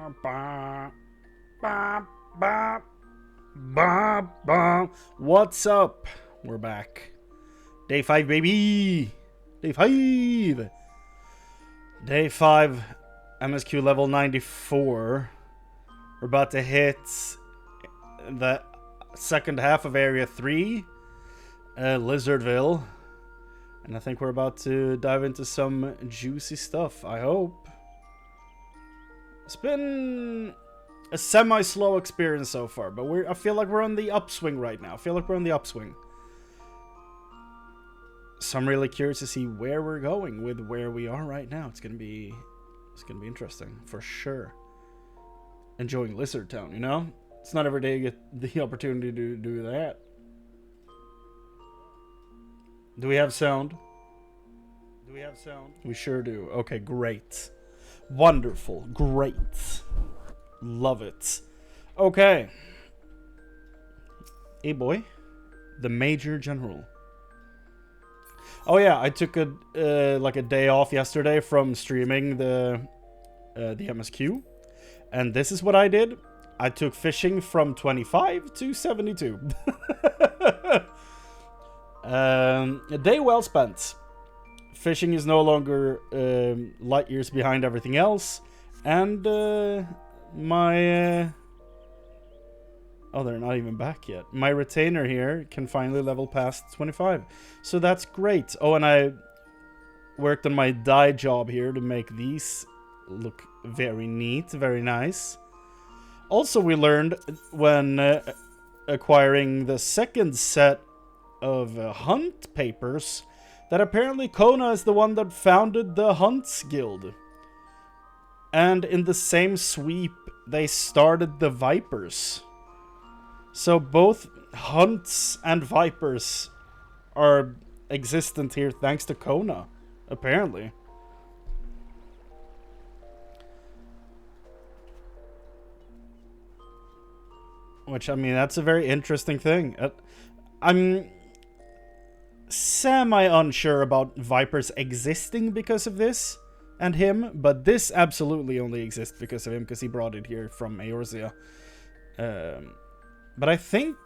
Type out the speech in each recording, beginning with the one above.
Ba, ba, ba, ba, ba. What's up? We're back. Day 5, baby. Day 5. Day 5, MSQ level 94. We're about to hit the second half of Area 3, Lizardville. And I think we're about to dive into some juicy stuff, I hope. It's been a semi-slow experience so far, but I feel like we're on the upswing right now. So I'm really curious to see where we're going with where we are right now. It's gonna be interesting for sure. Enjoying Lizard Town, you know? It's not every day you get the opportunity to do that. Do we have sound? We sure do. Okay, great. Wonderful. Great. Love it. Okay. Hey, boy. The Major General. Oh, yeah. I took a day off yesterday from streaming the MSQ. And this is what I did. I took fishing from 25 to 72. A day well spent. Fishing is no longer light years behind everything else, and my oh, they're not even back yet. My retainer here can finally level past 25, so that's great. Oh, and I worked on my dye job here to make these look very neat, very nice. Also, we learned when acquiring the second set of hunt papers that apparently Kona is the one that founded the Hunts Guild. And in the same sweep, they started the Vipers. So both Hunts and Vipers are existent here thanks to Kona, apparently. Which, I mean, that's a very interesting thing. I'm semi-unsure about Vipers existing because of this and him, but this absolutely only exists because of him, because he brought it here from Eorzea. But I think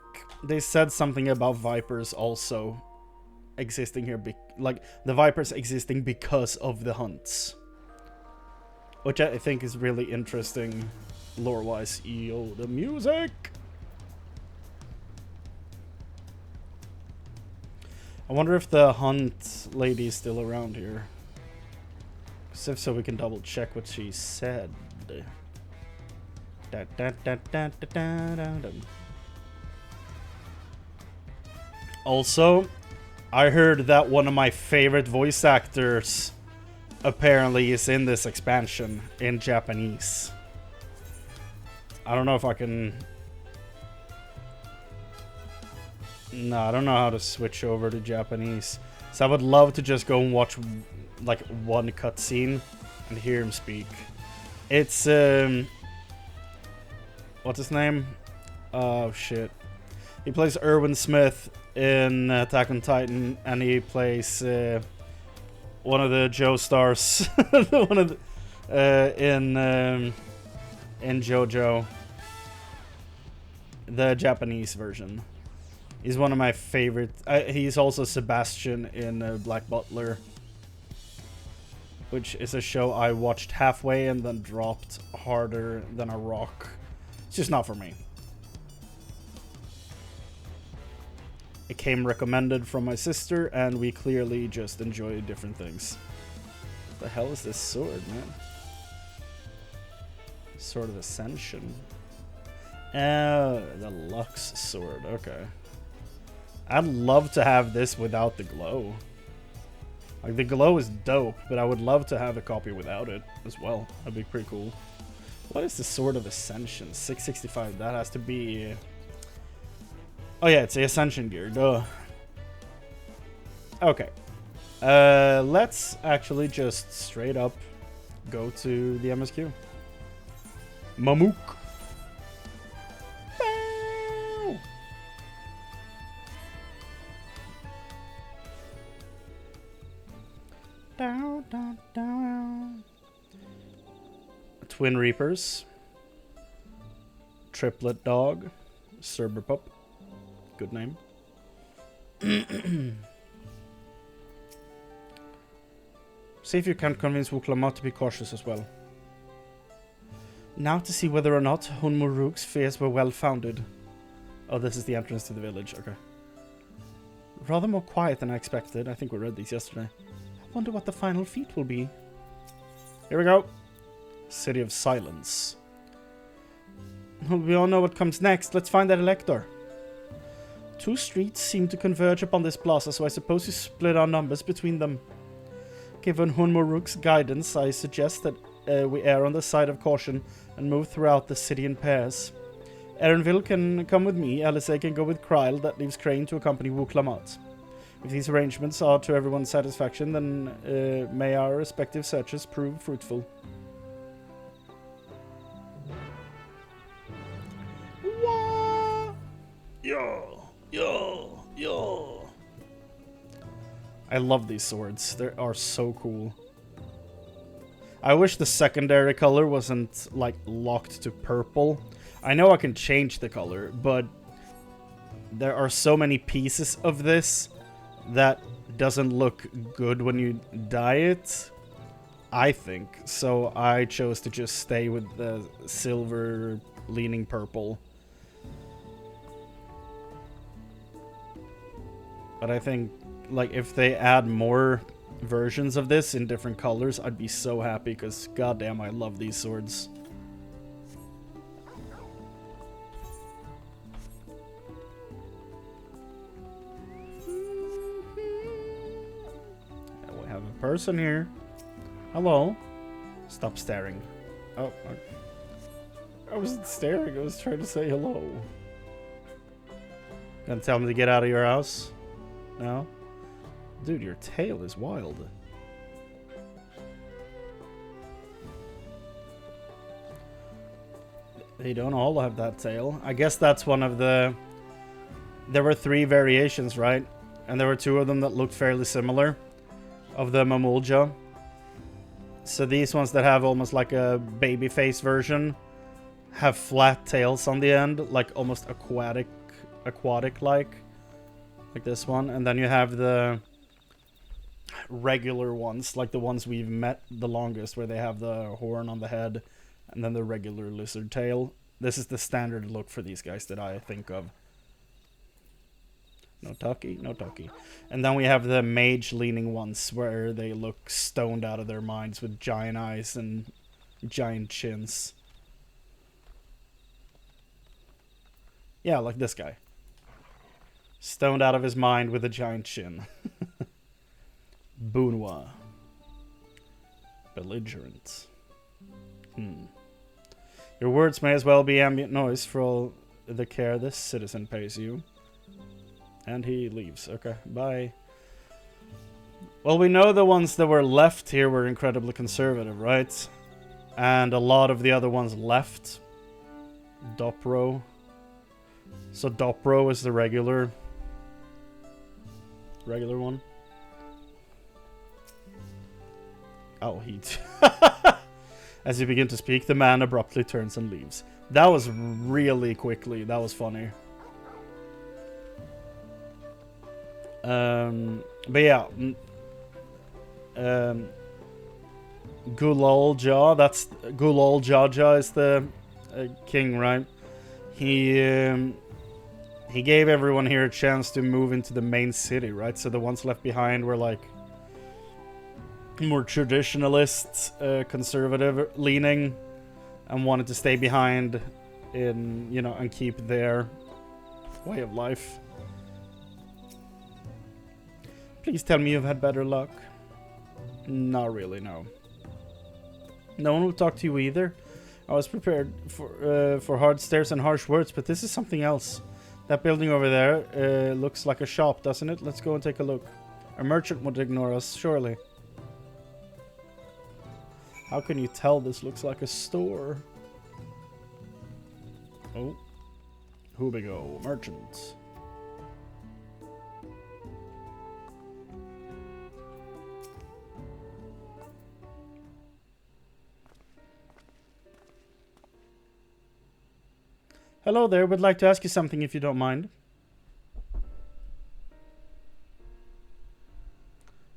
they said something about Vipers also existing here, like the Vipers existing because of the Hunts. Which I think is really interesting lore-wise. Yo, the music! I wonder if the Hunt lady is still around here. Because if so, we can double check what she said. Also, I heard that one of my favorite voice actors apparently is in this expansion in Japanese. I don't know if I can... No, I don't know how to switch over to Japanese. So I would love to just go and watch like one cutscene and hear him speak. It's what's his name? Oh shit. He plays Erwin Smith in Attack on Titan, and he plays one of the Joestars, one of the, in JoJo, the Japanese version. He's one of my favorite. He's also Sebastian in Black Butler, which is a show I watched halfway and then dropped harder than a rock. It's just not for me. It came recommended from my sister, and we clearly just enjoy different things. What the hell is this sword, man? Sword of Ascension. Oh, the Lux sword. Okay. I'd love to have this without the glow. Like, the glow is dope, but I would love to have a copy without it as well. That'd be pretty cool. What is the Sword of Ascension? 665. That has to be... Oh yeah, it's the Ascension gear. Duh. Okay. Let's actually just straight up go to the MSQ. Mamook. Twin Reapers. triplet dog. Cerber pup. Good name. See if you can convince Wuklamat to be cautious as well. Now to see whether or not Hunmuruk's fears were well founded. Oh, this is the entrance to the village. Okay. Rather more quiet than I expected. I think we read these yesterday. I wonder what the final feat will be. Here we go. City of Silence. Well, we all know what comes next. Let's find that elector. 2 streets seem to converge upon this plaza, so I suppose you split our numbers between them. Given Hunmuruk's guidance, I suggest that we err on the side of caution and move throughout the city in pairs. Erenville can come with me, Alisay can go with Kryle, that leaves Chrane to accompany Wuklamat. If these arrangements are to everyone's satisfaction, then may our respective searches prove fruitful. Yo. I love these swords. They are so cool. I wish the secondary color wasn't, like, locked to purple. I know I can change the color, but there are so many pieces of this that doesn't look good when you dye it, I think. So I chose to just stay with the silver leaning purple. But I think, like, if they add more versions of this in different colors, I'd be so happy, because goddamn, I love these swords. And we have a person here. Hello. Stop staring. Oh, I wasn't staring, I was trying to say hello. Gonna tell me to get out of your house? No? Dude, your tail is wild. They don't all have that tail. I guess that's one of the... There were 3 variations, right? And there were 2 of them that looked fairly similar. Of the Mamulja. So these ones that have almost like a baby face version have flat tails on the end, like almost aquatic-like. Like this one. And then you have the regular ones, like the ones we've met the longest, where they have the horn on the head and then the regular lizard tail. This is the standard look for these guys that I think of. No talkie, no talkie. And then we have the mage leaning ones, where they look stoned out of their minds with giant eyes and giant chins. Yeah, like this guy. Stoned out of his mind with a giant chin. Bournois. Belligerent. Your words may as well be ambient noise for all the care this citizen pays you. And he leaves. Okay, bye. Well, we know the ones that were left here were incredibly conservative, right? And a lot of the other ones left. Dopro. So Dopro is the regular one. Oh, he... As you begin to speak, the man abruptly turns and leaves. That was really quickly. That was funny. But yeah. Gulal Jah, that's... Gulal Jaja is the king, right? He gave everyone here a chance to move into the main city, right? So the ones left behind were like more traditionalist, conservative leaning, and wanted to stay behind in, you know, and keep their way of life. Please tell me you've had better luck. Not really, no. No one will talk to you either. I was prepared for hard stares and harsh words, but this is something else. That building over there looks like a shop, doesn't it? Let's go and take a look. A merchant would ignore us, surely. How can you tell this looks like a store? Oh. Here we go. Merchant. Hello there, would like to ask you something if you don't mind.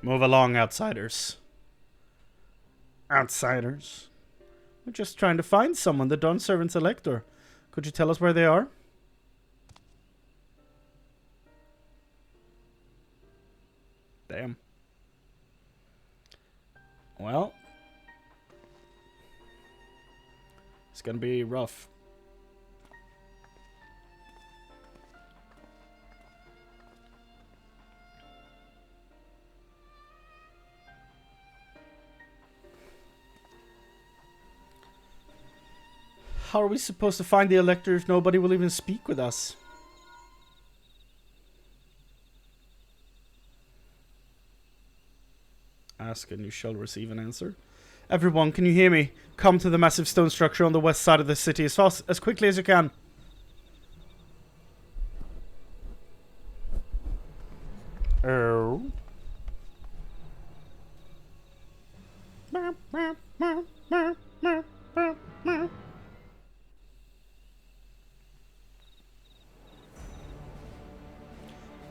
Move along, outsiders. Outsiders? We're just trying to find someone, the Dawn Servant's elector. Could you tell us where they are? Damn. Well. It's gonna be rough. How are we supposed to find the elector if nobody will even speak with us? Ask and you shall receive an answer. Everyone, can you hear me? Come to the massive stone structure on the west side of the city as quickly as you can. Oh.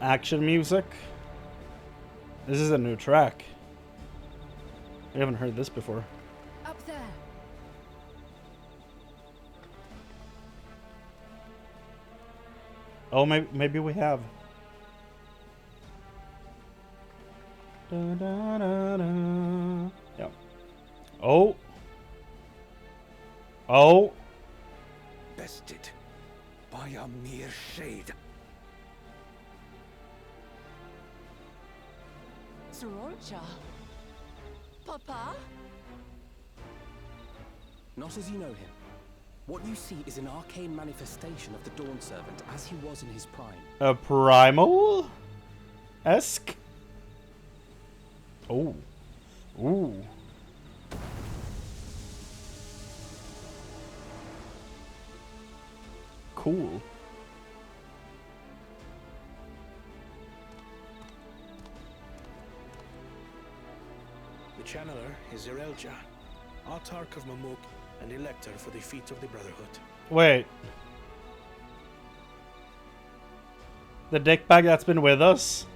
Action music. This is a new track. We haven't heard this before. Up there. Oh, maybe we have. Da, da, da, da. Yep. Oh. Oh. Bested by a mere shade. Sororcha. Papa? Not as you know him. What you see is an arcane manifestation of the Dawn Servant as he was in his prime. A primal-esque? Oh. Ooh. Cool. The channeler is Zerelja, Autarch of Mamuk and Elector for the feet of the Brotherhood. Wait. The dickbag that's been with us?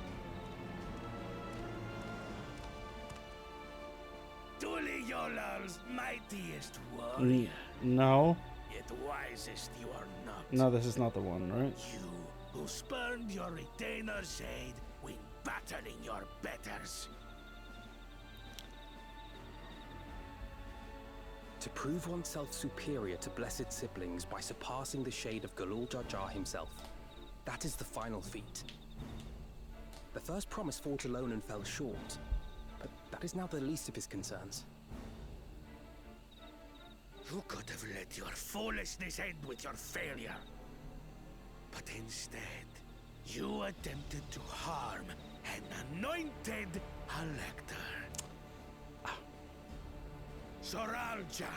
Tuliyolar's mightiest warrior. No. Yet wisest you are not. No, this is not the one, right? You, who spurned your retainer's aid when battering your betters. To prove oneself superior to blessed siblings by surpassing the shade of Galul Jar Jar himself. That is the final feat. The first promise fought alone and fell short, but that is now the least of his concerns. You could have let your foolishness end with your failure. But instead, you attempted to harm an anointed elector. Soralja,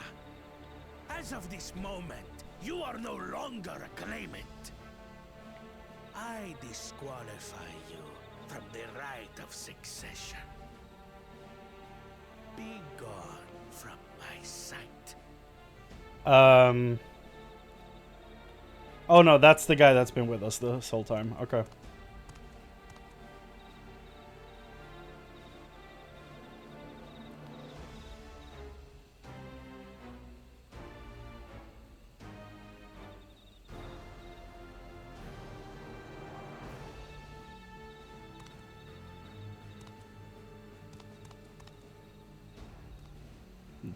as of this moment, you are no longer a claimant. I disqualify you from the right of succession. Be gone from my sight. Oh no, that's the guy that's been with us this whole time. Okay.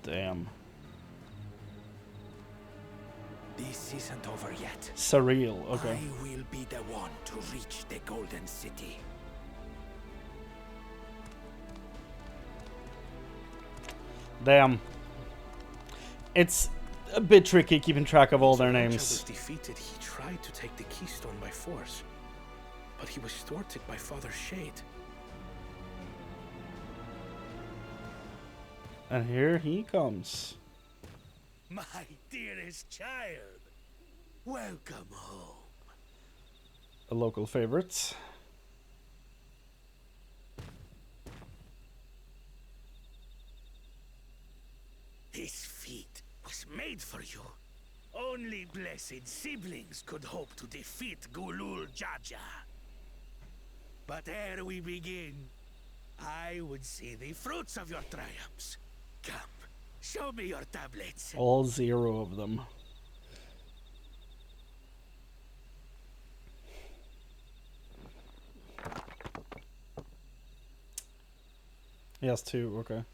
Damn. This isn't over yet. Surreal, okay. I will be the one to reach the Golden City. Damn. It's a bit tricky keeping track of all their When Soralja names. was defeated, he tried to take the keystone by force, but he was thwarted by Father Shade. And here he comes. My dearest child, welcome home. A local favorite. This feat was made for you. Only blessed siblings could hope to defeat Gulul Jaja. But ere we begin, I would see the fruits of your triumphs. Come, show me your tablets. All 0 of them. He has 2, okay.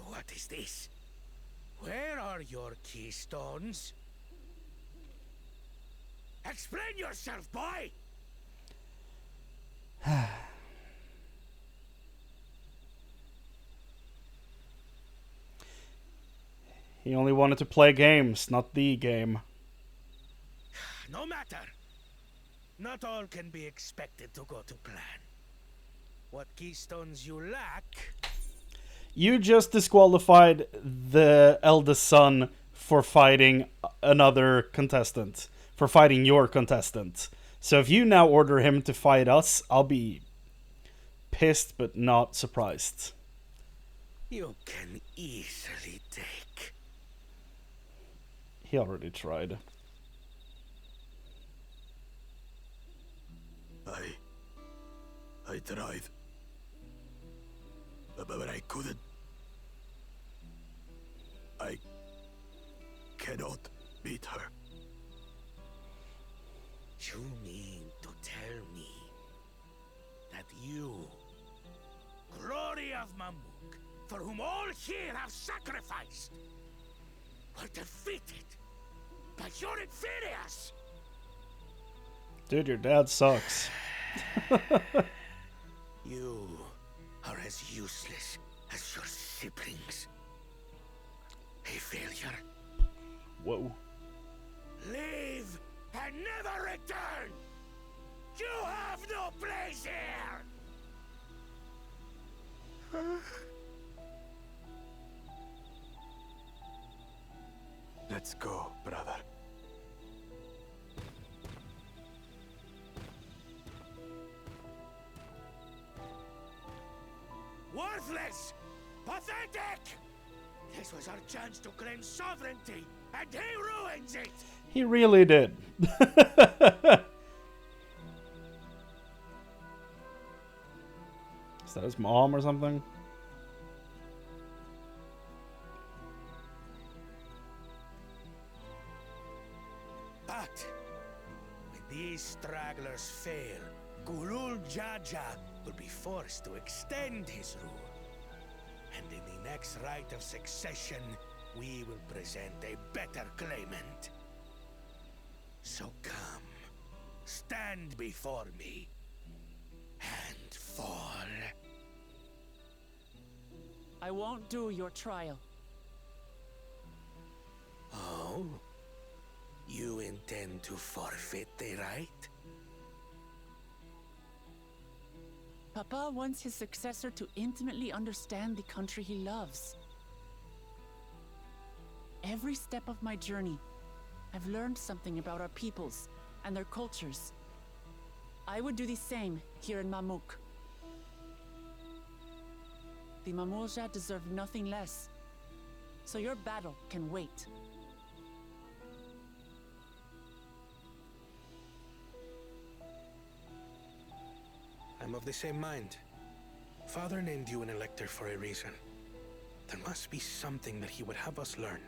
What is this? Where are your keystones? Explain yourself, boy! He only wanted to play games, not the game. No matter. Not all can be expected to go to plan. What keystones you lack... You just disqualified the eldest son for fighting another contestant. For fighting your contestant. So if you now order him to fight us, I'll be pissed but not surprised. You can easily take. He already tried. I tried. But I couldn't. I cannot beat her. You mean to tell me that you, glory of Mamuk, for whom all here have sacrificed, were defeated by your inferiors? Dude, your dad sucks. You are as useless as your siblings. A failure. Whoa. Leave and never return! You have no place here! Let's go, brother. Worthless! Pathetic! This was our chance to claim sovereignty, and he ruins it! He really did. Is that his mom or something? But when these stragglers fail, Gulul Jaja will be forced to extend his rule. And in the next rite of succession, we will present a better claimant. So come, stand before me, and fall. I won't do your trial. Oh? You intend to forfeit the right? Papa wants his successor to intimately understand the country he loves. Every step of my journey, I've learned something about our peoples and their cultures. I would do the same here in Mamuk. The Mamulja deserve nothing less, so your battle can wait. I'm of the same mind. Father named you an elector for a reason. There must be something that he would have us learn.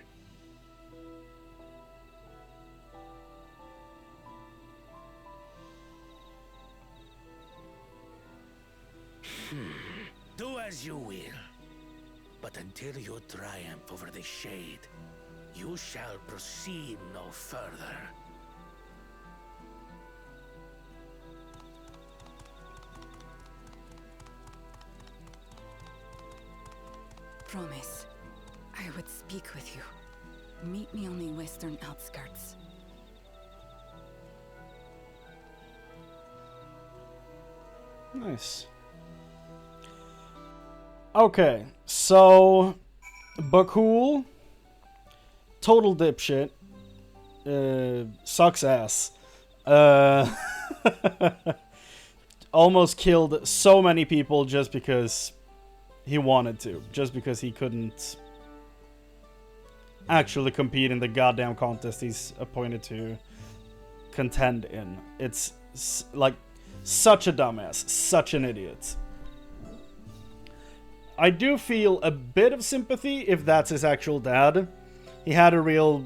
Do as you will. But until you triumph over the Shade, you shall proceed no further. Promise, I would speak with you. Meet me on the western outskirts. Nice. Okay, so Bakul, total dipshit, sucks ass. Almost killed so many people just because he wanted to, just because he couldn't actually compete in the goddamn contest he's appointed to contend in. It's like such a dumbass, such an idiot. I do feel a bit of sympathy if that's his actual dad. He had a real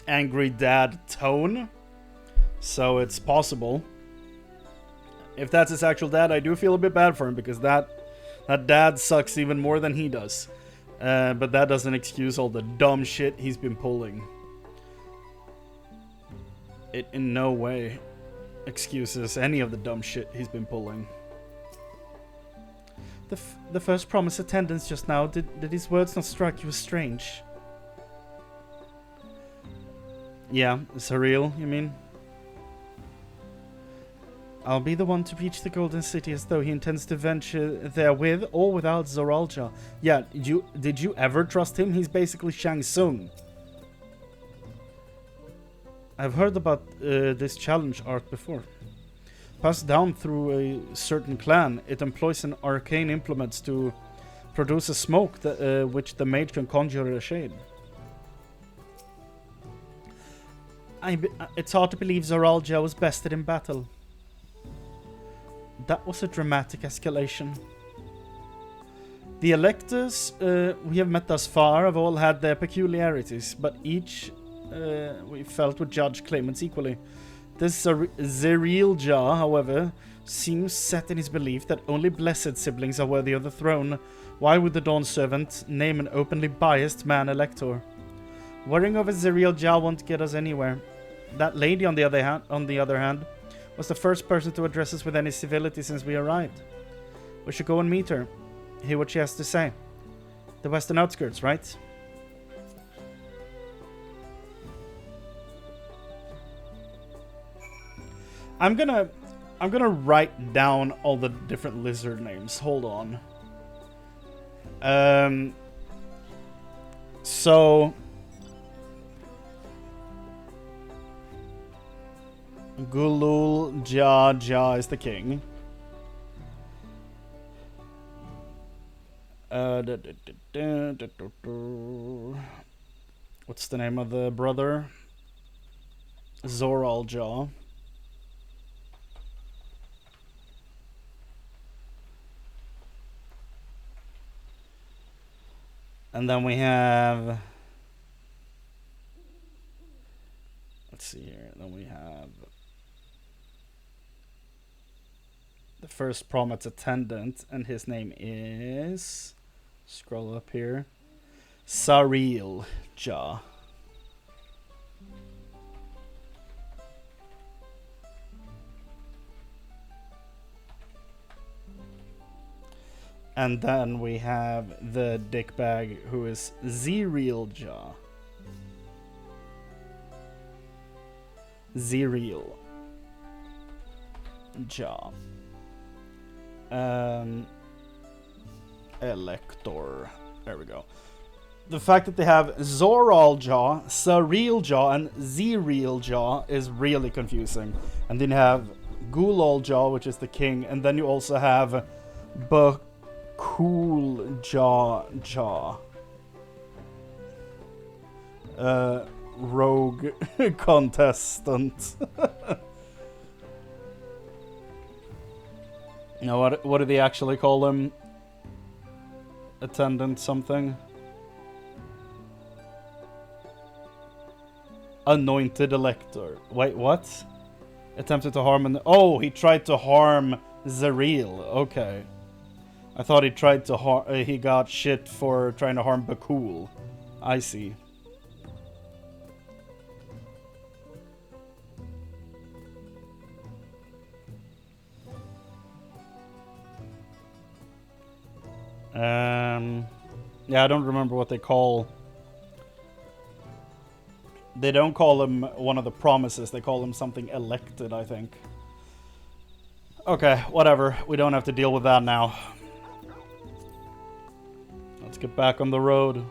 angry dad tone, so it's possible. If that's his actual dad, I do feel a bit bad for him, because that dad sucks even more than he does. But that doesn't excuse all the dumb shit he's been pulling. It in no way excuses any of the dumb shit he's been pulling. The first promise attendance just now, did his words not strike you as strange? Yeah, surreal, you mean? I'll be the one to reach the Golden City, as though he intends to venture there with or without Zoralja. Yeah, did you ever trust him? He's basically Shang Tsung. I've heard about this challenge art before. Passed down through a certain clan, it employs an arcane implement to produce a smoke that, which the mage can conjure a shade. It's hard to believe Zoralja was bested in battle. That was a dramatic escalation. The electors we have met thus far have all had their peculiarities, but each we felt would judge claimants equally. This Zerilja, however, seems set in his belief that only blessed siblings are worthy of the throne. Why would the Dawn Servant name an openly biased man elector? Worrying over Zerilja won't get us anywhere. That lady, on the other hand, was the first person to address us with any civility since we arrived. We should go and meet her, hear what she has to say. The western outskirts, right? I'm gonna write down all the different lizard names. Hold on. So Gulul Ja is the king. What's the name of the brother? Zoralja. And then we have, let's see here, then we have the first promise attendant, and his name is, scroll up here, Sarilja. And then we have the dickbag, who is Zerilja. Zerilja. Elector. There we go. The fact that they have Zoralja, Sarilja, and Zerilja is really confusing. And then you have Gulalja, which is the king, and then you also have Cool Jaw. Rogue contestant. Now, what do they actually call him? Attendant something? Anointed Elector. Wait, what? Attempted to harm an... Oh, he tried to harm Zeril. Okay. I thought he tried to he got shit for trying to harm Bakul. I see. Yeah, I don't remember what they call. They don't call him one of the promises. They call him something elected, I think. Okay, whatever. We don't have to deal with that now. Let's get back on the road.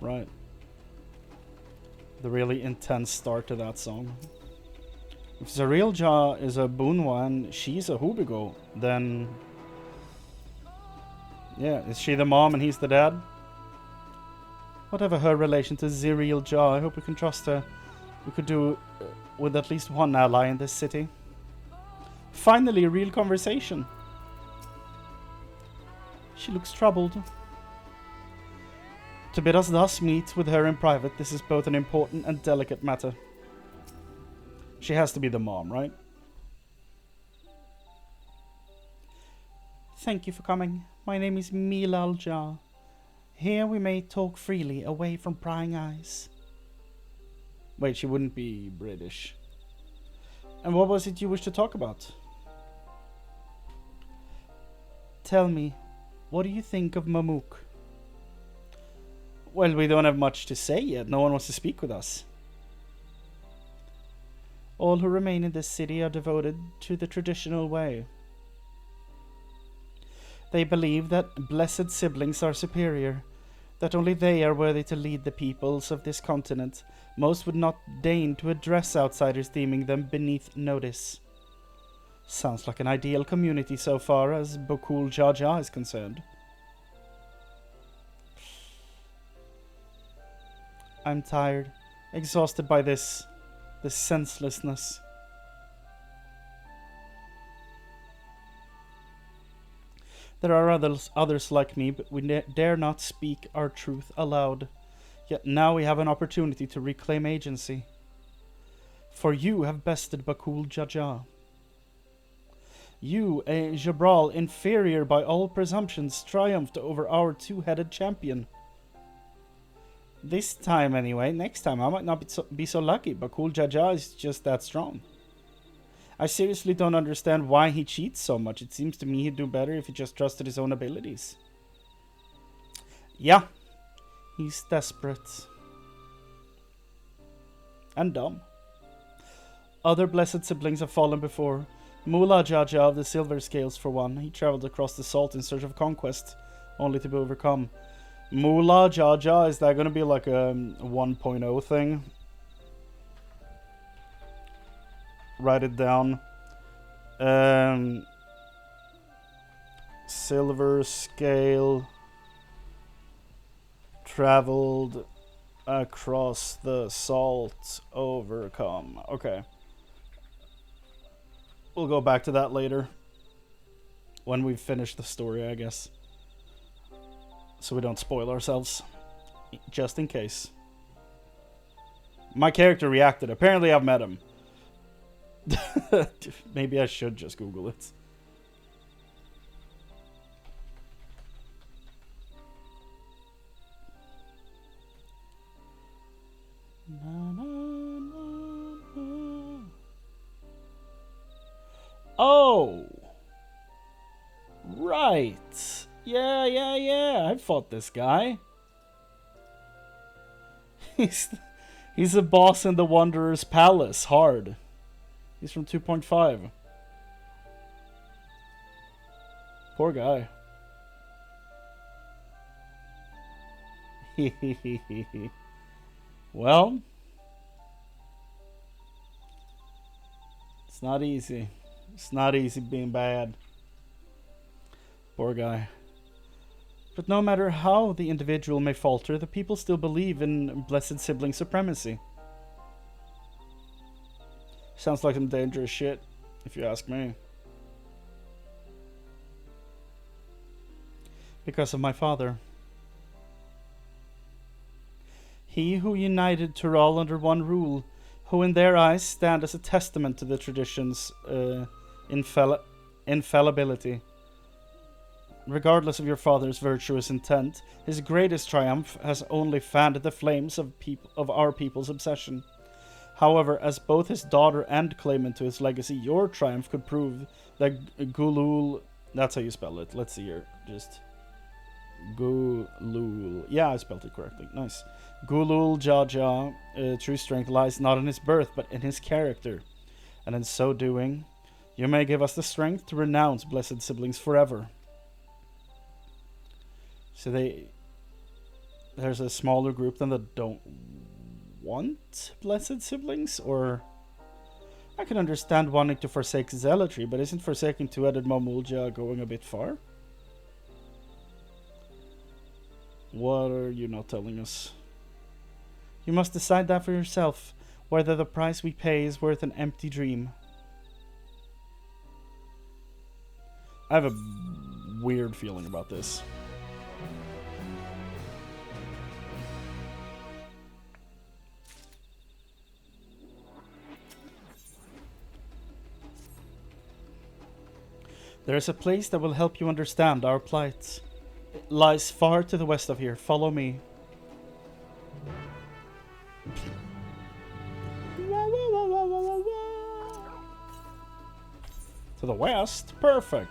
Right. The really intense start to that song. If Zarilja is a Bunwa and she's a Hubigo, then... Yeah, is she the mom and he's the dad? Whatever her relation to Zarilja, I hope we can trust her. We could do with at least one ally in this city. Finally, a real conversation. She looks troubled. To bid us thus meet with her in private, this is both an important and delicate matter. She has to be the mom, right? Thank you for coming. My name is Milalja. Here we may talk freely, away from prying eyes. Wait, she wouldn't be British. And what was it you wished to talk about? Tell me, what do you think of Mamuk? Well, we don't have much to say yet. No one wants to speak with us. All who remain in this city are devoted to the traditional way. They believe that blessed siblings are superior, that only they are worthy to lead the peoples of this continent. Most would not deign to address outsiders, deeming them beneath notice. Sounds like an ideal community so far as Bokul Jaja is concerned. I'm tired, exhausted by this senselessness. There are others like me, but we dare not speak our truth aloud. Yet now we have an opportunity to reclaim agency. For you have bested Bakul Jaja. You, a Jabral inferior by all presumptions, triumphed over our two-headed champion. This time anyway. Next time I might not be so lucky. Bakul Jaja is just that strong. I seriously don't understand why he cheats so much. It seems to me he'd do better if he just trusted his own abilities. Yeah. He's desperate. And dumb. Other blessed siblings have fallen before. Mullah Jaja of the Silver Scales, for one. He traveled across the salt in search of conquest, only to be overcome. Mullah Jaja, is that going to be like a 1.0 thing? Write it down. Silver Scale traveled across the salt, overcome. Okay. We'll go back to that later. When we've finished the story, I guess. So we don't spoil ourselves. Just in case. My character reacted. Apparently I've met him. Maybe I should just Google it. Oh! Right. Yeah. I fought this guy. He's the boss in the Wanderer's Palace. Hard. He's from 2.5. Poor guy. Well, it's not easy. It's not easy being bad. Poor guy. But no matter how the individual may falter, the people still believe in blessed sibling supremacy. Sounds like some dangerous shit, if you ask me. Because of my father. He who united Tural under one rule, who in their eyes stand as a testament to the tradition's infallibility. Regardless of your father's virtuous intent, his greatest triumph has only fanned the flames of our people's obsession. However, as both his daughter and claimant to his legacy, your triumph could prove that Gulul... That's how you spell it. Let's see here. Just... Gulul. Yeah, I spelled it correctly. Nice. Gulul Jaja, true strength lies not in his birth, but in his character. And in so doing, you may give us the strength to renounce blessed siblings forever. So there's a smaller group than that don't want blessed siblings, or I can understand wanting to forsake zealotry, but isn't forsaking two-headed Mamulja going a bit far? What are you not telling us? You must decide that for yourself, whether the price we pay is worth an empty dream. I have a weird feeling about this. There is a place that will help you understand our plight. It lies far to the west of here. Follow me. To the west? Perfect.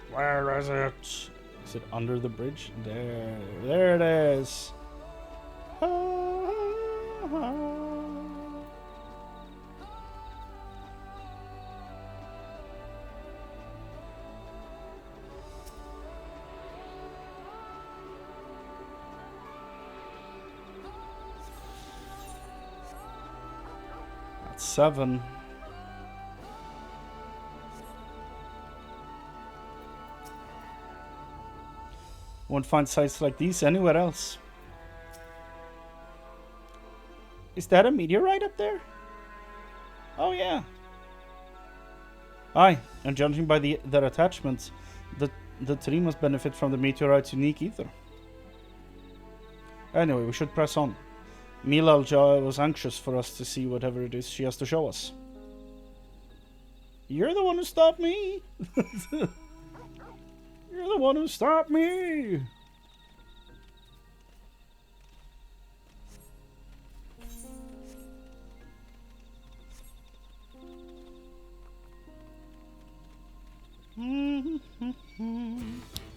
Where is it? Is it under the bridge? There it is. That's 7. Won't find sites like these anywhere else. Is that a meteorite up there? Oh yeah. Aye, and judging by their attachments, the tree must benefit from the meteorite's unique ether. Anyway, we should press on. Milalja was anxious for us to see whatever it is she has to show us. You're the one who stopped me! You're the one who stopped me!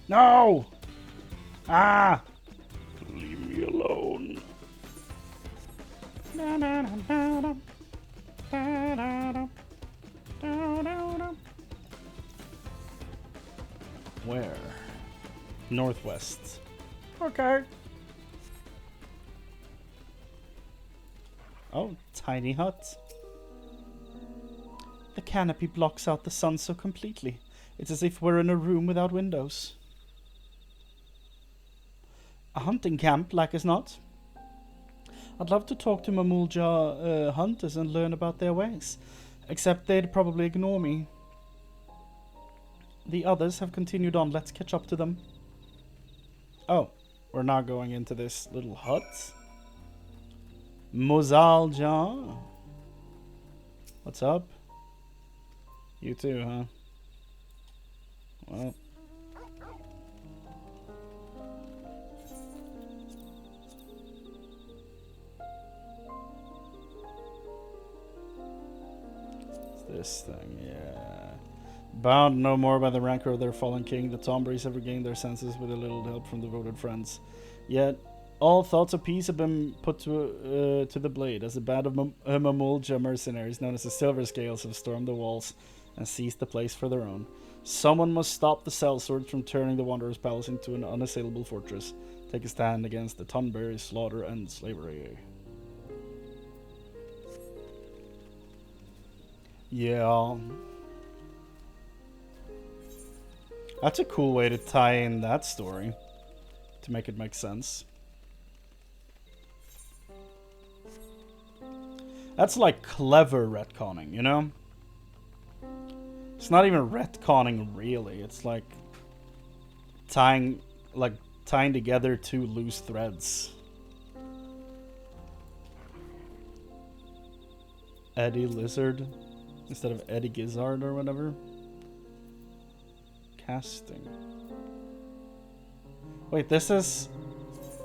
No! Ah! Leave me alone. Where? Northwest. Okay. Oh, tiny hut. The canopy blocks out the sun so completely. It's as if we're in a room without windows. A hunting camp, like as not. I'd love to talk to Mamulja hunters and learn about their ways. Except they'd probably ignore me. The others have continued on. Let's catch up to them. Oh, we're now going into this little hut. Mozalja. What's up? You too, huh? Well. It's this thing, yeah. Bound no more by the rancor of their fallen king, the Tomberries have regained their senses with a little help from devoted friends. Yet, all thoughts of peace have been put to the blade, as a band of Mamulja mercenaries known as the Silver Scales have stormed the walls and seized the place for their own. Someone must stop the sellswords from turning the Wanderer's Palace into an unassailable fortress. Take a stand against the Tonberry slaughter and slavery. Yeah. That's a cool way to tie in that story. To make it make sense. That's like clever retconning, you know? It's not even retconning really. It's like tying together two loose threads. Eddie Lizard instead of Eddie Gizzard or whatever. Casting. Wait, this is...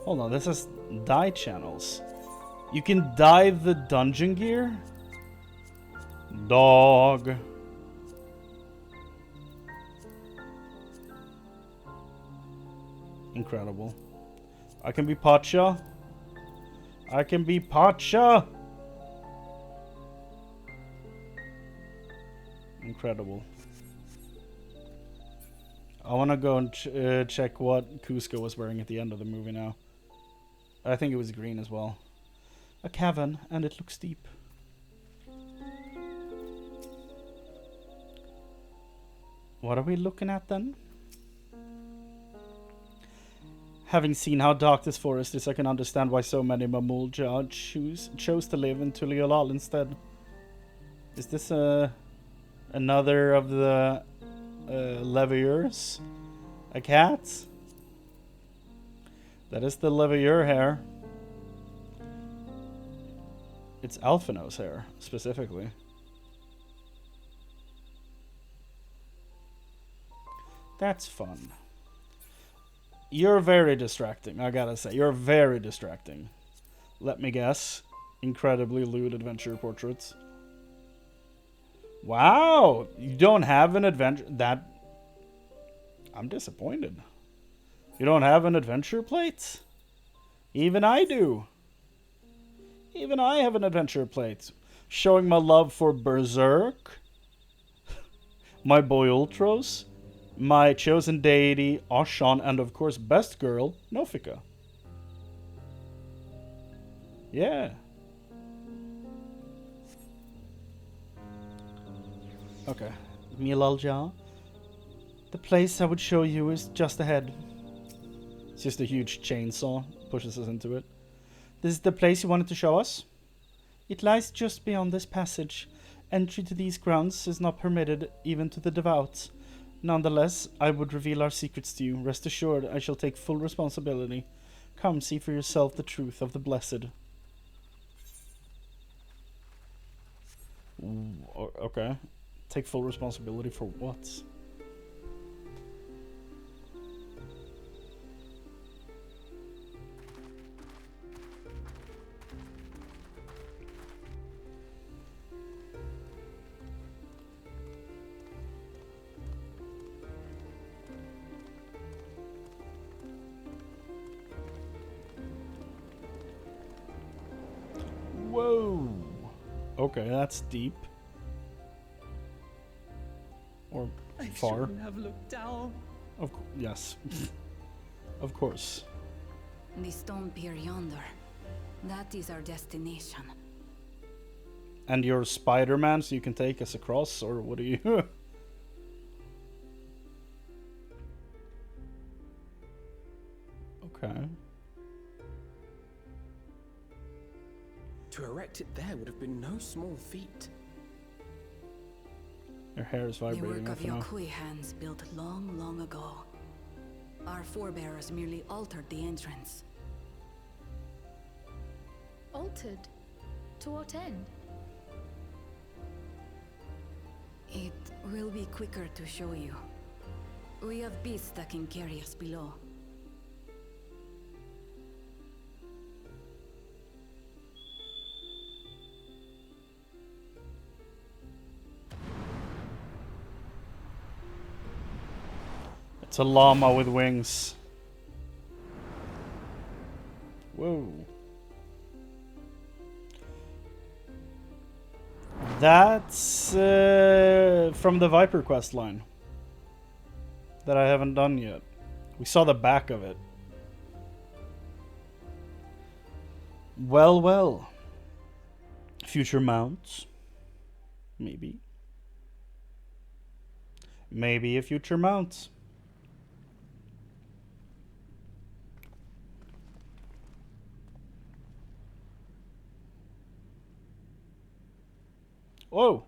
Hold on, this is dye channels. You can dye the dungeon gear? Dog. Incredible. I can be Pacha. I can be Pacha. Incredible. I want to go and check what Cusco was wearing at the end of the movie now. I think it was green as well. A cavern, and it looks deep. What are we looking at then? Having seen how dark this forest is, I can understand why so many Mamulja chose to live in Tuliolal instead. Is this another of the Levieurs? A cat? That is the Levieur hair. It's Alphino's hair, specifically. That's fun. You're very distracting, I gotta say. You're very distracting. Let me guess. Incredibly lewd adventure portraits. Wow! You don't have an adventure... That... I'm disappointed. You don't have an adventure plate? Even I do. Even I have an adventure plate. Showing my love for Berserk. My boy Ultros. My chosen deity, Ashan, and of course, best girl, Nofika. Yeah. Okay. Milalja. The place I would show you is just ahead. It's just a huge chainsaw. Pushes us into it. This is the place you wanted to show us? It lies just beyond this passage. Entry to these grounds is not permitted even to the devout. Nonetheless, I would reveal our secrets to you. Rest assured, I shall take full responsibility. Come, see for yourself the truth of the blessed. Ooh, okay. Take full responsibility for what? Whoa. Okay, that's deep. Or far. I shouldn't have looked down. Of course, yes. Of course. The stone pier yonder. That is our destination. And you're Spider-Man, so you can take us across, or what are you? Okay. To erect it there would have been no small feat. Your hair is The vibrating. work of I know. Yokui hands built long, long ago. Our forebears merely altered the entrance. Altered? To what end? It will be quicker to show you. We have beasts that can carry us below. It's a llama with wings. Whoa. That's from the Viper quest line that I haven't done yet. We saw the back of it. Well, well. Future mounts. Maybe. Maybe a future mount. Whoa.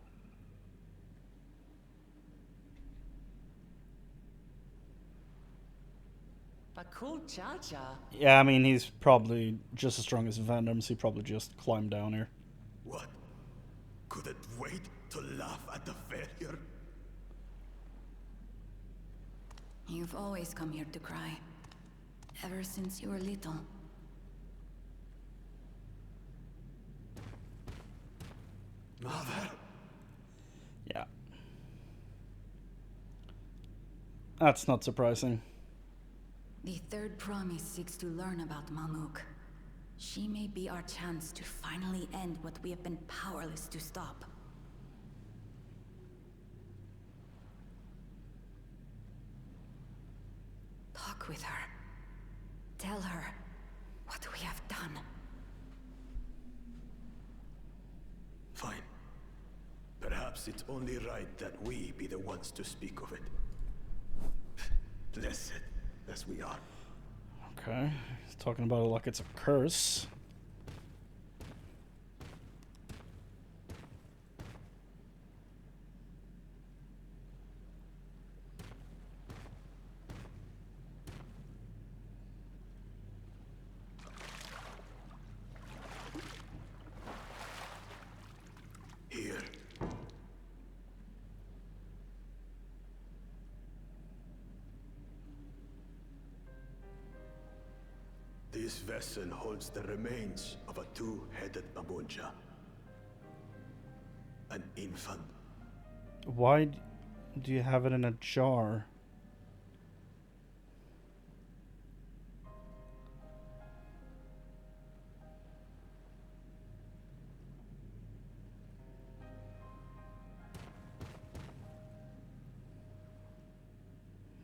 But cool Cha-Cha. Yeah, I mean, he's probably just as strong as Venom, so he probably just climbed down here. What? Couldn't wait to laugh at the failure? You've always come here to cry. Ever since you were little. Mother! That's not surprising. The third promise seeks to learn about Mamuk. She may be our chance to finally end what we have been powerless to stop. Talk with her. Tell her what we have done. Fine. Perhaps it's only right that we be the ones to speak of it. Blessed as we are. Okay, he's talking about it like it's a curse. Here. This vessel holds the remains of a two-headed Mabunja. An infant. Why do you have it in a jar?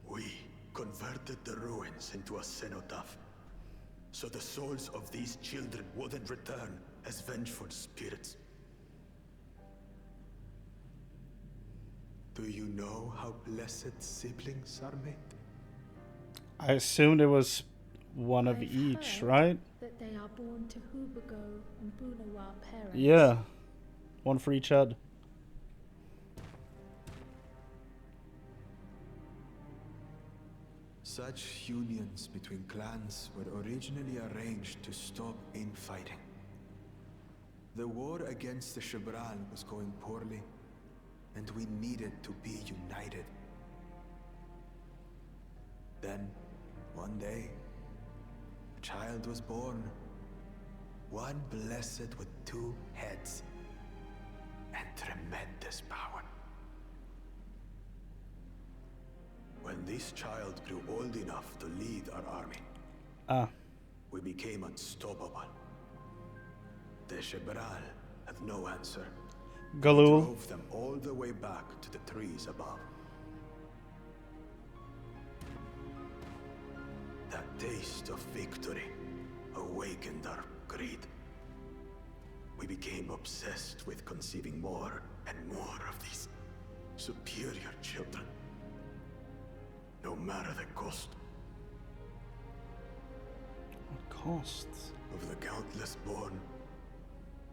We converted the ruins into a cenotaph, so the souls of these children wouldn't return as vengeful spirits. Do you know how blessed siblings are made? I assumed it was one of I've each, heard right? that they are born to Hubago and Bunawa parents. Yeah. One for each head. Such unions between clans were originally arranged to stop infighting. The war against the Shibran was going poorly, and we needed to be united. Then, one day, a child was born. One blessed with two heads and tremendous power. When this child grew old enough to lead our army, we became unstoppable. The Shibral had no answer. We Galul. drove them all the way back to the trees above. That taste of victory awakened our greed. We became obsessed with conceiving more and more of these superior children. No matter the cost. What costs? Of the countless born,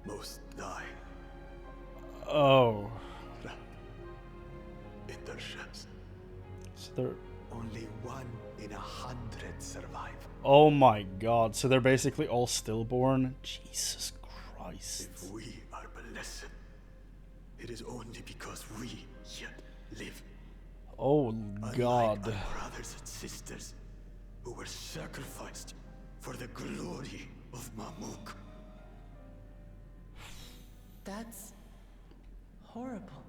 most die Oh. in their shells. So they're... Only 1 in 100 survive. Oh my god. So they're basically all stillborn? Jesus Christ. If we are blessed, it is only because we yet live. Oh Unlike god. our brothers and sisters who were sacrificed for the glory of Mamuk. That's horrible.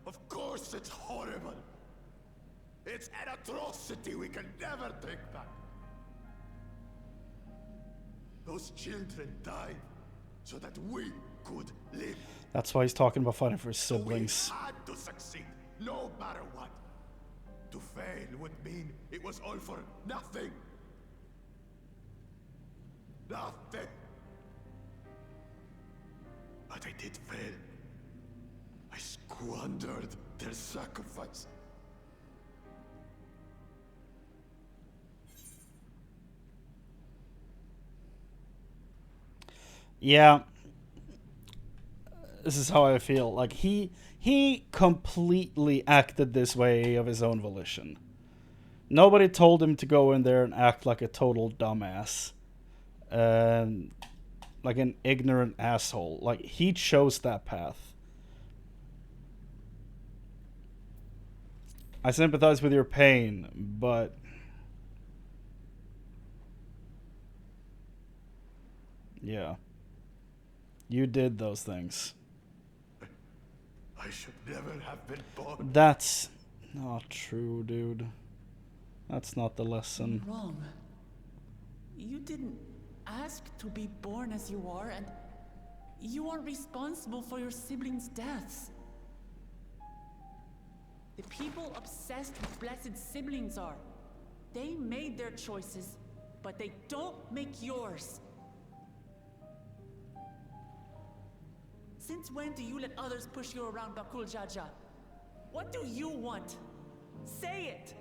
Of course it's horrible. It's an atrocity we can never take back. Those children died so that we could live. That's why he's talking about fighting for his So siblings. we had to succeed, no matter what. To fail would mean it was all for nothing. Nothing. But I did fail. I squandered their sacrifice. Yeah. This is how I feel. Like, he completely acted this way of his own volition. Nobody told him to go in there and act like a total dumbass. Like an ignorant asshole. Like, he chose that path. I sympathize with your pain, but... yeah. You did those things. I I should never have been born. That's not true, dude. That's not the lesson. Wrong. You didn't ask to be born as you are, and you aren't responsible for your siblings' deaths. The people obsessed with blessed siblings are. They made their choices, but they don't make yours. Since when do you let others push you around, Bakul Jaja? What do you want? Say it!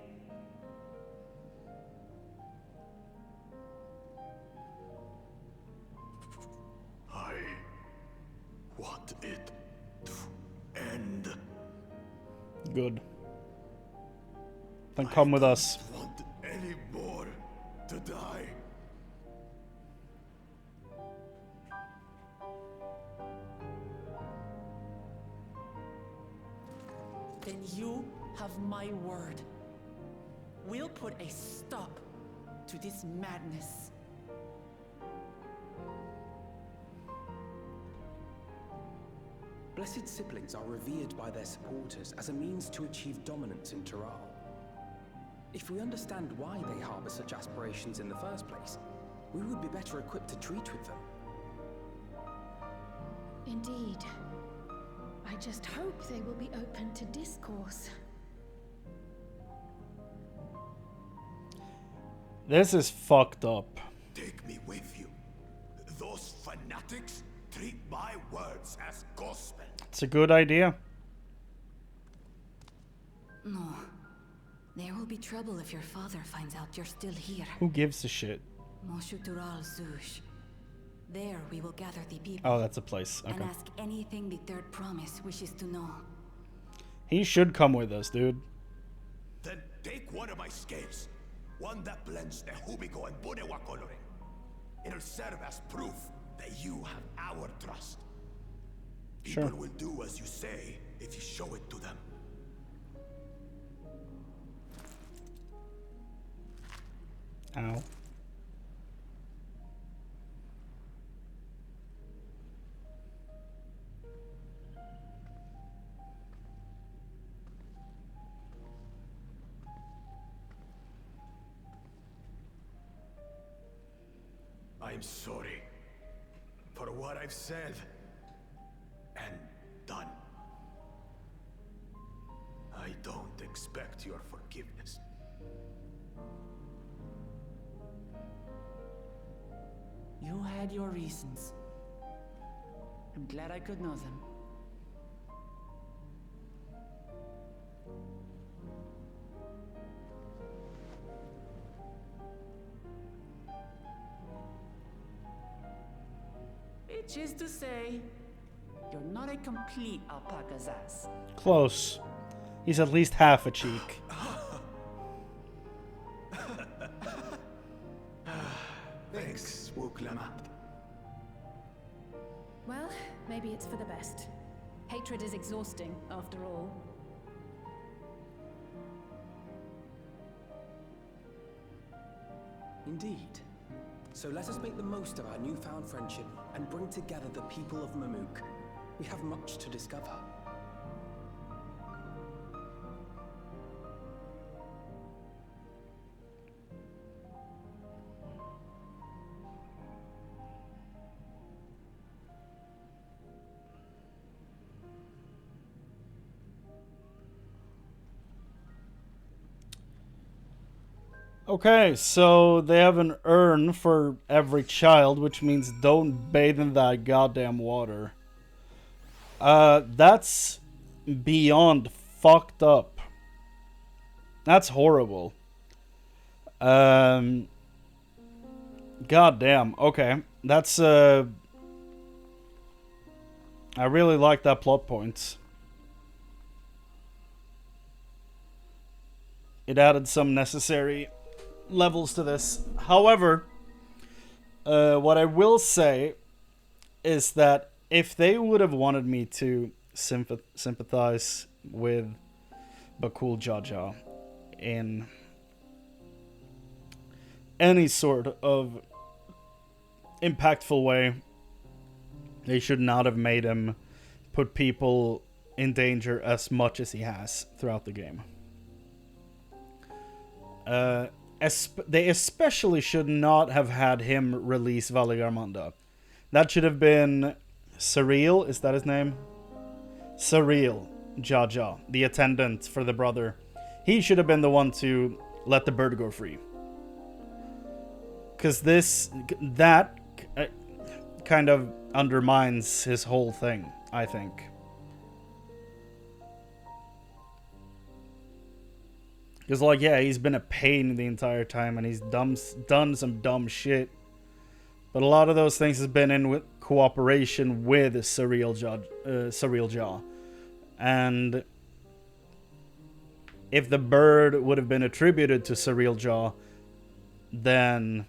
I want it to end. Good. Then come with us. I don't want any more to die. Then you have my word. We'll put a stop to this madness. Blessed siblings are revered by their supporters as a means to achieve dominance in Tural. If we understand why they harbor such aspirations in the first place, we would be better equipped to treat with them. Indeed. I just hope they will be open to discourse. This is fucked up. Take me with you. Those fanatics treat my words as gospel. It's a good idea. No. There will be trouble if your father finds out you're still here. Who gives a shit? Moshutural Zush. There we will gather the people. Oh, that's a place. And Okay. ask anything the Third Promise wishes to know. He should come with us, dude. Then take one of my scales. One that blends the Hubico and Bunewa coloring. It'll serve as proof that you have our trust. People Sure. will do as you say if you show it to them. Ow. I'm sorry for what I've said and done. I don't expect your forgiveness. You had your reasons. I'm glad I could know them. Which is to say, you're not a complete alpaca's ass. Close. He's at least half a cheek. Thanks, Wuklamat. Well, maybe it's for the best. Hatred is exhausting, after all. Indeed. So let us make the most of our newfound friendship and bring together the people of Mamuk. We have much to discover. Okay, so they have an urn for every child, which means don't bathe in that goddamn water. That's beyond fucked up. That's horrible. Goddamn. Okay, that's I really like that plot point. It added some necessary levels to this. However, what I will say is that if they would have wanted me to sympathize with Bakul Jaja in any sort of impactful way, they should not have made him put people in danger as much as he has throughout the game. They especially should not have had him release Valigarmanda. That should have been Surreal, is that his name? Surreal Jaja, the attendant for the brother. He should have been the one to let the bird go free. Because that kind of undermines his whole thing, I think. Because, like, yeah, he's been a pain the entire time, and he's done some dumb shit. But a lot of those things has been in cooperation with Surreal Jaw. And if the bird would have been attributed to Surreal Jaw, then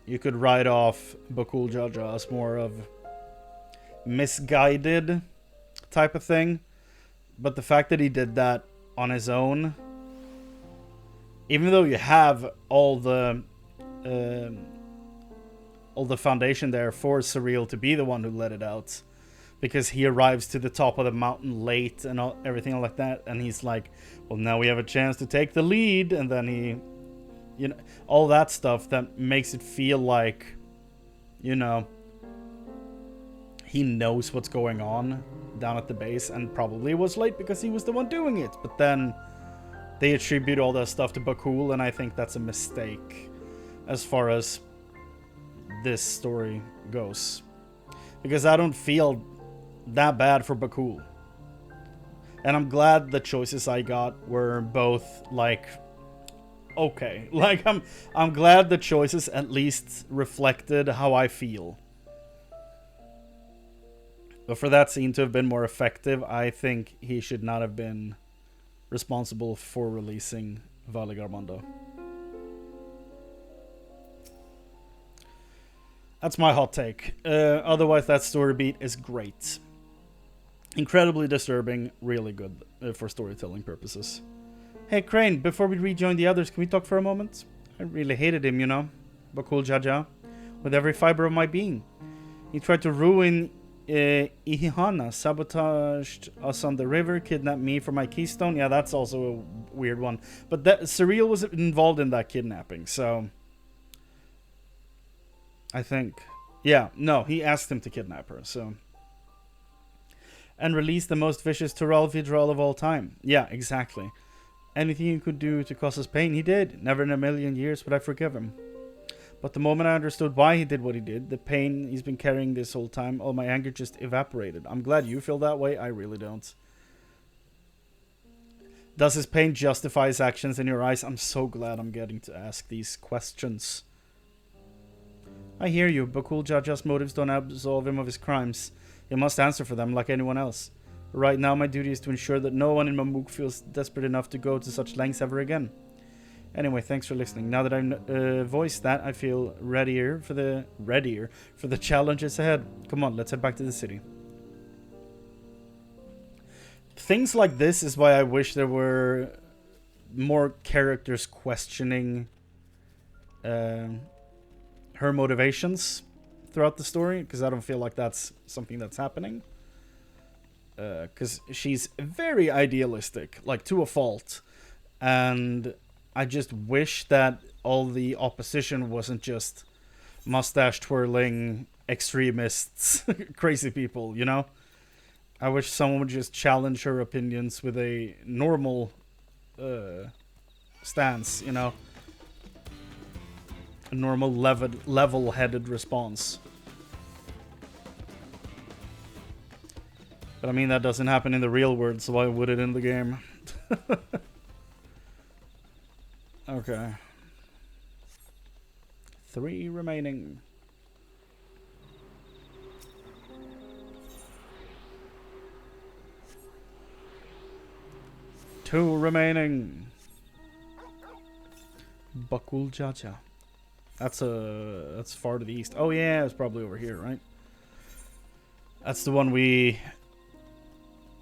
you could write off Bakul Jaja as more of misguided type of thing. But the fact that he did that on his own, even though you have all the foundation there for Surreal to be the one who let it out, because he arrives to the top of the mountain late and everything like that, and he's like, well, now we have a chance to take the lead, and then he, you know, all that stuff that makes it feel like, you know, he knows what's going on down at the base, and probably was late because he was the one doing it. But then they attribute all that stuff to Bakul, and I think that's a mistake as far as this story goes, because I don't feel that bad for Bakul, and I'm glad the choices I got were both like okay. Like I'm glad the choices at least reflected how I feel. But for that scene to have been more effective, I think he should not have been responsible for releasing Valigarmanda. That's my hot take. Otherwise, that story beat is great. Incredibly disturbing, really good for storytelling purposes. Hey, Chrane, before we rejoin the others, can we talk for a moment? I really hated him, you know. Bakul Jaja. With every fiber of my being. He tried to ruin Ihihana, sabotaged us on the river, kidnapped me for my keystone. Yeah, that's also a weird one. But that Surreal was involved in that kidnapping, so I think, yeah, no, he asked him to kidnap her, so. And release the most vicious Tural Vidral of all time. Yeah, exactly. Anything he could do to cause us pain, he did. Never in a million years would I forgive him. But the moment I understood why he did what he did, the pain he's been carrying this whole time, all my anger just evaporated. I'm glad you feel that way. I really don't. Does his pain justify his actions in your eyes? I'm so glad I'm getting to ask these questions. I hear you. Bakul Jaja's motives don't absolve him of his crimes. He must answer for them like anyone else. Right now, my duty is to ensure that no one in Mamuk feels desperate enough to go to such lengths ever again. Anyway, thanks for listening. Now that I've voiced that, I feel readier for the challenges ahead. Come on, let's head back to the city. Things like this is why I wish there were more characters questioning her motivations throughout the story, because I don't feel like that's something that's happening. Because she's very idealistic, like to a fault, and I just wish that all the opposition wasn't just mustache twirling extremists, crazy people, you know? I wish someone would just challenge her opinions with a normal stance, you know? A normal level-headed response. But I mean, that doesn't happen in the real world, so why would it in the game? Okay. 3 remaining. Two remaining. Bakul Jaja. That's far to the east. Oh yeah, it's probably over here, right? That's the one we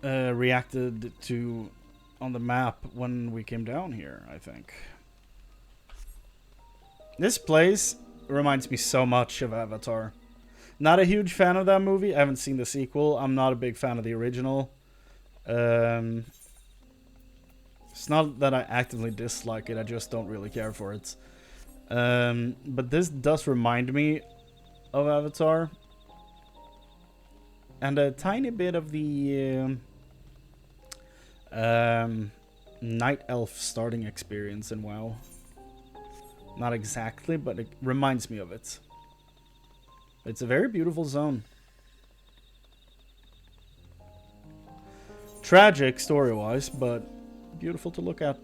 reacted to on the map when we came down here, I think. This place reminds me so much of Avatar. Not a huge fan of that movie. I haven't seen the sequel. I'm not a big fan of the original. It's not that I actively dislike it. I just don't really care for it. But this does remind me of Avatar. And a tiny bit of the Night Elf starting experience in WoW. Not exactly, but it reminds me of it. It's a very beautiful zone. Tragic story-wise, but beautiful to look at.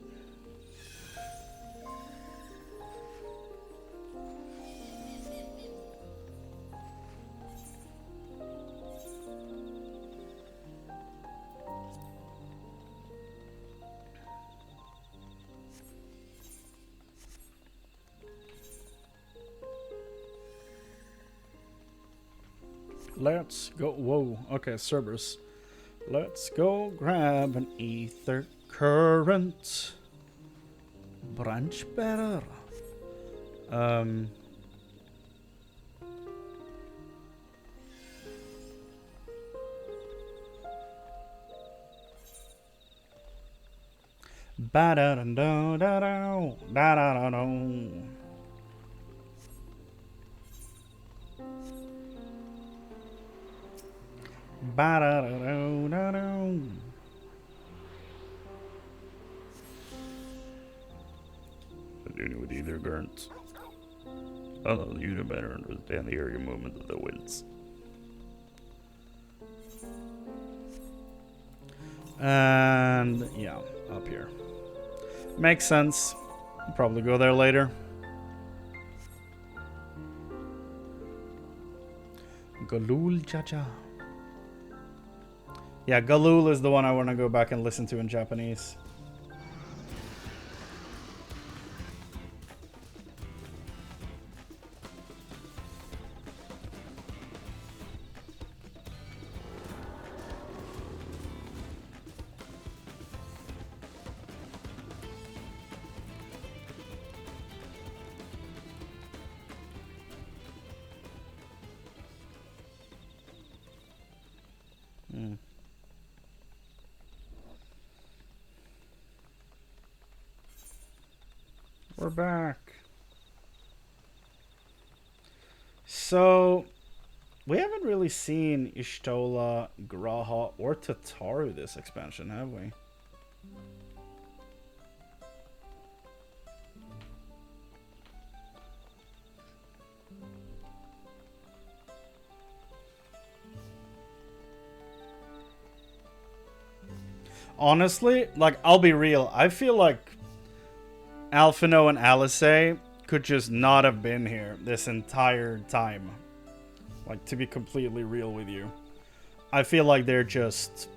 Let's go. Whoa. Okay, Cerberus. Let's go grab an ether current. Branch better. Ba da da da da da da da. Ba-da-da-da-da-da. Dealing with either currents. Allow you to better understand the area movement of the winds. And yeah, up here. Makes sense. Probably go there later. Galul Jaja. Yeah, Galul is the one I want to go back and listen to in Japanese. We're back. So, we haven't really seen Ishtola, Graha, or Tataru this expansion, have we? Honestly, like, I'll be real. I feel like Alphino and Alisaie could just not have been here this entire time. Like, to be completely real with you. I feel like they're just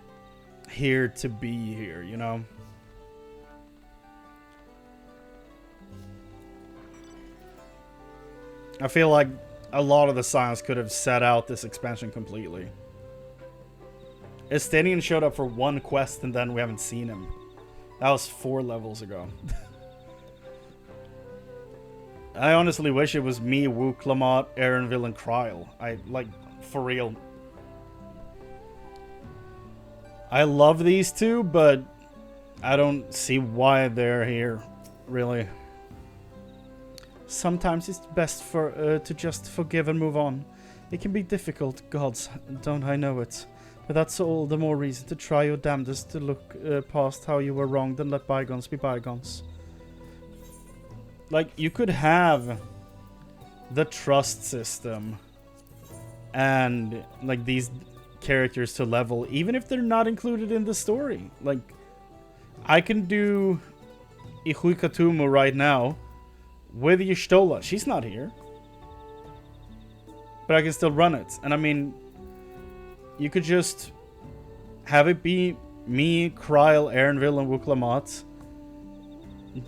here to be here, you know? I feel like a lot of the Scions could have set out this expansion completely. Estinian showed up for one quest and then we haven't seen him. That was 4 levels ago. I honestly wish it was me, Wu Clamot, Erenville, and Kryl. For real. I love these two, but I don't see why they're here, really. Sometimes it's best to just forgive and move on. It can be difficult, gods, don't I know it? But that's all the more reason to try your damnedest to look past how you were wronged and let bygones be bygones. Like, you could have the trust system and, like, these characters to level, even if they're not included in the story. Like, I can do Ihuikatumu right now with Y'shtola. She's not here. But I can still run it. And I mean, you could just have it be me, Kryl, Erenville, and Wu Clamot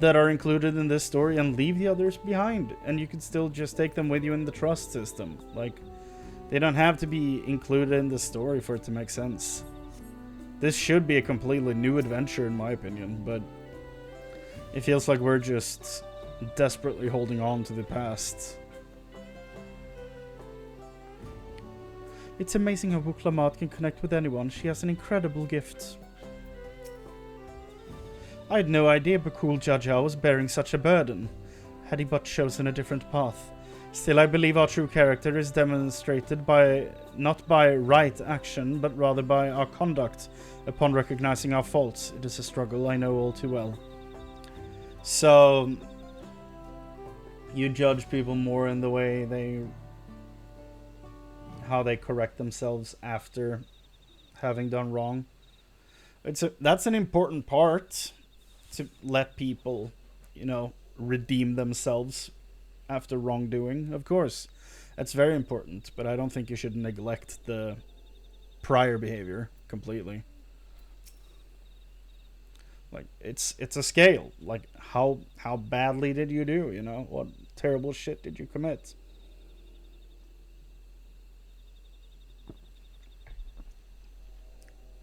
that are included in this story and leave the others behind, and you can still just take them with you in the trust system. Like, they don't have to be included in the story for it to make sense. This should be a completely new adventure in my opinion, but it feels like we're just desperately holding on to the past. It's amazing how Wuklamat can connect with anyone. She has an incredible gift. I had no idea Bakul Jaja was bearing such a burden, had he but chosen a different path. Still, I believe our true character is demonstrated by not by right action, but rather by our conduct upon recognizing our faults. It is a struggle I know all too well. So, you judge people more in the way how they correct themselves after having done wrong. That's an important part, to let people, redeem themselves after wrongdoing. Of course, that's very important, but I don't think you should neglect the prior behavior completely. Like, it's a scale. Like, how badly did you do? What terrible shit did you commit?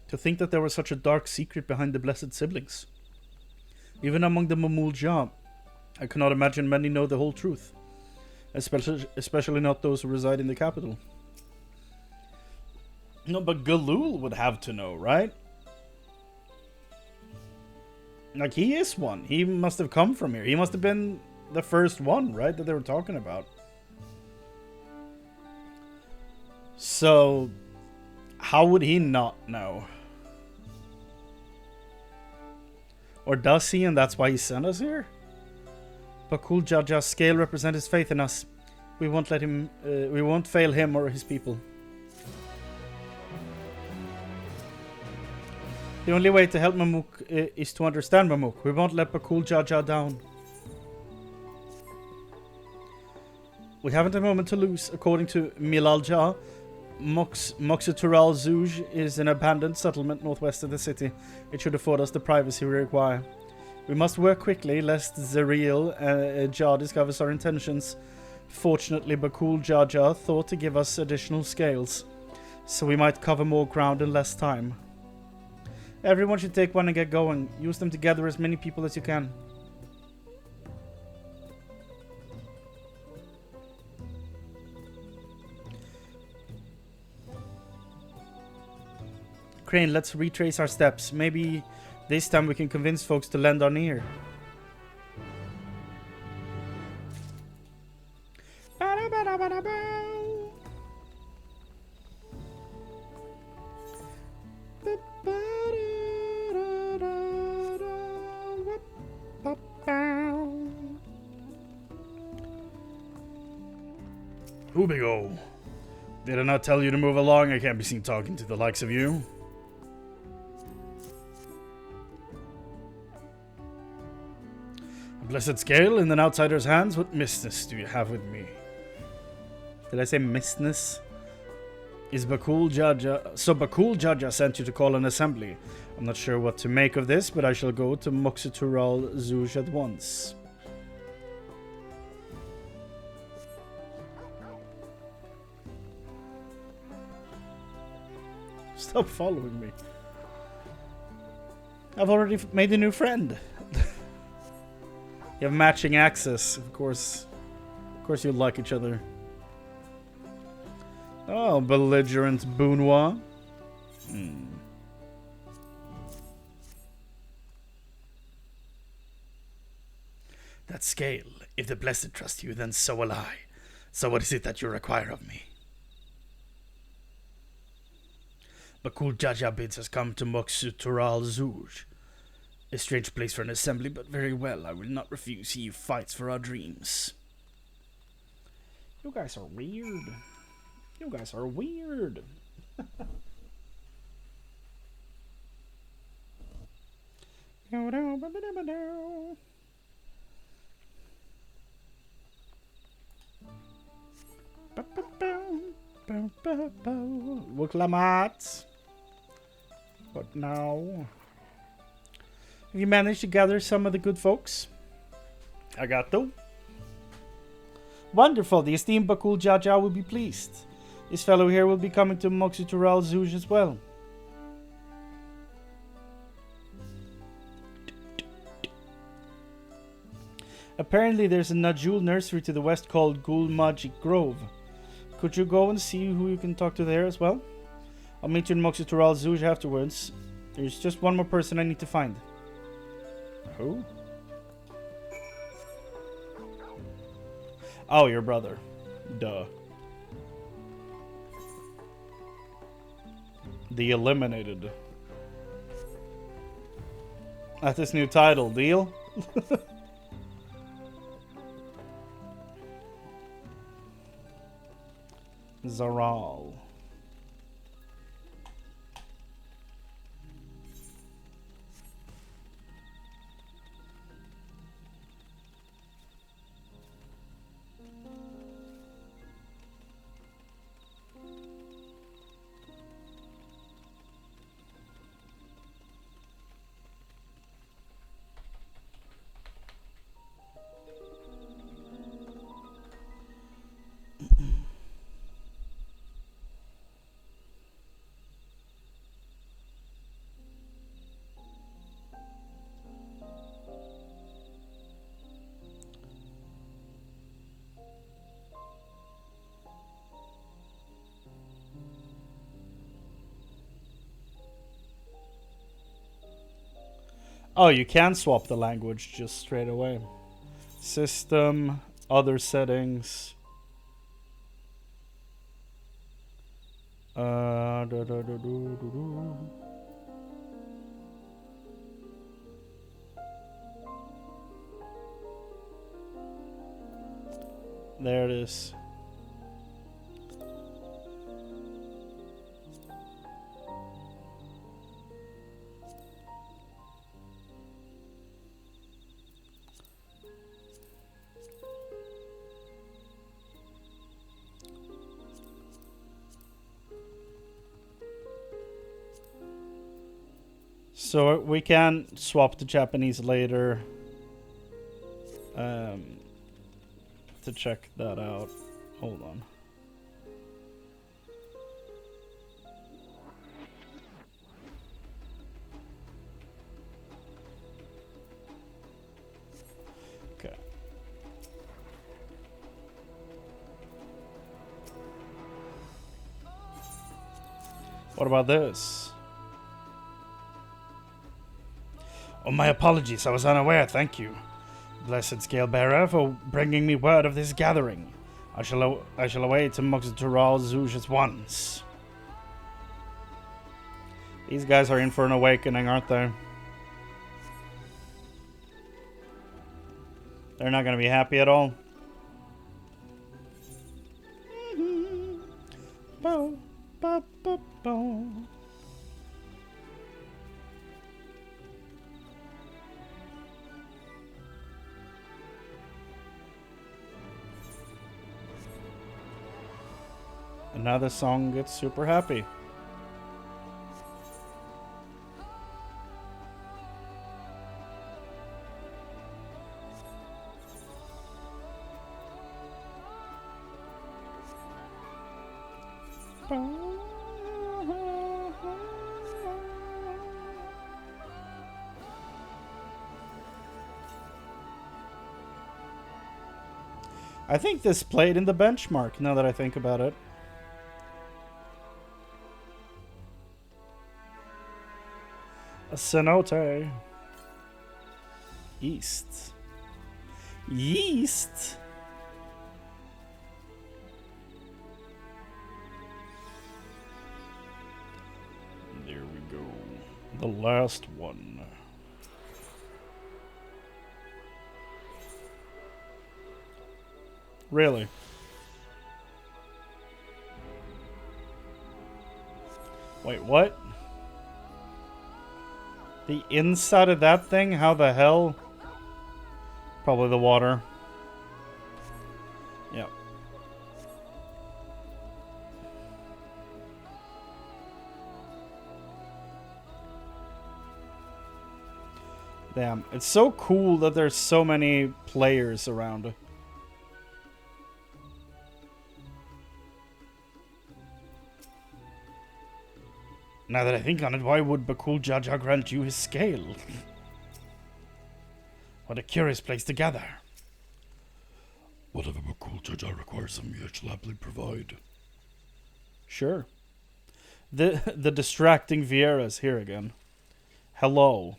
To think that there was such a dark secret behind the blessed siblings. Even among the Mamul-Ja, I cannot imagine many know the whole truth. Especially not those who reside in the capital. No, but Galul would have to know, right? Like, he is one. He must have come from here. He must have been the first one, right, that they were talking about. So, how would he not know? Or does he, and that's why he sent us here? Bakul Jaja's scale represents his faith in us. We won't let him. We won't fail him or his people. The only way to help Mamuk is to understand Mamuk. We won't let Bakul Jaja down. We haven't a moment to lose. According to Milalja, Moxitural Zuj is an abandoned settlement northwest of the city. It should afford us the privacy we require. We must work quickly, lest Zeriel Jar discovers our intentions. Fortunately, Bakul Jaja thought to give us additional scales, so we might cover more ground in less time. Everyone should take one and get going. Use them to gather as many people as you can. Chrane, let's retrace our steps. Maybe this time we can convince folks to lend an ear. Hubigo, did I not tell you to move along? I can't be seen talking to the likes of you. A blessed scale in an outsider's hands? What mistness do you have with me? Did I say mistness? Is Bakul Jaja... So Bakul Jaja sent you to call an assembly. I'm not sure what to make of this, but I shall go to Moxitural Zuj at once. Stop following me. I've already made a new friend. You have matching access, of course. Of course you like each other. Oh, belligerent Boonwa. That scale. If the blessed trust you, then so will I. So what is it that you require of me? Bakul Jaja bids us come to Moxitural Zuj. A strange place for an assembly, but very well. I will not refuse. He who fights for our dreams. You guys are weird. You guys are weird. Wuklamat. What now? Have you managed to gather some of the good folks? I got them. Wonderful. The esteemed Bakul Jaja will be pleased. This fellow here will be coming to Moxitural Zuj as well. Apparently there's a Najul nursery to the west called Gul Magic Grove. Could you go and see who you can talk to there as well? I'll meet you in Moxitural Zouj afterwards. There's just one more person I need to find. Who? Oh, your brother. Duh. The Eliminated. That's his new title, deal? Zaral. Oh, you can swap the language just straight away. System, other settings. There it is. So we can swap to Japanese later to check that out. Hold on. Okay. What about this? Oh, my apologies. I was unaware. Thank you, blessed Scalebearer, for bringing me word of this gathering. I shall away to Moxitural Zouj at once. These guys are in for an awakening, aren't they? They're not going to be happy at all. Bo, bo, bo, bo. Another song gets super happy. I think this played in the benchmark, now that I think about it. A cenote. East. Yeast. There we go. The last one. Really? Wait, what? The inside of that thing? How the hell? Probably the water. Yep. Damn, it's so cool that there's so many players around. Now that I think on it, why would Bakul Jaja grant you his scale? What a curious place to gather. Whatever Bakul Jaja requires of me, I shall happily provide. Sure. The distracting Viera's here again. Hello.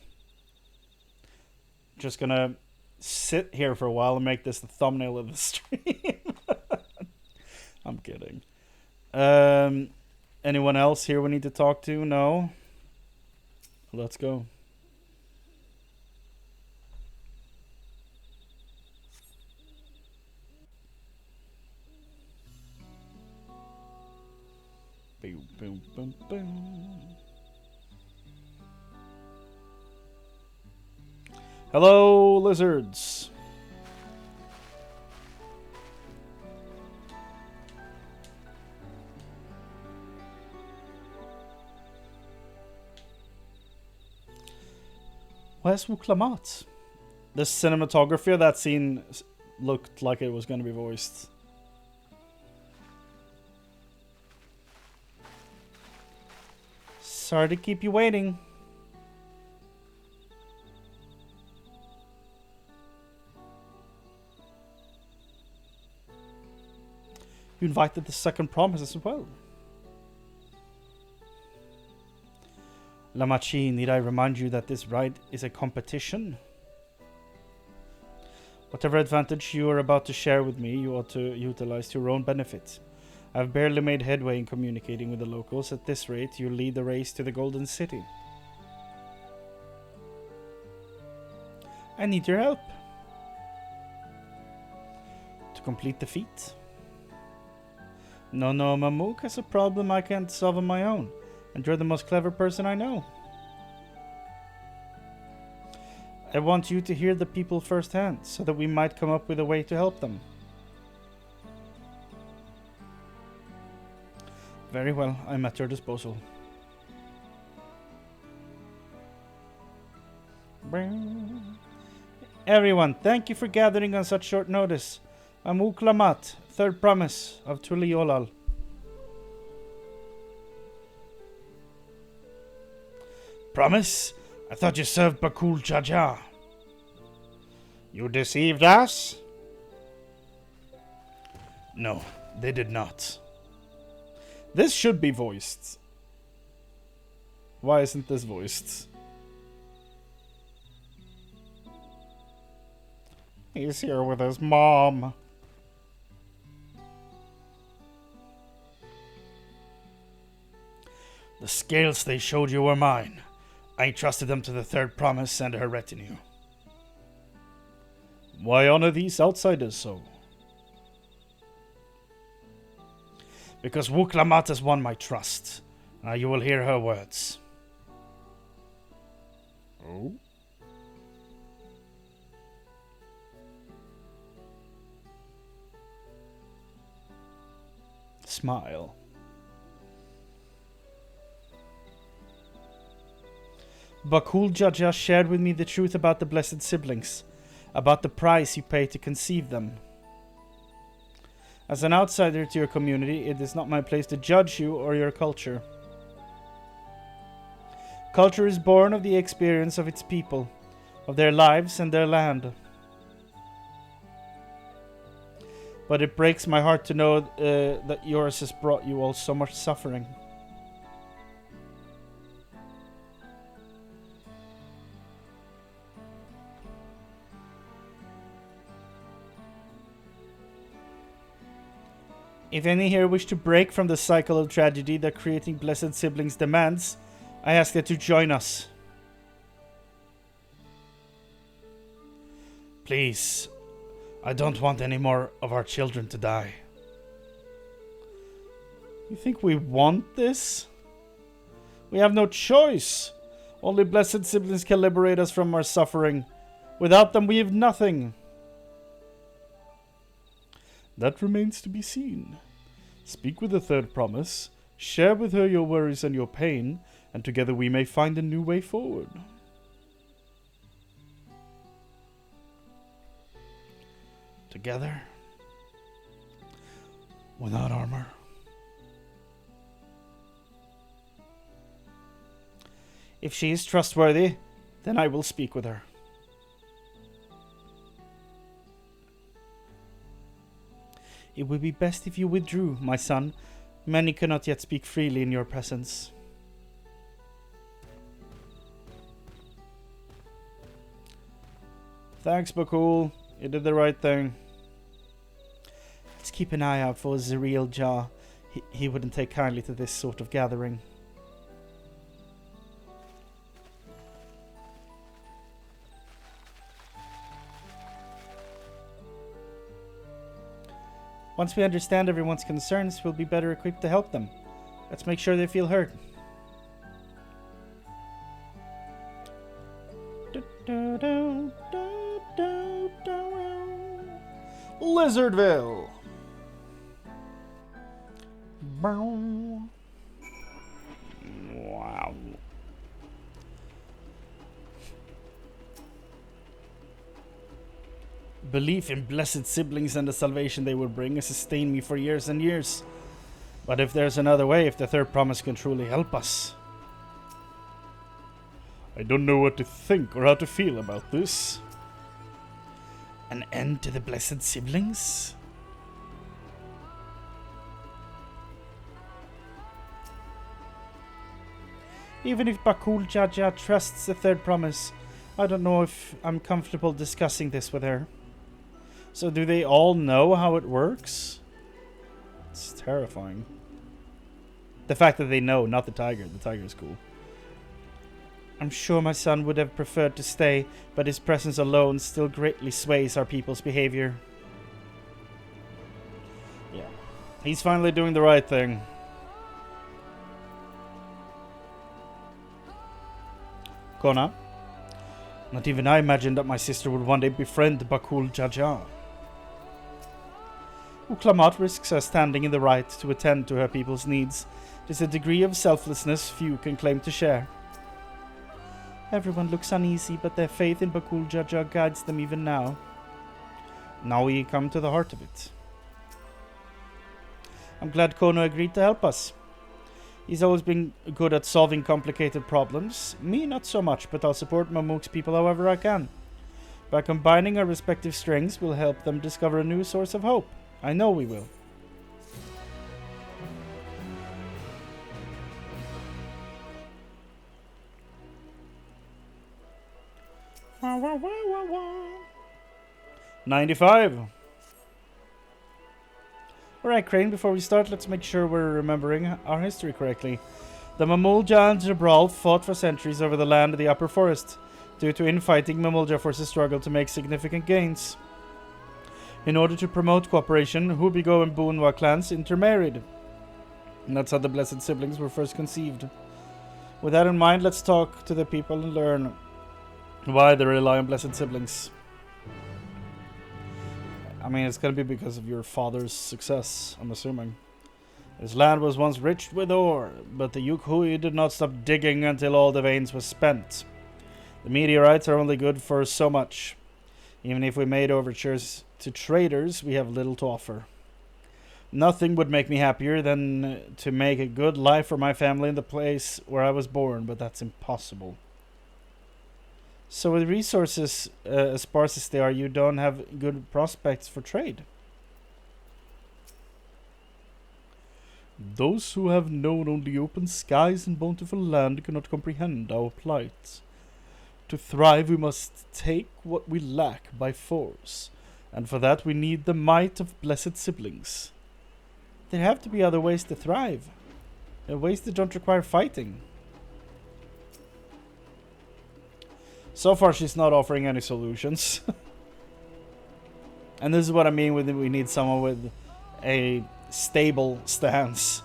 Just gonna sit here for a while and make this the thumbnail of the stream. I'm kidding. Anyone else here we need to talk to? No? Let's go. Boom, boom, boom, boom. Hello, lizards. Where's Wuklamat? The cinematography of that scene looked like it was going to be voiced. Sorry to keep you waiting. You invited the second promise as well. Lamachi, need I remind you that this ride is a competition? Whatever advantage you are about to share with me, you ought to utilize to your own benefit. I've barely made headway in communicating with the locals. At this rate, you'll lead the race to the Golden City. I need your help. To complete the feat. No, Mamook has a problem I can't solve on my own. And you're the most clever person I know. I want you to hear the people firsthand, so that we might come up with a way to help them. Very well, I'm at your disposal. Everyone, thank you for gathering on such short notice. I'm Wuklamat, third promise of Tuliolal. Promise? I thought you served Bakul Jaja. You deceived us? No, they did not. This should be voiced. Why isn't this voiced? He's here with his mom. The scales they showed you were mine. I entrusted them to the third promise and her retinue. Why honor these outsiders so? Because Wuklamat has won my trust. Now you will hear her words. Oh? Smile. Bakul Jaja shared with me the truth about the blessed siblings, about the price you pay to conceive them. As an outsider to your community, it is not my place to judge you or your culture. Culture is born of the experience of its people, of their lives and their land. But it breaks my heart to know that yours has brought you all so much suffering. If any here wish to break from the cycle of tragedy that creating blessed siblings demands, I ask that you join us. Please, I don't want any more of our children to die. You think we want this? We have no choice. Only blessed siblings can liberate us from our suffering. Without them, we have nothing. That remains to be seen. Speak with the third promise, share with her your worries and your pain, and together we may find a new way forward. Together, without armor. If she is trustworthy, then I will speak with her. It would be best if you withdrew, my son. Many cannot yet speak freely in your presence. Thanks, Bakul. You did the right thing. Let's keep an eye out for Zariel Jar. He wouldn't take kindly to this sort of gathering. Once we understand everyone's concerns, we'll be better equipped to help them. Let's make sure they feel heard. Lizardville! Wow. Belief in blessed siblings and the salvation they will bring has sustained me for years and years. But if there's another way, if the third promise can truly help us... I don't know what to think or how to feel about this. An end to the blessed siblings? Even if Bakul Jaja trusts the third promise, I don't know if I'm comfortable discussing this with her. So do they all know how it works? It's terrifying. The fact that they know, not the tiger. The tiger's cool. I'm sure my son would have preferred to stay, but his presence alone still greatly sways our people's behavior. Yeah. He's finally doing the right thing. Kona? Not even I imagined that my sister would one day befriend Bakul Jaja. Uklamat risks her standing in the right to attend to her people's needs. It is a degree of selflessness few can claim to share. Everyone looks uneasy, but their faith in Bakul Jaja guides them even now. Now we come to the heart of it. I'm glad Kono agreed to help us. He's always been good at solving complicated problems. Me, not so much, but I'll support Mamuk's people however I can. By combining our respective strengths, we'll help them discover a new source of hope. I know we will. Wah, wah, wah, wah, wah. 95. Alright, Chrane, before we start, let's make sure we're remembering our history correctly. The Mamulja and Jabral fought for centuries over the land of the Upper Forest. Due to infighting, Mamulja forces struggled to make significant gains. In order to promote cooperation, Hubigo and Bunwa clans intermarried. And that's how the Blessed Siblings were first conceived. With that in mind, let's talk to the people and learn why they rely on Blessed Siblings. I mean, it's gonna be because of your father's success, I'm assuming. His land was once rich with ore, but the Yukhui did not stop digging until all the veins were spent. The meteorites are only good for so much. Even if we made overtures to traders, we have little to offer. Nothing would make me happier than to make a good life for my family in the place where I was born, but that's impossible. So with resources as sparse as they are, you don't have good prospects for trade. Those who have known only open skies and bountiful land cannot comprehend our plight. To thrive, we must take what we lack by force, and for that we need the might of Blessed Siblings. There have to be other ways to thrive, ways that don't require fighting. So far, she's not offering any solutions. And this is what I mean with we need someone with a stable stance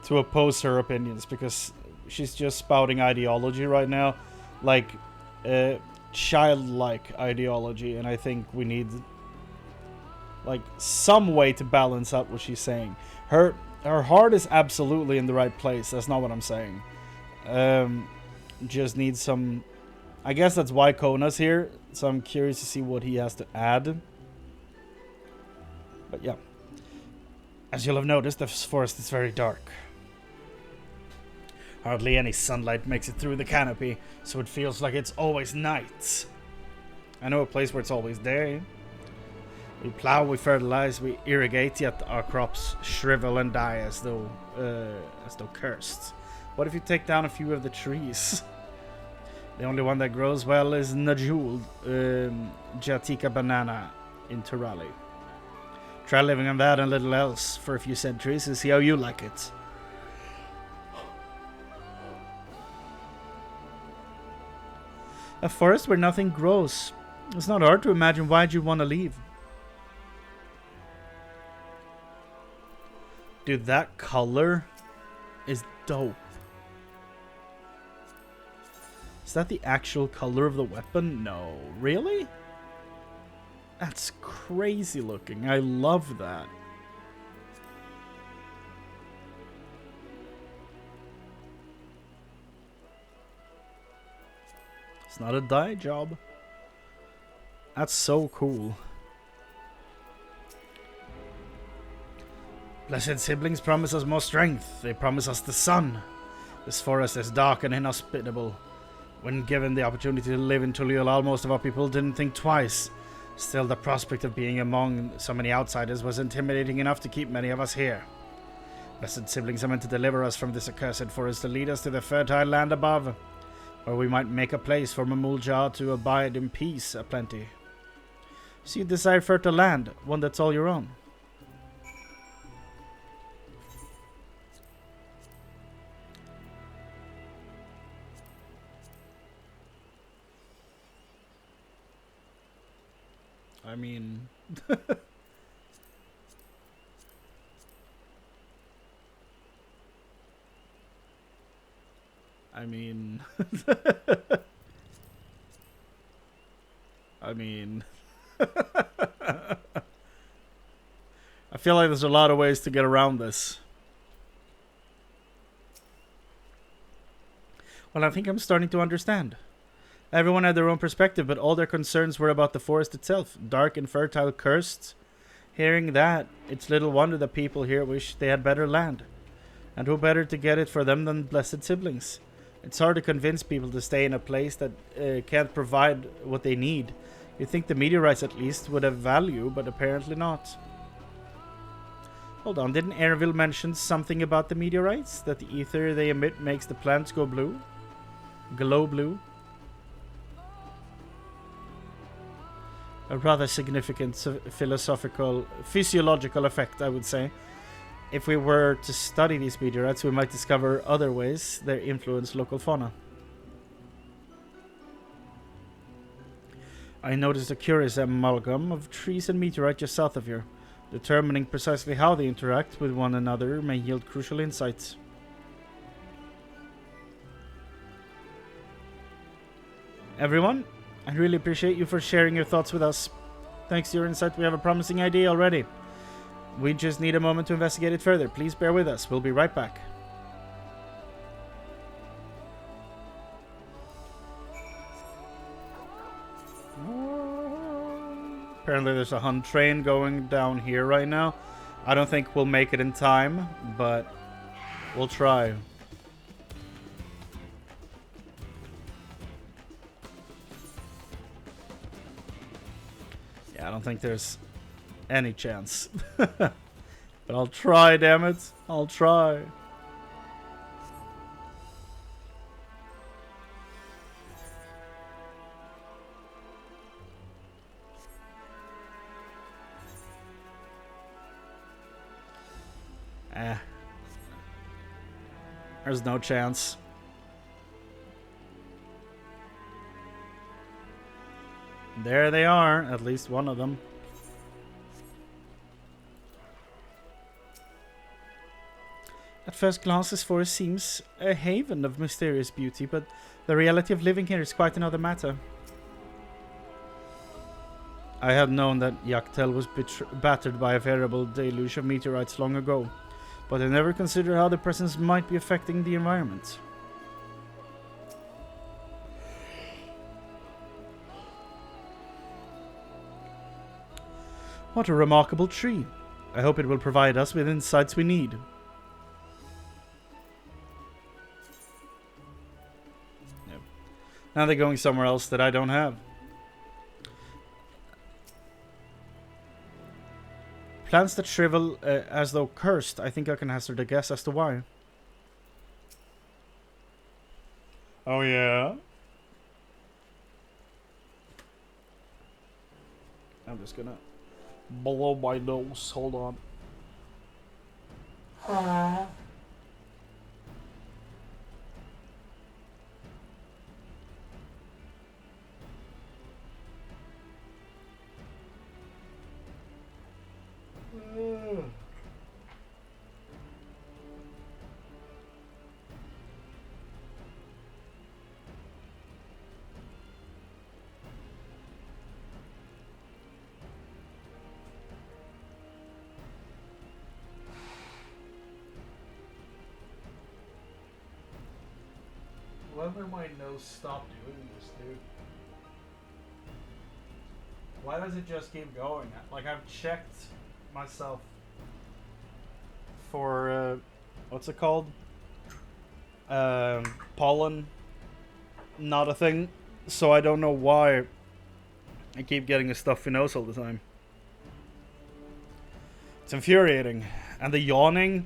to oppose her opinions, because she's just spouting ideology right now, like childlike ideology, and I think we need like some way to balance out what she's saying. Her heart is absolutely in the right place. That's not what I'm saying. Just needs some. I guess that's why Kona's here, so I'm curious to see what he has to add. But yeah. As you'll have noticed, this forest is very dark. Hardly any sunlight makes it through the canopy, so it feels like it's always night. I know a place where it's always day. We plow, we fertilize, we irrigate, yet our crops shrivel and die as though cursed. What if you take down a few of the trees? The only one that grows well is Najul, Jatika banana in Turali. Try living on that and little else for a few centuries and see how you like it. A forest where nothing grows. It's not hard to imagine why'd you want to leave. Dude, that color is dope. Is that the actual color of the weapon? No. Really? That's crazy looking. I love that. It's not a dye job. That's so cool. Blessed siblings promise us more strength. They promise us the sun. This forest is dark and inhospitable. When given the opportunity to live in Tuliolal, most of our people didn't think twice. Still, the prospect of being among so many outsiders was intimidating enough to keep many of us here. Blessed siblings are meant to deliver us from this accursed forest to lead us to the fertile land above, where we might make a place for Mamulja to abide in peace aplenty. So you desire fertile land, one that's all your own. I mean... I mean... I mean... I feel like there's a lot of ways to get around this. Well, I think I'm starting to understand. Everyone had their own perspective, but all their concerns were about the forest itself. Dark and fertile, cursed. Hearing that, it's little wonder that people here wish they had better land. And who better to get it for them than blessed siblings? It's hard to convince people to stay in a place that can't provide what they need. You'd think the meteorites at least would have value, but apparently not. Hold on, didn't Airville mention something about the meteorites? That the ether they emit makes the plants go blue? Glow blue? A rather significant physiological effect, I would say. If we were to study these meteorites, we might discover other ways they influence local fauna. I noticed a curious amalgam of trees and meteorite just south of here. Determining precisely how they interact with one another may yield crucial insights. Everyone, I really appreciate you for sharing your thoughts with us. Thanks to your insight, we have a promising idea already. We just need a moment to investigate it further. Please bear with us. We'll be right back. Apparently there's a hunt train going down here right now. I don't think we'll make it in time, but we'll try. I don't think there's any chance. But I'll try, damn it. I'll try. There's no chance. There they are, at least one of them. At first glance, this forest seems a haven of mysterious beauty, but the reality of living here is quite another matter. I had known that Yaktel was battered by a veritable deluge of meteorites long ago, but I never considered how the presence might be affecting the environment. What a remarkable tree. I hope it will provide us with insights we need. Yep. Now they're going somewhere else that I don't have. Plants that shrivel as though cursed. I think I can hazard a guess as to why. Oh yeah? I'm just gonna blow my nose. Hold on. When will my nose stop doing this, dude? Why does it just keep going? Like, I've checked myself for, what's it called? Pollen. Not a thing. So I don't know why I keep getting a stuffy nose all the time. It's infuriating. And the yawning,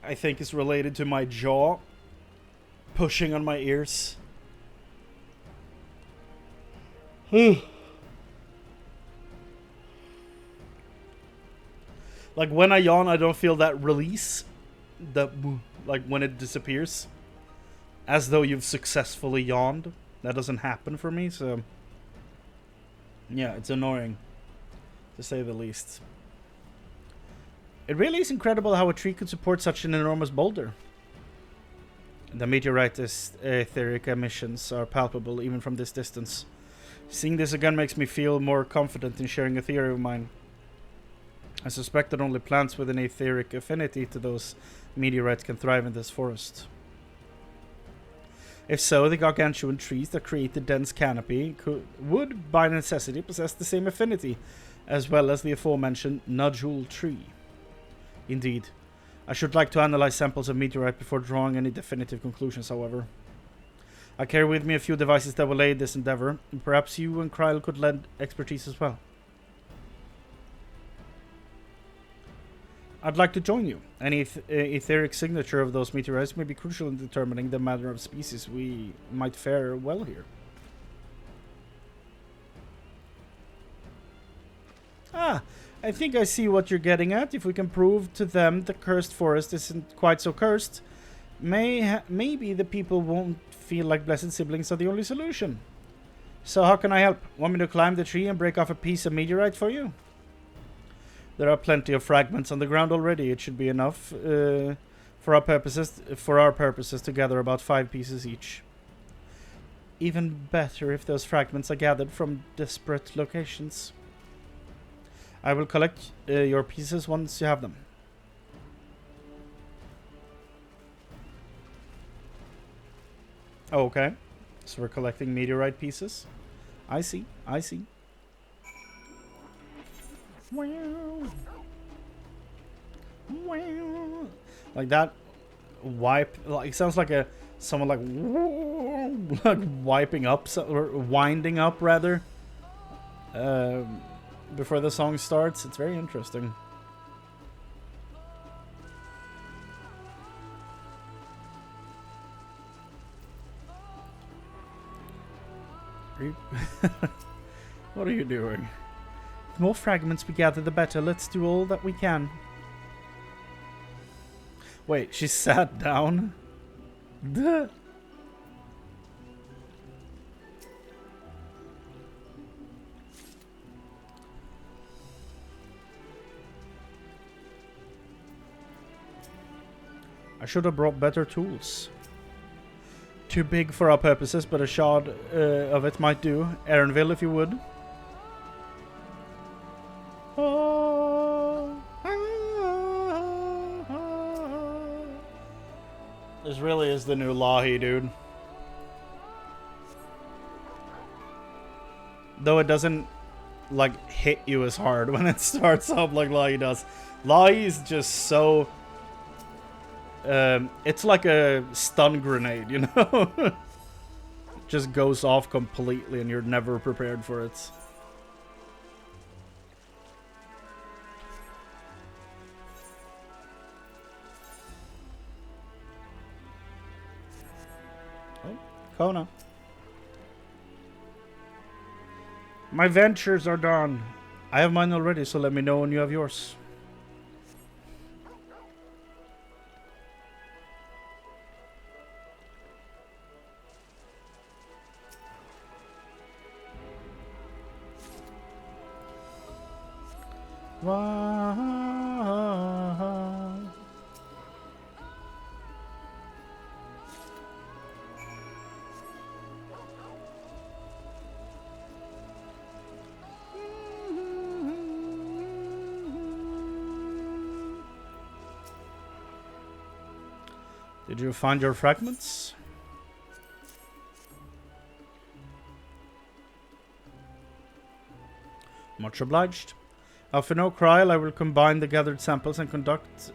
I think, is related to my jaw pushing on my ears. Like when I yawn, I don't feel that release, like when it disappears, as though you've successfully yawned. That doesn't happen for me, so yeah, it's annoying, to say the least. It really is incredible how a tree could support such an enormous boulder. The meteorite's etheric emissions are palpable even from this distance. Seeing this again makes me feel more confident in sharing a theory of mine. I suspect that only plants with an etheric affinity to those meteorites can thrive in this forest. If so, the gargantuan trees that create the dense canopy would, by necessity, possess the same affinity, as well as the aforementioned nodule tree. Indeed. I should like to analyze samples of meteorite before drawing any definitive conclusions, however. I carry with me a few devices that will aid this endeavor, and perhaps you and Chryle could lend expertise as well. I'd like to join you. Any etheric signature of those meteorites may be crucial in determining the manner of species we might fare well here. Ah, I think I see what you're getting at. If we can prove to them the cursed forest isn't quite so cursed, maybe the people won't feel like blessed siblings are the only solution. So how can I help? Want me to climb the tree and break off a piece of meteorite for you? There are plenty of fragments on the ground already. It should be enough for our purposes to gather about 5 pieces each. Even better if those fragments are gathered from disparate locations. I will collect your pieces once you have them. Oh, okay. So we're collecting meteorite pieces. I see. I see. Like that wipe, like it sounds like someone like wiping up or winding up rather before the song starts. It's very interesting. What are you doing? The more fragments we gather, the better. Let's do all that we can. Wait, she sat down? Duh. I should have brought better tools. Too big for our purposes, but a shard of it might do. Aaronville, if you would. This really is the new Lahi, dude. Though it doesn't, like, hit you as hard when it starts up like Lahi does. Lahi is just so... it's like a stun grenade, you know? It just goes off completely and you're never prepared for it. Kona. My ventures are done. I have mine already, so let me know when you have yours. Did you find your fragments? Much obliged. Alphino Kryl, I will combine the gathered samples and conduct.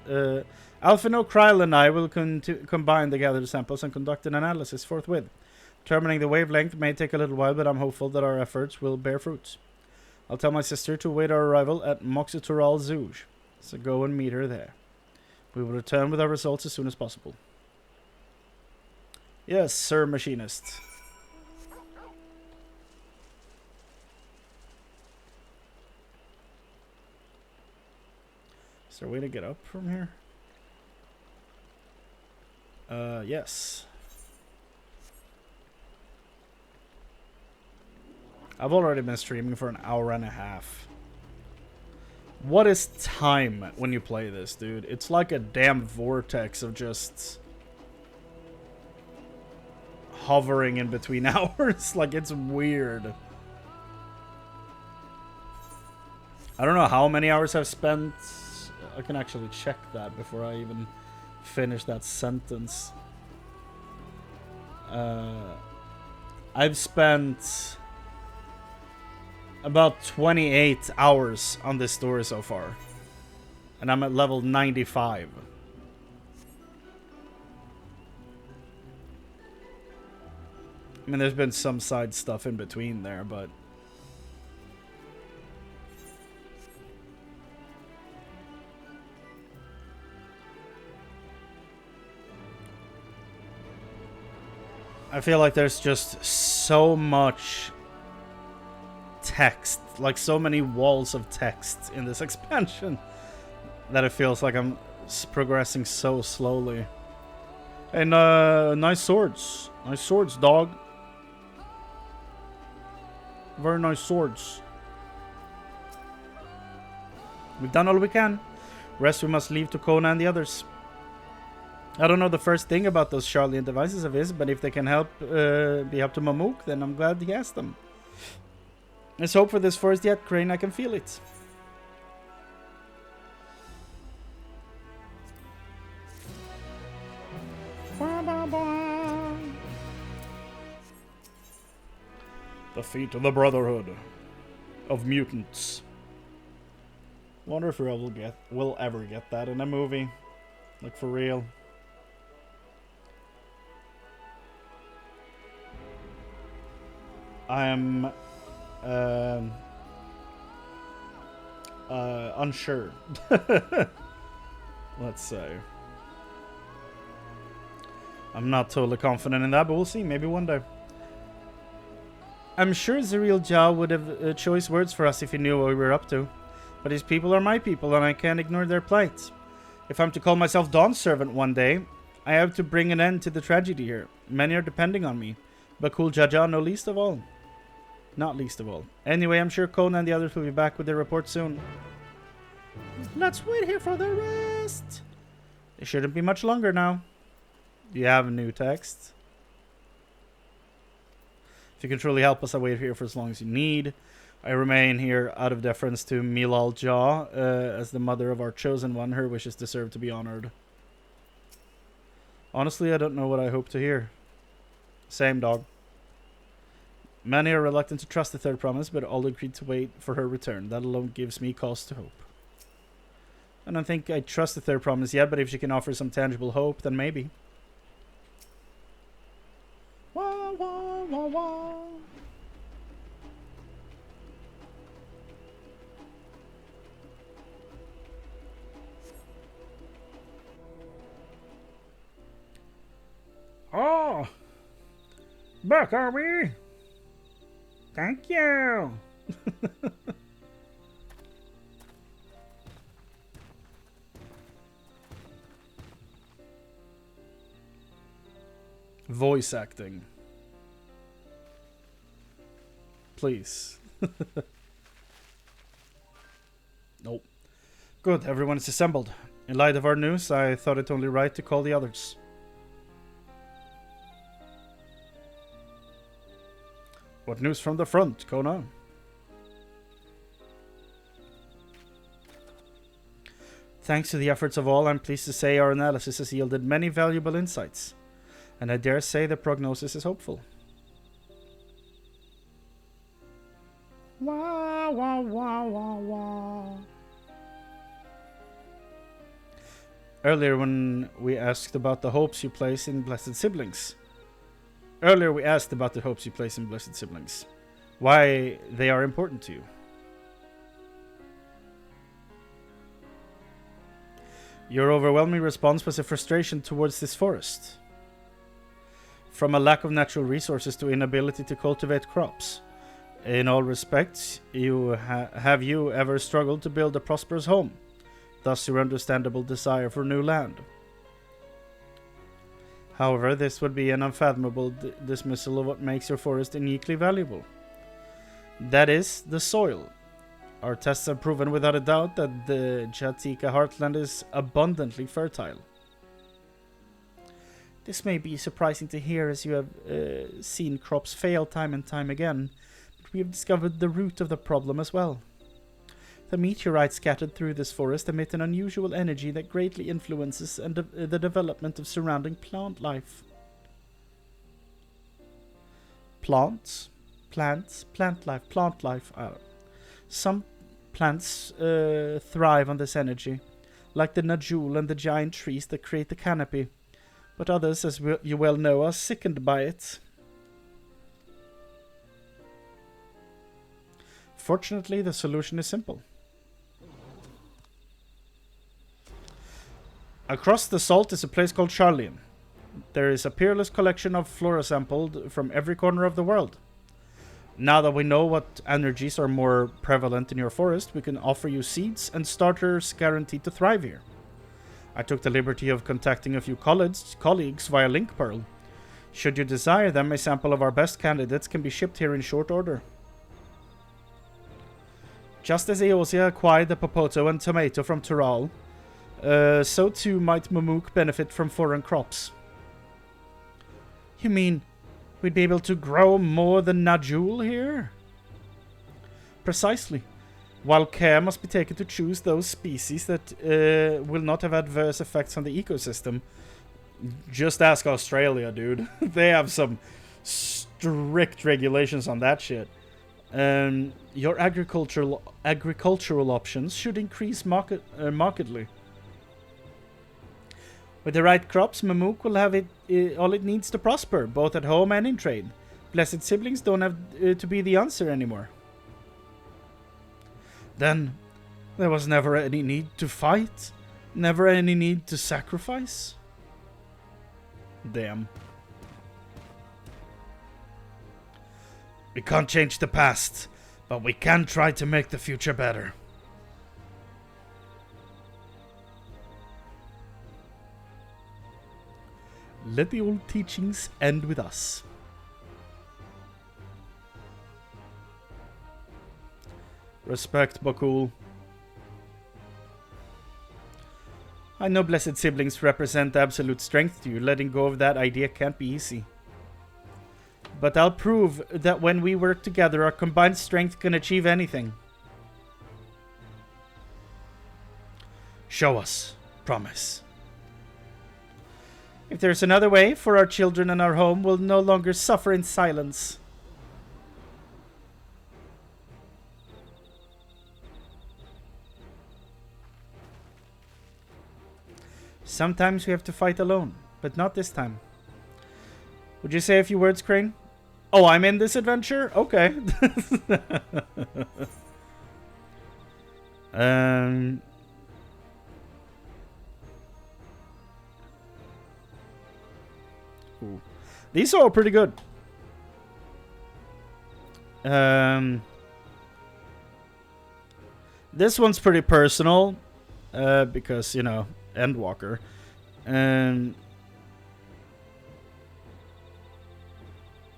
Alphino Kryl and I will combine the gathered samples and conduct an analysis forthwith. Determining the wavelength may take a little while, but I'm hopeful that our efforts will bear fruit. I'll tell my sister to await our arrival at Moxitural Zouj, so go and meet her there. We will return with our results as soon as possible. Yes, sir, machinist. Is there a way to get up from here? Yes. I've already been streaming for an hour and a half. What is time when you play this, dude? It's like a damn vortex of just hovering in between hours. Like, it's weird. I don't know how many hours I've spent. I can actually check that before I even finish that sentence. I've spent about 28 hours on this story so far. And I'm at level 95. I mean, there's been some side stuff in between there, but I feel like there's just so much text, like so many walls of text in this expansion, that it feels like I'm progressing so slowly. And nice swords. Nice swords, dog. Very nice swords. We've done all we can. Rest we must leave to Kona and the others. I don't know the first thing about those Charlian devices of his, but if they can help be help to Mamuk, then I'm glad he has them. Let's hope for this first yet, Chrane. I can feel it. Defeat the Brotherhood of Mutants. Wonder if we'll ever get that in a movie, like for real. I am unsure. Let's say. I'm not totally confident in that, but we'll see. Maybe one day. I'm sure Zerial Jah would have choice words for us if he knew what we were up to. But his people are my people, and I can't ignore their plight. If I'm to call myself Dawn's servant one day, I have to bring an end to the tragedy here. Many are depending on me, but Kul Jaja no least of all. Not least of all. Anyway, I'm sure Kona and the others will be back with their report soon. Let's wait here for the rest. It shouldn't be much longer now. Do you have a new text? If you can truly help us, I'll wait here for as long as you need. I remain here out of deference to Milal Jah, as the mother of our chosen one. Her wishes deserve to be honored. Honestly, I don't know what I hope to hear. Same, dog. Many are reluctant to trust the third promise, but all agreed to wait for her return. That alone gives me cause to hope. I don't think I trust the third promise yet, but if she can offer some tangible hope, then maybe. Wah, wah, wah, wah. Oh! Back, are we? Thank you. Voice acting. Please. Nope. Good, everyone is assembled. In light of our news, I thought it only right to call the others. What news from the front, Kona? Thanks to the efforts of all, I'm pleased to say our analysis has yielded many valuable insights. And I dare say the prognosis is hopeful. Wah, wah, wah, wah, wah. Earlier when we asked about the hopes you place in Blessed Siblings. Why they are important to you. Your overwhelming response was a frustration towards this forest. From a lack of natural resources to inability to cultivate crops. In all respects, have you ever struggled to build a prosperous home? Thus your understandable desire for new land. However, this would be an unfathomable dismissal of what makes your forest uniquely valuable. That is, the soil. Our tests have proven without a doubt that the Jatika heartland is abundantly fertile. This may be surprising to hear as you have seen crops fail time and time again, but we have discovered the root of the problem as well. The meteorites scattered through this forest emit an unusual energy that greatly influences the development of surrounding plant life. Plant life. Some plants thrive on this energy, like the Najul and the giant trees that create the canopy. But others, as you well know, are sickened by it. Fortunately, the solution is simple. Across the salt is a place called Charlian. There is a peerless collection of flora sampled from every corner of the world. Now that we know what energies are more prevalent in your forest, we can offer you seeds and starters guaranteed to thrive here. I took the liberty of contacting a few colleagues via Link Pearl. Should you desire them, a sample of our best candidates can be shipped here in short order. Just as Eosia acquired the Popoto and Tomato from Tural, so too might Mamook benefit from foreign crops. You mean we'd be able to grow more than Najul here? Precisely. While care must be taken to choose those species that will not have adverse effects on the ecosystem. Just ask Australia, dude. They have some strict regulations on that shit. Your agricultural options should increase markedly. With the right crops, Mamook will have all it needs to prosper, both at home and in trade. Blessed Siblings don't have to be the answer anymore. Then, there was never any need to fight? Never any need to sacrifice? Damn. We can't change the past, but we can try to make the future better. Let the old teachings end with us. Respect, Bakul. I know Blessed Siblings represent absolute strength to you. Letting go of that idea can't be easy. But I'll prove that when we work together, our combined strength can achieve anything. Show us. Promise. If there's another way, for our children and our home will no longer suffer in silence. Sometimes we have to fight alone, but not this time. Would you say a few words, Chrane? Oh, I'm in this adventure? Okay. Ooh. These are all pretty good. This one's pretty personal, because, you know, Endwalker.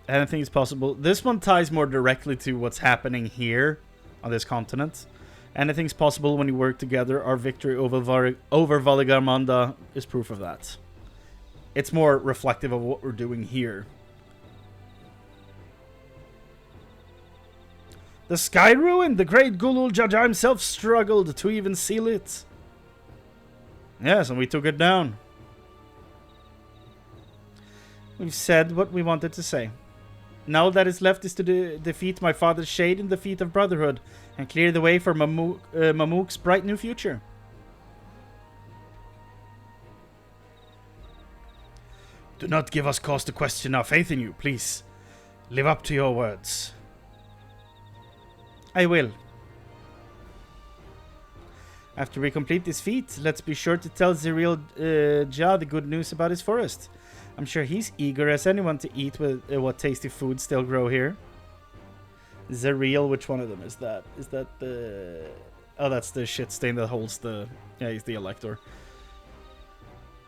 Anything is possible. This one ties more directly to what's happening here on this continent. Anything's possible when we work together. Our victory over Valigarmanda is proof of that. It's more reflective of what we're doing here. The sky ruined. The great Gulul Jaja himself struggled to even seal it. Yes, and we took it down. We've said what we wanted to say. Now that is left is to defeat my father's shade in the feet of Brotherhood and clear the way for Mamook's bright new future. Do not give us cause to question our faith in you, please. Live up to your words. I will. After we complete this feat, let's be sure to tell Zerial Ja the good news about his forest. I'm sure he's eager as anyone to eat with what tasty foods still grow here. Zerial, which one of them is that? Is that the... Oh, that's the shit stain that holds the... Yeah, he's the Elector.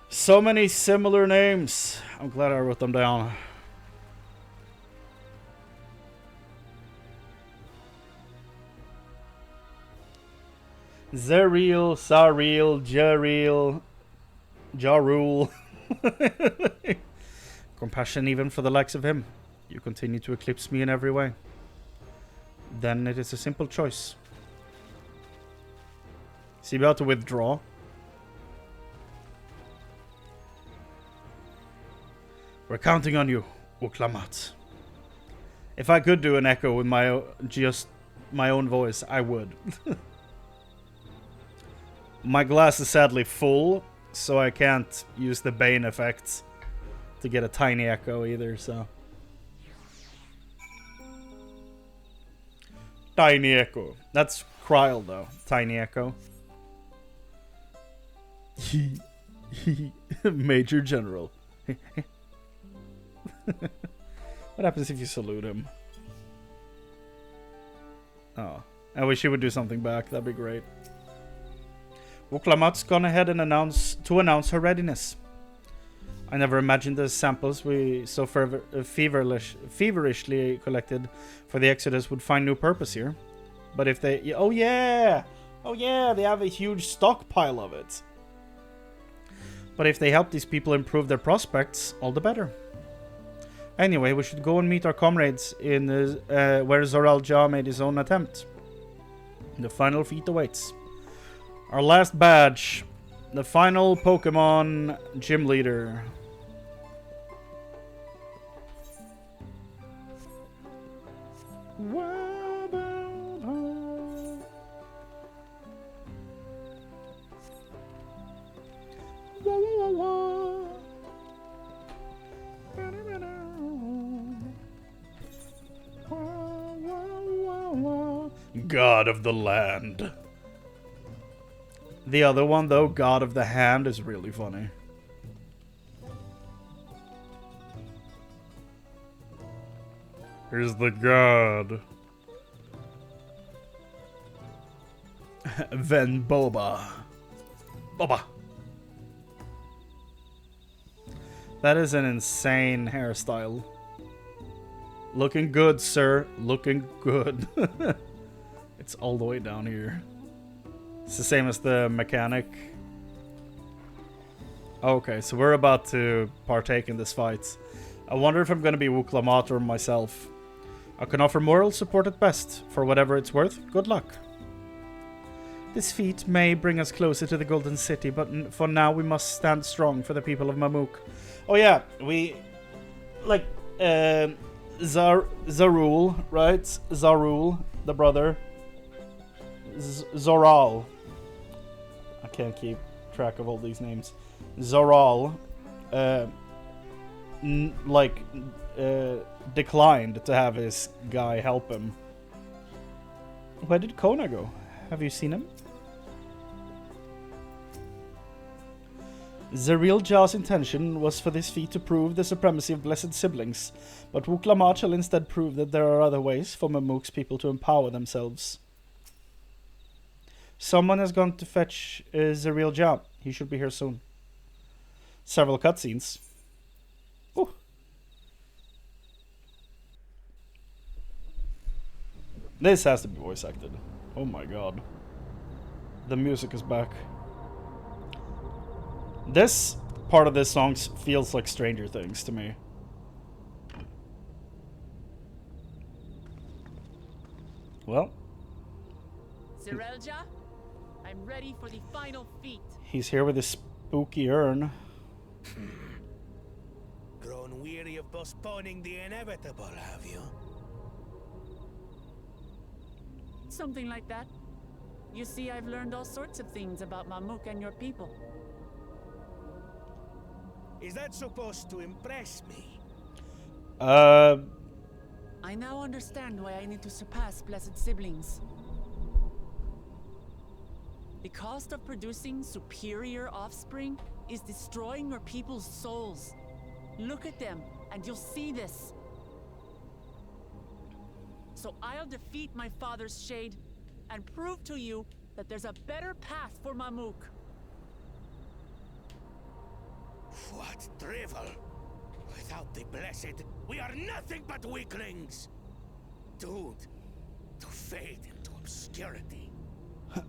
So many similar names. I'm glad I wrote them down. Zerial, Sariel, Jariel, Jarul. Compassion even for the likes of him. You continue to eclipse me in every way. Then it is a simple choice. Is he about to withdraw? We're counting on you, Uklamat. If I could do an echo with my own voice, I would. My glass is sadly full, so I can't use the Bane effect to get a tiny echo either, so. Tiny echo. That's Kryl though. Tiny echo. Major General. What happens if you salute him? Oh. I wish he would do something back. That'd be great. Uklamat's gone ahead and announce her readiness. I never imagined the samples we so feverishly collected for the Exodus would find new purpose here. But if they... Oh yeah! Oh yeah, they have a huge stockpile of it. But if they help these people improve their prospects, all the better. Anyway, we should go and meet our comrades in where Zoral Ja made his own attempt. The final feat awaits. Our last badge. The final Pokemon Gym Leader. God of the Land. The other one, though, God of the Hand, is really funny. Here's the God. Ven Boba. Boba. That is an insane hairstyle. Looking good, sir. Looking good. It's all the way down here. It's the same as the mechanic. Okay, so we're about to partake in this fight. I wonder if I'm going to be Wuklamat or myself. I can offer moral support at best. For whatever it's worth, good luck. This feat may bring us closer to the Golden City, but for now we must stand strong for the people of Mamook. Oh yeah, we... Like, Zarul, right? Zarul, the brother. Zoral. I can't keep track of all these names. Zoral, declined to have his guy help him. Where did Kona go? Have you seen him? Zerilja's intention was for this feat to prove the supremacy of blessed siblings, but Wuklamar shall instead prove that there are other ways for Mamuk's people to empower themselves. Someone has gone to fetch Zerilja. He should be here soon. Several cutscenes. Ooh. This has to be voice acted. Oh my god. The music is back. This part of this song feels like Stranger Things to me. Well. Zerilja, I'm ready for the final feat. He's here with his spooky urn. Grown weary of postponing the inevitable, have you? Something like that. You see, I've learned all sorts of things about Mamuk and your people. Is that supposed to impress me? I now understand why I need to surpass blessed siblings. The cost of producing superior offspring is destroying your people's souls. Look at them, and you'll see this. So I'll defeat my father's shade, and prove to you that there's a better path for Mamuk. What drivel! Without the blessed, we are nothing but weaklings! Doomed to fade into obscurity.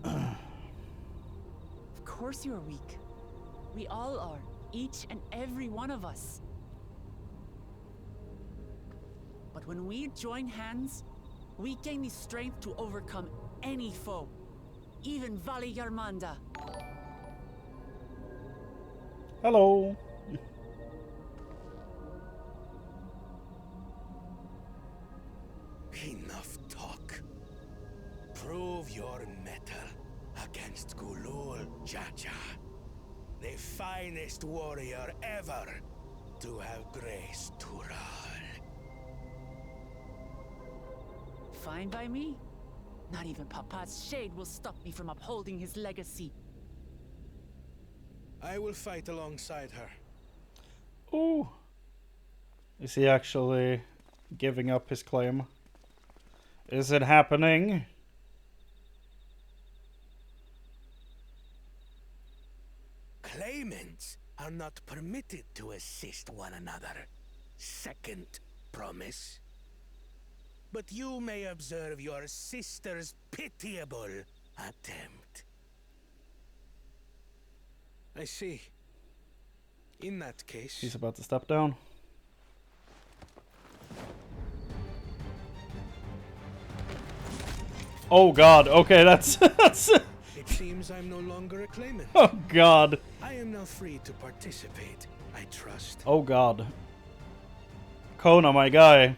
Of course you're weak. We all are, each and every one of us. But when we join hands, we gain the strength to overcome any foe, even Vali Yarmanda. Hello. Enough talk. Prove your mettle against Gulul Jaja, the finest warrior ever to have graced Tural. Fine by me. Not even Papa's shade will stop me from upholding his legacy. I will fight alongside her. Ooh. Is he actually giving up his claim? Is it happening? Claimants are not permitted to assist one another. Second promise. But you may observe your sister's pitiable attempt. I see. In that case... He's about to step down. Oh god, okay, that's... It seems I'm no longer a claimant. Oh god. I am now free to participate, I trust. Oh god. Kona, my guy.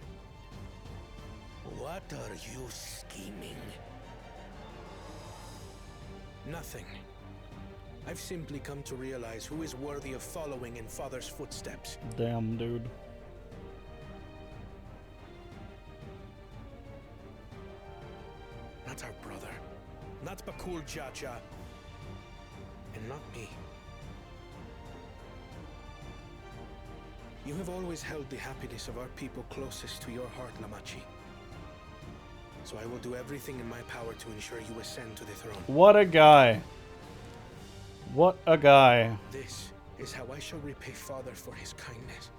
What are you scheming? Nothing. I've simply come to realize who is worthy of following in Father's footsteps. Damn, dude. Not our brother. Not Bakul Jaja. And not me. You have always held the happiness of our people closest to your heart, Lamachi. So I will do everything in my power to ensure you ascend to the throne. What a guy. What a guy. This is how I shall repay Father for his kindness.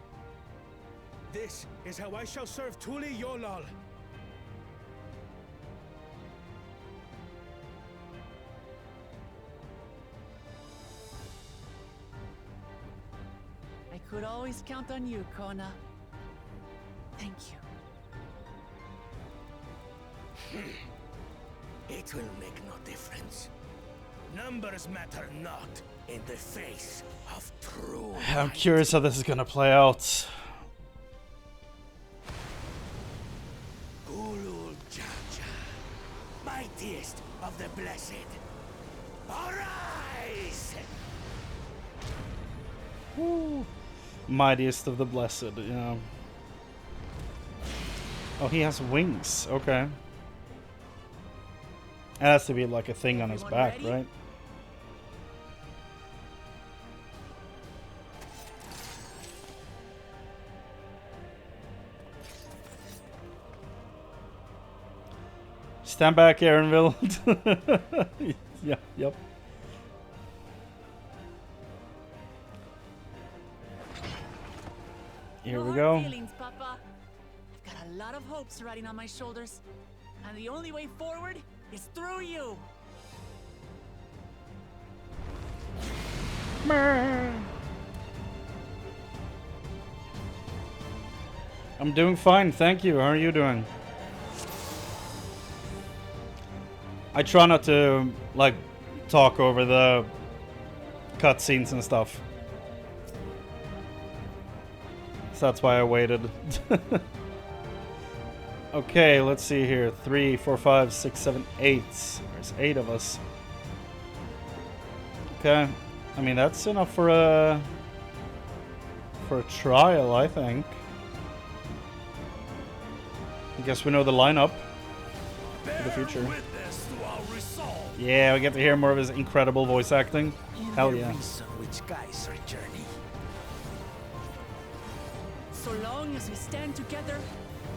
This is how I shall serve Tuli Yolal. I could always count on you, Kona. Thank you. It will make no difference. Numbers matter not in the face of true I'm might. curious how this is gonna play out. Gulul Jaja, mightiest of the blessed, arise! Woo. Mightiest of the blessed, yeah. Oh, he has wings. Okay. It has to be like a thing on his Everyone back, ready? right? Stand back, Aaronville. Yeah, yep. Here we go. Feelings, Papa. I've got a lot of hopes riding on my shoulders, and the only way forward is through you. I'm doing fine, thank you. How are you doing? I try not to, like, talk over the cutscenes and stuff. So that's why I waited. Okay, let's see here. 3, 4, 5, 6, 7, 8. There's 8 of us. Okay. I mean, that's enough for a trial, I think. I guess we know the lineup for the future. Yeah, we get to hear more of his incredible voice acting. Hell yeah. Which guides our journey. So long as we stand together,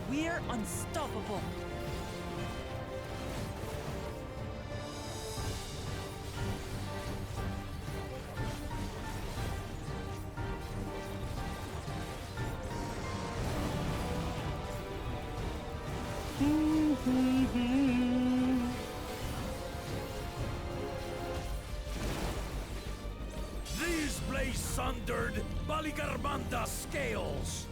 we're unstoppable. These blaze sundered Baligarmanda scales.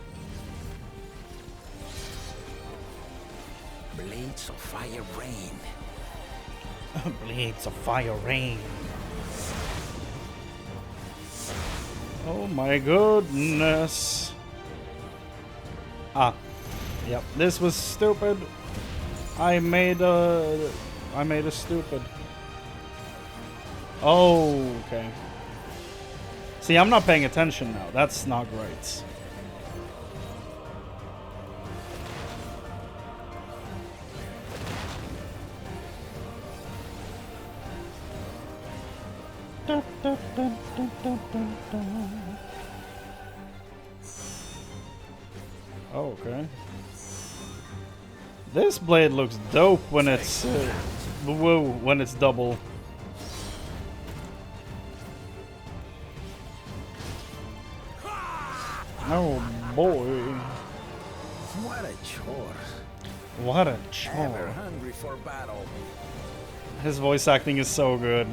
Blades of fire rain. Blades of fire rain. Oh my goodness. Ah. Yep, this was stupid. I made a stupid. Oh, okay. See, I'm not paying attention now. That's not great. Oh, okay. This blade looks dope when it's whoa, when it's double. Oh boy. What a chore. What a Ever chore. hungry for battle. His voice acting is so good.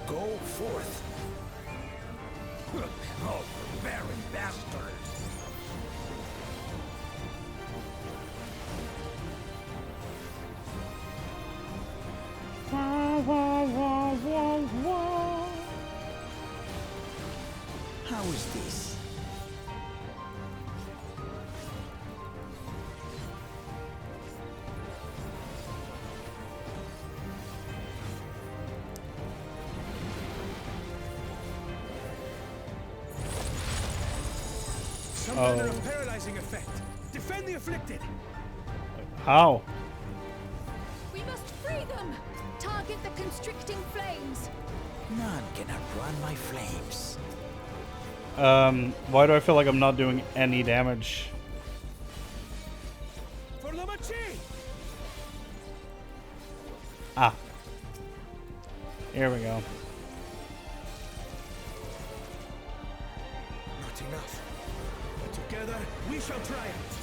Go forth. Oh, barren bastard. How is this? Some manner of paralyzing effect. Defend the afflicted. How? We must free them! Target the constricting flames! None can outrun my flames. Why do I feel like I'm not doing any damage? For the Machi! Ah. Here we go. Not enough. But together we shall triumph.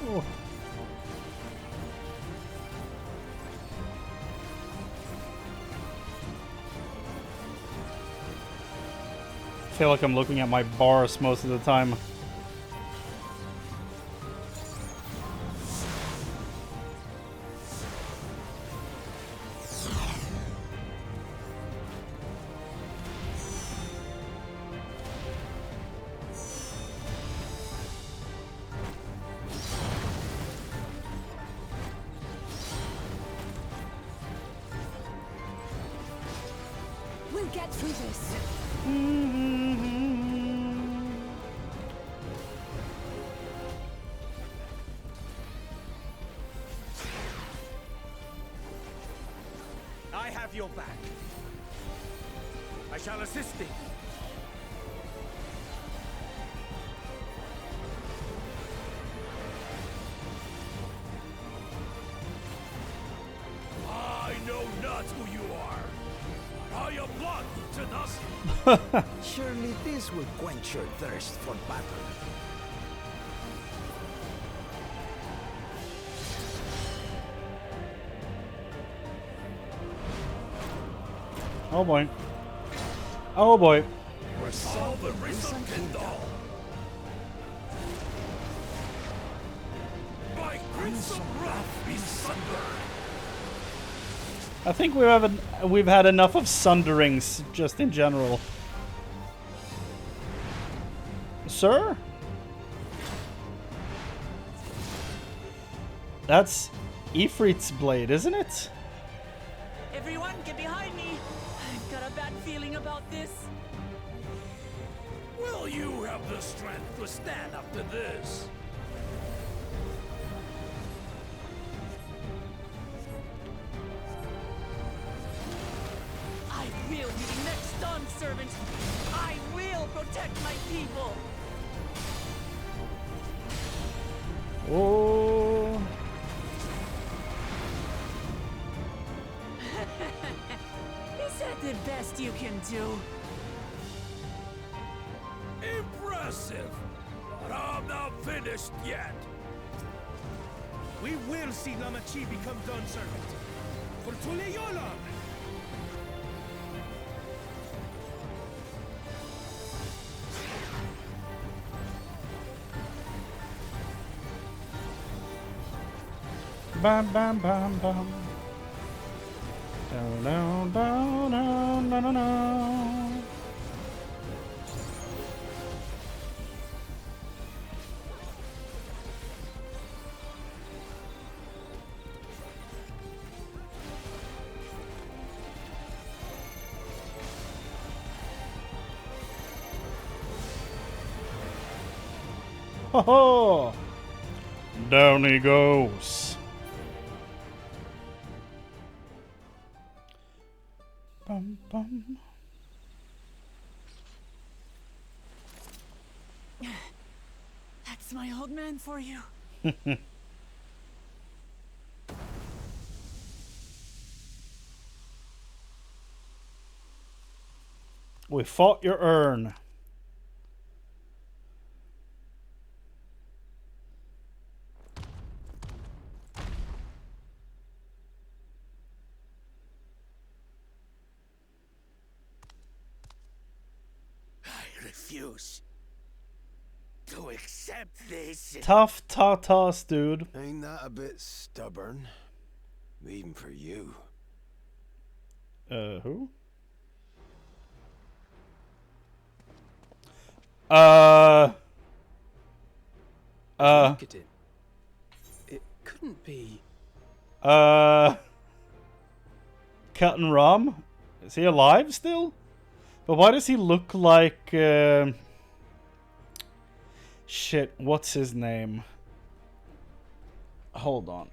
Oh. I feel like I'm looking at my bars most of the time. We'll get through this. I have your back. I shall assist thee. I know not who you are. I am blood to nothing. Surely this will quench your thirst for battle. Oh boy. Oh boy. Resolve the risen Kindle. My crimson wrath be sundered. I think we've had enough of sunderings just in general. Sir? That's Ifrit's blade, isn't it? Everyone, get behind me! I've got a bad feeling about this. Will you have the strength to stand up to this? I will be the next Dawn servant. I will protect my people. Oh. Is that the best you can do? Impressive! But I'm not finished yet. We will see Lamachi become Dawn servant. For Tuleyola! Bam bam bam bam. Down down down down down down down. Ho ho! Down he goes. Bum, bum. That's my old man for you. We fought your urn. I refuse to accept this. Tough tatas, dude. Ain't that a bit stubborn? Even for you. Who? Look at it. It couldn't be. Captain Rom? Is he alive still? But why does he look like, shit, what's his name? Hold on.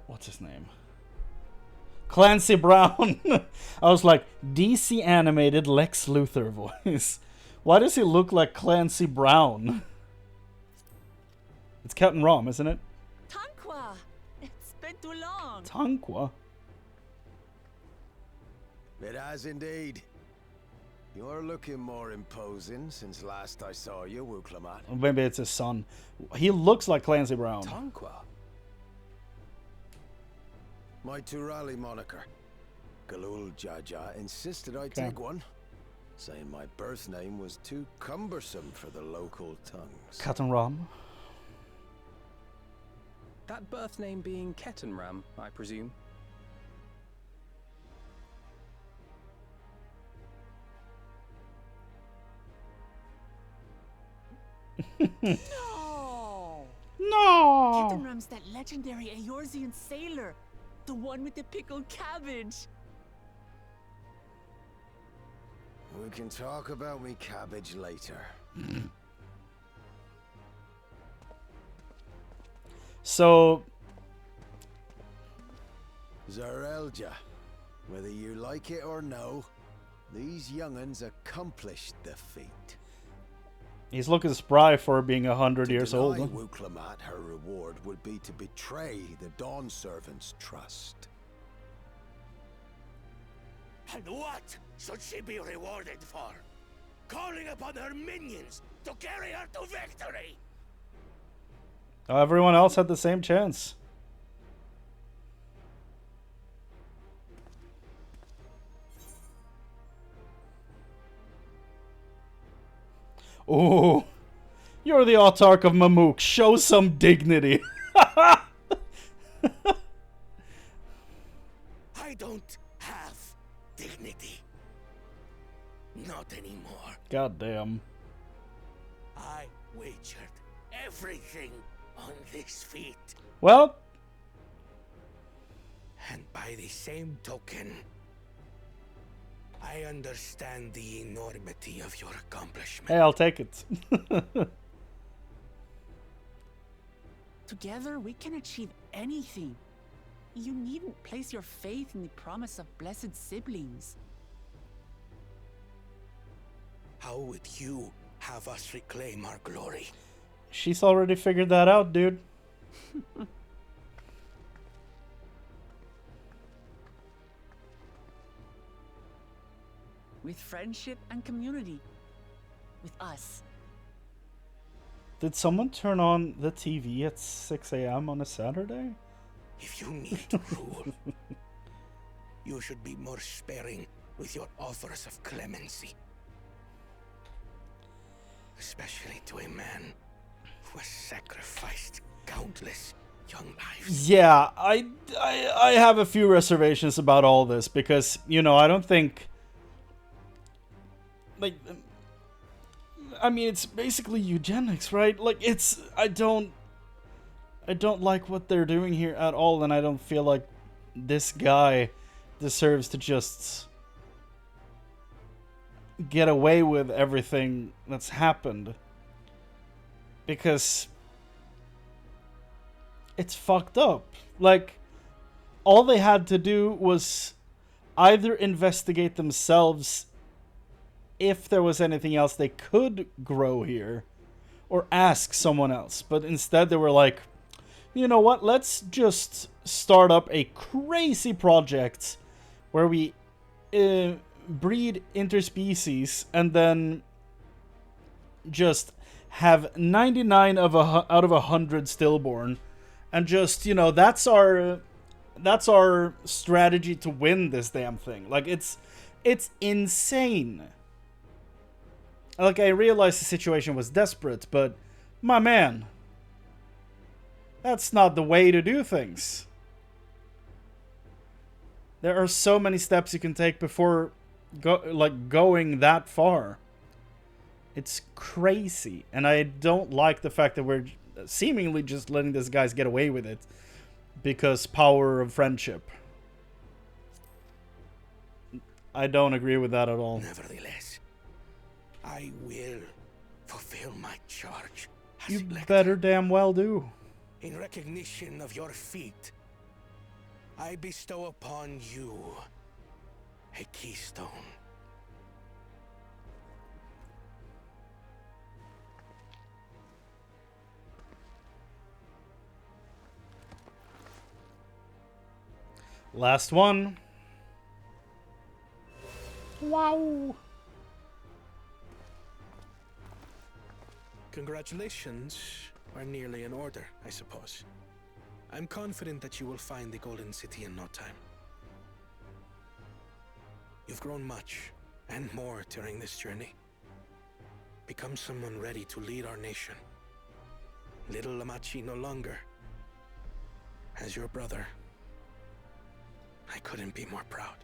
What's his name? Clancy Brown. I was like, DC animated Lex Luthor voice. Why does he look like Clancy Brown? It's Captain Rom, isn't it? Tanqua! It's been too long. Tanqua? It has indeed. You're looking more imposing since last I saw you, Wuklamat. Or maybe it's his son. He looks like Clancy Brown. Tonqua? My Turali moniker. Galul Jaja insisted I take one, saying my birth name was too cumbersome for the local tongues. Cut and run. That birth name being Kettenram, I presume. No! No! Kettenram's that legendary Eorzean sailor. The one with the pickled cabbage. We can talk about me cabbage later. So... Zarelja, whether you like it or no, these young'uns accomplished the feat. He's looking spry for being 100 years To old. deny Wuklamat her reward would be to betray the Dawn Servant's trust. And what should she be rewarded for? Calling upon her minions to carry her to victory! Everyone else had the same chance. Oh, you're the Autarch of Mamuk. Show some dignity. I don't have dignity. Not anymore. Goddamn. I wagered everything on this feat. Well, And by the same token, I understand the enormity of your accomplishment. hey, I'll take it. Together, we can achieve anything. You needn't place your faith in the promise of blessed siblings. How would you have us reclaim our glory? She's already figured that out, dude. With friendship and community. With us. Did someone turn on the TV at 6 a.m. on a Saturday? If you need to rule, you should be more sparing with your offers of clemency. Especially to a man who has sacrificed countless young lives. Yeah, I have a few reservations about all this because, you know, I don't think... Like, I mean, it's basically eugenics, right? Like, it's... I don't like what they're doing here at all, and I don't feel like this guy deserves to just get away with everything that's happened. Because it's fucked up. Like, all they had to do was either investigate themselves if there was anything else they could grow here, or ask someone else. But instead they were like, you know what, let's just start up a crazy project where we breed interspecies and then just have 99 out of 100 stillborn, and just, you know, that's our strategy to win this damn thing. Like, it's insane. Like, I realized the situation was desperate, but my man, that's not the way to do things. There are so many steps you can take before going that far. It's crazy, and I don't like the fact that we're seemingly just letting these guys get away with it because power of friendship. I don't agree with that at all. Nevertheless, I will fulfill my charge as You elected. better damn well do. In recognition of your feat, I bestow upon you a keystone. Last one. Wow. Congratulations are nearly in order, I suppose. I'm confident that you will find the Golden City in no time. You've grown much, and more during this journey. Become someone ready to lead our nation. Little Lamachi no longer. As your brother, I couldn't be more proud.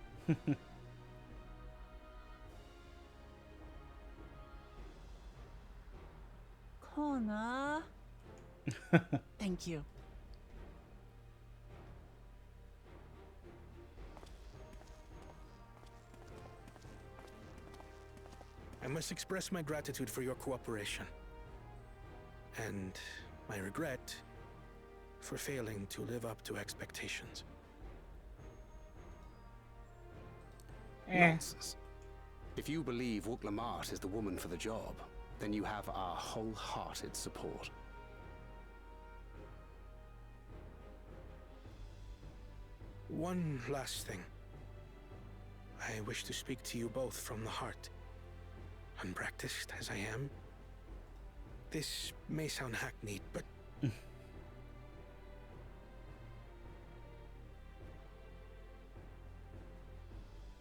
Kona. Thank you. I must express my gratitude for your cooperation. And my regret for failing to live up to expectations. Nonsense. If you believe Wuk-Lamat is the woman for the job, then you have our wholehearted support. One last thing. I wish to speak to you both from the heart. Unpracticed as I am, this may sound hackneyed, but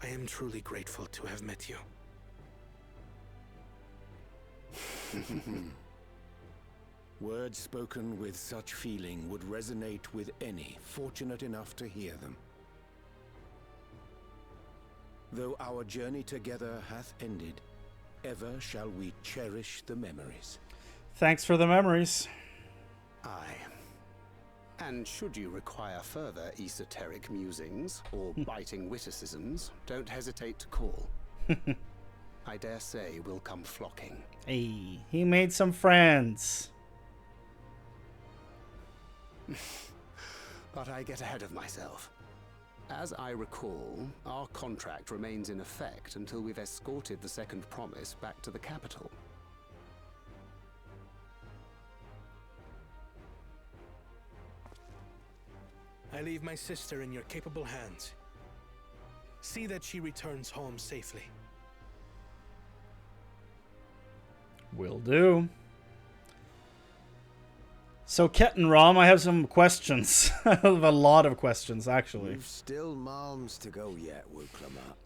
I am truly grateful to have met you. Words spoken with such feeling would resonate with any fortunate enough to hear them. Though our journey together hath ended, ever shall we cherish the memories. Thanks for the memories. Aye. And should you require further esoteric musings or biting witticisms, don't hesitate to call. I dare say we'll come flocking. Hey, he made some friends. But I get ahead of myself. As I recall, our contract remains in effect until we've escorted the second promise back to the capital. I leave my sister in your capable hands. See that she returns home safely. Will do. So, Ket and Rom, I have some questions. I have a lot of questions, actually. You've still malms to go yet, Wuk-Lamat.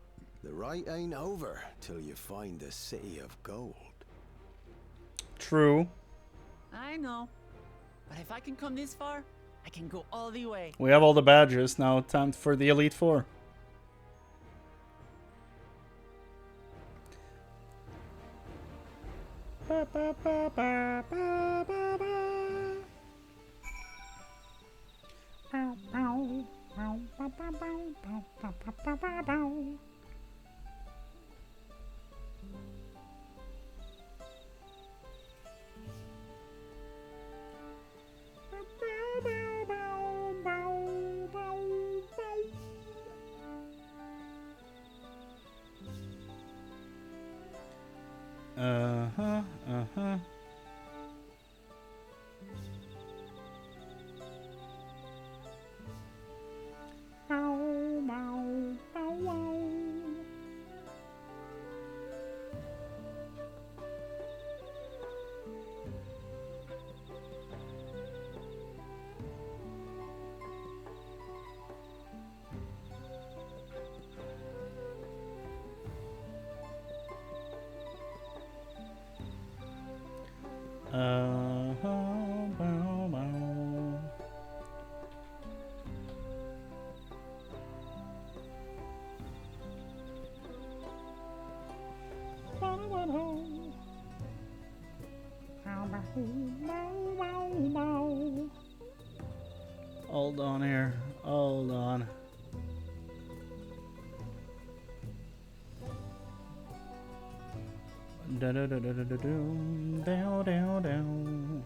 The rite ain't over till you find the City of Gold. True. I know. But if I can come this far, I can go all the way. We have all the badges. Now time for the Elite Four. Ba, ba, ba, ba, ba, ba, ba. Bow, bow, bow, bow, bow, bow, bow, bow, bow, bow, bow. Uh-huh, uh-huh. Bow, bow, bow, wow. Bow, bow. Hold on here. Hold on. Da da da da da da doom, down down down.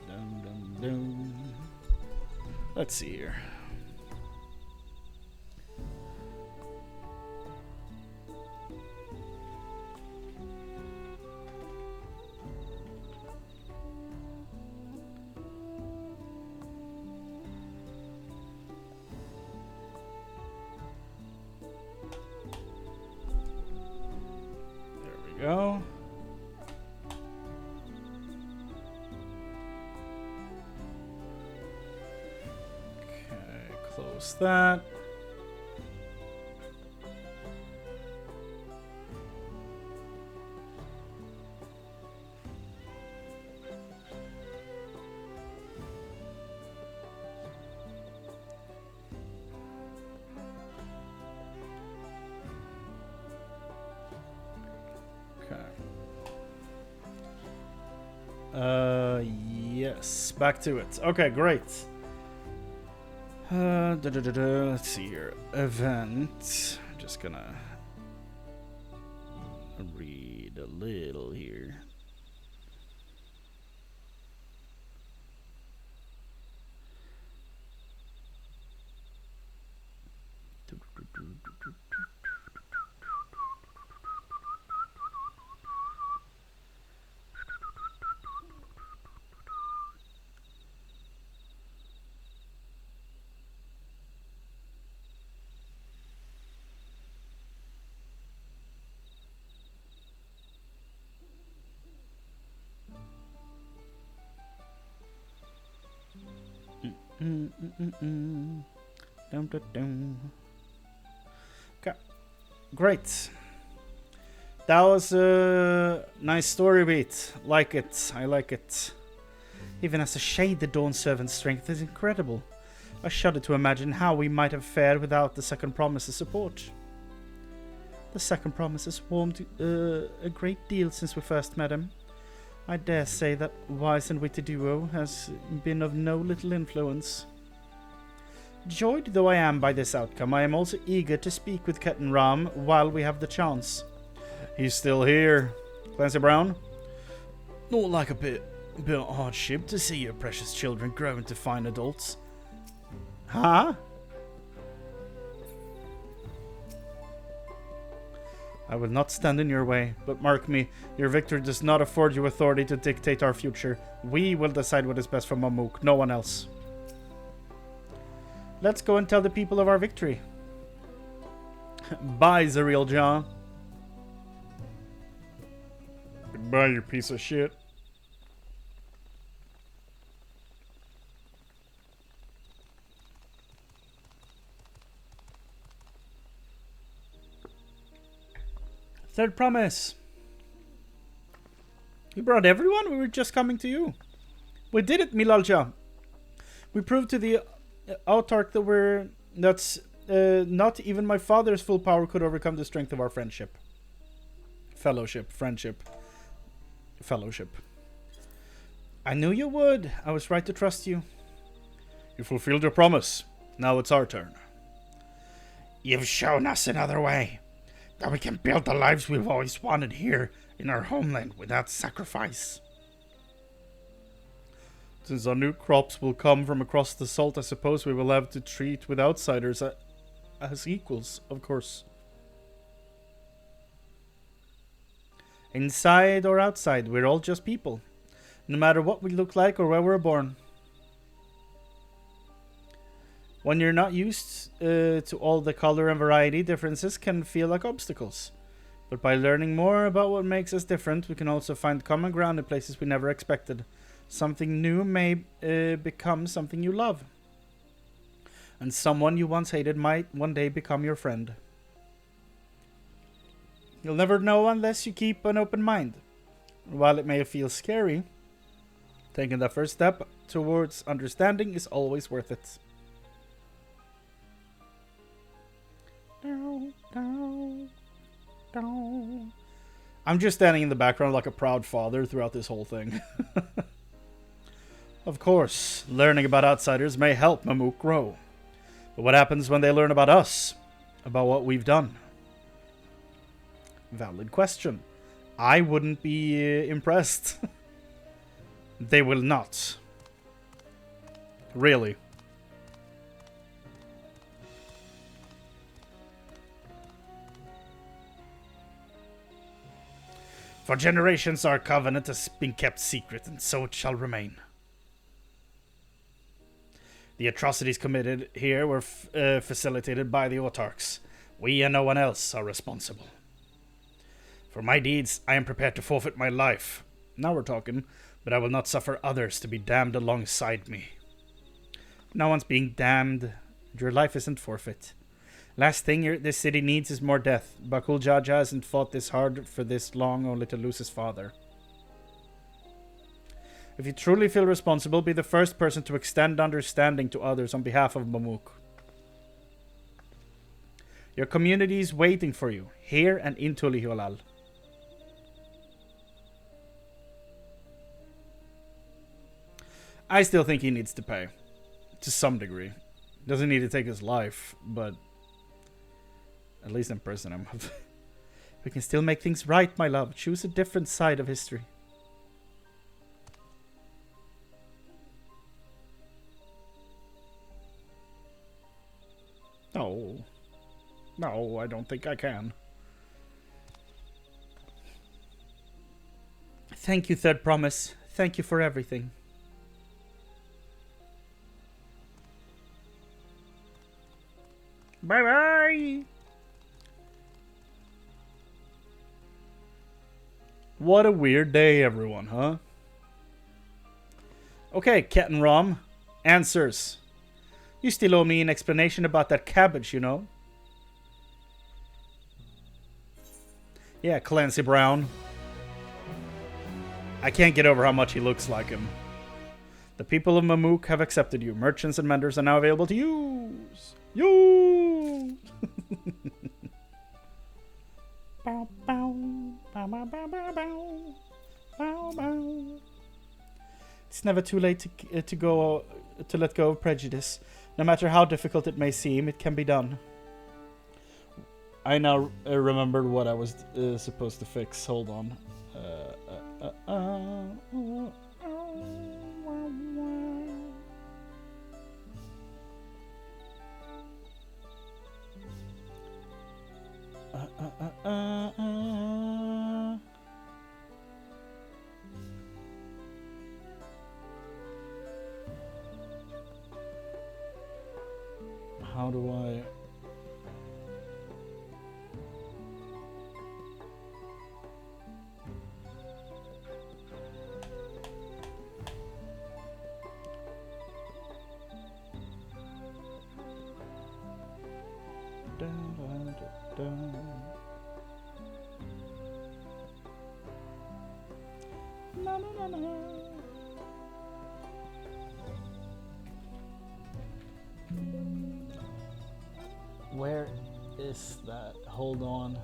Dum dum dum. Let's see here. go. Okay, close that. Yes, back to it. Okay, great. Let's see here. Event. Just gonna read a little here. Okay, great. That was a nice story beat. Like it, I like it. Even as a shade, the Dawn Servant's strength is incredible. I shudder to imagine how we might have fared without the Second Promise's support. The Second Promise has swarmed a great deal since we first met him. I dare say that wise and witty duo has been of no little influence. Joyed though I am by this outcome, I am also eager to speak with Ketan Ram while we have the chance. He's still here. Clancy Brown? Not like a bit of hardship to see your precious children grow into fine adults. Huh? I will not stand in your way, but mark me, your victory does not afford you authority to dictate our future. We will decide what is best for Mamuk, no one else. Let's go and tell the people of our victory. Bye, Zariel John. Goodbye, you piece of shit. Third promise. We brought everyone? We were just coming to you. We did it, Milalja. We proved to the autarch that's not even my father's full power could overcome the strength of our friendship. Fellowship. I knew you would. I was right to trust you. You fulfilled your promise. Now it's our turn. You've shown us another way. That we can build the lives we've always wanted here in our homeland without sacrifice. Since our new crops will come from across the salt, I suppose we will have to treat with outsiders as equals, of course. Inside or outside, we're all just people. No matter what we look like or where we're born. When you're not used to all the color and variety, differences can feel like obstacles. But by learning more about what makes us different, we can also find common ground in places we never expected. Something new may become something you love. And someone you once hated might one day become your friend. You'll never know unless you keep an open mind. While it may feel scary, taking the first step towards understanding is always worth it. I'm just standing in the background like a proud father throughout this whole thing. Of course, learning about outsiders may help Mamuk grow. But what happens when they learn about us? About what we've done? Valid question. I wouldn't be impressed. They will not. Really. For generations our covenant has been kept secret, and so it shall remain. The atrocities committed here were facilitated by the autarchs. We and no one else are responsible. For my deeds, I am prepared to forfeit my life. Now we're talking, but I will not suffer others to be damned alongside me. No one's being damned. Your life isn't forfeit. Last thing this city needs is more death. Bakul Jaja hasn't fought this hard for this long only to lose his father. If you truly feel responsible, be the first person to extend understanding to others on behalf of Mamuk. Your community is waiting for you, here and in Tuliholal. I still think he needs to pay. To some degree. Doesn't need to take his life, but at least imprison him. We can still make things right, my love. Choose a different side of history. No. No, I don't think I can. Thank you, Third Promise. Thank you for everything. Bye-bye! What a weird day, everyone, huh? Okay, Ket and Rom. Answers. You still owe me an explanation about that cabbage, you know? Yeah, Clancy Brown. I can't get over how much he looks like him. The people of Mamuk have accepted you. Merchants and vendors are now available to use. Use! Bow, bow, bow, bow, bow, bow, bow, bow, bow. It's never too late to let go of prejudice. No matter how difficult it may seem, it can be done. I now remembered what I was supposed to fix. Hold on. How do I... Na, na, na, na. Where is that? Hold on.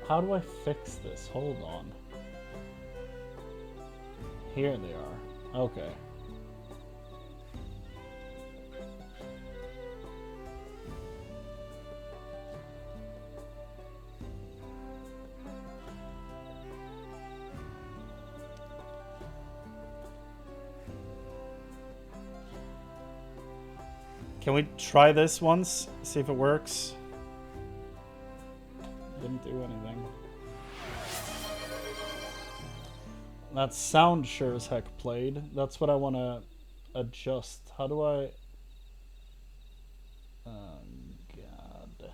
How do I fix this? Hold on. Here they are. Okay. Can we try this once? See if it works. Didn't do anything. That sound sure as heck played. That's what I want to adjust. How do I... Oh, God.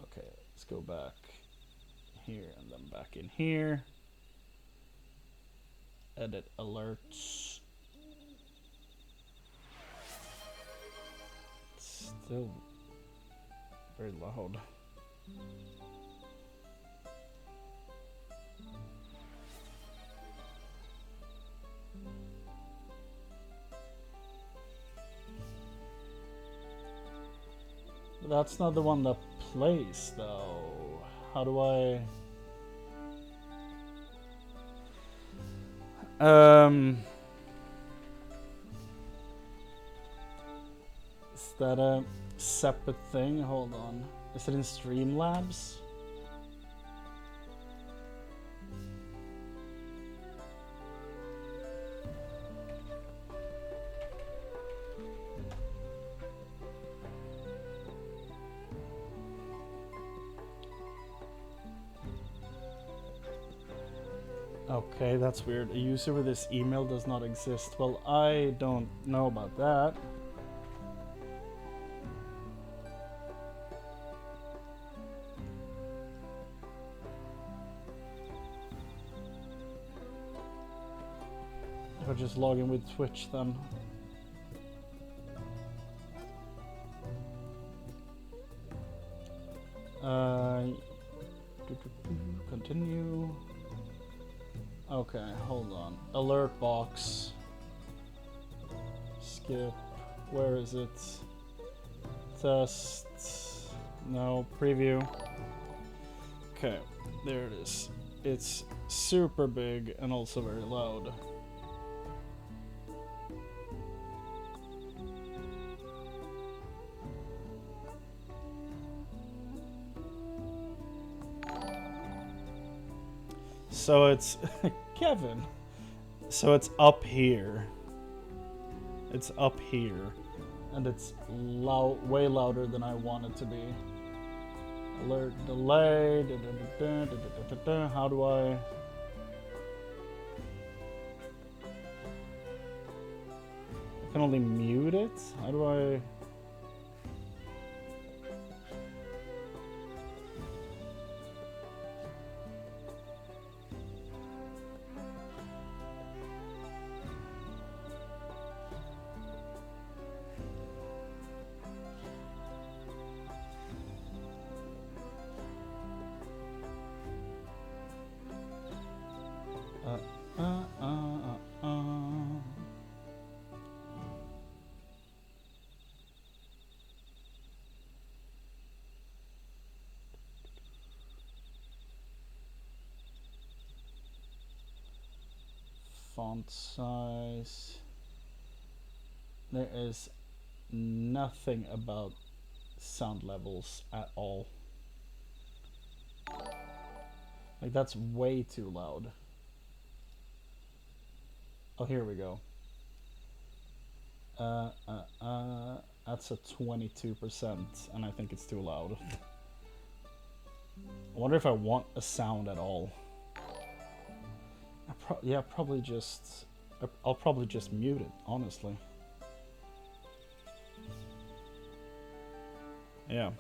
Okay, let's go back here and then back in here. Edit alerts. Still very loud. That's not the one that plays, though. How do I... Is that a separate thing? Hold on. Is it in Streamlabs? Okay, that's weird. A user with this email does not exist. Well, I don't know about that. I'll just log in with Twitch then. Continue. Okay, hold on. Alert box. Skip. Where is it? Test. No. Preview. Okay, there it is. It's super big and also very loud. So it's Kevin. So it's up here. It's up here, and it's way louder than I want it to be. Alert delay. How do I? I can only mute it. How do I? Font size. There is nothing about sound levels at all. Like, that's way too loud. Oh, here we go. That's a 22%, and I think it's too loud. I wonder if I want a sound at all. Yeah, probably just... I'll probably just mute it, honestly. Yeah.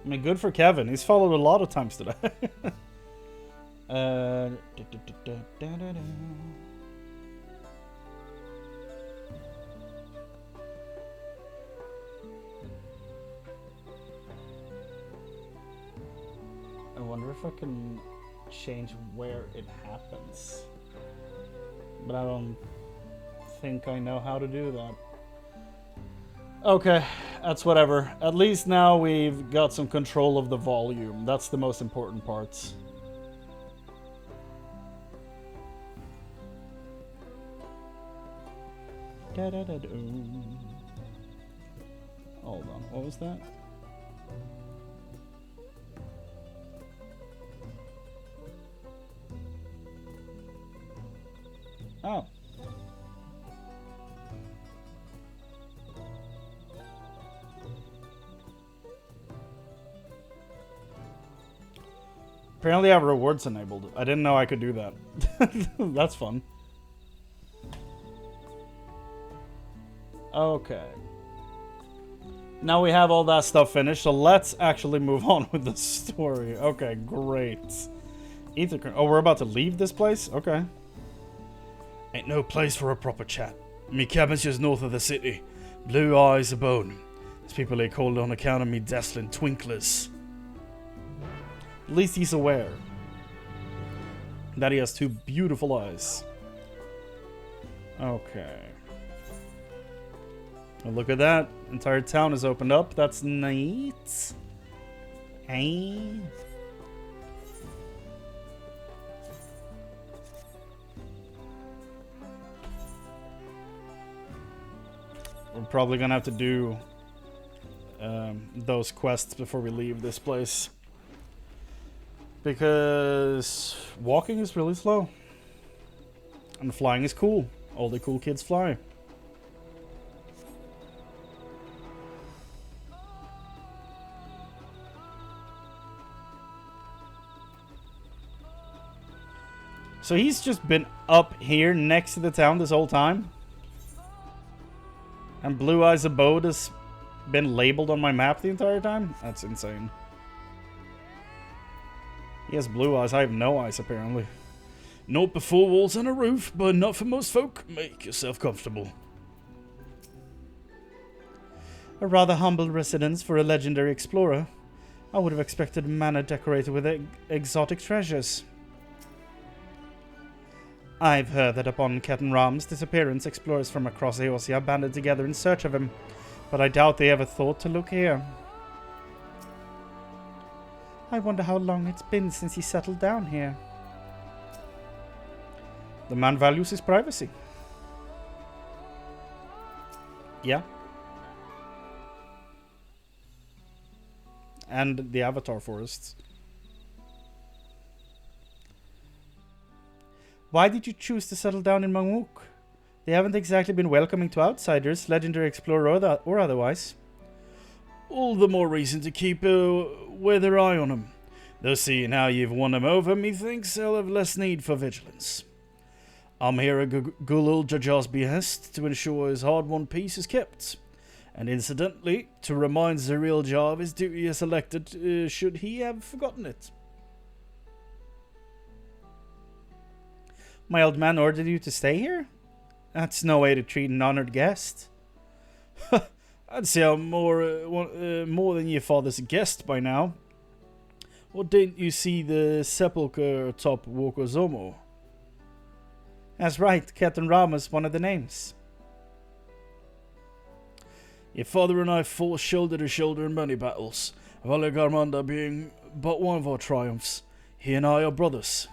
I mean, good for Kevin. He's followed a lot of times today. I wonder if I can change where it happens. But I don't think I know how to do that. Okay, that's whatever. At least now we've got some control of the volume. That's the most important parts. Hold on, what was that? Oh. Apparently I have rewards enabled. I didn't know I could do that. That's fun. Okay. Now we have all that stuff finished, so let's actually move on with the story. Okay, great. Ether. Oh, we're about to leave this place? Okay. Ain't no place for a proper chat. Me cabin's just north of the city. Blue Eyes Abode. There's people they call it on account of me dazzling twinklers. At least he's aware that he has two beautiful eyes. Okay. Well, look at that. Entire town is opened up. That's neat. Hey. We're probably gonna have to do those quests before we leave this place. Because walking is really slow. And flying is cool. All the cool kids fly. So he's just been up here next to the town this whole time? And Blue Eyes Abode has been labeled on my map the entire time? That's insane. He has blue eyes, I have no eyes apparently. Not before walls and a roof, but not for most folk. Make yourself comfortable. A rather humble residence for a legendary explorer. I would have expected a manor decorated with exotic treasures. I've heard that upon Captain Ram's disappearance, explorers from across Eosia banded together in search of him, but I doubt they ever thought to look here. I wonder how long it's been since he settled down here. The man values his privacy. Yeah. And the Avatar forests. Why did you choose to settle down in Mamuk? They haven't exactly been welcoming to outsiders, legendary explorer or otherwise. All the more reason to keep weather eye on them. Though seeing how you've won them over, methinks they'll have less need for vigilance. I'm here at Gulul Jajar's behest to ensure his hard-won peace is kept. And incidentally, to remind Zariel Jar of his duty as elected, should he have forgotten it. My old man ordered you to stay here? That's no way to treat an honored guest. I'd say I'm more than your father's guest by now. Or didn't you see the sepulchre atop Wokozomo? That's right, Captain Rama's one of the names. Your father and I fought shoulder to shoulder in many battles, Valagarmanda being but one of our triumphs. He and I are brothers.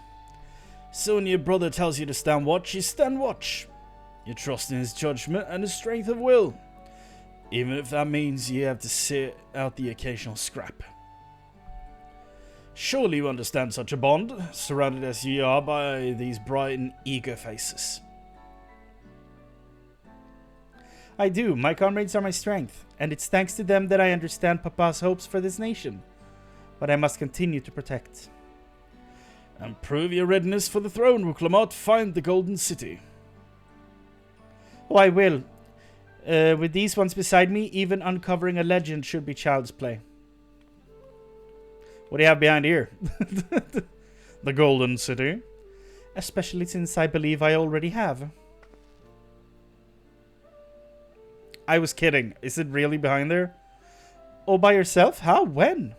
So when your brother tells you to stand watch, you stand watch. You trust in his judgment and his strength of will, even if that means you have to sit out the occasional scrap. Surely you understand such a bond, surrounded as ye are by these bright and eager faces. I do. My comrades are my strength, and it's thanks to them that I understand Papa's hopes for this nation. But I must continue to protect. And prove your readiness for the throne, Wuklamot. Find the Golden City. Oh, I will. With these ones beside me, even uncovering a legend should be child's play. What do you have behind here? The Golden City. Especially since I believe I already have. I was kidding. Is it really behind there? All by yourself? How? When?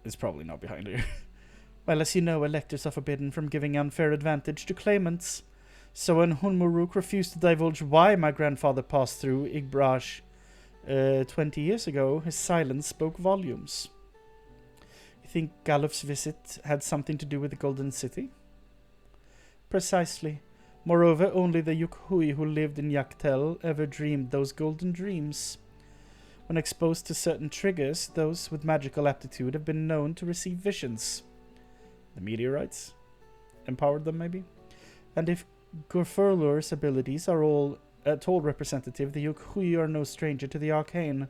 It's probably not behind here. Well, as you know, electors are forbidden from giving unfair advantage to claimants. So when Hunmuruk refused to divulge why my grandfather passed through Igbrash 20 years ago, his silence spoke volumes. You think Galuf's visit had something to do with the Golden City? Precisely. Moreover, only the Yukhui who lived in Yaktel ever dreamed those golden dreams. When exposed to certain triggers, those with magical aptitude have been known to receive visions. The meteorites empowered them, maybe? And if Gorfurlur's abilities are all at all representative, the Yukhui are no stranger to the arcane.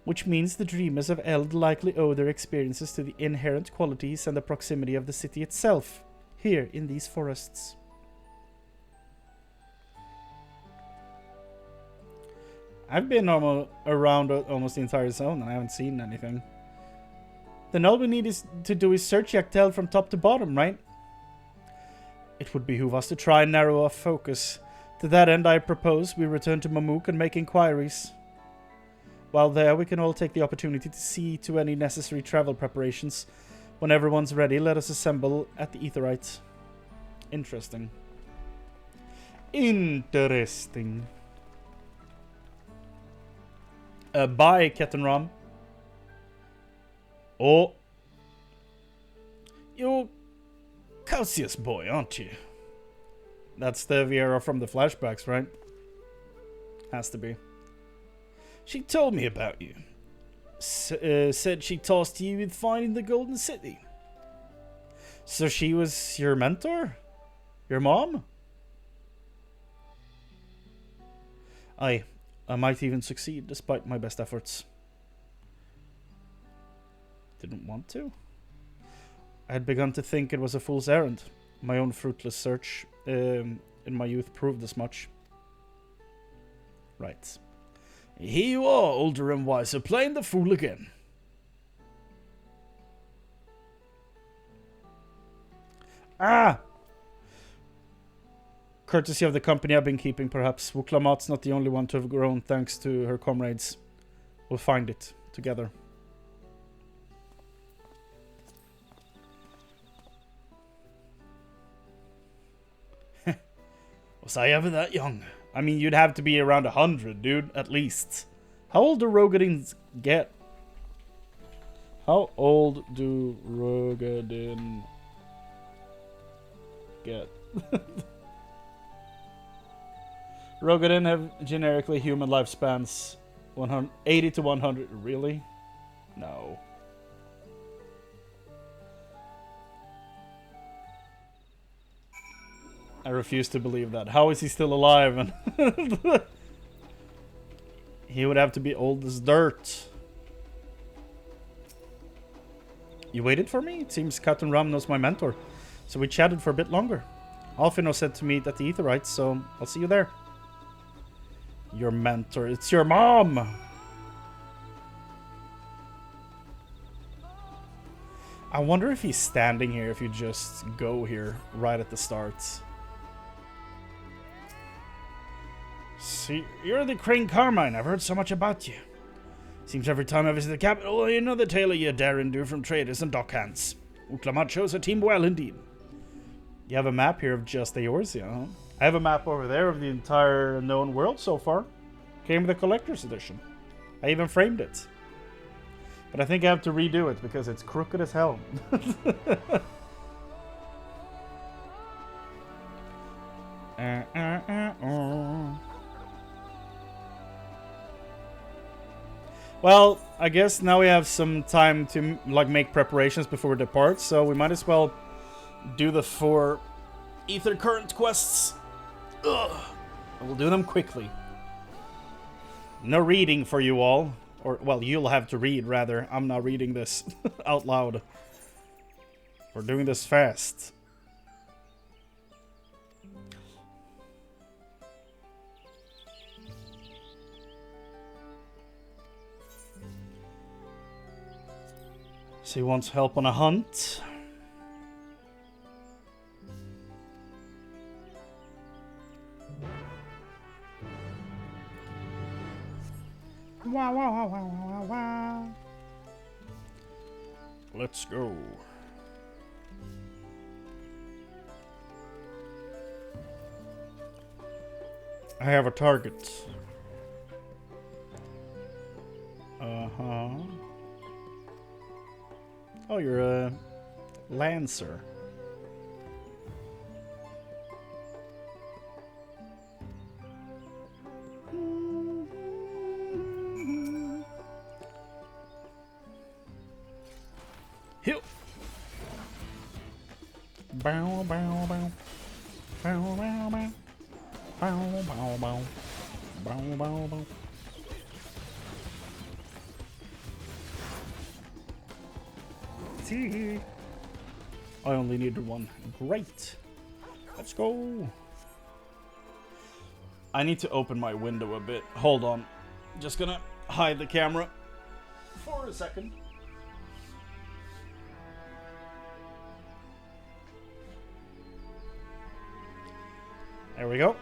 Which means the dreamers of Eld likely owe their experiences to the inherent qualities and the proximity of the city itself, here in these forests. I've been around almost the entire zone and I haven't seen anything. Then all we need is to do is search Yaktel from top to bottom, right? It would behoove us to try and narrow our focus. To that end, I propose we return to Mamuk and make inquiries. While there, we can all take the opportunity to see to any necessary travel preparations. When everyone's ready, let us assemble at the Aetheryte. Interesting. Interesting. Bye, Captain Ram. Oh. You're Calcius boy, aren't you? That's the Viera from the flashbacks, right? Has to be. She told me about you. Said she tasked you with finding the Golden City. So she was your mentor? Your mom? I might even succeed despite my best efforts. Didn't want to? I had begun to think it was a fool's errand. My own fruitless search in my youth proved as much. Right. Here you are, older and wiser, playing the fool again. Ah! Courtesy of the company I've been keeping, perhaps. Wuklamat's not the only one to have grown thanks to her comrades. We'll find it together. Was I ever that young? I mean, you'd have to be around 100, dude, at least. How old do Rogadins get? How old do Rogadin get? Rogadin have generically human lifespans 80 to 100. Really? No. I refuse to believe that. How is he still alive? He would have to be old as dirt. You waited for me? It seems Captain Ram knows my mentor. So we chatted for a bit longer. Alfino said to meet at the Aetheryte, so I'll see you there. Your mentor. It's your mom! I wonder if he's standing here if you just go here right at the start. See, you're the Chrane Carmine. I've heard so much about you. Seems every time I visit the capital, I hear another tale of your daring do from traders and dockhands. Uklamat shows her team well indeed. You have a map here of just Eorzea, huh? I have a map over there of the entire known world so far. Came with a collector's edition. I even framed it. But I think I have to redo it because it's crooked as hell. Well, I guess now we have some time to make preparations before we depart, so we might as well do the 4 Ether Current quests. Ugh. We'll do them quickly. No reading for you all. Or, well, you'll have to read, rather. I'm not reading this out loud. We're doing this fast. So he wants help on a hunt. Wow, wow, wow, wow, wow, wow. Let's go. I have a target. Uh-huh. Oh, you're a Lancer. Hill. Bow, bow, bow. Bow, bow, bow. Bow, bow, bow. Bow, bow, bow. See. I only need one. Great. Let's go. I need to open my window a bit. Hold on. Just gonna hide the camera for a second. There we go.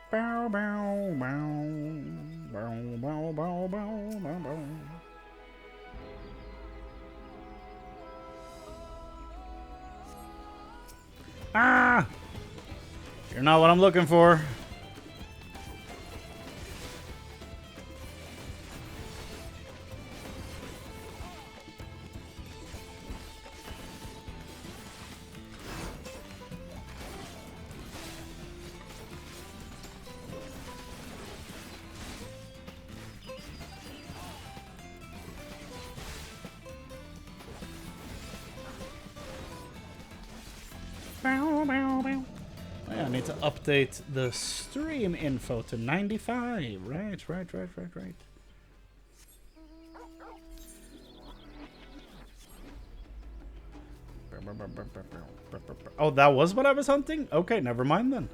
Bow, bow, bow, bow, bow, bow, bow, bow, bow. Ah! You're not what I'm looking for. Bow, bow, bow. I need to update the stream info to 95. Right. Oh, that was what I was hunting? Okay, never mind then.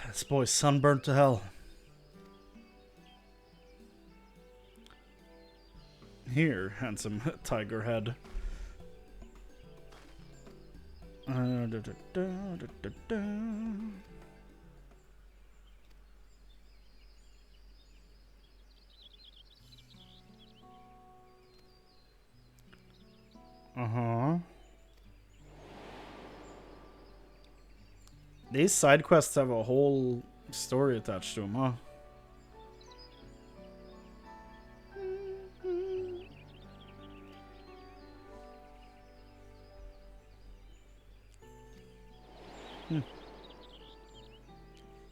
This boy's sunburnt to hell. Here, handsome tiger head. These side quests have a whole story attached to them, huh?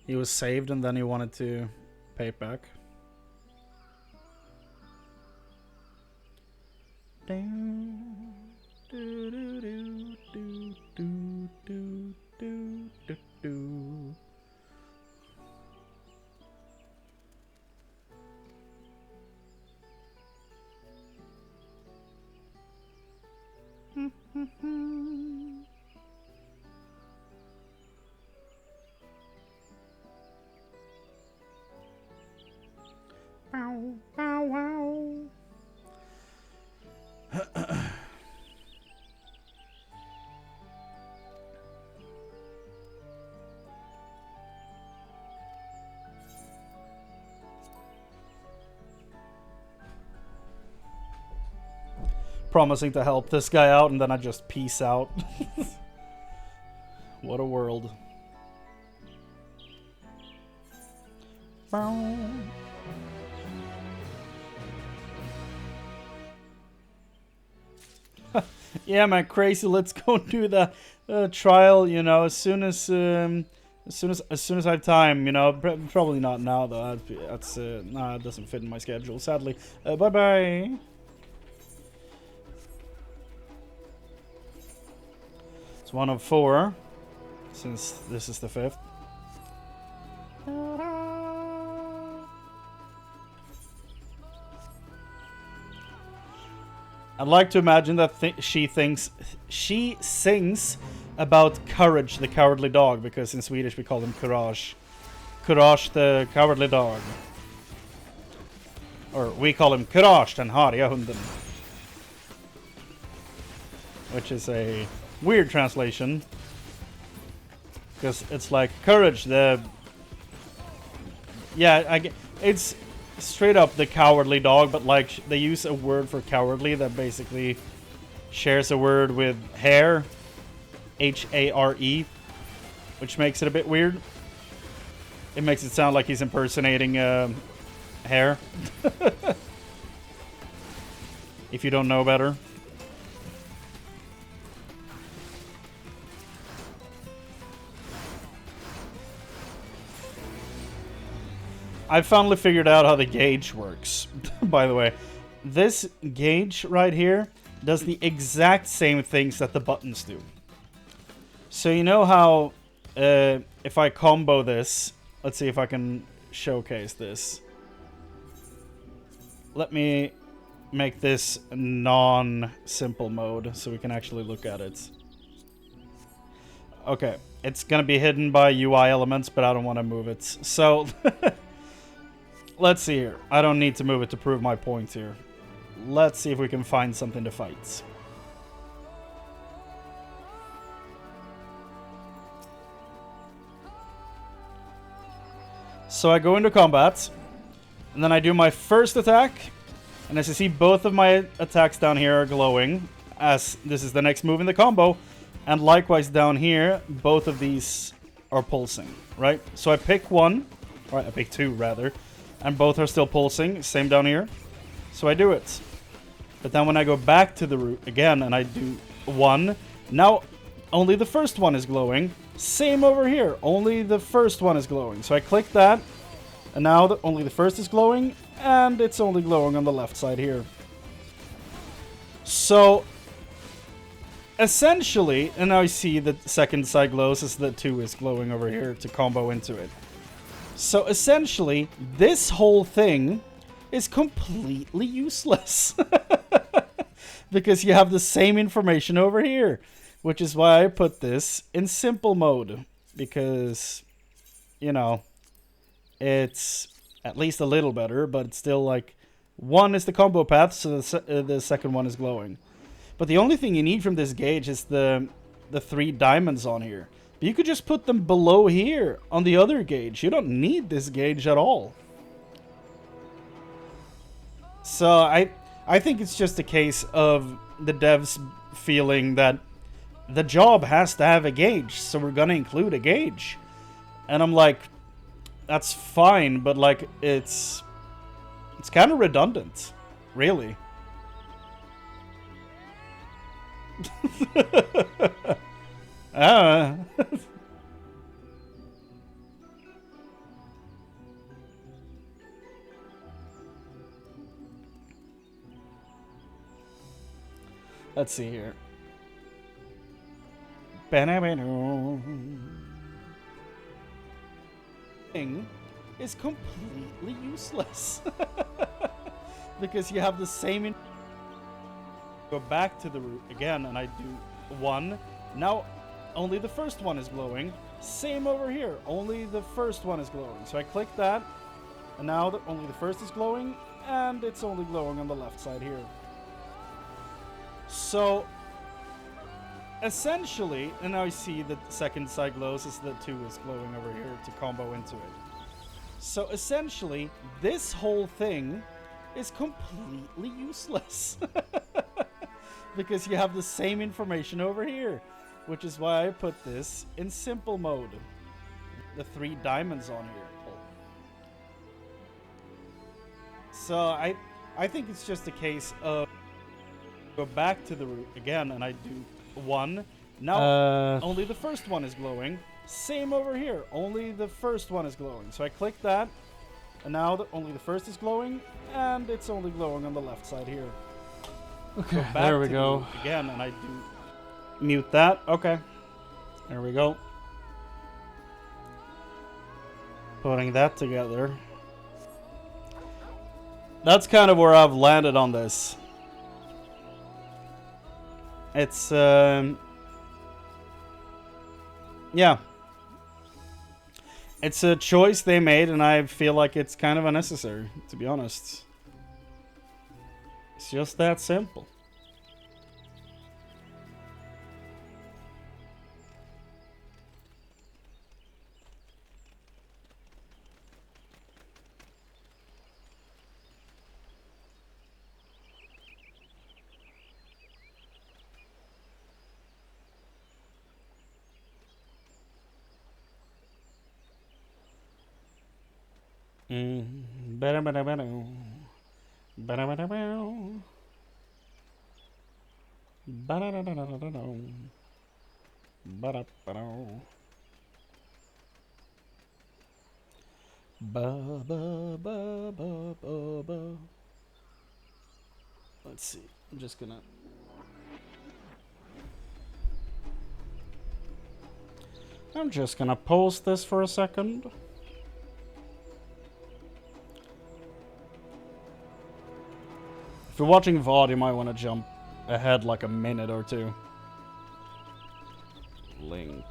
He was saved and then he wanted to pay it back. Bow, bow, wow. Promising to help this guy out, and then I just peace out. What a world. Yeah, man, crazy. Let's go do the trial. You know, as soon as I have time. You know, probably not now though. That's nah, it doesn't fit in my schedule, sadly. Bye bye. It's one of 4, since this is the 5th. I'd like to imagine that she sings about Courage, the cowardly dog, because in Swedish we call him Courage. Courage, the cowardly dog. Or we call him Courage, den hariga hunden. Which is a weird translation, because it's like Courage, the... Yeah, it's straight up the cowardly dog, but like they use a word for cowardly that basically shares a word with hare, H-A-R-E, which makes it a bit weird. It makes it sound like he's impersonating hare. If you don't know better. I finally figured out how the gauge works. By the way, this gauge right here does the exact same things that the buttons do. So you know how if I combo this, let's see if I can showcase this. Let me make this non-simple mode so we can actually look at it. Okay, it's gonna be hidden by UI elements, but I don't want to move it. So let's see here. I don't need to move it to prove my point here. Let's see if we can find something to fight. So I go into combat, and then I do my first attack, and as you see, both of my attacks down here are glowing, as this is the next move in the combo, and likewise down here, both of these are pulsing, right? So I pick one, or I pick two rather, and both are still pulsing, same down here. So I do it. But then when I go back to the root again, and I do one, now only the first one is glowing. Same over here, only the first one is glowing. So I click that, and now only the first is glowing, and it's only glowing on the left side here. So essentially, and now I see the second side glows as the 2 is glowing over here to combo into it. So essentially, this whole thing is completely useless. Because you have the same information over here. Which is why I put this in simple mode. Because, you know, it's at least a little better, but it's still like, one is the combo path, so the second one is glowing. But the only thing you need from this gauge is the 3 diamonds on here. But you could just put them below here on the other gauge. You don't need this gauge at all. So I think it's just a case of the devs feeling that the job has to have a gauge, so we're gonna include a gauge. And I'm like, that's fine, but like it's kind of redundant, really. Let's see here. Thing is completely useless. Because you have the same go back to the root again, and I do one. Now only the first one is glowing. Same over here, only the first one is glowing. So I click that, and now only the first is glowing, and it's only glowing on the left side here. So essentially, and now I see the second side glows as the 2 is glowing over here to combo into it. So essentially, this whole thing is completely useless. Because you have the same information over here. Which is why I put this in simple mode. The 3 diamonds on here. So I think it's just a case of go back to the root again, and I do one. Now only the first one is glowing. Same over here, only the first one is glowing. So I click that, and now only the first is glowing, and it's only glowing on the left side here. Okay, there we go. Again, and I do mute that. Okay, there we go. Putting that together. That's kind of where I've landed on this. It's, yeah. It's a choice they made, and I feel like it's kind of unnecessary, to be honest. It's just that simple. Ba, ba, ba, ba, ba, ba. Let's see. I'm just gonna... pause this for a second. If you're watching VOD, you might want to jump ahead like a minute or two. Link.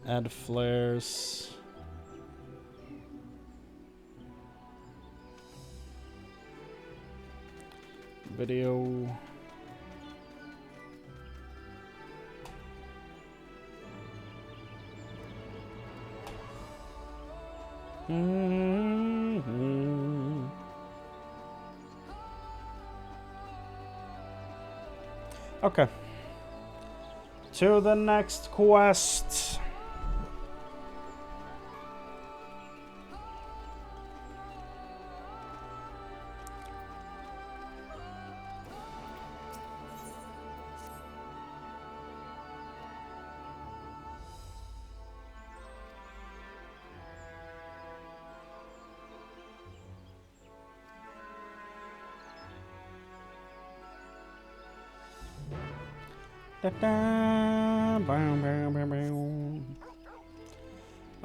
Add flares. Video. Okay. To the next quest.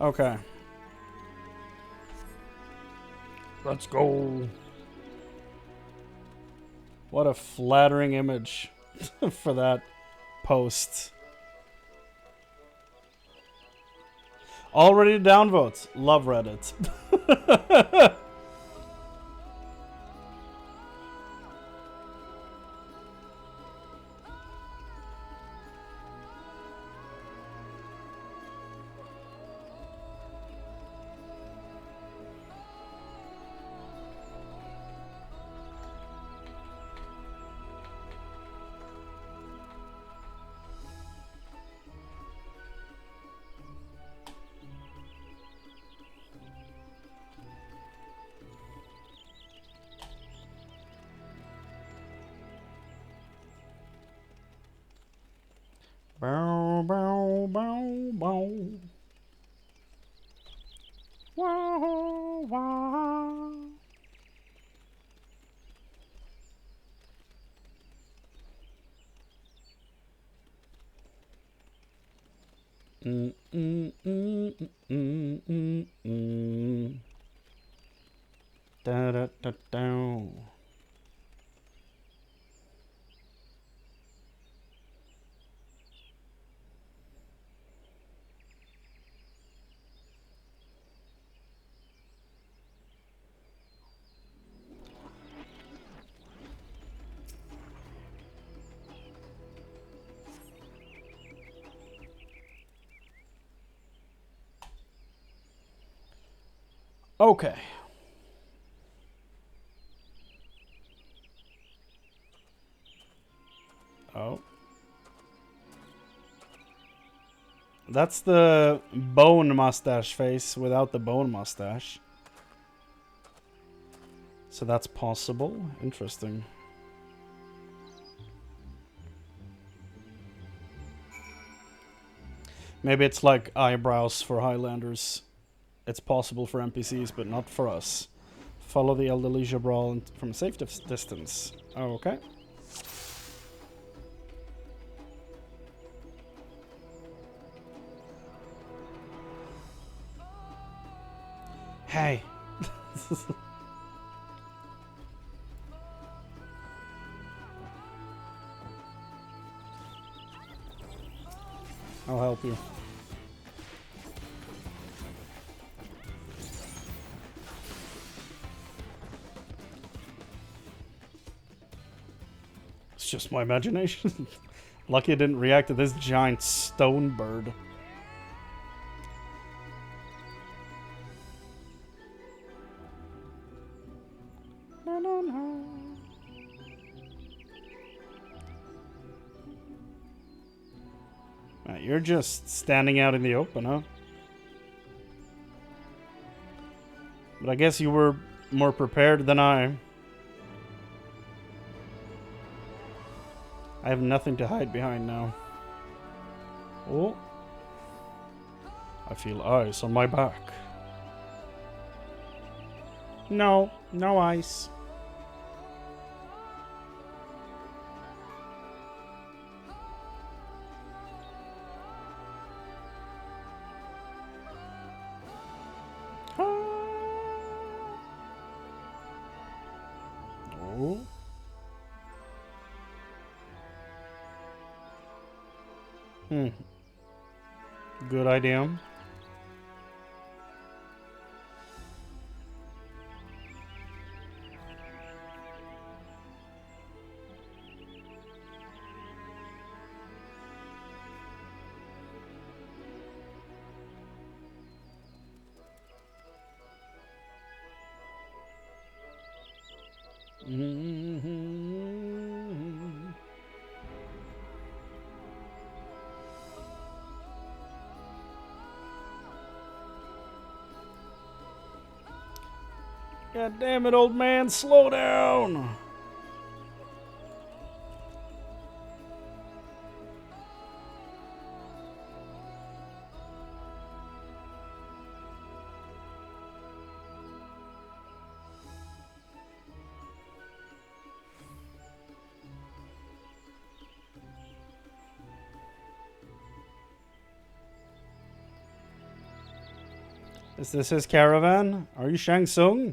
Okay. Let's go. What a flattering image for that post. Already downvotes. Love Reddit. Bow, bow, bow, bow. Wow, wow. Mm, mm, mm, mm, mm, mm. Da da da da. Okay. Oh. That's the bone mustache face without the bone mustache. So that's possible. Interesting. Maybe it's like eyebrows for Highlanders. It's possible for NPCs, but not for us. Follow the elderly Jabral from a safe distance. Okay. Hey. I'll help you. It's just my imagination. Lucky I didn't react to this giant stone bird. You're just standing out in the open, huh? But I guess you were more prepared than I. I have nothing to hide behind now. Oh. I feel ice on my back. No, no ice. Oh. Good idea. God damn it, old man, slow down! Is this his caravan? Are you Shang Tsung?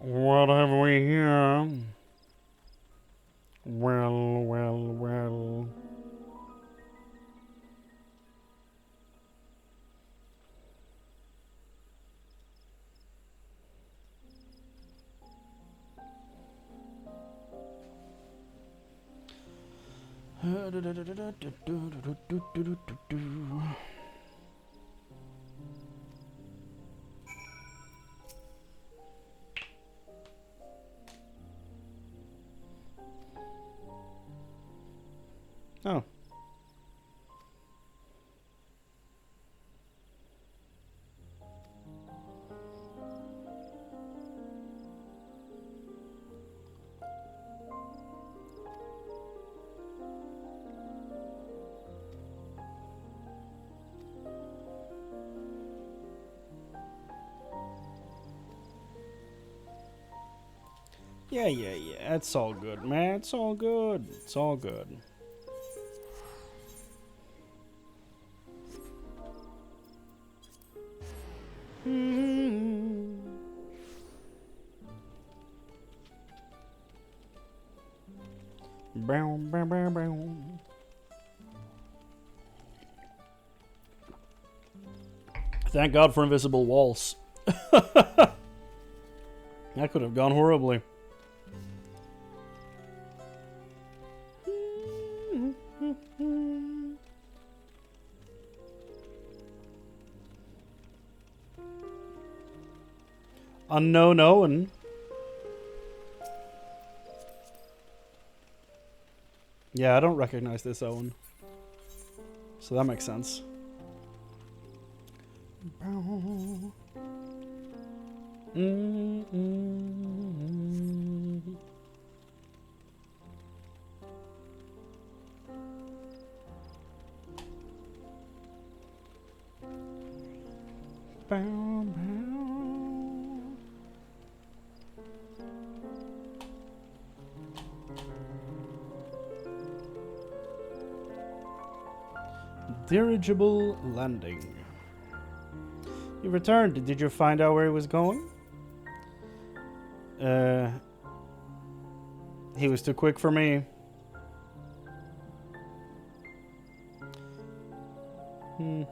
What have we here? Well, well, well. Oh. Yeah. It's all good, man. It's all good. It's all good. Bow, bow, bow, bow. Thank God for invisible walls. That could have gone horribly. Unknown Owen. Yeah, I don't recognize this Owen. So that makes sense. Dirigible landing. You returned. Did you find out where he was going? He was too quick for me. Yeah,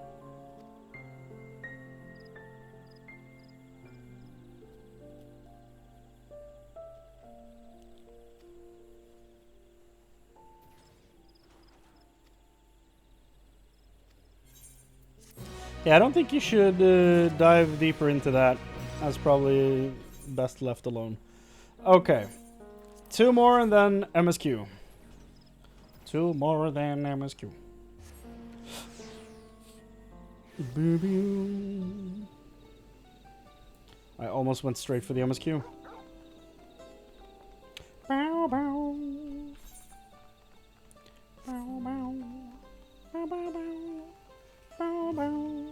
I don't think you should dive deeper into that. That's probably best left alone. Okay. 2 more and then MSQ. 2 more than MSQ. I almost went straight for the MSQ. Bow, bow. Bow, bow. Bow, bow, bow. Bow, bow.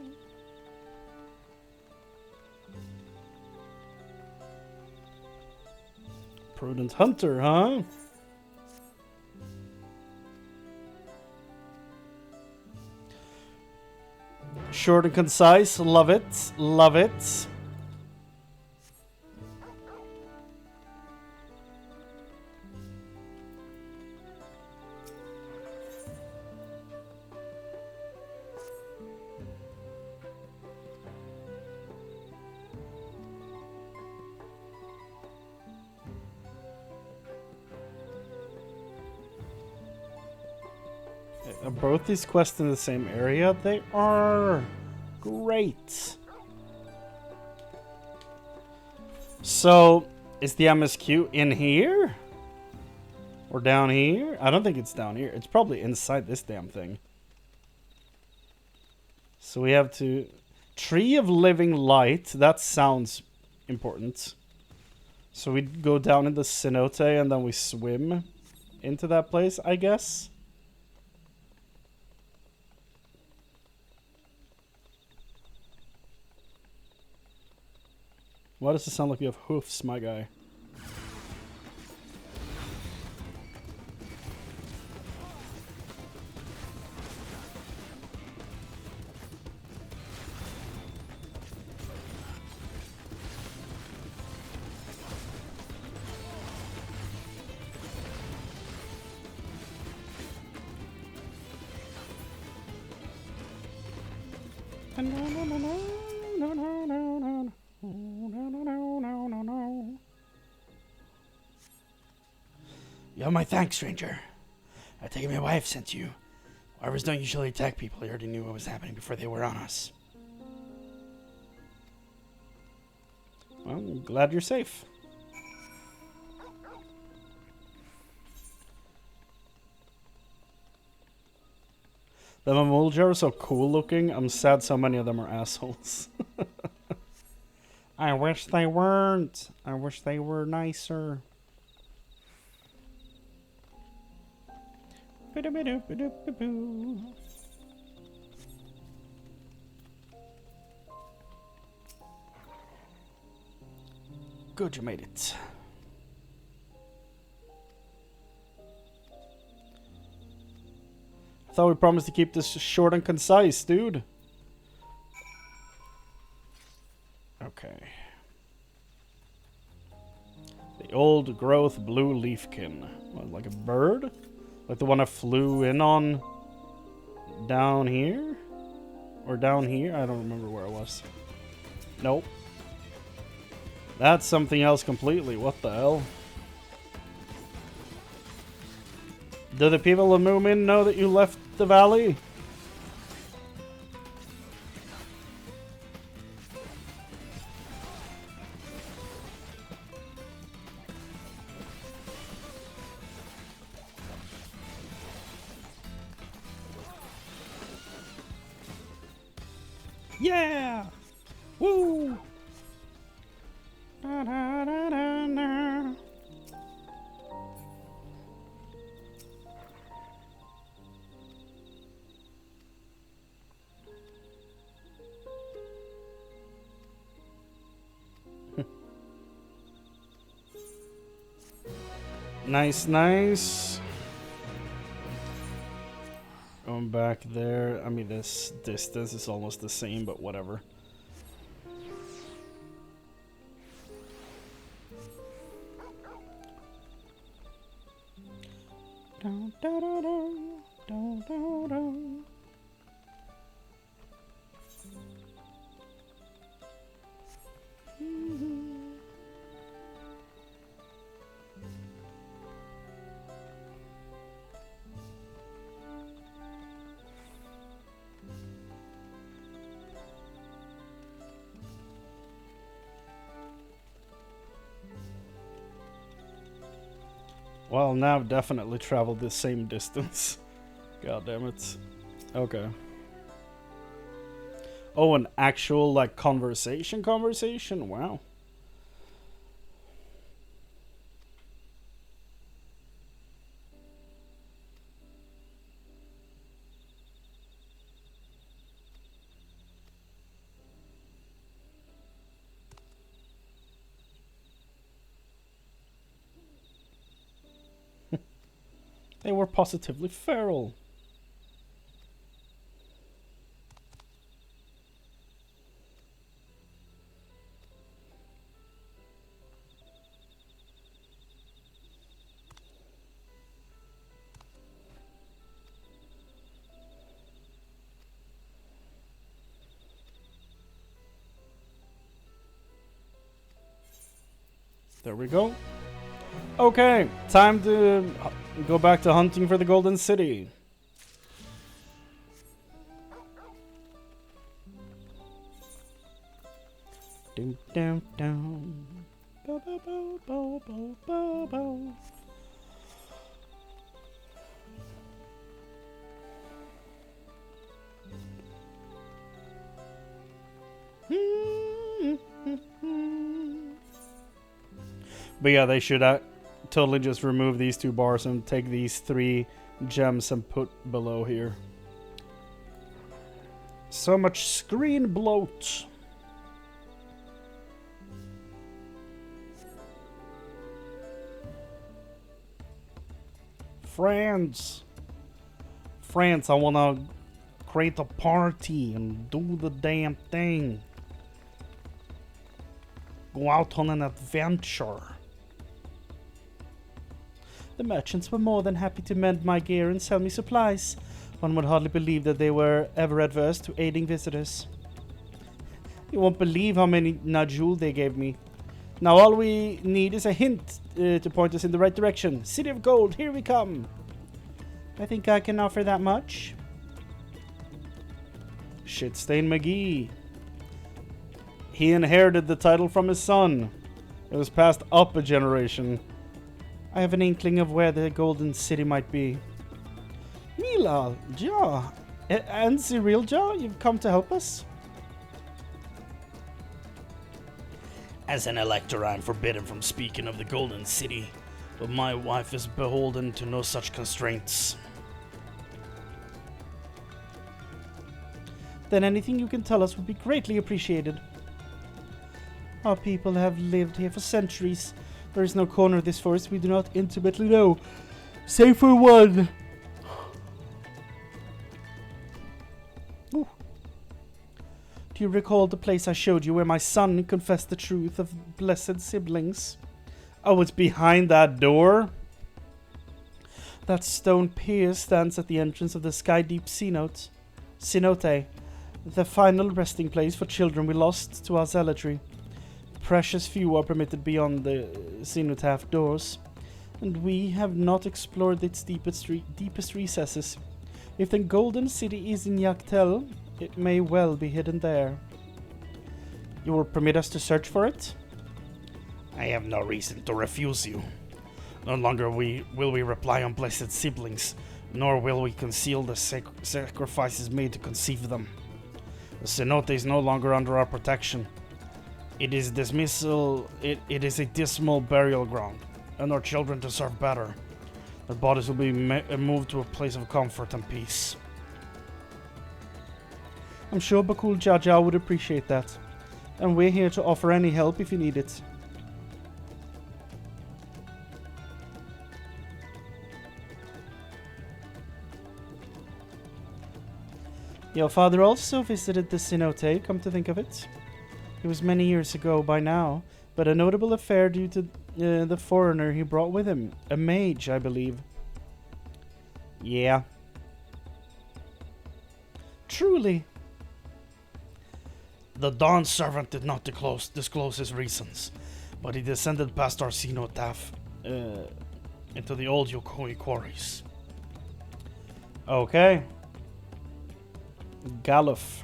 Prudent Hunter, huh? Short and concise, love it, love it. Are both these quests in the same area? They are. Great. So, is the MSQ in here? Or down here? I don't think it's down here. It's probably inside this damn thing. So we have to... Tree of Living Light. That sounds important. So we go down in the cenote and then we swim into that place, I guess. Why does it sound like you have hoofs, my guy? You have my thanks, stranger. I take it my wife sent you. Warriors don't usually attack people. They already knew what was happening before they were on us. Well, I'm glad you're safe. The Mamuljar are so cool looking. I'm sad so many of them are assholes. I wish they weren't. I wish they were nicer. Good, you made it. I thought we promised to keep this short and concise, dude. Okay. The old growth blue leafkin. What, like a bird? Like the one I flew in on down here? Or down here? I don't remember where it was. Nope. That's something else completely. What the hell? Do the people of Moomin know that you left the valley? Yeah! Woo! Da, da, da, da, da. Nice, nice. Going back there. I mean, this distance is almost the same, but whatever. Dun, dun, dun, dun, dun, dun, dun. Well, now I've definitely traveled the same distance. God damn it. Okay. Oh, an actual, like, conversation? Wow. They were positively feral. There we go. Okay, time to go back to hunting for the Golden City. Doom, down, down. Bow, bow, bow, bow, bow, bow, bow. But yeah, they should totally just remove these 2 bars and take these 3 gems and put below here. So much screen bloat. Friends, I wanna create a party and do the damn thing. Go out on an adventure. The merchants were more than happy to mend my gear and sell me supplies. One would hardly believe that they were ever adverse to aiding visitors. You won't believe how many Najul they gave me. Now all we need is a hint to point us in the right direction. City of Gold, here we come. I think I can offer that much. Shitstain McGee. He inherited the title from his son. It was passed up a generation. I have an inkling of where the Golden City might be. Mila, Ja, and Cyril Ja, you've come to help us? As an elector, I am forbidden from speaking of the Golden City, but my wife is beholden to no such constraints. Then anything you can tell us would be greatly appreciated. Our people have lived here for centuries. There is no corner of this forest we do not intimately know. Save for one. Ooh. Do you recall the place I showed you where my son confessed the truth of blessed siblings? Oh, it's behind that door? That stone pier stands at the entrance of the Sky Deep Cenote, the final resting place for children we lost to our zealotry. Precious few are permitted beyond the cenotaph doors, and we have not explored its deepest recesses. If the Golden City is in Yaktel, it may well be hidden there. You will permit us to search for it? I have no reason to refuse you. No longer will we rely on blessed siblings, nor will we conceal the sacrifices made to conceive them. The cenote is no longer under our protection. It is it is a dismal burial ground, and our children deserve better. Their bodies will be moved to a place of comfort and peace. I'm sure Bakul Jaja would appreciate that, and we're here to offer any help if you need it. Your father also visited the cenote, come to think of it. It was many years ago by now, but a notable affair due to the foreigner he brought with him. A mage, I believe. Yeah. Truly. The Dawn servant did not disclose his reasons, but he descended past our cenotaph into the old Yokoi quarries. Okay. Galuf.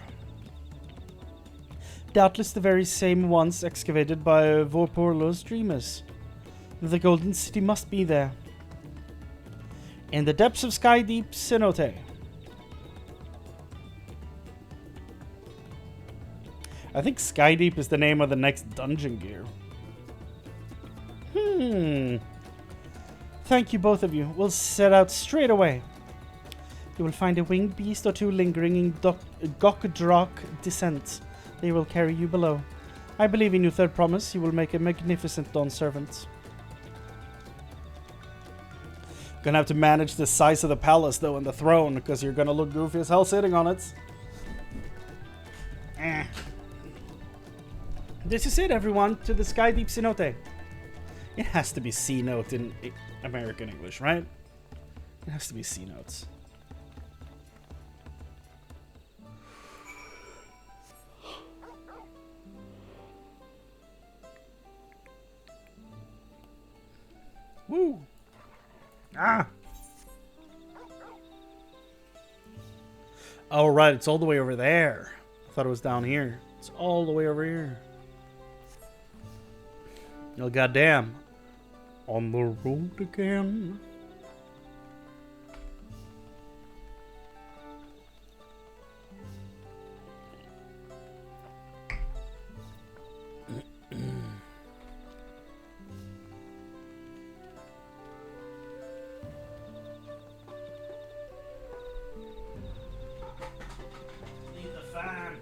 Doubtless the very same ones excavated by Vorporlo's dreamers. The Golden City must be there. In the depths of sky deep Cenote. I think Sky Deep is the name of the next dungeon gear. Thank you, both of you. We'll set out straight away. You will find a winged beast or two lingering in Gokdrak descent. They will carry you below. I believe in your third promise. You will make a magnificent Dawn servant. Gonna have to manage the size of the palace, though, and the throne, because you're gonna look goofy as hell sitting on it. This is it, everyone, to the Sky Deep Cenote. It has to be C-note in American English, right? It has to be C-notes. Woo! Ah! Oh, right, it's all the way over there. I thought it was down here. It's all the way over here. Oh, goddamn. On the road again. Need the fan.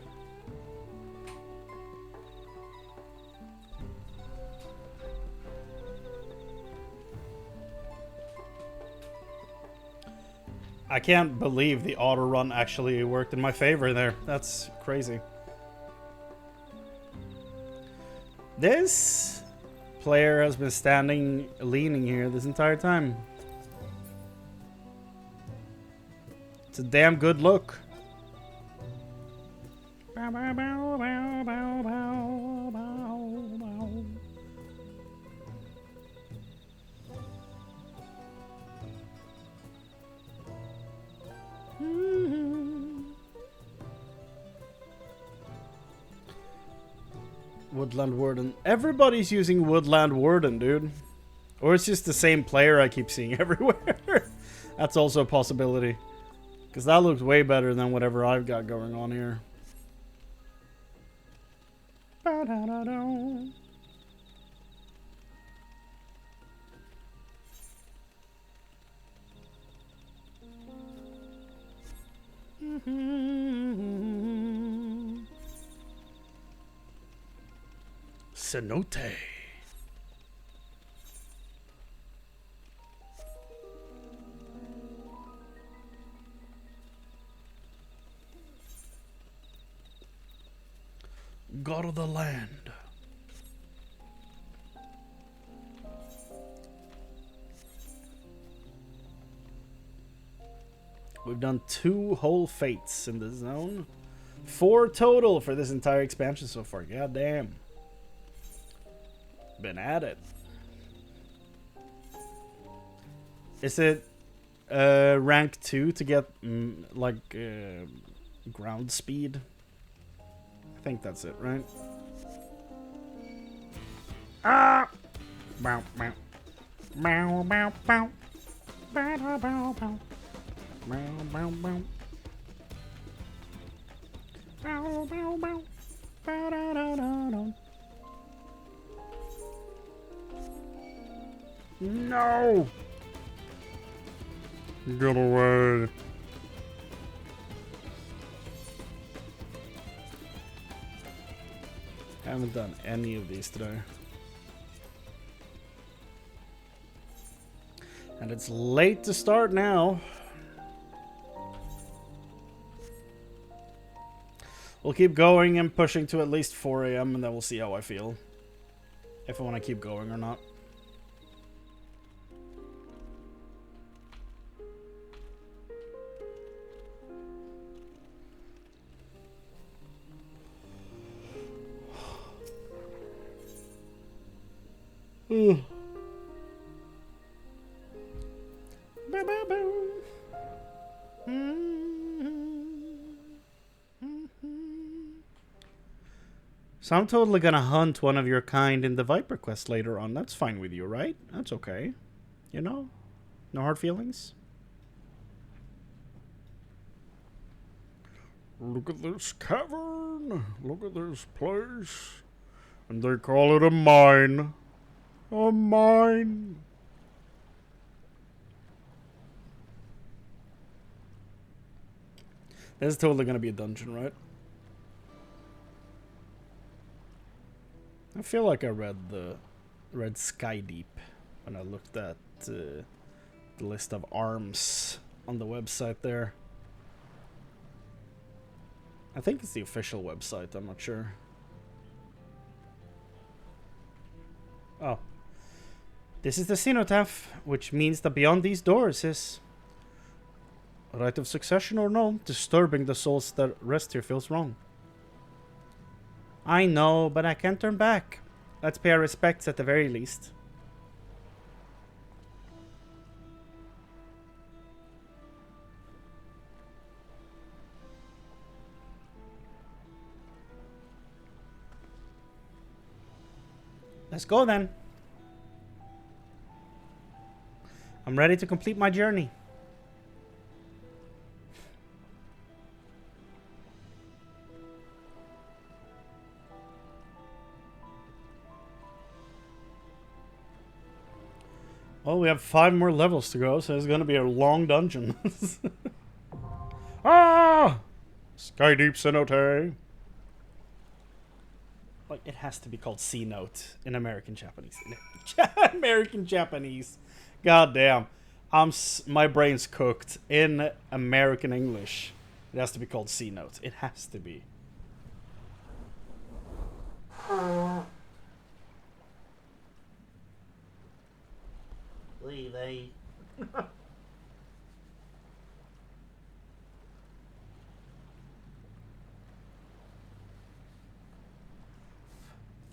I can't believe the auto run actually worked in my favor there. That's crazy. This player has been leaning here this entire time. It's a damn good look. Bow, bow, bow, bow, bow, bow, bow, bow. Woodland Warden. Everybody's using Woodland Warden, dude. Or it's just the same player I keep seeing everywhere. That's also a possibility. Because that looks way better than whatever I've got going on here. Ba-da-da-da. Cenote. God of the land. We've done 2 whole fates in this zone. 4 total for this entire expansion so far. God damn. Been at it. Is it rank 2 to get ground speed? I think that's it, right? Ah! Bow, bow. Bow, bow, bow. Bow, bow, bow, bow. Bow, bow, bow. Bow, bow, bow. Bow, da, da, da, da. No! Get away. Haven't done any of these today. And it's late to start now. We'll keep going and pushing to at least 4 AM and then we'll see how I feel. If I want to keep going or not. So I'm totally gonna hunt one of your kind in the Viper quest later on. That's fine with you, right? That's okay. You know? No hard feelings? Look at this cavern. Look at this place. And they call it a mine. A mine. This is totally gonna be a dungeon, right? I feel like I read Sky Deep when I looked at the list of arms on the website there. I think it's the official website, I'm not sure. Oh. This is the cenotaph, which means that beyond these doors is... right of succession or no, disturbing the souls that rest here feels wrong. I know, but I can't turn back. Let's pay our respects at the very least. Let's go then. I'm ready to complete my journey. Well, we have 5 more levels to go, so it's gonna be a long dungeon. Ah! Sky Deep Cenote. Like, it has to be called C-Note in American Japanese. American Japanese. God damn. My brain's cooked. In American English, it has to be called C-Note. It has to be. Leave, eh?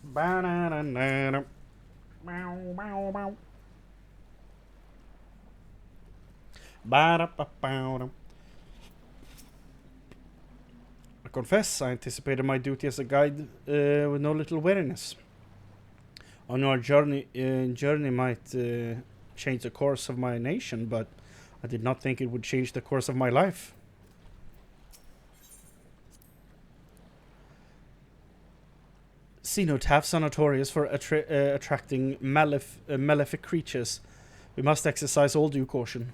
Ba-na-na-na-na. Meow, meow, meow. Ba-da-ba-ba-da. I confess, I anticipated my duty as a guide with no little wariness. On our journey might change the course of my nation, but I did not think it would change the course of my life. Cenotaphs are notorious for attracting malefic creatures. We must exercise all due caution.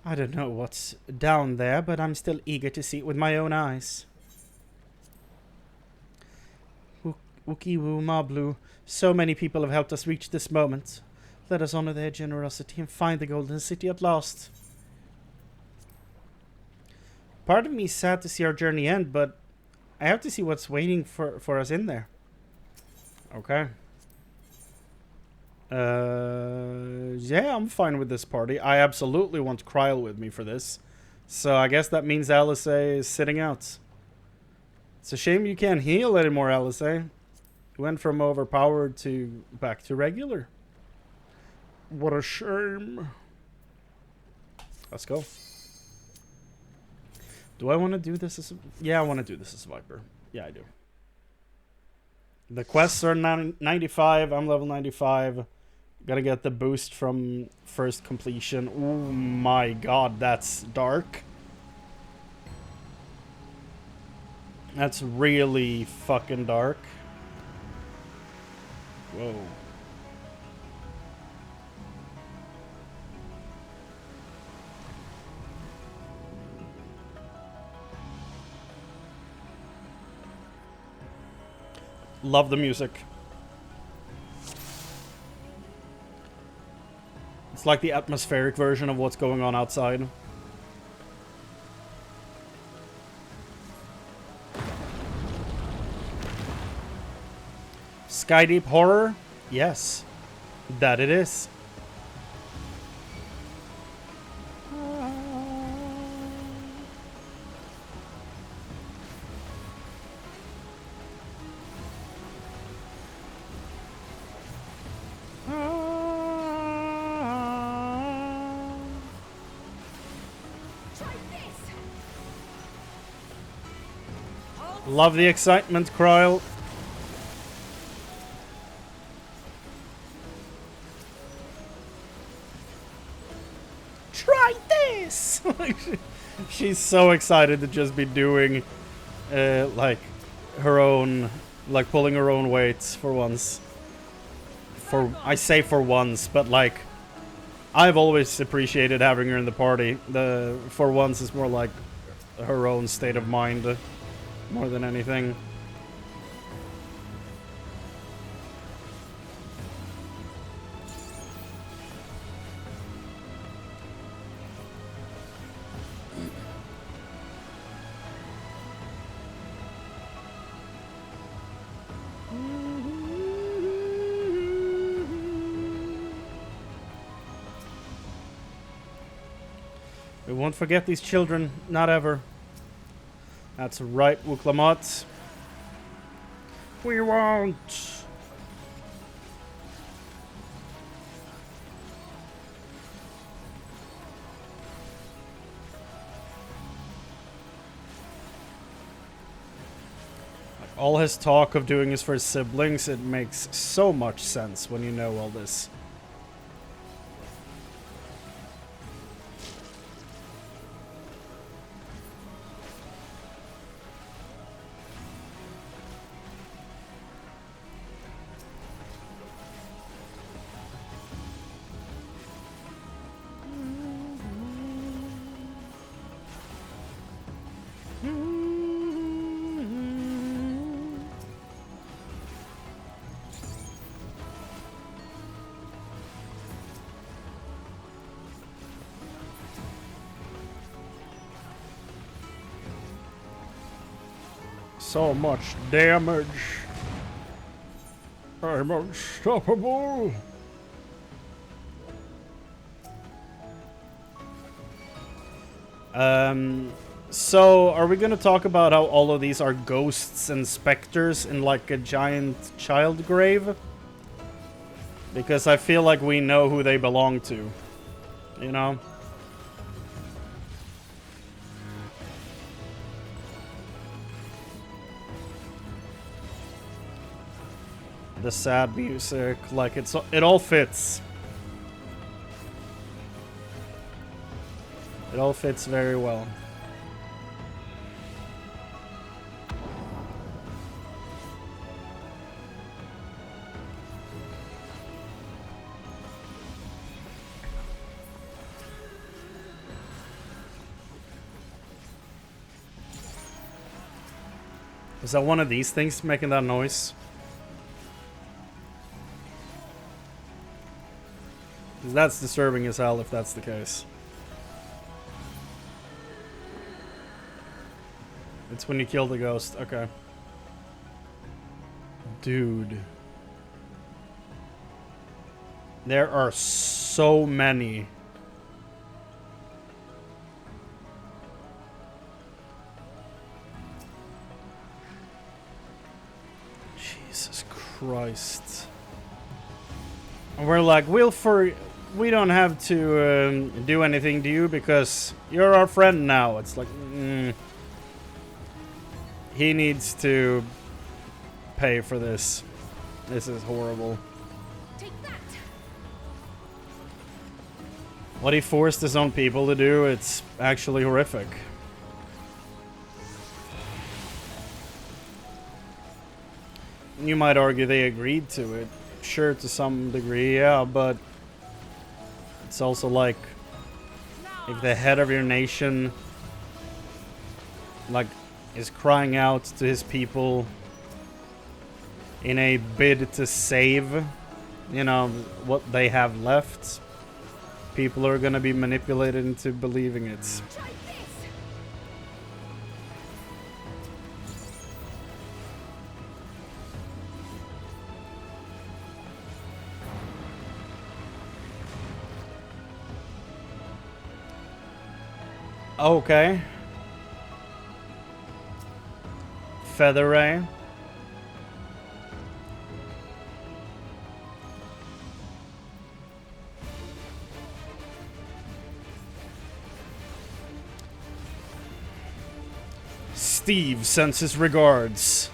I don't know what's down there, but I'm still eager to see it with my own eyes. Ukiwu Mablu, so many people have helped us reach this moment. Let us honor their generosity and find the Golden City at last. Part of me is sad to see our journey end, but I have to see what's waiting for us in there. Okay. Yeah, I'm fine with this party. I absolutely want Chryle with me for this. So I guess that means Alisaie is sitting out. It's a shame you can't heal anymore, Alisaie. You went from overpowered to back to regular. What a shame. Let's go. Do I want to do this as... Yeah, I want to do this as Viper. Yeah, I do. The quests are 95. I'm level 95. Gotta get the boost from first completion. Oh my god, that's dark. That's really fucking dark. Whoa. Love the music. It's like the atmospheric version of what's going on outside. Sky Deep horror? Yes. That it is. Love the excitement, Chryle. Try this! She's so excited to just be doing, like, her own, like, pulling her own weights for once. I say for once, but, like, I've always appreciated having her in the party. The for once is more like her own state of mind, more than anything. We won't forget these children, not ever. That's right, Wuklamot. We won't. All his talk of doing this for his siblings, it makes so much sense when you know all this. So much damage. I'm unstoppable. So are we gonna talk about how all of these are ghosts and specters in like a giant child grave? Because I feel like we know who they belong to, you know? The sad music, like it all fits. It all fits very well. Is that one of these things making that noise? 'Cause that's disturbing as hell if that's the case. It's when you kill the ghost. Okay. Dude. There are so many. Jesus Christ. And we're like, we don't have to do anything to you because you're our friend now. It's like, he needs to pay for this. This is horrible. Take that. What he forced his own people to do, it's actually horrific. You might argue they agreed to it. Sure, to some degree, yeah, but it's also like if the head of your nation like is crying out to his people in a bid to save, you know, what they have left, people are gonna be manipulated into believing it. Try this. Okay. Feather Ray. Steve sends his regards.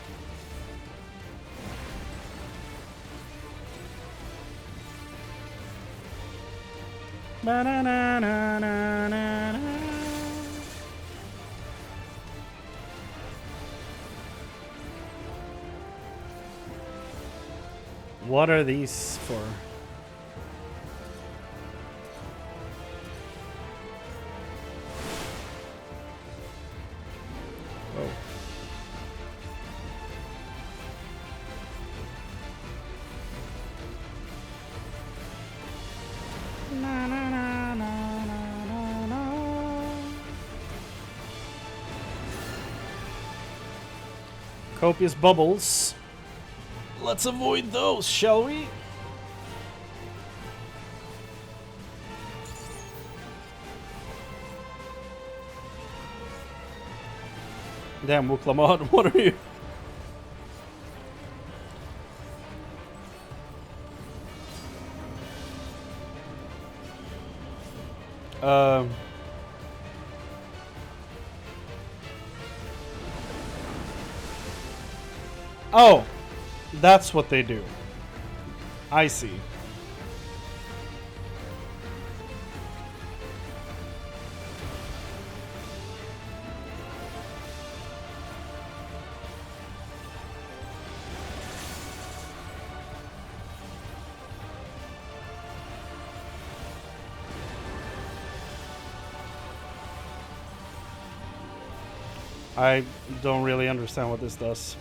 What are these for? Oh. Na, na, na, na, na, na. Copious bubbles. Let's avoid those, shall we? Damn, Wuklamad, what are you? Oh, that's what they do. I see. I don't really understand what this does.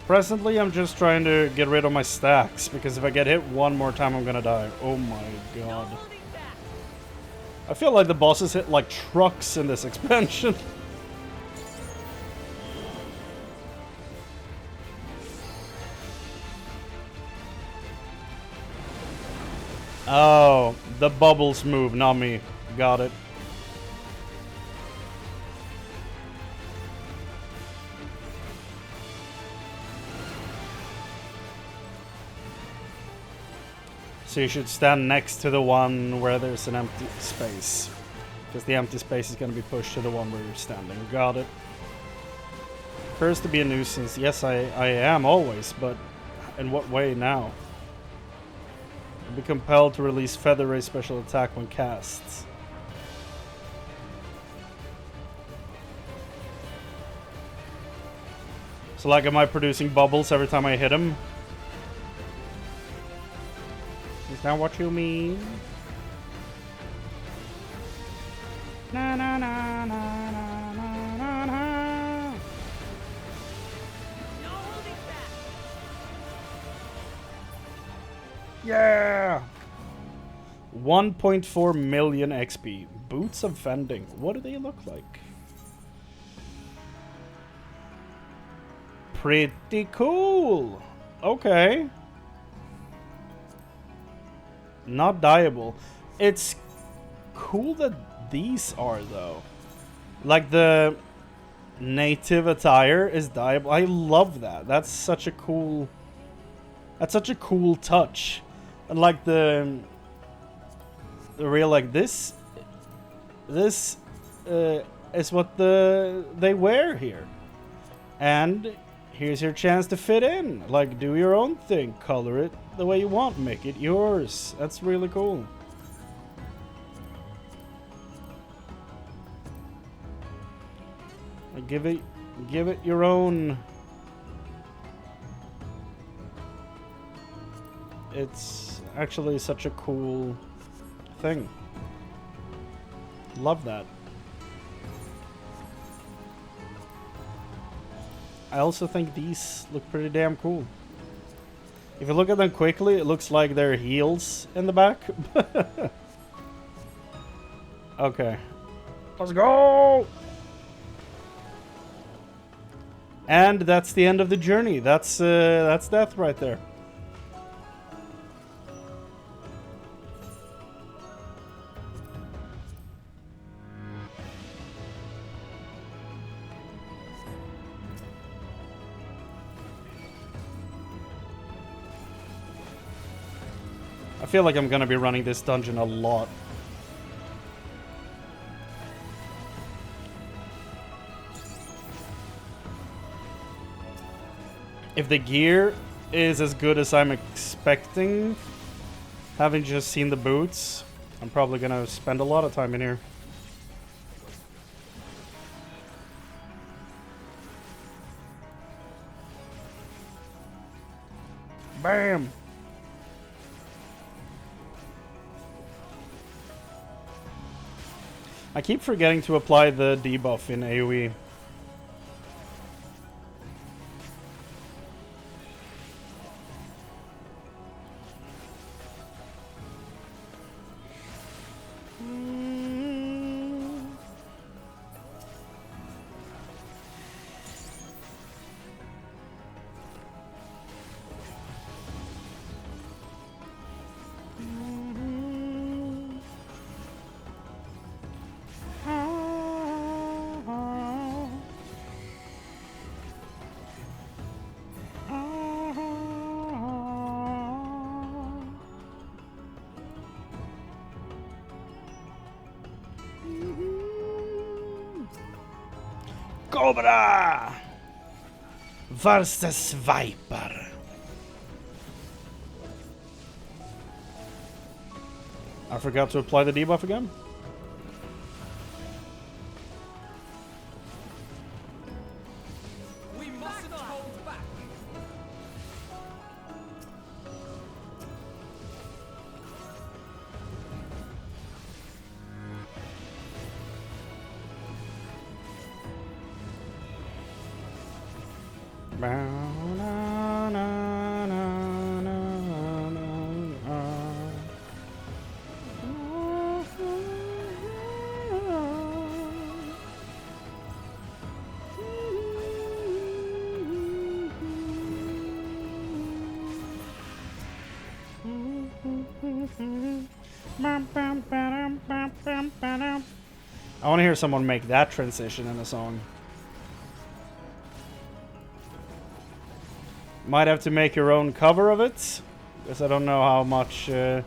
Presently, I'm just trying to get rid of my stacks, because if I get hit one more time, I'm gonna die. Oh my god. I feel like the bosses hit like trucks in this expansion. Oh, the bubbles move, not me. Got it. So you should stand next to the one where there's an empty space. Because the empty space is going to be pushed to the one where you're standing. Got it. First to be a nuisance. Yes, I am always, but in what way now? You'll be compelled to release Feather Ray special attack when cast. So like, am I producing bubbles every time I hit him? Is that what you mean? Na na na na na na na na. No holding back. Yeah. 1.4 million XP. Boots of Vending. What do they look like? Pretty cool. Okay. Not dyeable. It's cool that these are, though. Like, the native attire is dyeable. I love that. That's such a cool... That's such a cool touch. And like the real, like, this is what they wear here. And here's your chance to fit in. Like, do your own thing. Color it the way you want. Make it yours. That's really cool. Like, give it your own. It's actually such a cool thing. Love that. I also think these look pretty damn cool. If you look at them quickly, it looks like they're heels in the back. Okay. Let's go! And that's the end of the journey. That's death right there. I feel like I'm gonna be running this dungeon a lot. If the gear is as good as I'm expecting, having just seen the boots, I'm probably gonna spend a lot of time in here. Bam! I keep forgetting to apply the debuff in AoE. Cobra versus Viper. I forgot to apply the debuff again. We mustn't hold back. I want to hear someone make that transition in a song. Might have to make your own cover of it, because I don't know how much the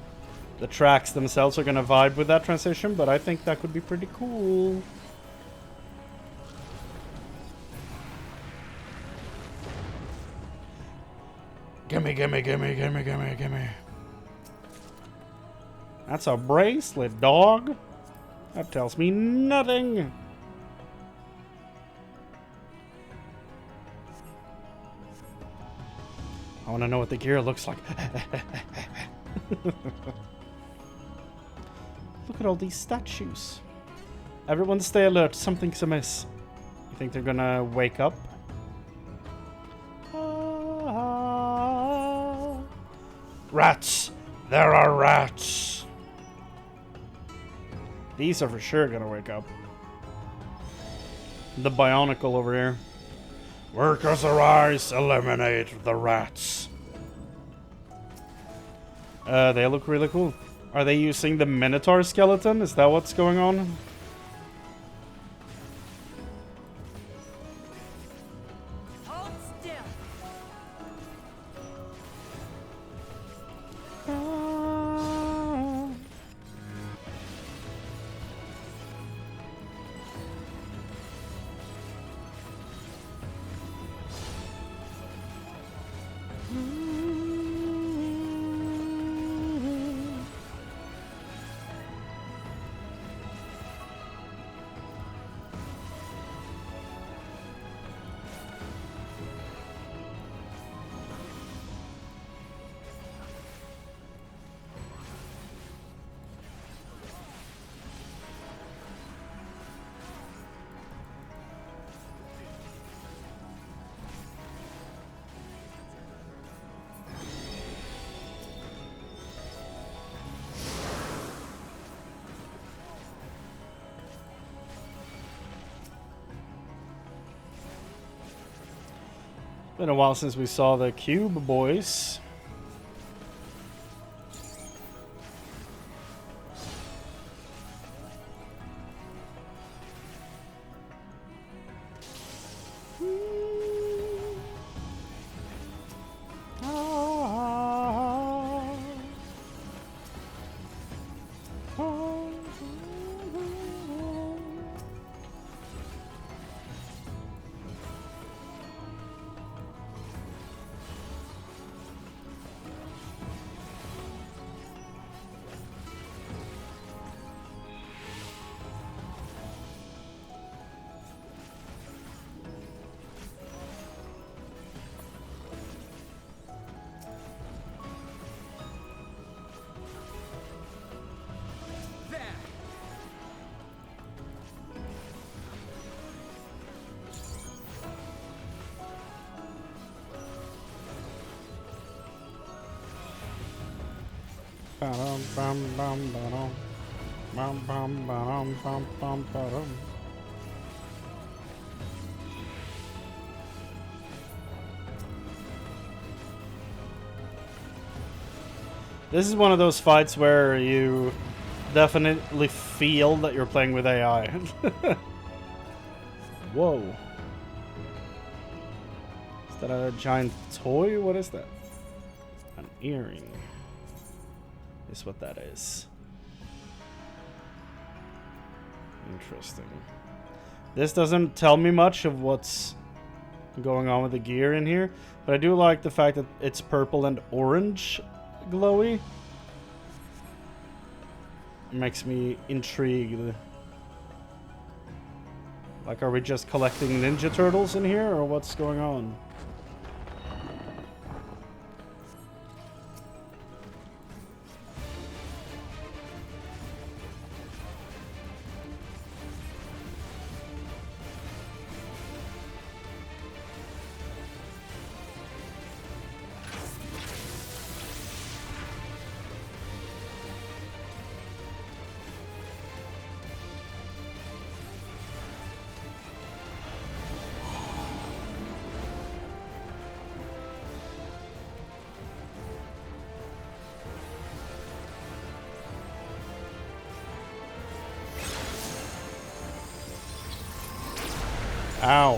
tracks themselves are going to vibe with that transition, but I think that could be pretty cool. Gimme, gimme, gimme, gimme, gimme, gimme. That's a bracelet, dog. That tells me nothing. I want to know what the gear looks like. Look at all these statues. Everyone stay alert. Something's amiss. You think they're gonna wake up? Rats! There are rats! These are for sure gonna wake up. The Bionicle over here. Workers arise, eliminate the rats. They look really cool. Are they using the Minotaur skeleton? Is that what's going on? Hold still. Been a while since we saw the Cube boys. This is one of those fights where you definitely feel that you're playing with AI. Whoa. Is that a giant toy? What is that? An earring. Is what that is. Interesting. This doesn't tell me much of what's going on with the gear in here, but I do like the fact that it's purple and orange glowy. It makes me intrigued. Like, are we just collecting Ninja Turtles in here, or what's going on? Ow.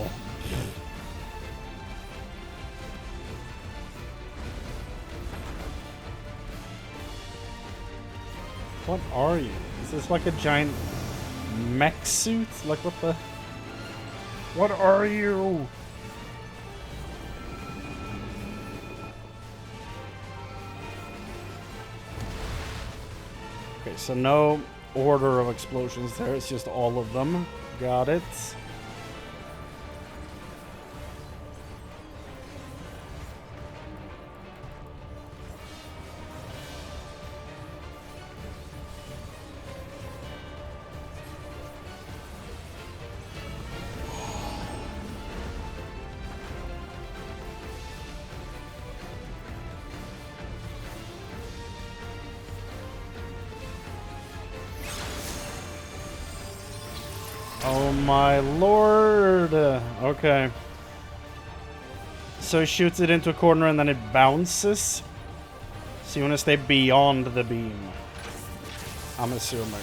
What are you? Is this like a giant mech suit? Like what the... What are you? Okay, so no order of explosions there. It's just all of them. Got it. Oh my lord! Okay. So he shoots it into a corner and then it bounces. So you want to stay beyond the beam. I'm assuming.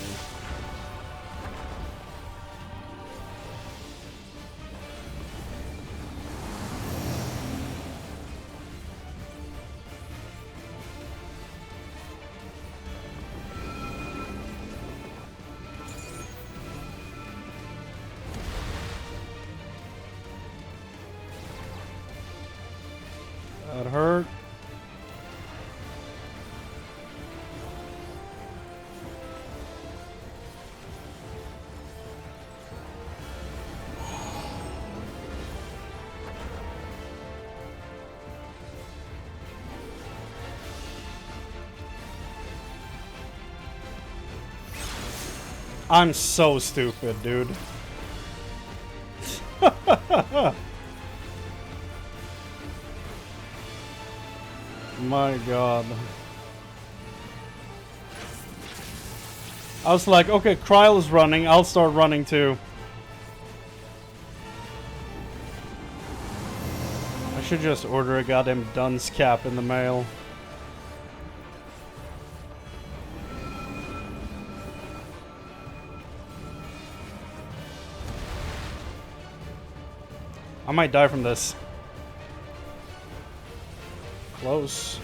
That hurt. I'm so stupid, dude. My god. I was like, okay, Kryl is running, I'll start running too. I should just order a goddamn dunce cap in the mail. I might die from this. Close.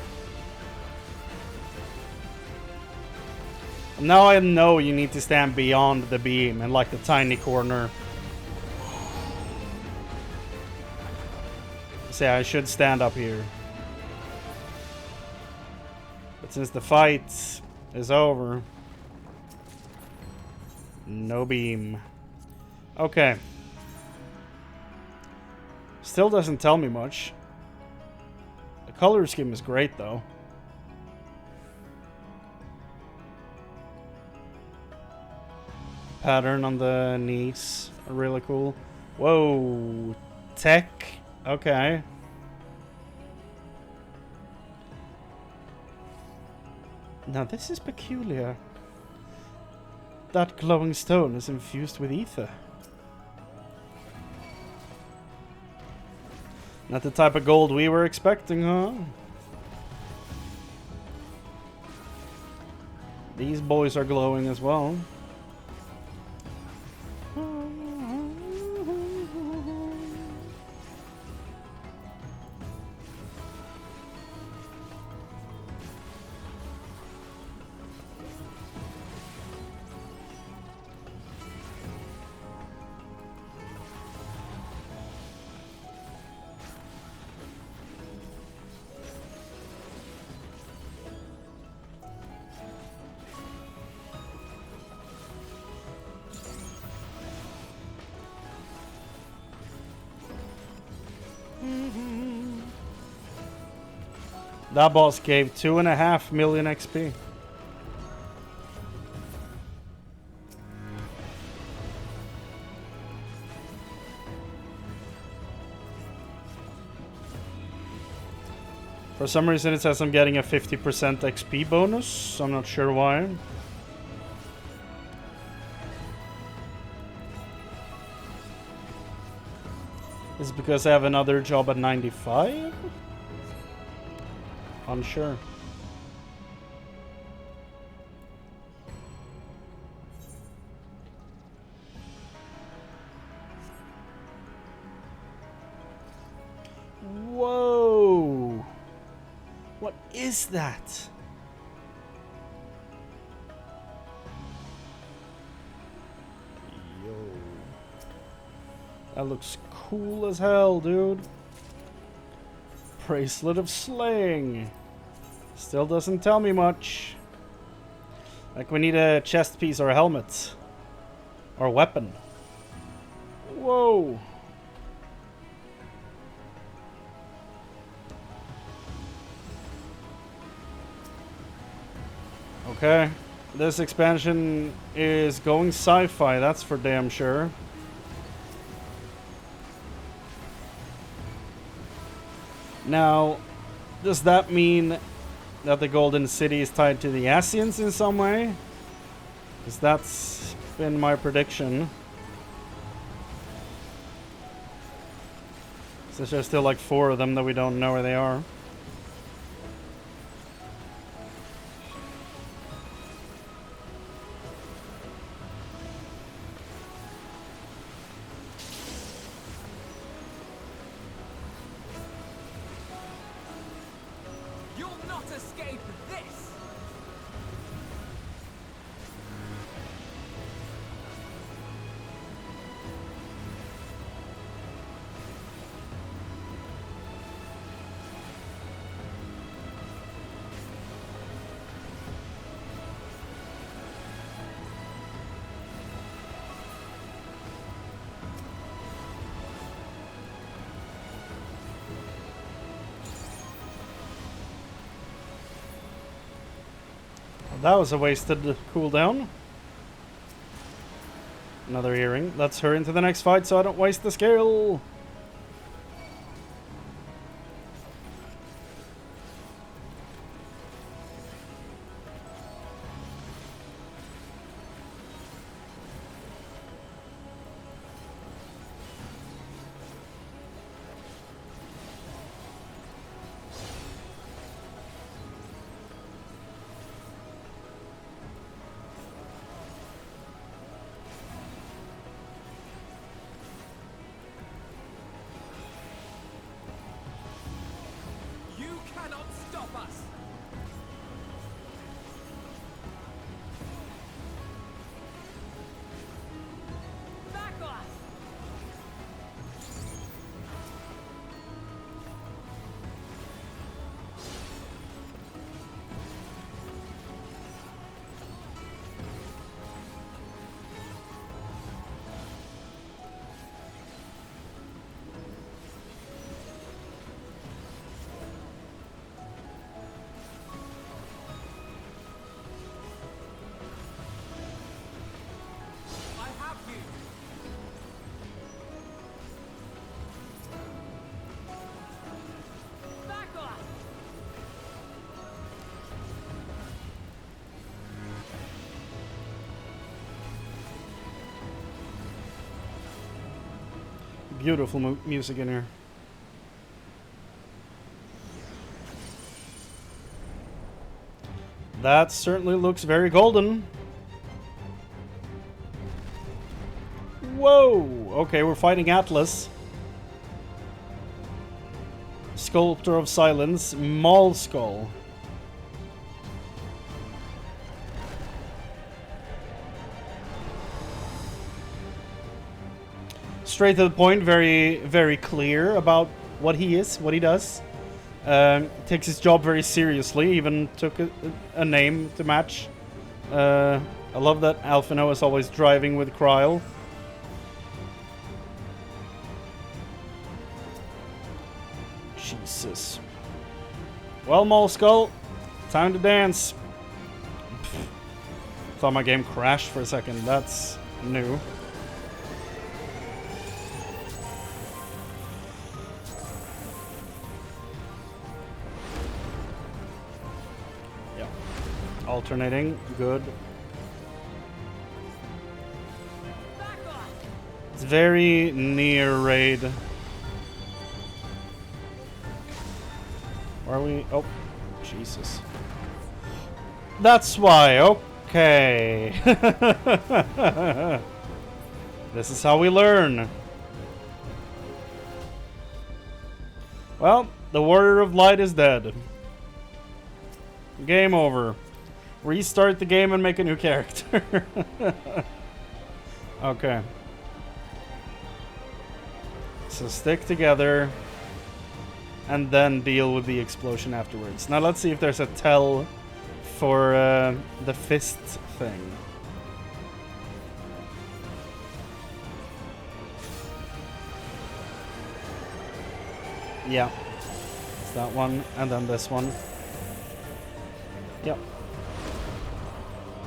Now I know you need to stand beyond the beam in like the tiny corner. So yeah, I should stand up here. But since the fight is over, no beam. Okay. Still doesn't tell me much. The color scheme is great though. Pattern on the knees are really cool. Whoa. Tech. Okay. Now this is peculiar. That glowing stone is infused with ether. Not the type of gold we were expecting, huh? These boys are glowing as well. That boss gave 2.5 million XP. For some reason it says I'm getting a 50% XP bonus. I'm not sure why. Is it because I have another job at 95? Unsure. Whoa! What is that? Yo. That looks cool as hell, dude. Bracelet of Slaying. Still doesn't tell me much. Like we need a chest piece or a helmet. Or a weapon. Whoa. Okay. This expansion is going sci-fi, that's for damn sure. Now, does that mean that the Golden City is tied to the Asians in some way? Because that's been my prediction. Since there's still like 4 of them that we don't know where they are. That was a wasted cooldown. Another earring. Let's hurry into the next fight so I don't waste the skill. beautiful music in here. That certainly looks very golden. Whoa! Okay, we're fighting Atlas. Sculptor of Silence, Maul Skull. Straight to the point, very, very clear about what he is, what he does. Takes his job very seriously, even took a name to match. I love that Alphino is always driving with Kryl. Jesus. Well, Maul Skull, time to dance. Thought my game crashed for a second. That's new. Yeah. Alternating. Good. It's very near raid. Are we? Oh, Jesus. That's why. Okay. This is how we learn. Well, the Warrior of Light is dead. Game over. Restart the game and make a new character. Okay. So stick together. And then deal with the explosion afterwards. Now let's see if there's a tell for the fist thing. Yeah. It's that one, and then this one. Yep.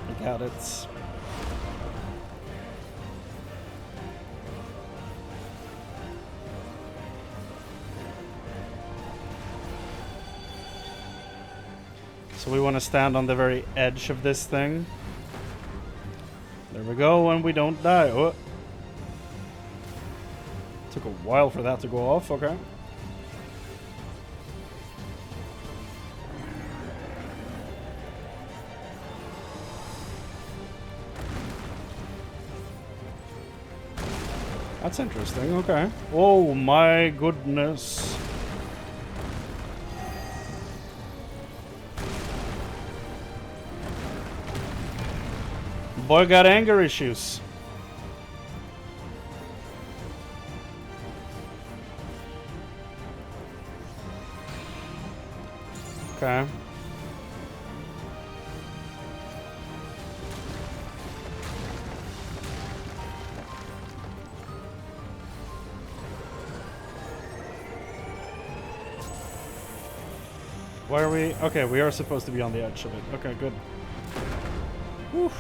I got it. So we want to stand on the very edge of this thing. There we go, and we don't die. Oh. Took a while for that to go off, okay. That's interesting, okay. Oh my goodness. Boy got anger issues. Okay. Why are we? Okay, we are supposed to be on the edge of it. Okay, good. Whew.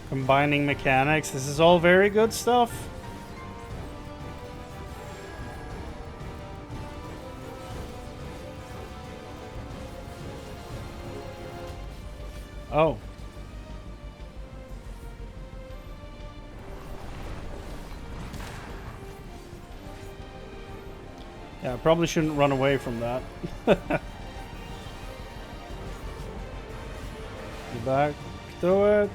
Combining mechanics. This is all very good stuff. Oh. Yeah, I probably shouldn't run away from that. Get back to it.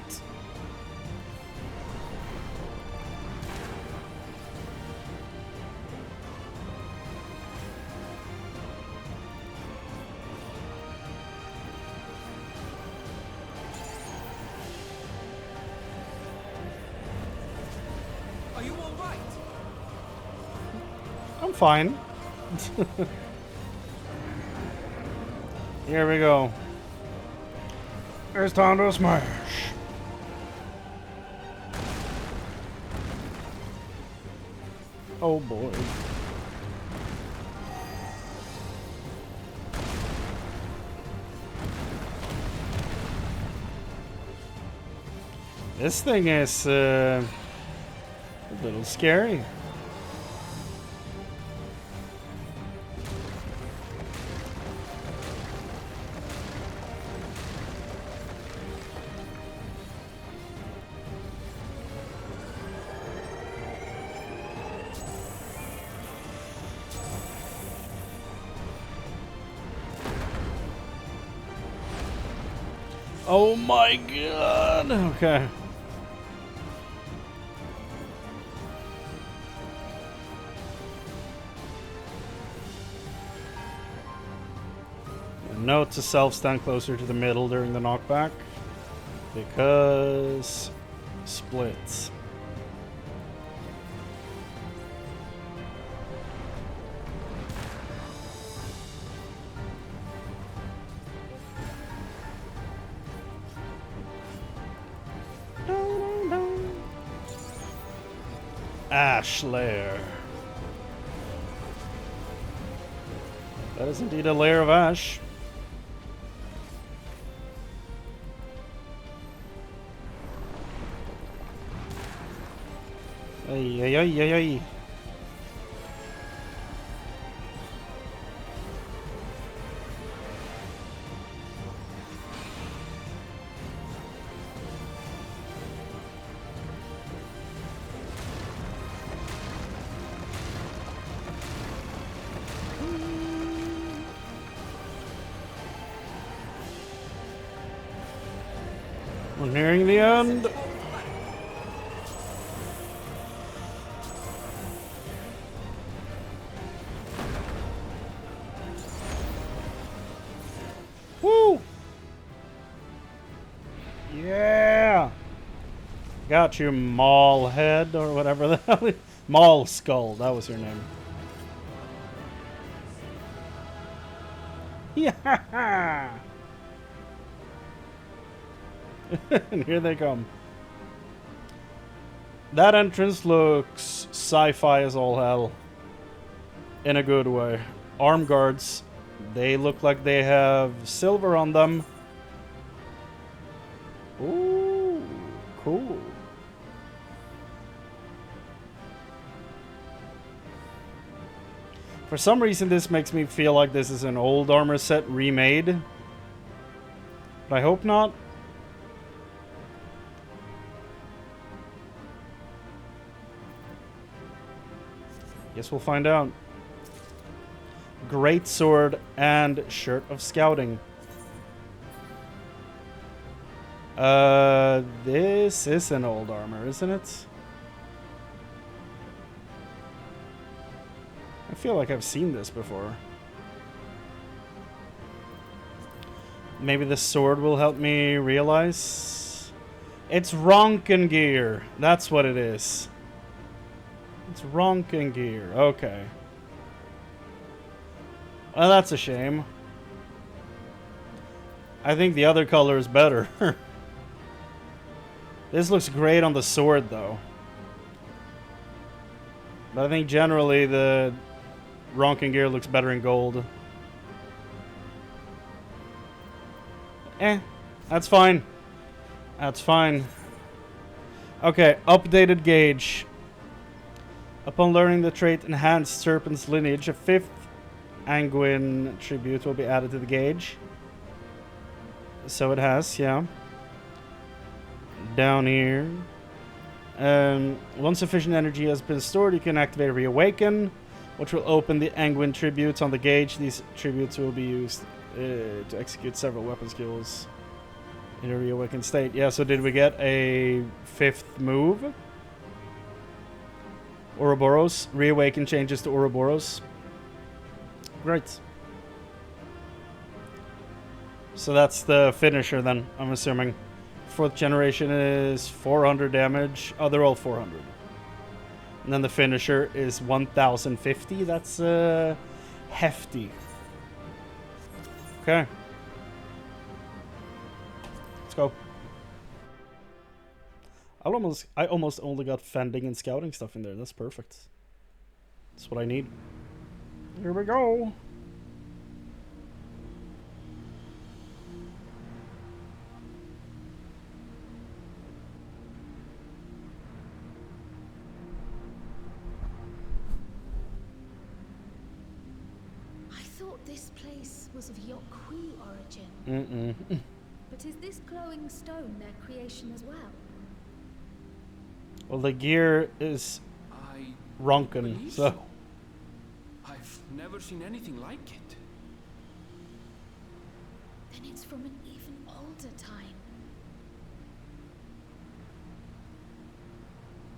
Are you all right? I'm fine. Here we go. It's time to smash. Oh boy. This thing is a little scary. Oh my god. Okay. Note to self, stand closer to the middle during the knockback. Because splits. Ash lair. That is indeed a layer of ash. Ay, ay, ay, ay, ay. We're nearing the end. Woo! Yeah! Got you, Maul Head, or whatever the hell. Maul Skull, that was your name. Yeah! And here they come. That entrance looks sci-fi as all hell. In a good way. Arm guards. They look like they have silver on them. Ooh, cool. For some reason, this makes me feel like this is an old armor set remade. But I hope not. Guess we'll find out. Great sword and shirt of scouting. This is an old armor, isn't it? I feel like I've seen this before. Maybe the sword will help me realize. It's Ronken gear. That's what it is. It's Ronken gear. Okay. Well, that's a shame. I think the other color is better. This looks great on the sword, though. But I think generally the Ronken gear looks better in gold. That's fine. That's fine. Okay, updated gauge. Upon learning the trait Enhanced Serpent's Lineage, a 5th Anguin tribute will be added to the gauge. So it has, yeah. Down here. Once sufficient energy has been stored, you can activate Reawaken, which will open the Anguin tributes on the gauge. These tributes will be used to execute several weapon skills in a reawakened state. Yeah, so did we get a 5th move? Ouroboros. Reawaken changes to Ouroboros. Great. So that's the finisher then, I'm assuming. 4th generation is 400 damage. Oh, they're all 400. And then the finisher is 1050. That's hefty. Okay. Let's go. I almost only got fending and scouting stuff in there. That's perfect. That's what I need. Here we go. I thought this place was of Yokhui origin. But is this glowing stone their creation as well? Well, the gear is Ronken, so. I've never seen anything like it. Then it's from an even older time.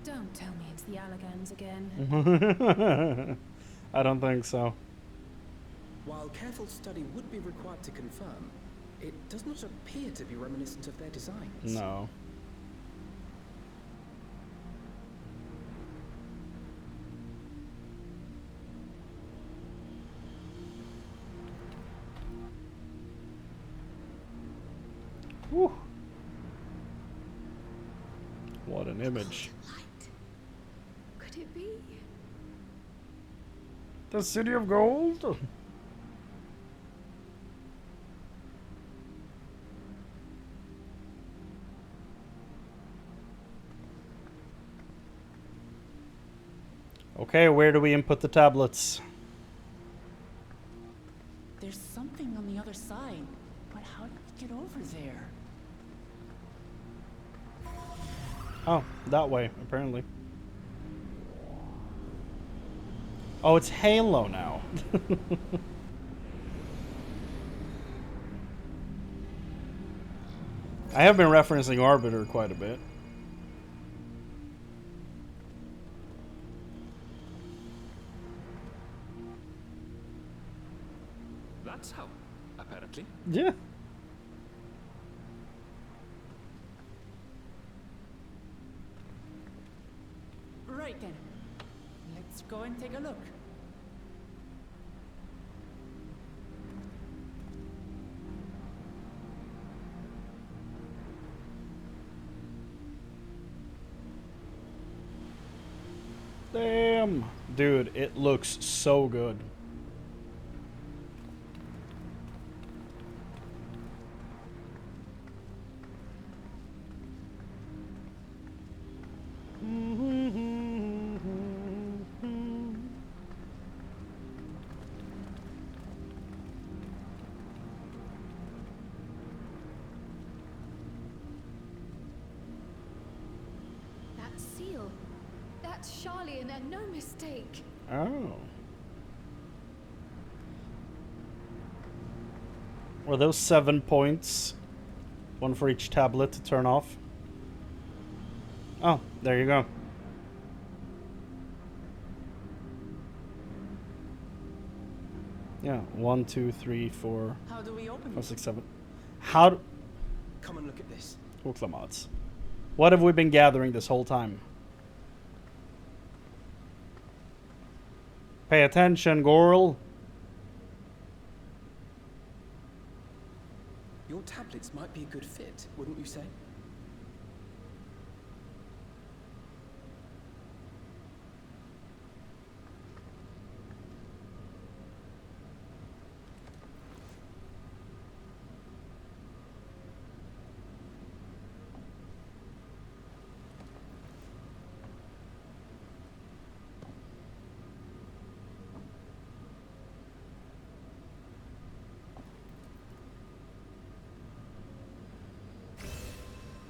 Don't tell me it's the Allagans again. I don't think so. While careful study would be required to confirm, it does not appear to be reminiscent of their designs. No. Whew. What an image. Light. Could it be? The City of Gold? Okay, where do we input the tablets? There's something on the other side, but how did we get over there? Oh, that way, apparently. Oh, it's Halo now. I have been referencing Arbiter quite a bit. That's how, apparently. Yeah. Right then. Let's go and take a look. Damn. Dude, it looks so good. That seal. That's Charlian and no mistake. Oh. Were those 7 points? One for each tablet to turn off? Oh, there you go. Yeah, 1, 2, 3, 4, How do we open 5, it? 6, 7. How do... Come and look at this. Mods. What have we been gathering this whole time? Pay attention, Gorl. Your tablets might be a good fit, wouldn't you say?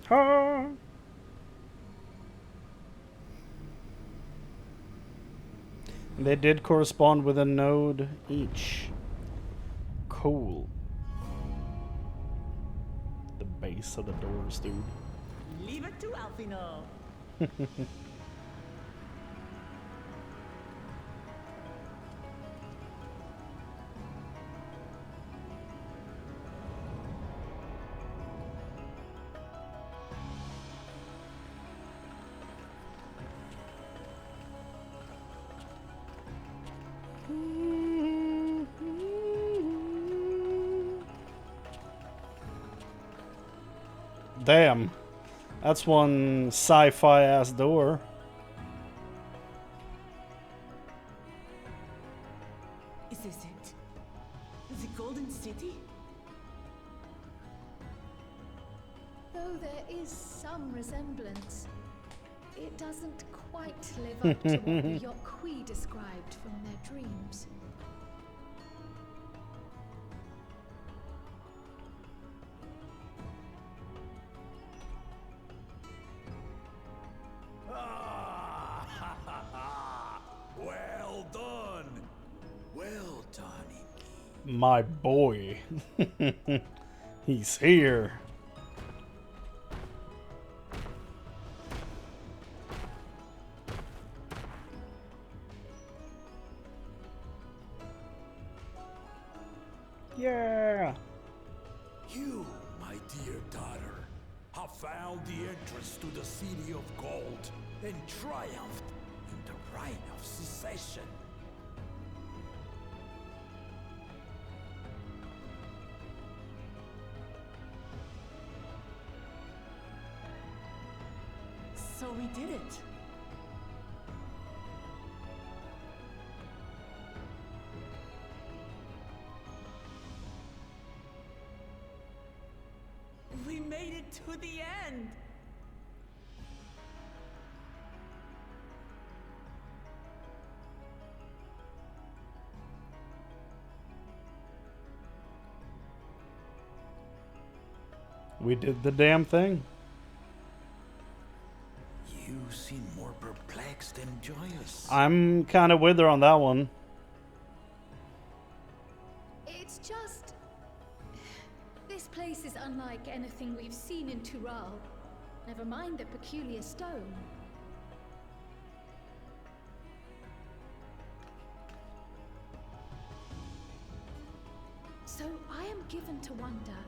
Ha! They did correspond with a node each. Cool. The base of the doors, dude. Leave it to Alfino. Damn. That's one sci-fi ass door. Is this it? The Golden City? Though there is some resemblance, it doesn't quite live up to what the Yokwi described from their dreams. Well done. Well done. My boy. He's here. Yeah! You, my dear daughter, have found the entrance to the City of Gold and triumphed in the right of secession. So we did it. We made it to the end. We did the damn thing. You seem more perplexed than joyous. I'm kind of with her on that one. It's just... This place is unlike anything we've seen in Tural. Never mind the peculiar stone. So I am given to wonder,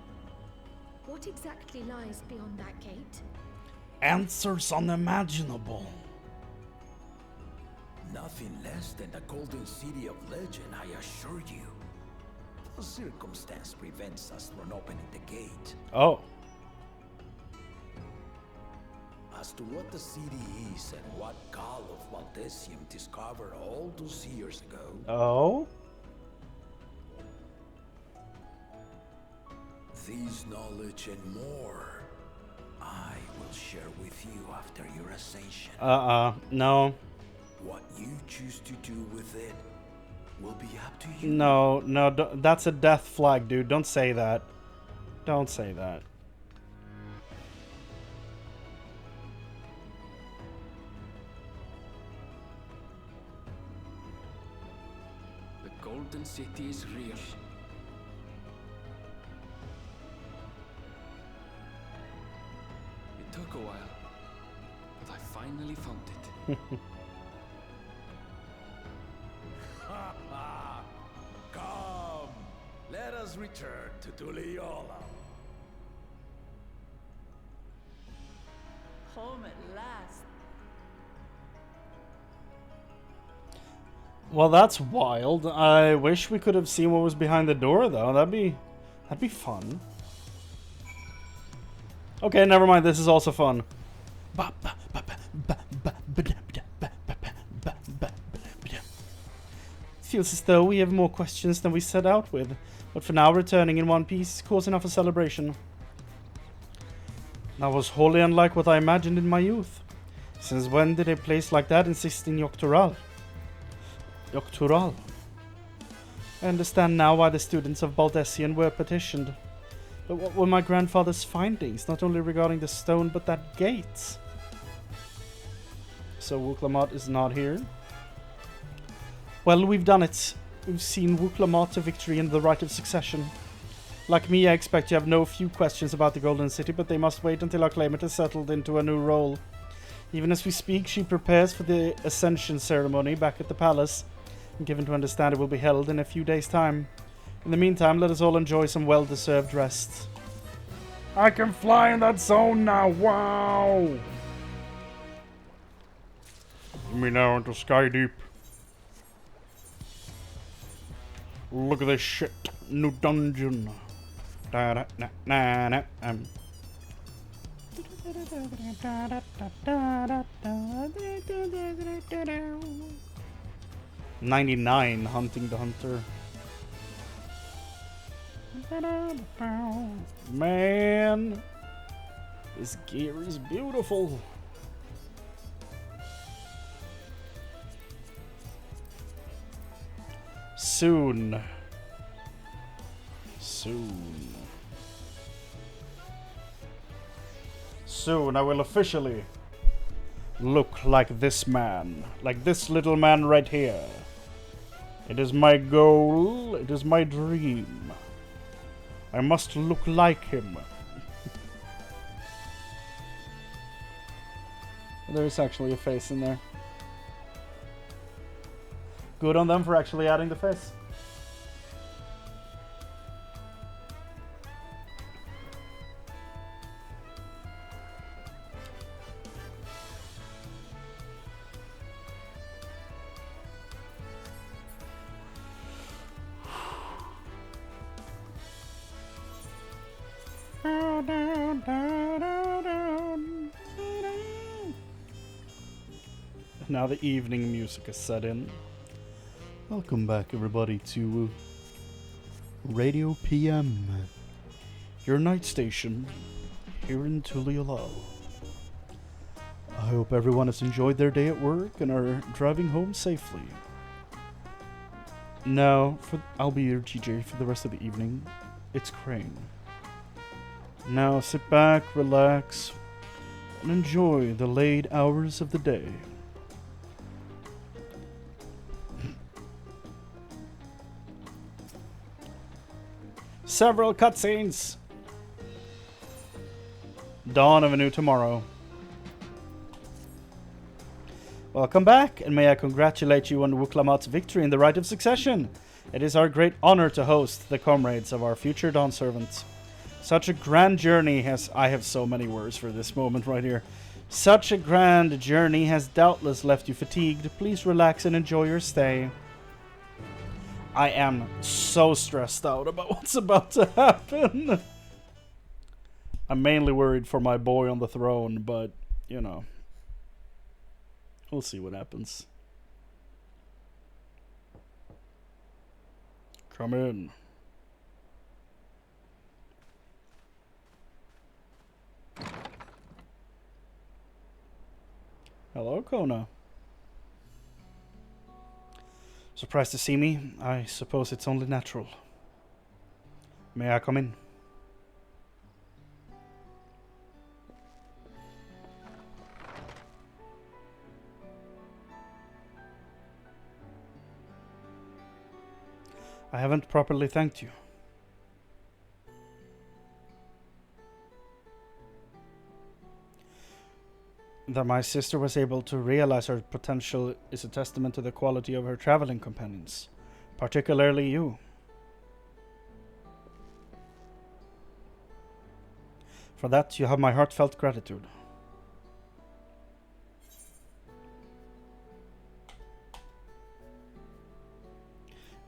what exactly lies beyond that gate? Answers unimaginable. Nothing less than the Golden City of Legend, I assure you. The circumstance prevents us from opening the gate. Oh. As to what the city is and what Gall of Valdesium discovered all those years ago, Oh? this knowledge and more, I will share with you after your ascension. No. What you choose to do with it will be up to you. No, that's a death flag, dude. Don't say that. Don't say that. The Golden City is real. It took a while, but I finally found it. Come, let us return to Tuliola. Home at last. Well, that's wild. I wish we could have seen what was behind the door, though. That'd be fun. Okay, never mind. This is also fun. Feels as though we have more questions than we set out with, but for now, returning in one piece is cause enough for celebration. That was wholly unlike what I imagined in my youth. Since when did a place like that insist in Yoctoral? Yoctoral. I understand now why the students of Baldessian were petitioned. But what were my grandfather's findings, not only regarding the stone, but that gate? So Wuklamat is not here. Well, we've done it. We've seen Wuklamat to victory and the right of succession. Like me, I expect you have no few questions about the Golden City, but they must wait until our claimant is settled into a new role. Even as we speak, she prepares for the ascension ceremony back at the palace, and given to understand it will be held in a few days' time. In the meantime, let us all enjoy some well-deserved rest. I can fly in that zone now, wow! Get me now into Sky Deep. Look at this shit. New dungeon. Da da da da da. 99 hunting the hunter. Man, this gear is beautiful. Soon. Soon I will officially look like this man. Like this little man right here. It is my goal. It is my dream. I must look like him. There's actually a face in there. Good on them for actually adding the face. Now the evening music is set in. Welcome back, everybody, to Radio PM, your night station here in Tulialau. I hope everyone has enjoyed their day at work and are driving home safely. Now, I'll be your TJ for the rest of the evening. It's Chrane. Now sit back, relax, and enjoy the late hours of the day. Several cutscenes. Dawn of a new tomorrow. Welcome back, and may I congratulate you on Wuklamat's victory in the right of succession. It is our great honor to host the comrades of our future Dawn servants. Such a grand journey has... I have so many words for this moment right here. Such a grand journey has doubtless left you fatigued. Please relax and enjoy your stay. I am so stressed out about what's about to happen. I'm mainly worried for my boy on the throne, but, you know, we'll see what happens. Come in. Hello, Kona. Surprised to see me? I suppose it's only natural. May I come in? I haven't properly thanked you. That my sister was able to realize her potential is a testament to the quality of her traveling companions, particularly you. For that, you have my heartfelt gratitude.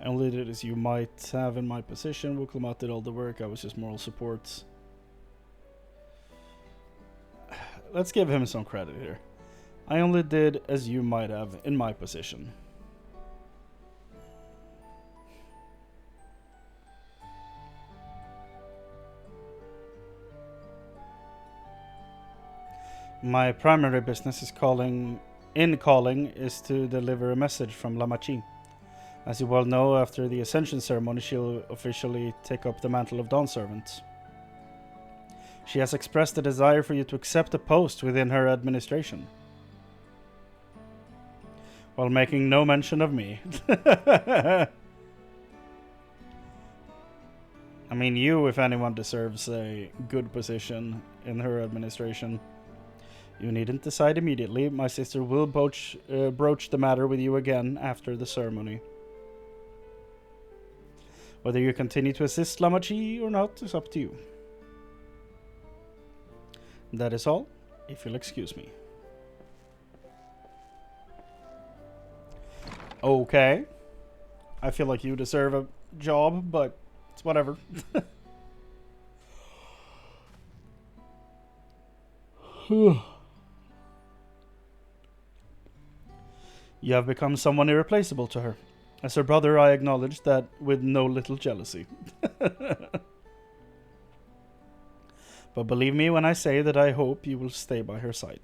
I only did as you might have in my position. Wuklamat did all the work, I was just moral support. Let's give him some credit here. I only did as you might have in my position. My primary business is calling is to deliver a message from Lamachi. As you well know, after the Ascension ceremony, she'll officially take up the mantle of Dawn Servant. She has expressed a desire for you to accept a post within her administration, while making no mention of me. I mean, you, if anyone, deserves a good position in her administration. You needn't decide immediately. My sister will broach the matter with you again after the ceremony. Whether you continue to assist Lamachi or not is up to you. That is all, if you'll excuse me. Okay. I feel like you deserve a job, but it's whatever. You have become someone irreplaceable to her. As her brother, I acknowledge that with no little jealousy. But believe me when I say that I hope you will stay by her side.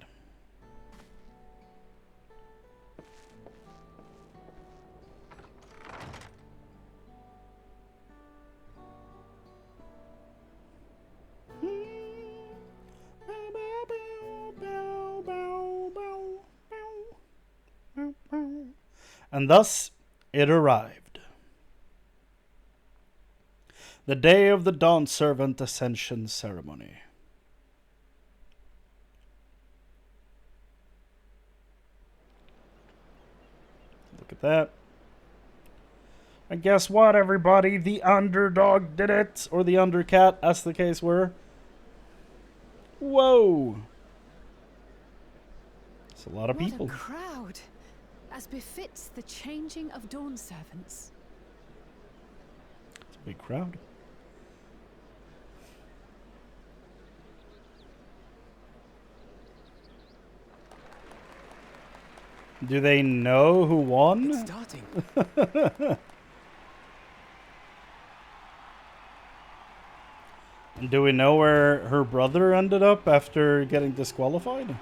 And thus it arrived. The day of the Dawn Servant Ascension Ceremony. Look at that. And guess what, everybody? The underdog did it! Or the undercat, as the case were. Whoa! It's a lot of people. What a crowd! As befits the changing of Dawn Servants. It's a big crowd. Do they know who won? It's starting. Do we know where her brother ended up after getting disqualified?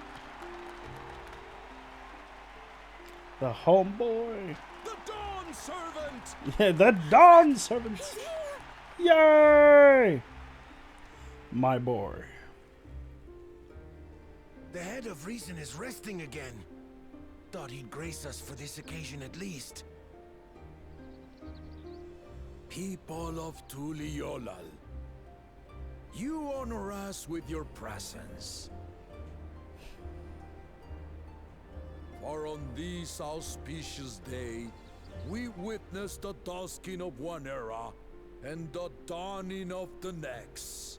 The homeboy. The Dawn Servant! Yeah, the Dawn Servant. Yay! My boy. The head of reason is resting again. Thought he'd grace us for this occasion at least. People of Tuliolal, you honor us with your presence. For on this auspicious day, we witness the dusking of one era and the dawning of the next.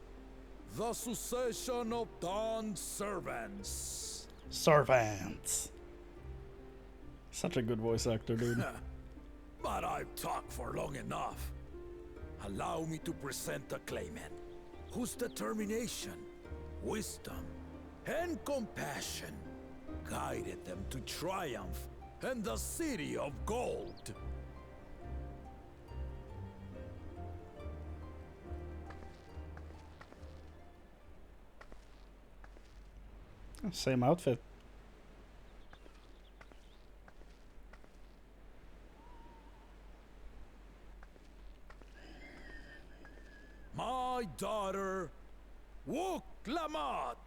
The succession of Dawn Servants. Servants. Such a good voice actor, dude. But I've talked for long enough. Allow me to present the claimant, whose determination, wisdom, and compassion guided them to triumph and the City of Gold. Same outfit. My daughter, Wook Lamont.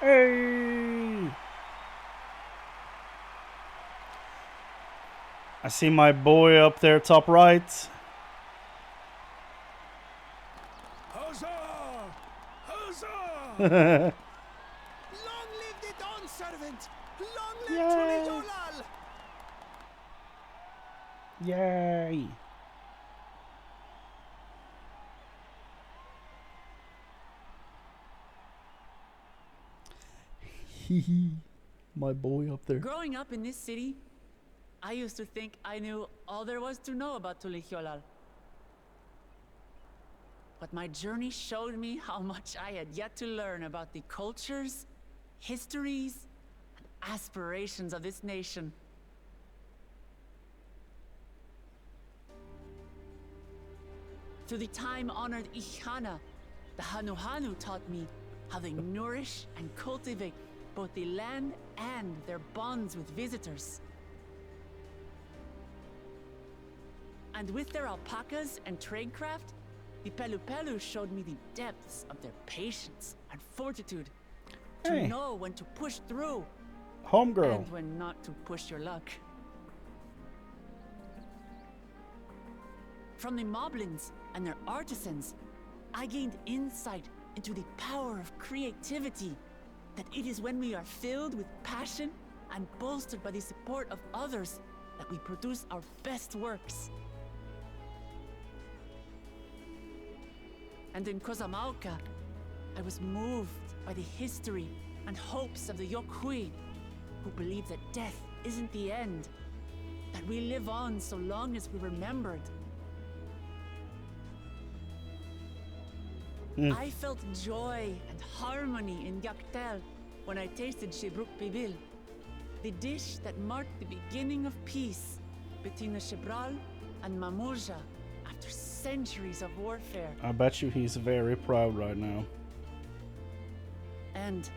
Hey! I see my boy up there, top right. Huzzah! Huzzah! Long live the Dawn Servant! Long live Tuliolal! Yay! My boy up there. Growing up in this city, I used to think I knew all there was to know about Tuliolal. But my journey showed me how much I had yet to learn about the cultures, histories, and aspirations of this nation. Through the time-honored Ihana, the Hanuhanu taught me how they nourish and cultivate both the land and their bonds with visitors. And with their alpacas and tradecraft, the Pelupelu showed me the depths of their patience and fortitude to know when to push through Homegirl. and when not to push your luck. From the Moblins and their artisans, I gained insight into the power of creativity, that it is when we are filled with passion and bolstered by the support of others that we produce our best works. And in Kozamauka, I was moved by the history and hopes of the Yokhui, who believe that death isn't the end, that we live on so long as we're remembered. I felt joy and harmony in Yaktel when I tasted Shebruk Bibil, the dish that marked the beginning of peace between the Shebral and Mamurja after centuries of warfare. I bet you he's very proud right now. And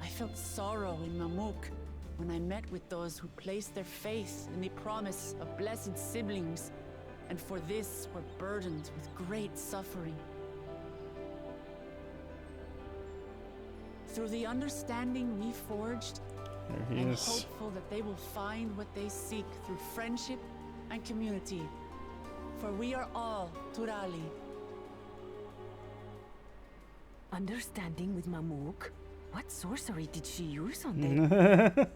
I felt sorrow in Mamuk when I met with those who placed their faith in the promise of blessed siblings, and for this were burdened with great suffering. Through the understanding we forged, I'm hopeful that they will find what they seek through friendship and community. For we are all Turali. Understanding with Mamuk? What sorcery did she use on them?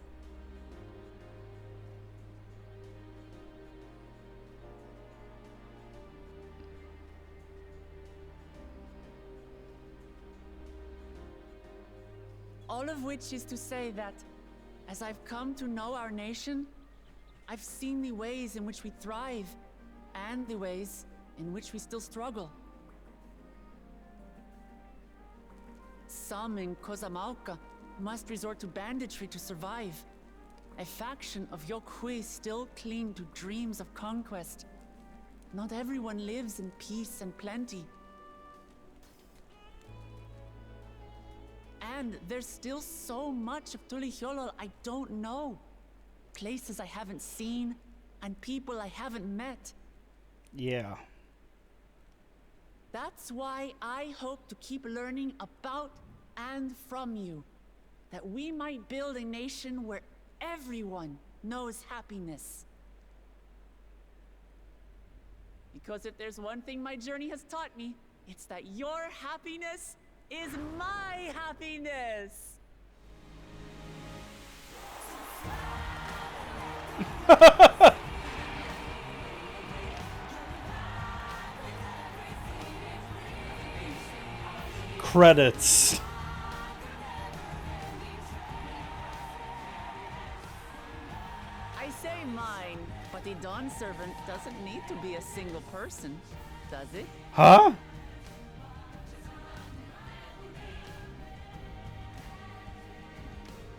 All of which is to say that, as I've come to know our nation, I've seen the ways in which we thrive, and the ways in which we still struggle. Some in Kozamauka must resort to banditry to survive, A faction of Yokhui still cling to dreams of conquest. Not everyone lives in peace and plenty. And there's still so much of Tulihyolol I don't know. Places I haven't seen, and people I haven't met. Yeah. That's why I hope to keep learning about and from you. That we might build a nation where everyone knows happiness. Because if there's one thing my journey has taught me, it's that your happiness is my happiness. Credits. I say mine, but the Dawn Servant doesn't need to be a single person, does it? Huh?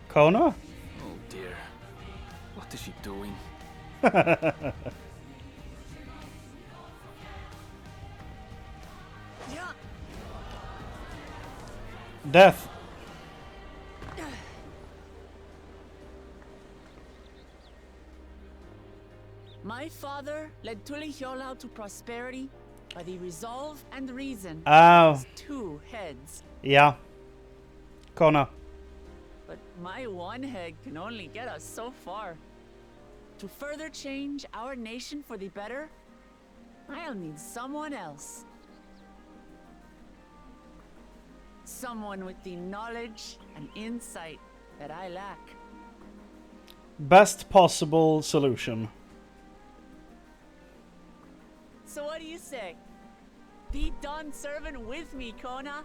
Kona? Oh dear. What is she doing? Death. My father led Tulihyolol to prosperity by the resolve and reason Oh. of his two heads. Yeah. Kona. But my one head can only get us so far. To further change our nation for the better, I'll need someone else. Someone with the knowledge and insight that I lack. Best possible solution. So what do you say? Be Dawn Servant with me, Kona.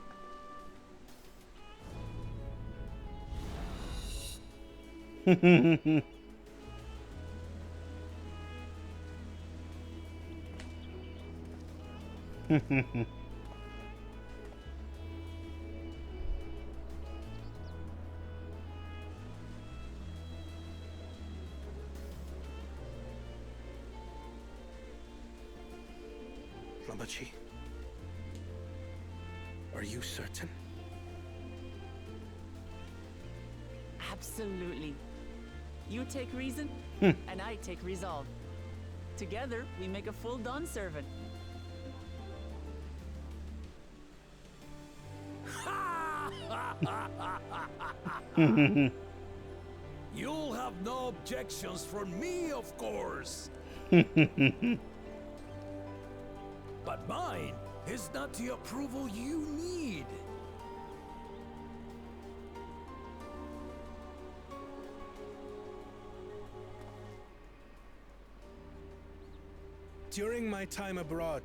Lamachi, are you certain? Absolutely. You take reason, and I take resolve. Together, we make a full Dawn Servant. You'll have no objections from me, of course. But mine is not the approval you need. During my time abroad,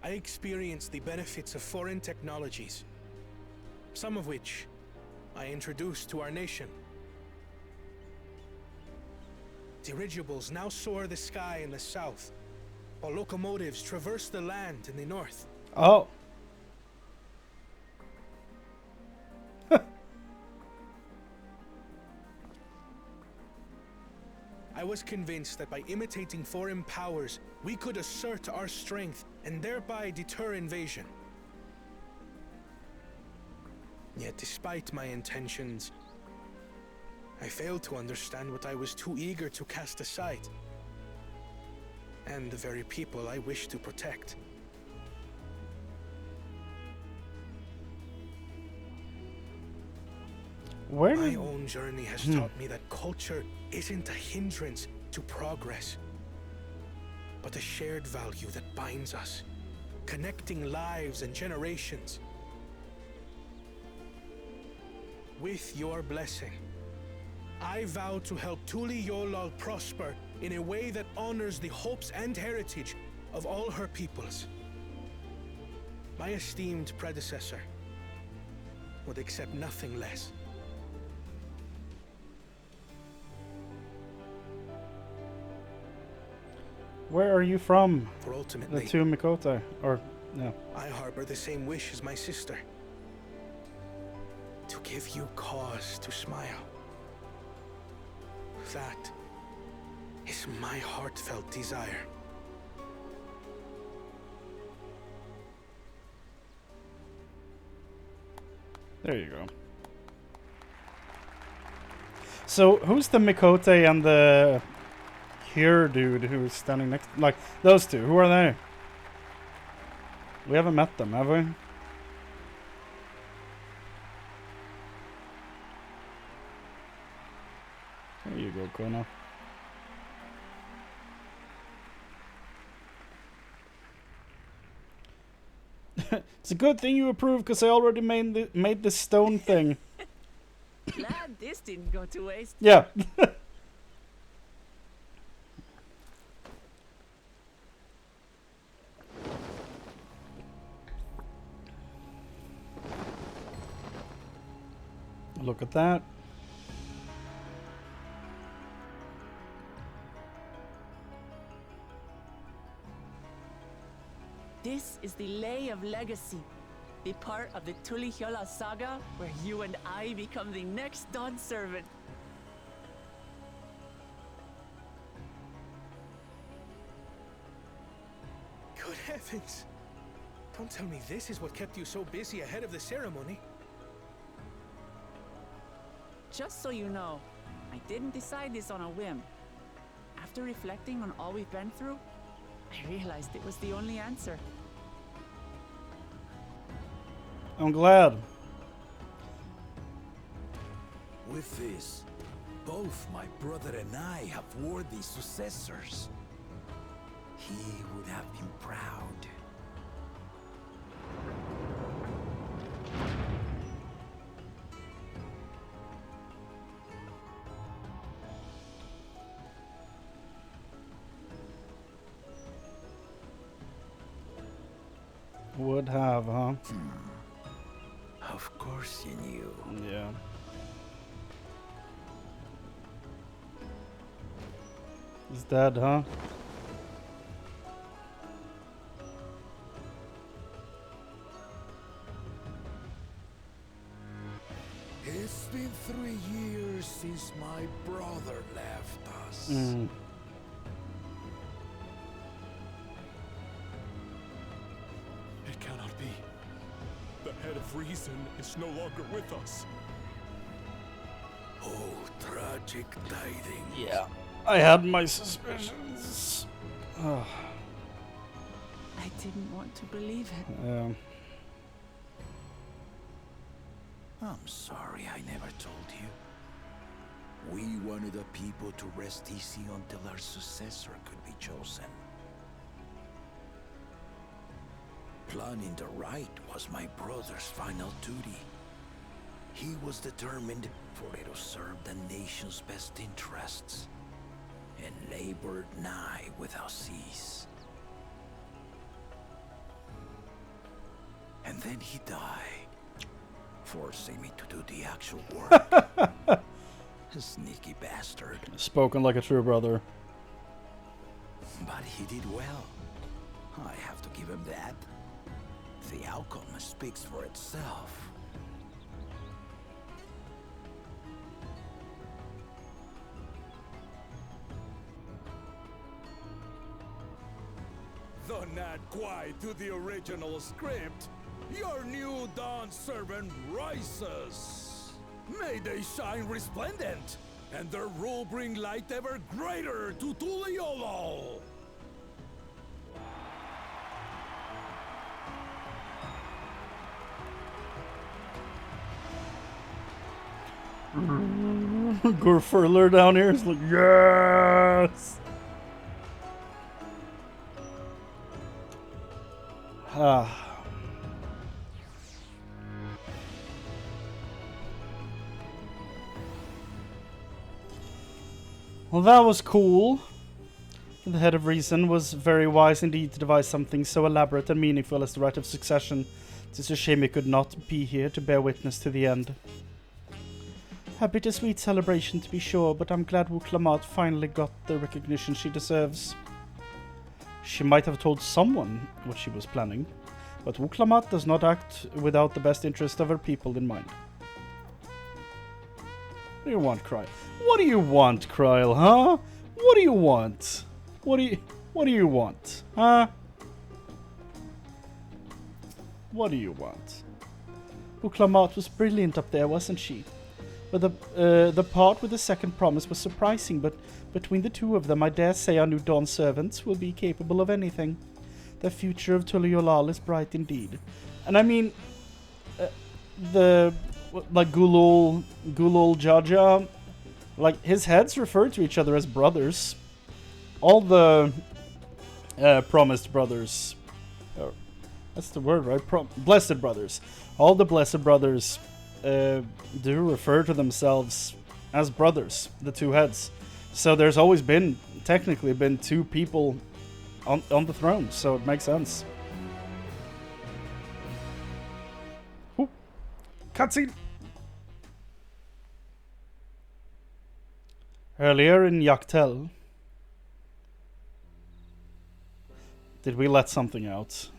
I experienced the benefits of foreign technologies, some of which I introduced to our nation. Dirigibles now soar the sky in the south, while locomotives traverse the land in the north. Oh. I was convinced that by imitating foreign powers, we could assert our strength and thereby deter invasion. Yet despite my intentions, I failed to understand what I was too eager to cast aside, and the very people I wish to protect. My own journey has taught me that culture isn't a hindrance to progress, but a shared value that binds us, connecting lives and generations. With your blessing, I vow to help Tulihyolol prosper in a way that honors the hopes and heritage of all her peoples. My esteemed predecessor would accept nothing less. Where are you from? For ultimately, The two Mikoto, or no? I harbor the same wish as my sister. To give you cause to smile. That is my heartfelt desire. There you go. So, who's the Mikote and the here dude who's standing next? Like, those two, who are they? We haven't met them, have we? There you go, Kona. It's a good thing you approved, because I already made the stone thing. Glad this didn't go to waste. Yeah. Look at that. This is the Lay of Legacy, the part of the Tulihyola saga where you and I become the next Dawn servant. Good heavens! Don't tell me this is what kept you so busy ahead of the ceremony. Just so you know, I didn't decide this on a whim. After reflecting on all we've been through, I realized it was the only answer. I'm glad. With this, both my brother and I have worthy successors. He would have been proud. Would have, huh? Of course you knew. Yeah. He's dead, huh? It's been 3 years since my brother left us. It cannot be. The head of reason is no longer with us. Oh, tragic tidings. Yeah. I had my suspicions. I didn't want to believe it. I'm sorry I never told you. We wanted the people to rest easy until our successor could be chosen. Planning the right was my brother's final duty. He was determined for it to serve the nation's best interests, and labored nigh without cease. And then he died, forcing me to do the actual work. Sneaky bastard. Spoken like a true brother. But he did well. I have to give him that. The outcome speaks for itself. Though not quite to the original script, your new Dawn servant rises. May they shine resplendent, and their rule bring light ever greater to Tuliolo. Gorfurler down here is like, yes! Well, that was cool. The head of reason was very wise indeed to devise something so elaborate and meaningful as the right of succession. It's a shame he could not be here to bear witness to the end. A bittersweet celebration to be sure, but I'm glad Wu Klamat finally got the recognition she deserves. She might have told someone what she was planning, but Wu Klamat does not act without the best interest of her people in mind. do you want, Kryl? What do you want, Kryl, huh? What do you want? What do you want? Huh? What do you want? Uklamat was brilliant up there, wasn't she? But the part with the second promise was surprising, but between the two of them, I dare say our new Dawn servants will be capable of anything. The future of Tuliolal is bright indeed. And I mean, like Gulul Jaja, like his heads refer to each other as brothers. All the promised brothers, that's the word, right? Blessed brothers. All the blessed brothers do refer to themselves as brothers, the two heads. So there's always been, technically been, two people on the throne, so it makes sense. Ooh. Cutscene! Earlier in Yaktel, did we let something out?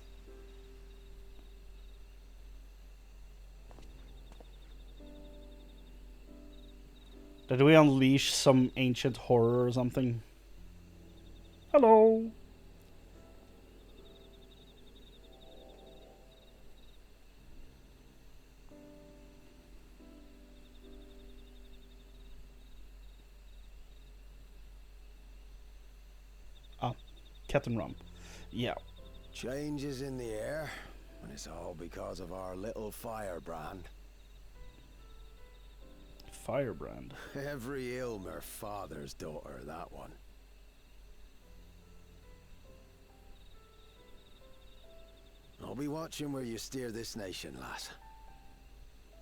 Did we unleash some ancient horror or something? Hello! Ah, cat and rump. Yeah. Changes in the air, and it's all because of our little firebrand. Firebrand. Every Ilmer father's daughter, that one. I'll be watching where you steer this nation, lass.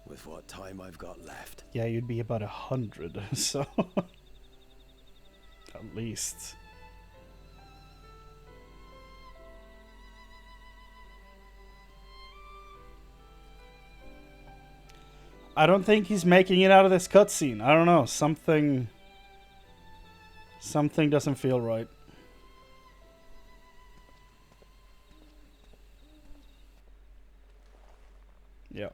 With what time I've got left. Yeah, you'd be about 100, so... At least. I don't think he's making it out of this cutscene. I don't know. Something doesn't feel right. Yeah.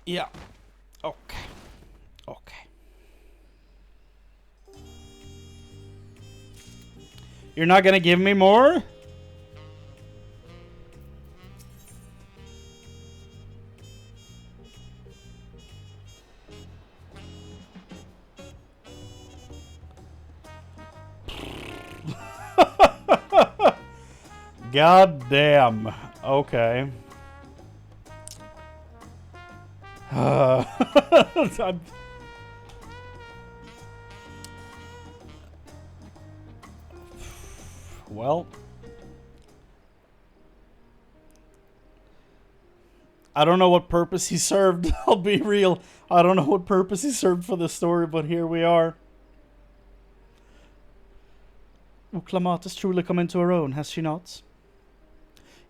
Yeah. Okay. Okay. You're not gonna give me more? God damn. Okay. Well, I don't know what purpose he served. I'll be real. I don't know what purpose he served for the story, but here we are. Uklamat has truly come into her own, has she not?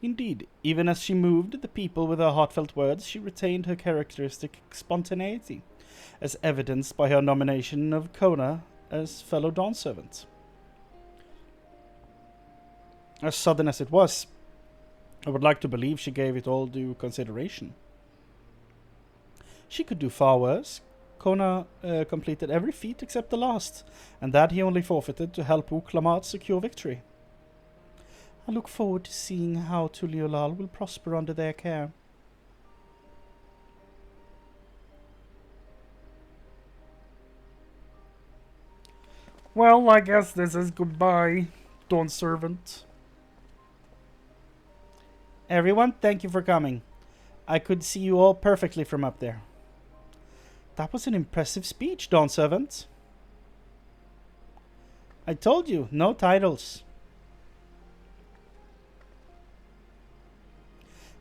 Indeed, even as she moved the people with her heartfelt words, she retained her characteristic spontaneity, as evidenced by her nomination of Kona as fellow Dawn servant. As sudden as it was, I would like to believe she gave it all due consideration. She could do far worse. Kona completed every feat except the last, and that he only forfeited to help Uklamat secure victory. I look forward to seeing how Tuliolal will prosper under their care. Well, I guess this is goodbye, Dawn Servant. Everyone, thank you for coming. I could see you all perfectly from up there. That was an impressive speech, Dawn Servant. I told you, no titles.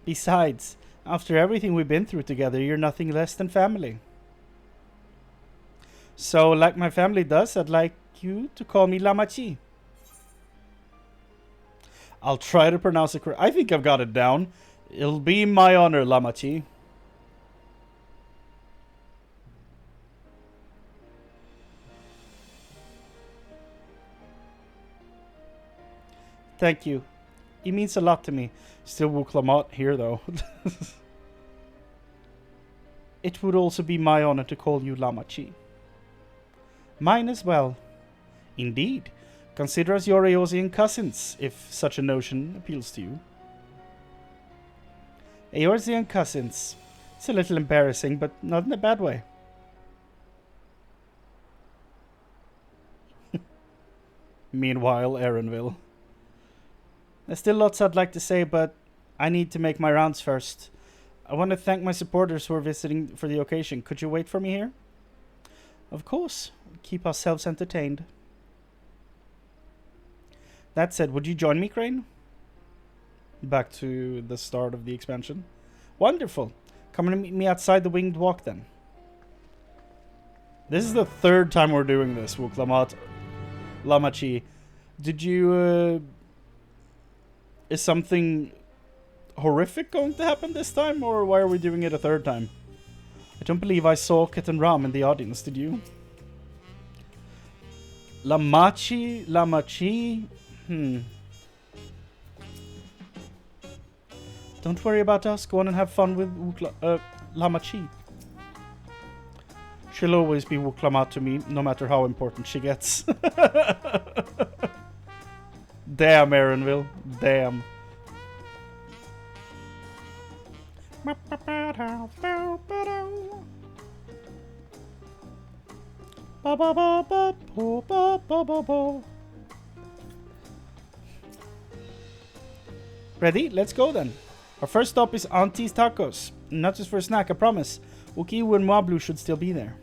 Besides, after everything we've been through together, you're nothing less than family. So, like my family does, I'd like you to call me Lamachi. I'll try to pronounce it correct. I think I've got it down. It'll be my honor, Lamachi. Thank you. He means a lot to me. Still Wuklamat here, though. It would also be my honor to call you Lamachi. Mine as well. Indeed. Consider us your Eosian cousins, if such a notion appeals to you. Eosian cousins. It's a little embarrassing, but not in a bad way. Meanwhile, Aaronville. There's still lots I'd like to say, but I need to make my rounds first. I want to thank my supporters who are visiting for the occasion. Could you wait for me here? Of course. Keep ourselves entertained. That said, would you join me, Chrane? Back to the start of the expansion. Wonderful. Come and meet me outside the Winged Walk, then. This is the third time we're doing this, Wuklamat. Lamachi. Did you, is something horrific going to happen this time, or why are we doing it a third time? I don't believe I saw Kit and Ram in the audience, did you? Lamachi? Don't worry about us. Go on and have fun with Lamachi. She'll always be Wuklamat to me, no matter how important she gets. Damn, Aaronville. Damn. Ready? Let's go then. Our first stop is Auntie's Tacos. Not just for a snack, I promise. Ukiwu and Mablu should still be there.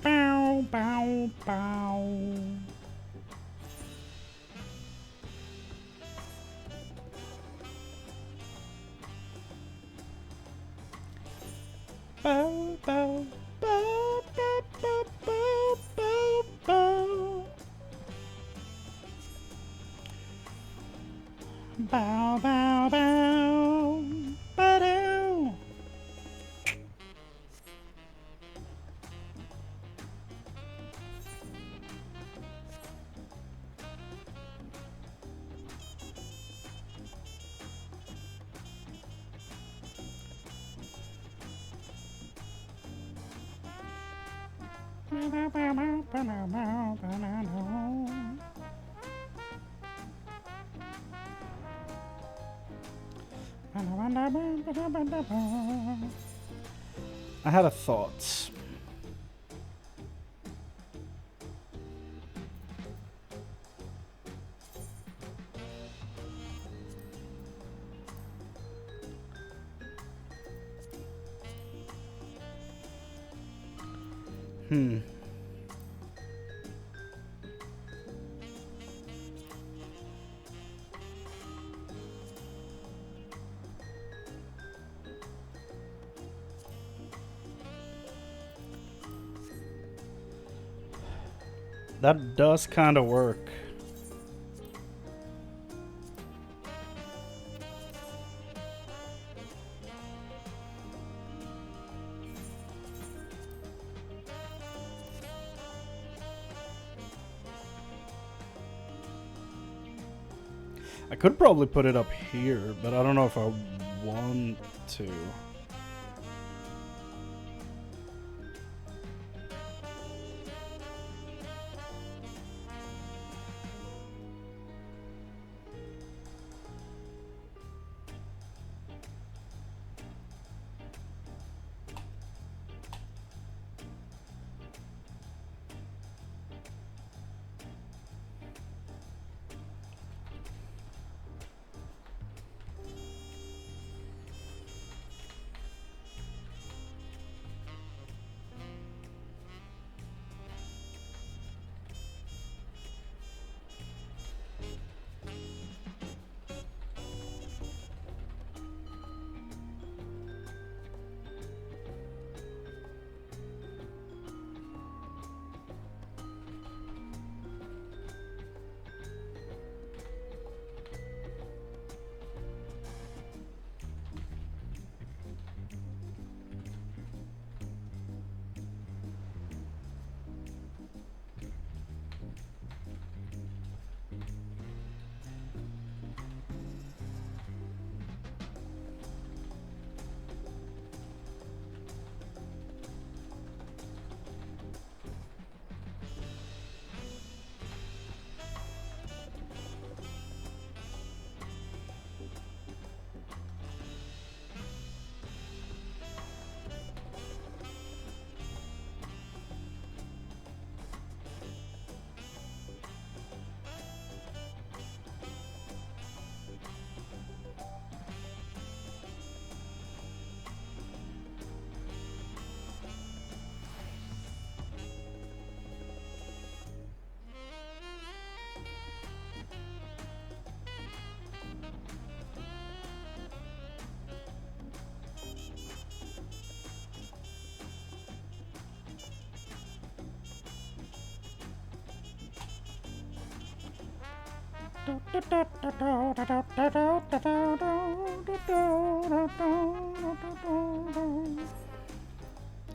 Bow, bow, bow. Bow, bow, bow, bow, bow, bow, bow, bow. Bow, bow, bow, ba-dow. I had a thought. That does kind of work. I could probably put it up here, but I don't know if I want to.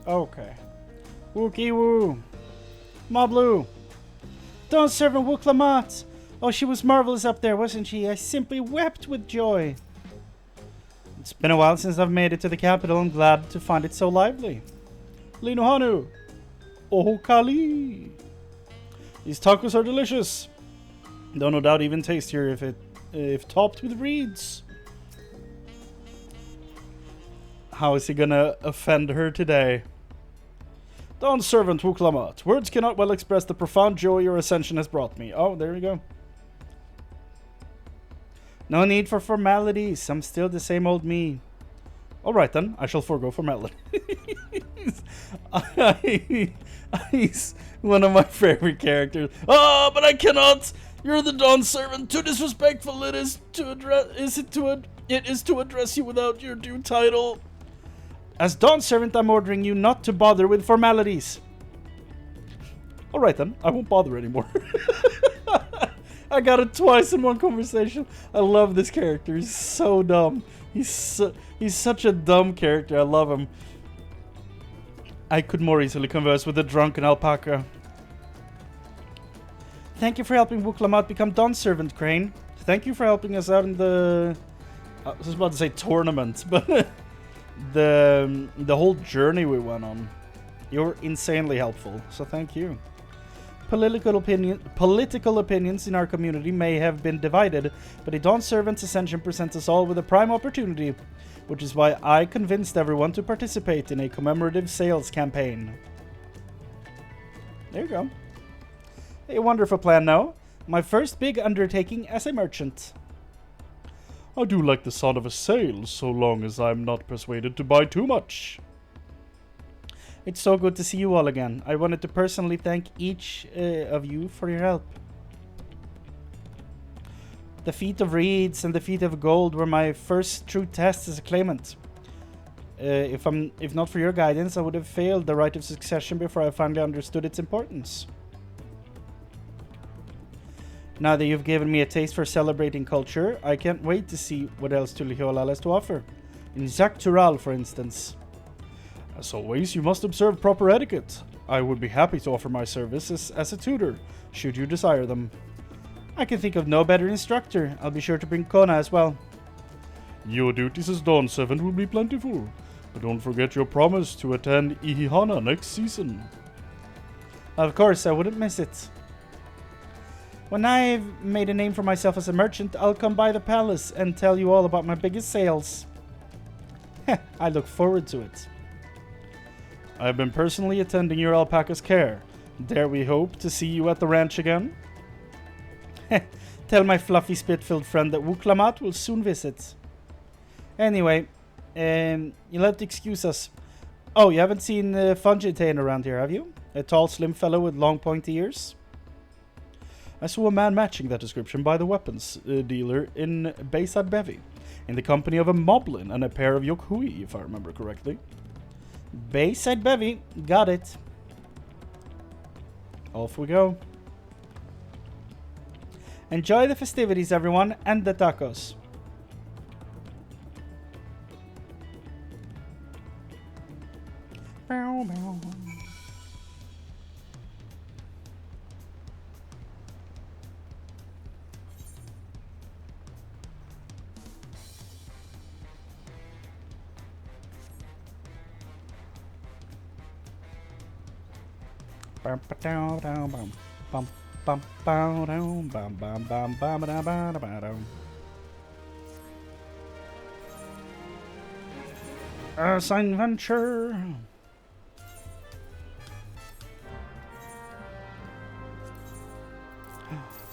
Okay. Wookie woo. Moblu. Dawn servant Wooklamat. Oh, she was marvelous up there, wasn't she? I simply wept with joy. It's been a while since I've made it to the capital. I'm glad to find it so lively. Linuhanu. Ohokali. These tacos are delicious. Though no doubt even tastier if topped with reeds. How is he gonna offend her today? Dawn servant Wuklamat. Words cannot well express the profound joy your ascension has brought me. Oh, there we go. No need for formalities. I'm still the same old me. Alright then, I shall forego formalities. He's one of my favorite characters. Oh, but I cannot! You're the Dawn servant. Too disrespectful it is to address you without your due title. As Dawn servant, I'm ordering you not to bother with formalities. Alright then, I won't bother anymore. I got it twice in one conversation. I love this character. He's so dumb. He's such a dumb character. I love him. I could more easily converse with a drunken alpaca. Thank you for helping Wuklamat become Dawn servant, Chrane. Thank you for helping us out in the... I was about to say tournament, but... the whole journey we went on. You're insanely helpful, so thank you. Political opinions in our community may have been divided, but a Dawn Servant's ascension presents us all with a prime opportunity, which is why I convinced everyone to participate in a commemorative sales campaign. There you go. A wonderful plan now. My first big undertaking as a merchant. I do like the sound of a sale, so long as I'm not persuaded to buy too much. It's so good to see you all again. I wanted to personally thank each of you for your help. The feat of reeds and the feat of gold were my first true tests as a claimant. If not for your guidance, I would have failed the rite of succession before I finally understood its importance. Now that you've given me a taste for celebrating culture, I can't wait to see what else Tuliholal has to offer. In Zaktural, for instance. As always, you must observe proper etiquette. I would be happy to offer my services as a tutor, should you desire them. I can think of no better instructor. I'll be sure to bring Kona as well. Your duties as Dawn Servant will be plentiful, but don't forget your promise to attend Ihihana next season. Of course, I wouldn't miss it. When I've made a name for myself as a merchant, I'll come by the palace and tell you all about my biggest sales. I look forward to it. I've been personally attending your alpaca's care. Dare we hope to see you at the ranch again? Tell my fluffy spit-filled friend that Wuklamat will soon visit. Anyway, you'll have to excuse us. Oh, you haven't seen Fungitain around here, have you? A tall, slim fellow with long, pointy ears? I saw a man matching that description by the weapons dealer in Bayside Bevy, in the company of a moblin and a pair of Yokhui, if I remember correctly. Bayside Bevy, got it. Off we go. Enjoy the festivities, everyone, and the tacos. Bow, bow. Sign venture.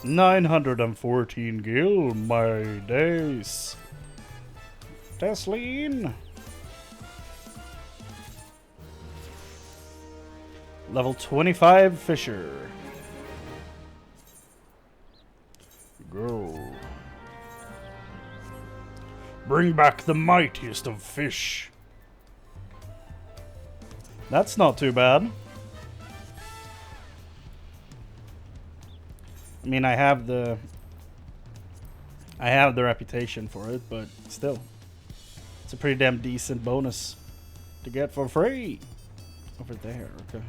$914 gil, my days. Tesleen. Level 25 Fisher. Go. Bring back the mightiest of fish. That's not too bad. I mean, I have the I have the reputation for it, but still. It's a pretty damn decent bonus to get for free. Over there, okay.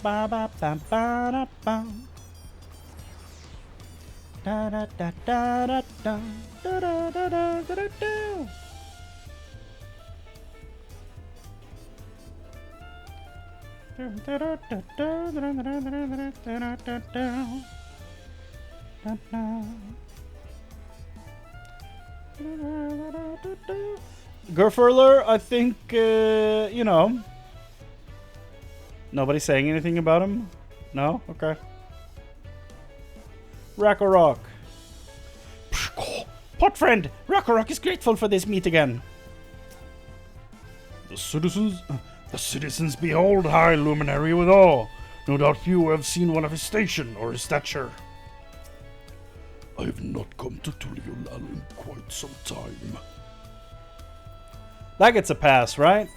Ba ba ba ba da ba. Da da da da da da da da da da da da. Gerfurler, I think, you know. Nobody's saying anything about him? No? Okay. Rakarok. Pot friend, Rakarok is grateful for this meet again. The citizens behold High Luminary with awe. No doubt few have seen one of his station or his stature. I have not come to Tuliolal in quite some time. That gets a pass, right?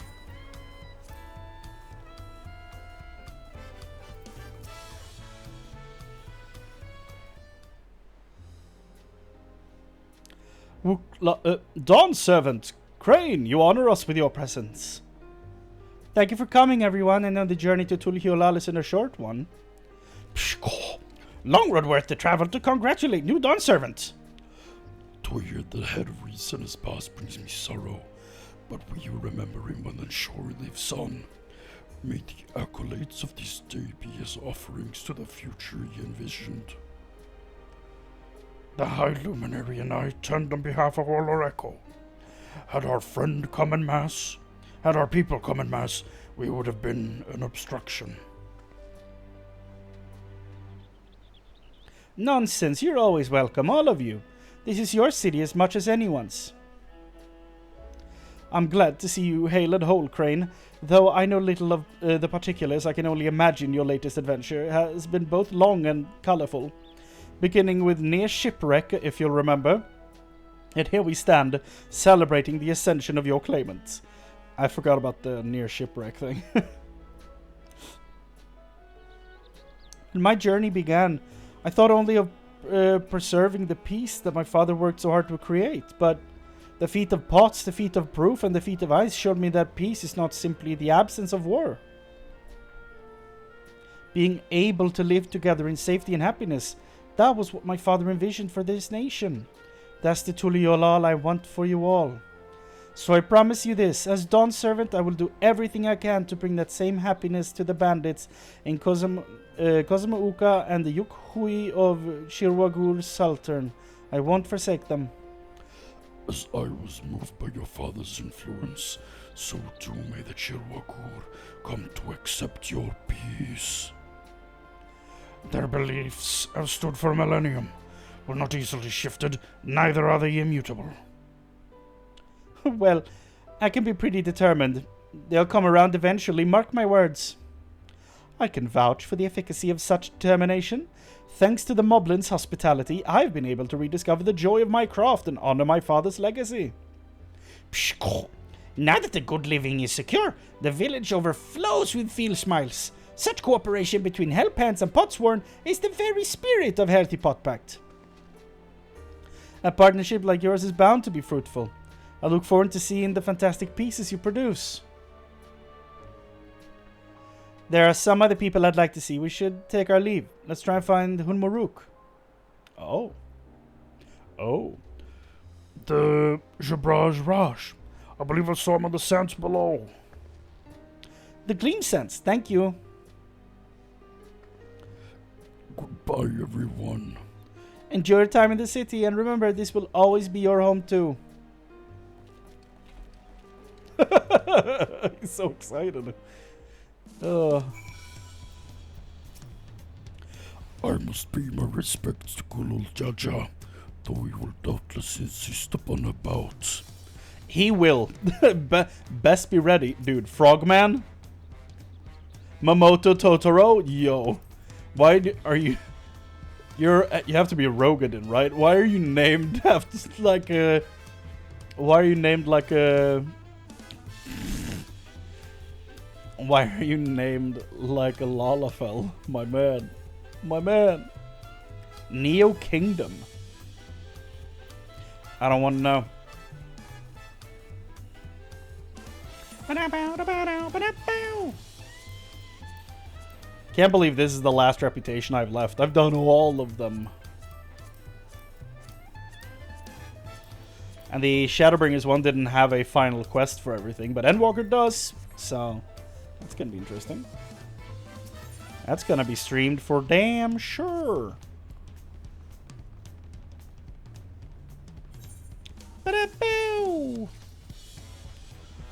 Dawn Servant, Chrane, you honor us with your presence. Thank you for coming, everyone, and on the journey to Tuliolal is in a short one. Long road worth to travel to congratulate new Dawn Servant. To hear the head of reason has passed brings me sorrow, but will you remember him when shore lives on? May the accolades of this day be as offerings to the future he envisioned. The High Luminary and I turned on behalf of all Oreco. Had our friend come en masse, had our people come en masse, we would have been an obstruction. Nonsense, you're always welcome, all of you. This is your city as much as anyone's. I'm glad to see you hail and whole, Chrane. Though I know little of the particulars, I can only imagine your latest adventure has been both long and colourful. Beginning with near shipwreck, if you'll remember. And here we stand, celebrating the ascension of your claimant. I forgot about the near shipwreck thing. When my journey began, I thought only of preserving the peace that my father worked so hard to create, but the feat of pots, the feat of proof, and the feat of ice showed me that peace is not simply the absence of war. Being able to live together in safety and happiness, that was what my father envisioned for this nation. That's the Tuliolal I want for you all. So I promise you this, as Dawn Servant, I will do everything I can to bring that same happiness to the bandits in Cosmouka and the Yukhui of Shirwagur Sultan. I won't forsake them. As I was moved by your father's influence, so too may the Shirwagur come to accept your peace. Their beliefs have stood for a millennium, were not easily shifted, neither are they immutable. Well, I can be pretty determined. They'll come around eventually, mark my words. I can vouch for the efficacy of such determination. Thanks to the Moblin's hospitality, I've been able to rediscover the joy of my craft and honor my father's legacy. Now that the good living is secure, the village overflows with field smiles. Such cooperation between Hellpants and Potsworn is the very spirit of Healthy Pot Pact. A partnership like yours is bound to be fruitful. I look forward to seeing the fantastic pieces you produce. There are some other people I'd like to see. We should take our leave. Let's try and find Hunmuruk. Oh. Oh. The Jabraj Raj. I believe I saw him on the sands below. The Gleam Sense, thank you. Goodbye, everyone. Enjoy your time in the city, and remember, this will always be your home too. He's so excited. I must pay my respects to Gulul Jaja, though he will doubtless insist upon a bout. He will. Best be ready, dude. Frogman? Mamoto Totoro? Yo. Why are you... you have to be a Rogadin, right? Why are you named after like a... Why are you named like a... Why are you named like a Lalafell? My man. My man. Neo Kingdom. I don't want to know. Can't believe this is the last reputation I've left. I've done all of them. And the Shadowbringers one didn't have a final quest for everything, but Endwalker does, so that's gonna be interesting. That's gonna be streamed for damn sure. Ba-da-bow!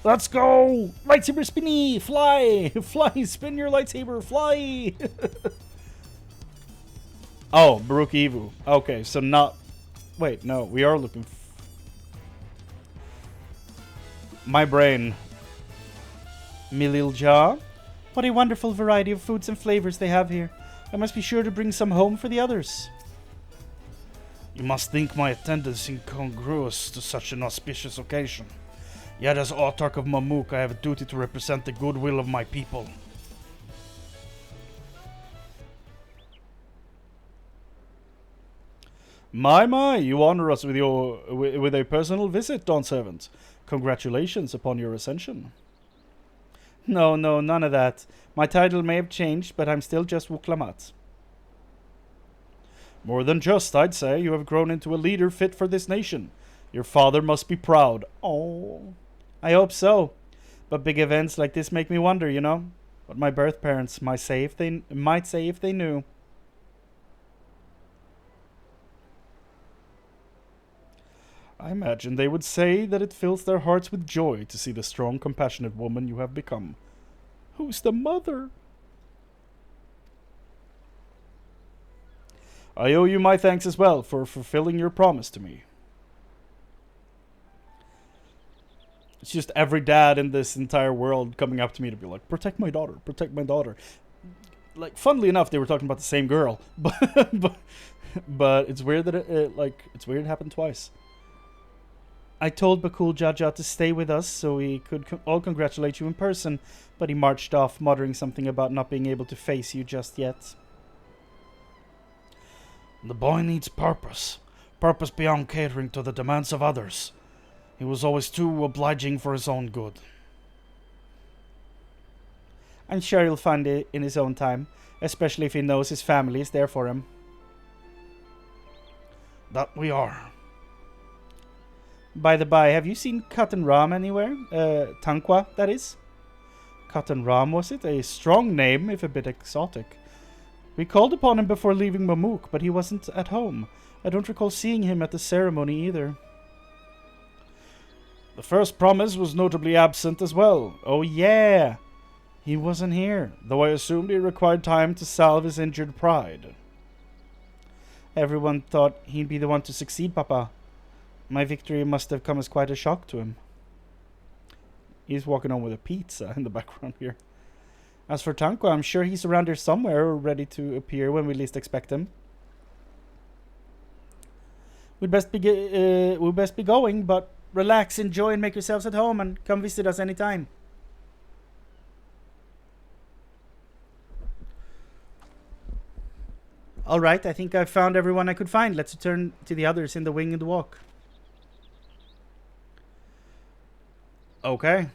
Let's go! Lightsaber spinny! Fly! Fly! Spin your lightsaber! Fly! Oh, Baruch Evu. Okay, so not... Wait, no, we are looking... My brain. Mililja? What a wonderful variety of foods and flavors they have here. I must be sure to bring some home for the others. You must think my attendance incongruous to such an auspicious occasion. Yet as Autarch of Mamuk, I have a duty to represent the goodwill of my people. My, you honor us with with a personal visit, Dawn Servant. Congratulations upon your ascension. No, none of that. My title may have changed, but I'm still just Wuklamat. More than just, I'd say. You have grown into a leader fit for this nation. Your father must be proud. Oh, I hope so. But big events like this make me wonder, you know? What my birth parents might say if they knew. I imagine they would say that it fills their hearts with joy to see the strong, compassionate woman you have become. Who's the mother? I owe you my thanks as well for fulfilling your promise to me. It's just every dad in this entire world coming up to me to be like, protect my daughter, protect my daughter. Like, funnily enough, they were talking about the same girl. But it's weird that it's weird it happened twice. I told Bakul Jaja to stay with us so we could all congratulate you in person, but he marched off, muttering something about not being able to face you just yet. The boy needs purpose. Purpose beyond catering to the demands of others. He was always too obliging for his own good. I'm sure he'll find it in his own time, especially if he knows his family is there for him. That we are. By the by, have you seen Cotton Ram anywhere? Tankwa, that is. Cotton Ram, was it? A strong name, if a bit exotic. We called upon him before leaving Mamuk, but he wasn't at home. I don't recall seeing him at the ceremony either. The first promise was notably absent as well. Oh yeah! He wasn't here, though I assumed it required time to salve his injured pride. Everyone thought he'd be the one to succeed Papa. My victory must have come as quite a shock to him. He's walking on with a pizza in the background here. As for Tanko, I'm sure he's around here somewhere, ready to appear when we least expect him. We'd best be going, but relax, enjoy, and make yourselves at home, and come visit us anytime. Alright, I think I've found everyone I could find. Let's return to the others in the wing and walk. Okay.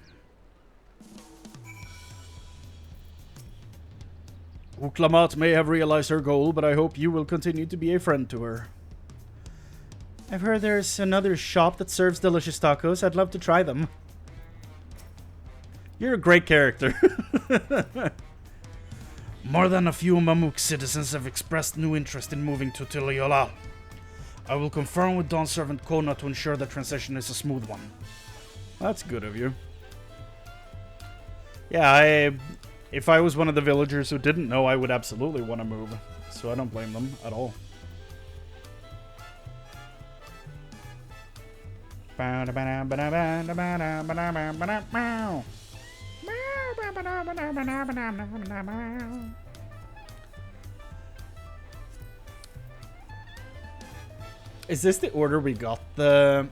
Uklamat may have realized her goal, but I hope you will continue to be a friend to her. I've heard there's another shop that serves delicious tacos. I'd love to try them. You're a great character. More than a few Mamuk citizens have expressed new interest in moving to Tiliola. I will confirm with Dawn Servant Kona to ensure the transition is a smooth one. That's good of you. Yeah, if I was one of the villagers who didn't know, I would absolutely want to move. So I don't blame them at all. Is this the order we got the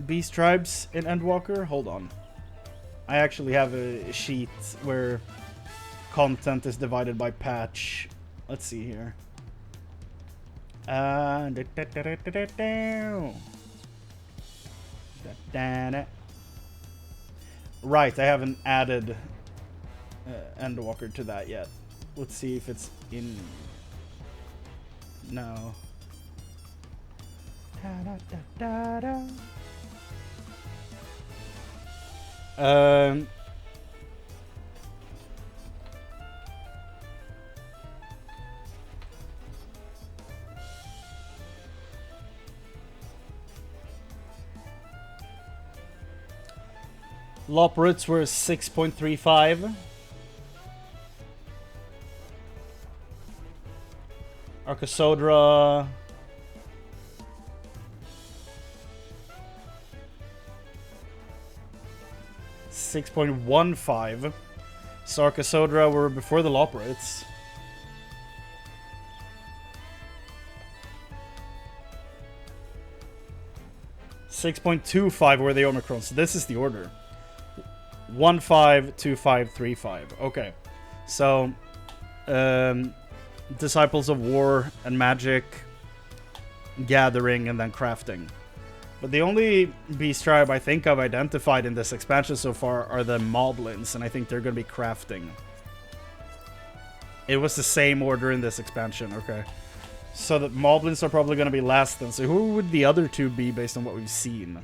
Beast Tribes in Endwalker? Hold on. I actually have a sheet where content is divided by patch. Let's see here. Right, I haven't added Endwalker to that yet. Let's see if it's in. No. Loporits were 6.35. Arcosodra 6.15. So Arcosodra were before the Loporits. $6.25 were the Omicrons. So this is the order. 152535. Okay. So Disciples of War and Magic, Gathering, and then Crafting. But the only beast tribe I think I've identified in this expansion so far are the Moblins, and I think they're going to be Crafting. It was the same order in this expansion, okay. So the Moblins are probably going to be last then. So who would the other two be based on what we've seen?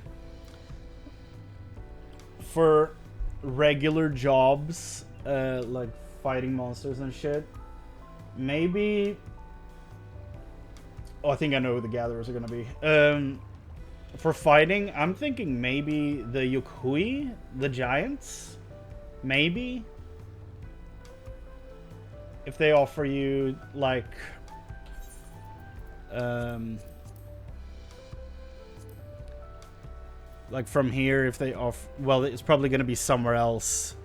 For regular jobs, like fighting monsters and shit, maybe... Oh, I think I know who the Gatherers are going to be. For fighting, I'm thinking maybe the Yukui, the Giants. Maybe. If they offer you, like... like from here, if they offer... Well, it's probably going to be somewhere else.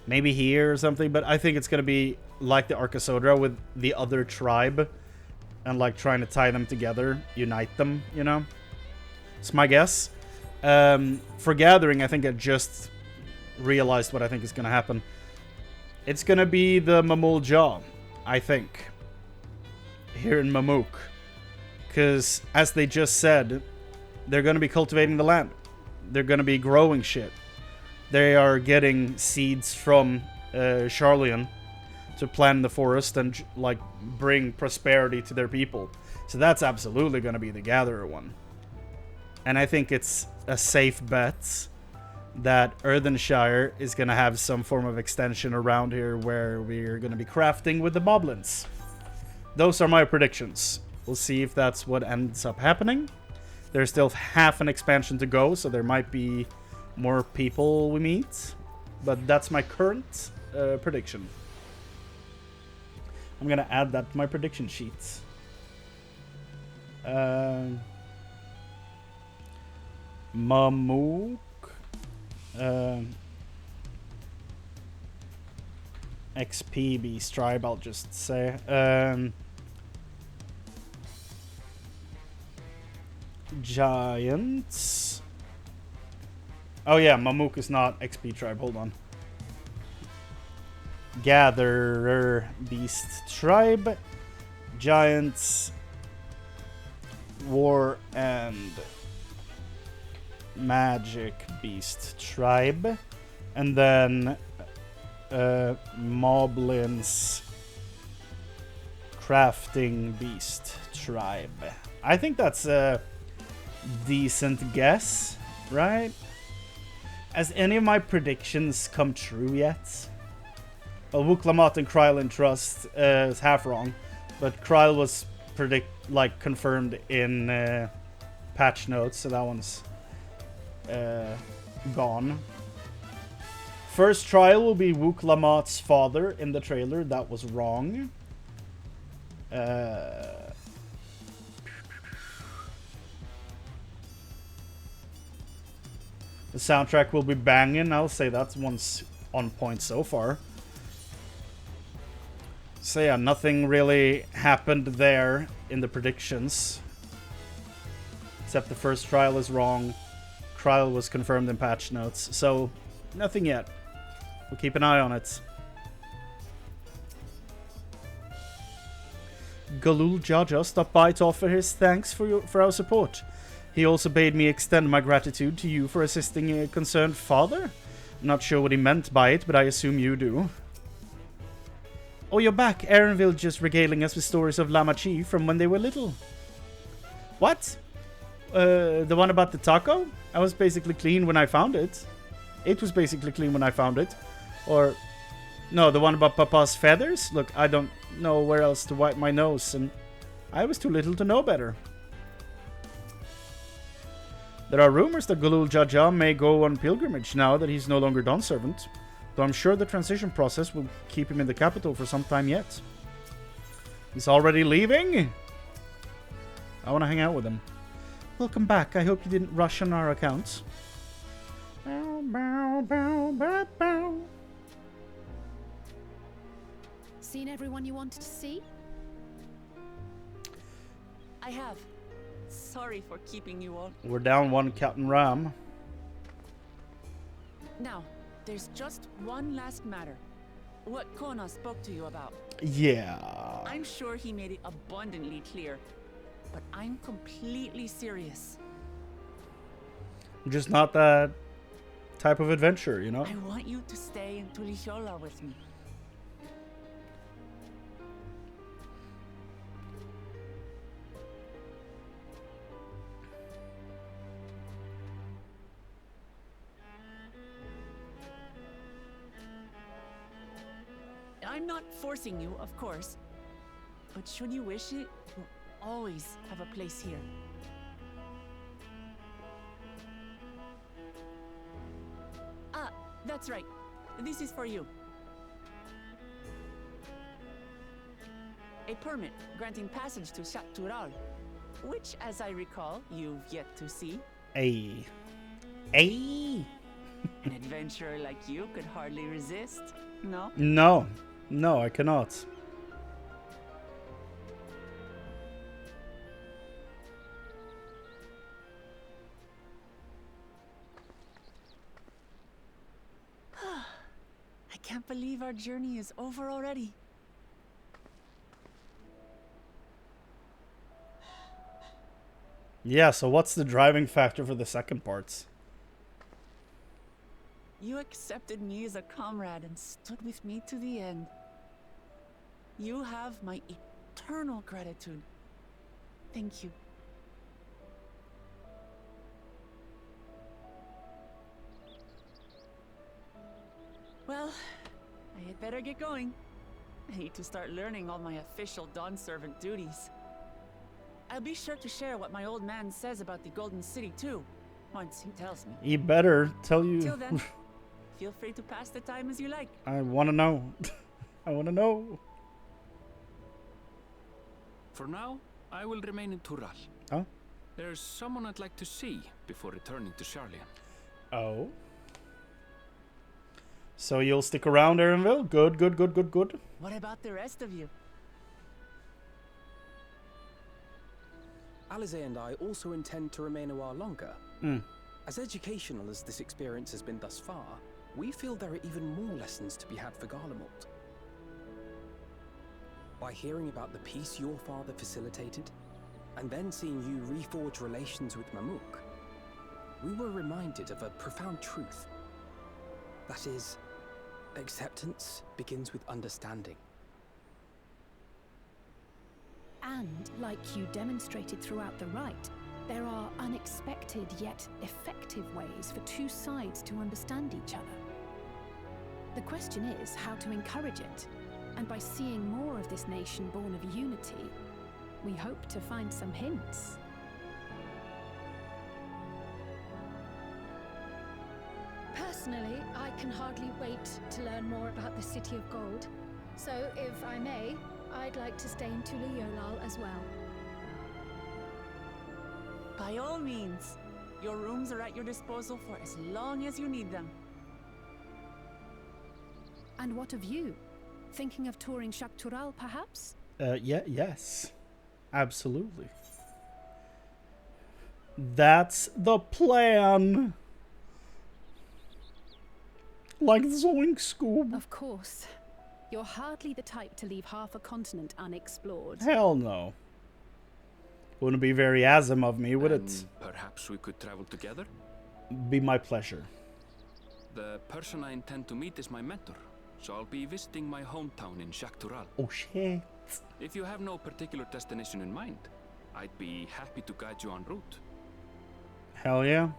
Maybe here or something, but I think it's going to be like the Arcosodra with the other tribe. And like trying to tie them together, unite them, you know? It's my guess. For Gathering, I think I just realized what I think is going to happen. It's going to be the Mamul Jaw, I think. Here in Mamook. Because, as they just said, they're going to be cultivating the land. They're going to be growing shit. They are getting seeds from Charlian to plant in the forest and like bring prosperity to their people. So that's absolutely going to be the Gatherer one. And I think it's a safe bet that Earthenshire is going to have some form of extension around here where we're going to be crafting with the Moblins. Those are my predictions. We'll see if that's what ends up happening. There's still half an expansion to go, so there might be more people we meet. But that's my current prediction. I'm going to add that to my prediction sheets. Mamook. XP Beast Tribe, I'll just say. Giants. Oh yeah, Mamook is not XP Tribe, hold on. Gatherer Beast Tribe. Giants. War and Magic Beast Tribe. And then Moblins Crafting Beast Tribe. I think that's a decent guess, right? Has any of my predictions come true yet? Well, Wuklamat and Kryle Trust is half wrong, but Kryle was confirmed in patch notes, so that one's gone. First trial will be Wuklamat's father in the trailer. That was wrong. The soundtrack will be banging. I'll say that one's on point so far. So yeah, nothing really happened there in the predictions. Except the first trial is wrong. Trial was confirmed in patch notes. So, nothing yet. We'll keep an eye on it. Galul Jaja stopped by to offer his thanks for our support. He also bade me extend my gratitude to you for assisting a concerned father. I'm not sure what he meant by it, but I assume you do. Oh, you're back. Aaronville just regaling us with stories of Lamachi from when they were little. What? The one about the taco? I was basically clean when I found it. It was basically clean when I found it. Or... no, the one about Papa's feathers? Look, I don't know where else to wipe my nose, and I was too little to know better. There are rumors that Galul Jaja may go on pilgrimage now that he's no longer Dawn Servant, though I'm sure the transition process will keep him in the capital for some time yet. He's already leaving? I want to hang out with him. Welcome back. I hope you didn't rush on our accounts. Bow, bow, bow, bow, bow. Seen everyone you wanted to see? I have. Sorry for keeping you all. We're down one Captain Ram. Now, there's just one last matter. What Kona spoke to you about. Yeah. I'm sure he made it abundantly clear, but I'm completely serious. Just not that type of adventure, you know? I want you to stay in Tulihiola with me. I'm not forcing you, of course, but should you wish it, you'll always have a place here. Ah, that's right. This is for you. A permit granting passage to Shatural, which, as I recall, you've yet to see. An adventurer like you could hardly resist, no? No. No, I cannot. I can't believe our journey is over already. Yeah, so what's the driving factor for the second parts? You accepted me as a comrade and stood with me to the end. You have my eternal gratitude. Thank you. Well, I had better get going. I need to start learning all my official Dawn Servant duties. I'll be sure to share what my old man says about the Golden City too, once he tells me. He better tell you. Till then, feel free to pass the time as you like. I want to know. I want to know. For now, I will remain in Tural. Oh? There's someone I'd like to see before returning to Charlian. Oh? So you'll stick around, Aaronville? Good, good, good, good, good. What about the rest of you? Alize and I also intend to remain a while longer. As educational as this experience has been thus far, we feel there are even more lessons to be had for Garlemald. By hearing about the peace your father facilitated, and then seeing you reforge relations with Mamuk, we were reminded of a profound truth. That is, acceptance begins with understanding. And, like you demonstrated throughout the rite, there are unexpected yet effective ways for two sides to understand each other. The question is how to encourage it, and by seeing more of this nation born of unity, we hope to find some hints. Personally, I can hardly wait to learn more about the City of Gold. So, if I may, I'd like to stay in Tulihiola as well. By all means. Your rooms are at your disposal for as long as you need them. And what of you? Thinking of touring Shatural, perhaps? Yes. Absolutely. That's the plan. Like Zoink Scoob. Of course. You're hardly the type to leave half a continent unexplored. Hell no. Wouldn't be very Azam of me, would it? Perhaps we could travel together? Be my pleasure. The person I intend to meet is my mentor, so I'll be visiting my hometown in Shaktural. Oh shit. If you have no particular destination in mind, I'd be happy to guide you en route. Hell yeah.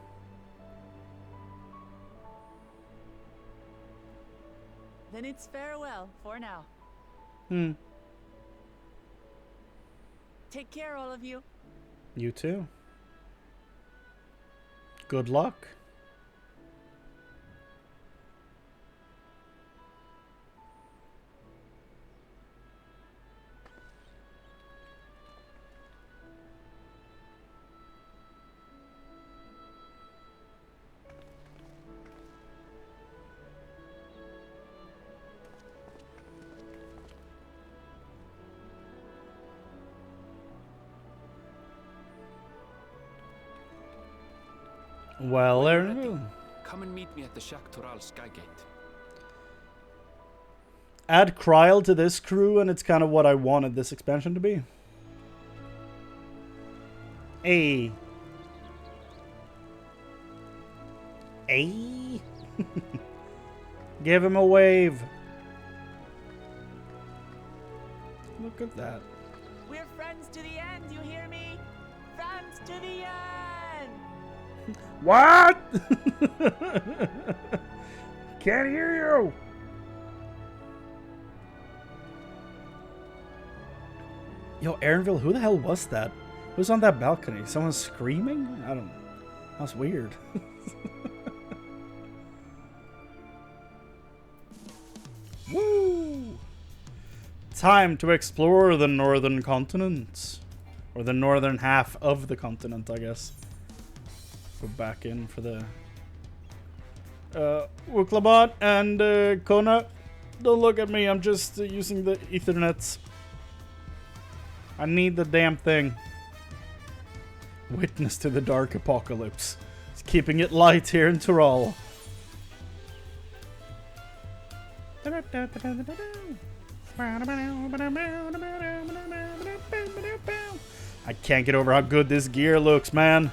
Then it's farewell for now. Take care, all of you. You too. Good luck. Well, there you go. Come and meet me at the Shaktural Skygate. Add Kryl to this crew, and it's kind of what I wanted this expansion to be. Hey. Hey. Give him a wave. Look at that. We're friends to the end, you hear me? Friends to the end! What? Can't hear you. Yo, Aaronville, who the hell was that? Who's on that balcony? Someone screaming? I don't know. That's weird. Woo! Time to explore the northern continent. Or the northern half of the continent, I guess. Go back in for the Wuklabot and Kona. Don't look at me, I'm just using the Ethernet. I need the damn thing. Witness to the dark apocalypse. It's keeping it light here in Tyrol. I can't get over how good this gear looks, man.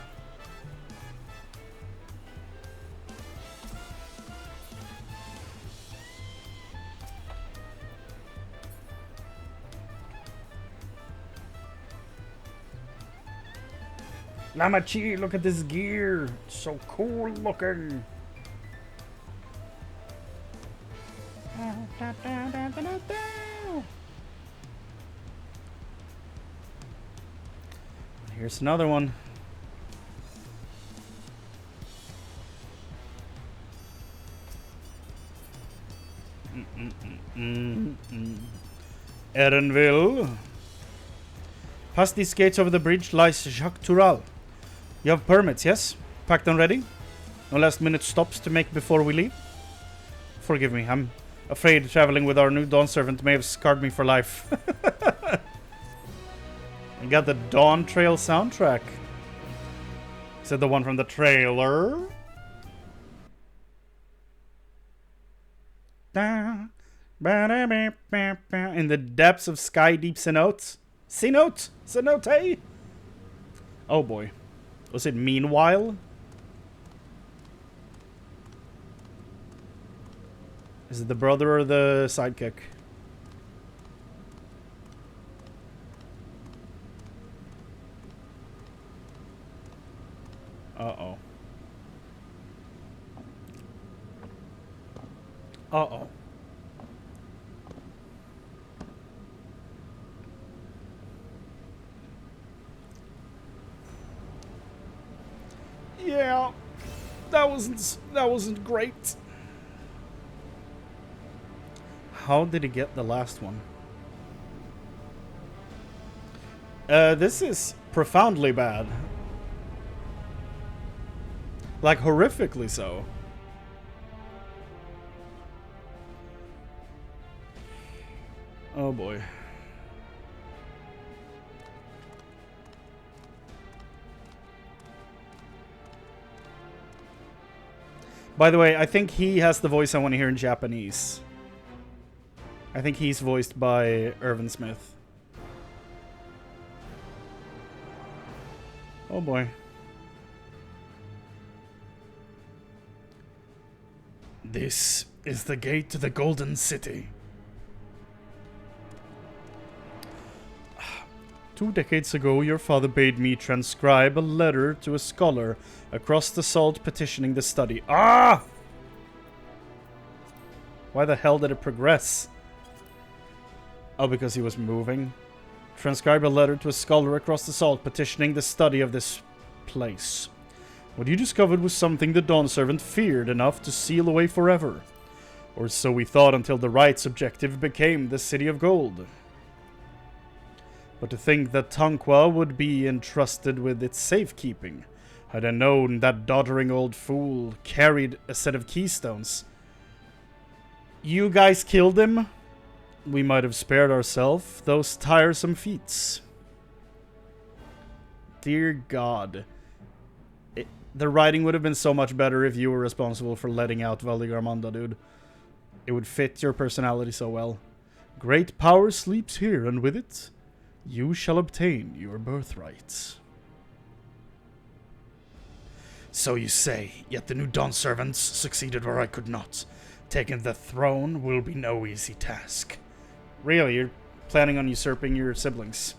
Lamachi, look at this gear. It's so cool looking. Here's another one. Erenville. Past these gates over the bridge lies Jacques Tural. You have permits, yes? Packed and ready? No last minute stops to make before we leave? Forgive me, I'm afraid traveling with our new Dawn servant may have scarred me for life. I got the Dawntrail soundtrack. Is that the one from the trailer? In the depths of sky deep cenotes. Cenote? Cenote? Oh boy. Was it meanwhile? Is it the brother or the sidekick? Uh-oh. Uh-oh. Yeah, that wasn't great. How did he get the last one? This is profoundly bad. Like horrifically so. Oh boy. By the way, I think he has the voice I want to hear in Japanese. I I think he's voiced by Irvin Smith. Oh boy. This is the gate to the Golden City. 2 decades ago, your father bade me transcribe a letter to a scholar across the salt petitioning the study. Ah! Why the hell did it progress? Oh, because he was moving. Transcribe a letter to a scholar across the salt petitioning the study of this place. What you discovered was something the Dawn Servant feared enough to seal away forever. Or so we thought until the right's objective became the City of Gold. But to think that Tonqua would be entrusted with its safekeeping. Had I known that doddering old fool carried a set of keystones. You guys killed him? We might have spared ourselves those tiresome feats. Dear God. The writing would have been so much better if you were responsible for letting out Valdegarmanda, dude. It would fit your personality so well. Great power sleeps here, and with it, you shall obtain your birthright. So you say, yet the new Dawn Servants succeeded where I could not. Taking the throne will be no easy task. Really, you're planning on usurping your siblings?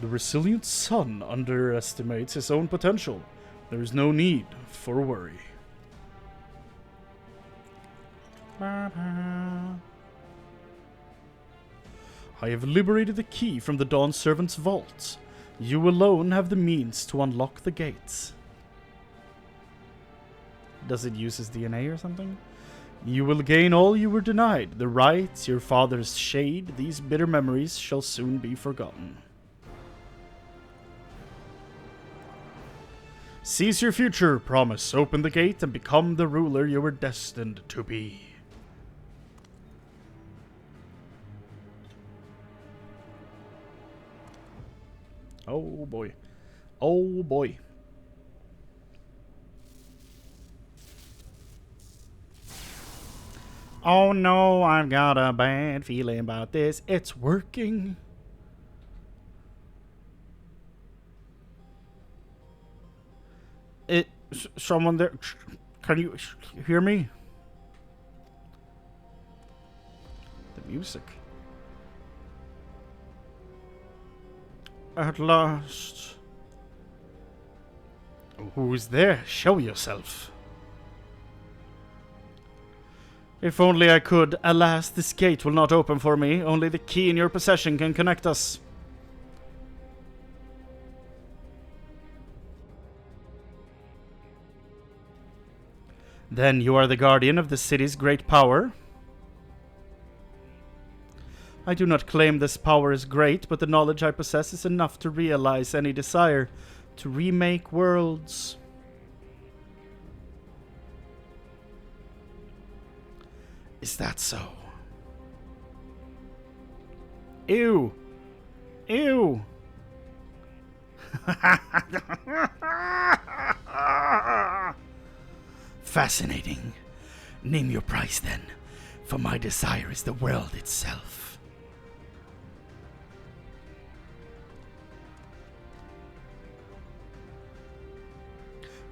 The resilient son underestimates his own potential. There is no need for worry. I have liberated the key from the Dawn Servant's vault. You alone have the means to unlock the gates. Does it use his DNA or something? You will gain all you were denied. The rights, your father's shade, these bitter memories shall soon be forgotten. Seize your future, promise. Open the gate and become the ruler you were destined to be. Oh boy. Oh boy. Oh no, I've got a bad feeling about this. It's working. Someone there. Can you hear me? The music. At last. Who is there? Show yourself. If only I could. Alas, this gate will not open for me. Only the key in your possession can connect us. Then you are the guardian of the city's great power? I do not claim this power is great, but the knowledge I possess is enough to realize any desire to remake worlds. Is that so? Ew. Ew. Fascinating. Name your price then, for my desire is the world itself.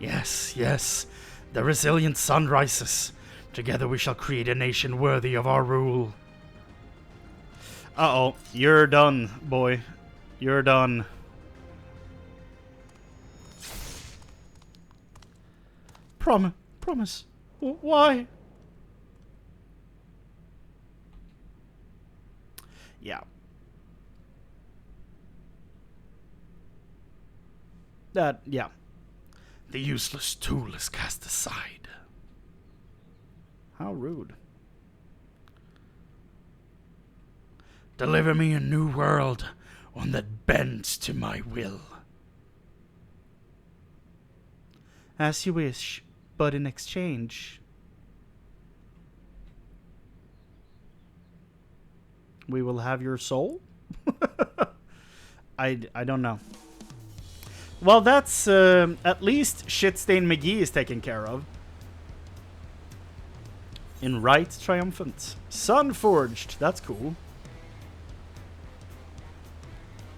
Yes, yes, the resilient sun rises. Together we shall create a nation worthy of our rule. Uh-oh, you're done, boy. You're done. Promise. Why? Yeah. Yeah. The useless tool is cast aside. How rude. Deliver me a new world, one that bends to my will. As you wish, but in exchange, we will have your soul? I don't know. Well, that's, at least Shitstain McGee is taken care of. In right triumphant. Sun forged. That's cool.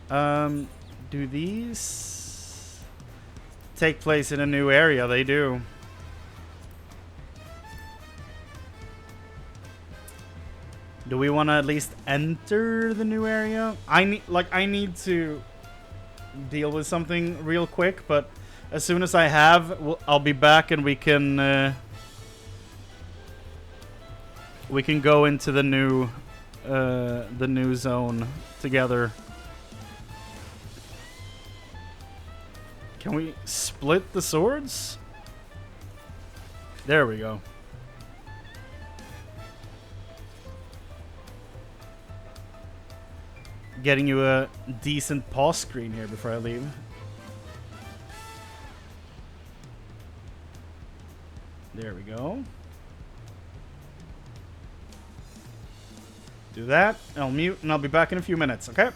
Do these take place in a new area? They do. Do we want to at least enter the new area? I need to deal with something real quick, but as soon as I have, I'll be back and we can go into the new zone together. Can we split the swords? There we go. Getting you a decent pause screen here before I leave. There we go. Do that. I'll mute and I'll be back in a few minutes, okay?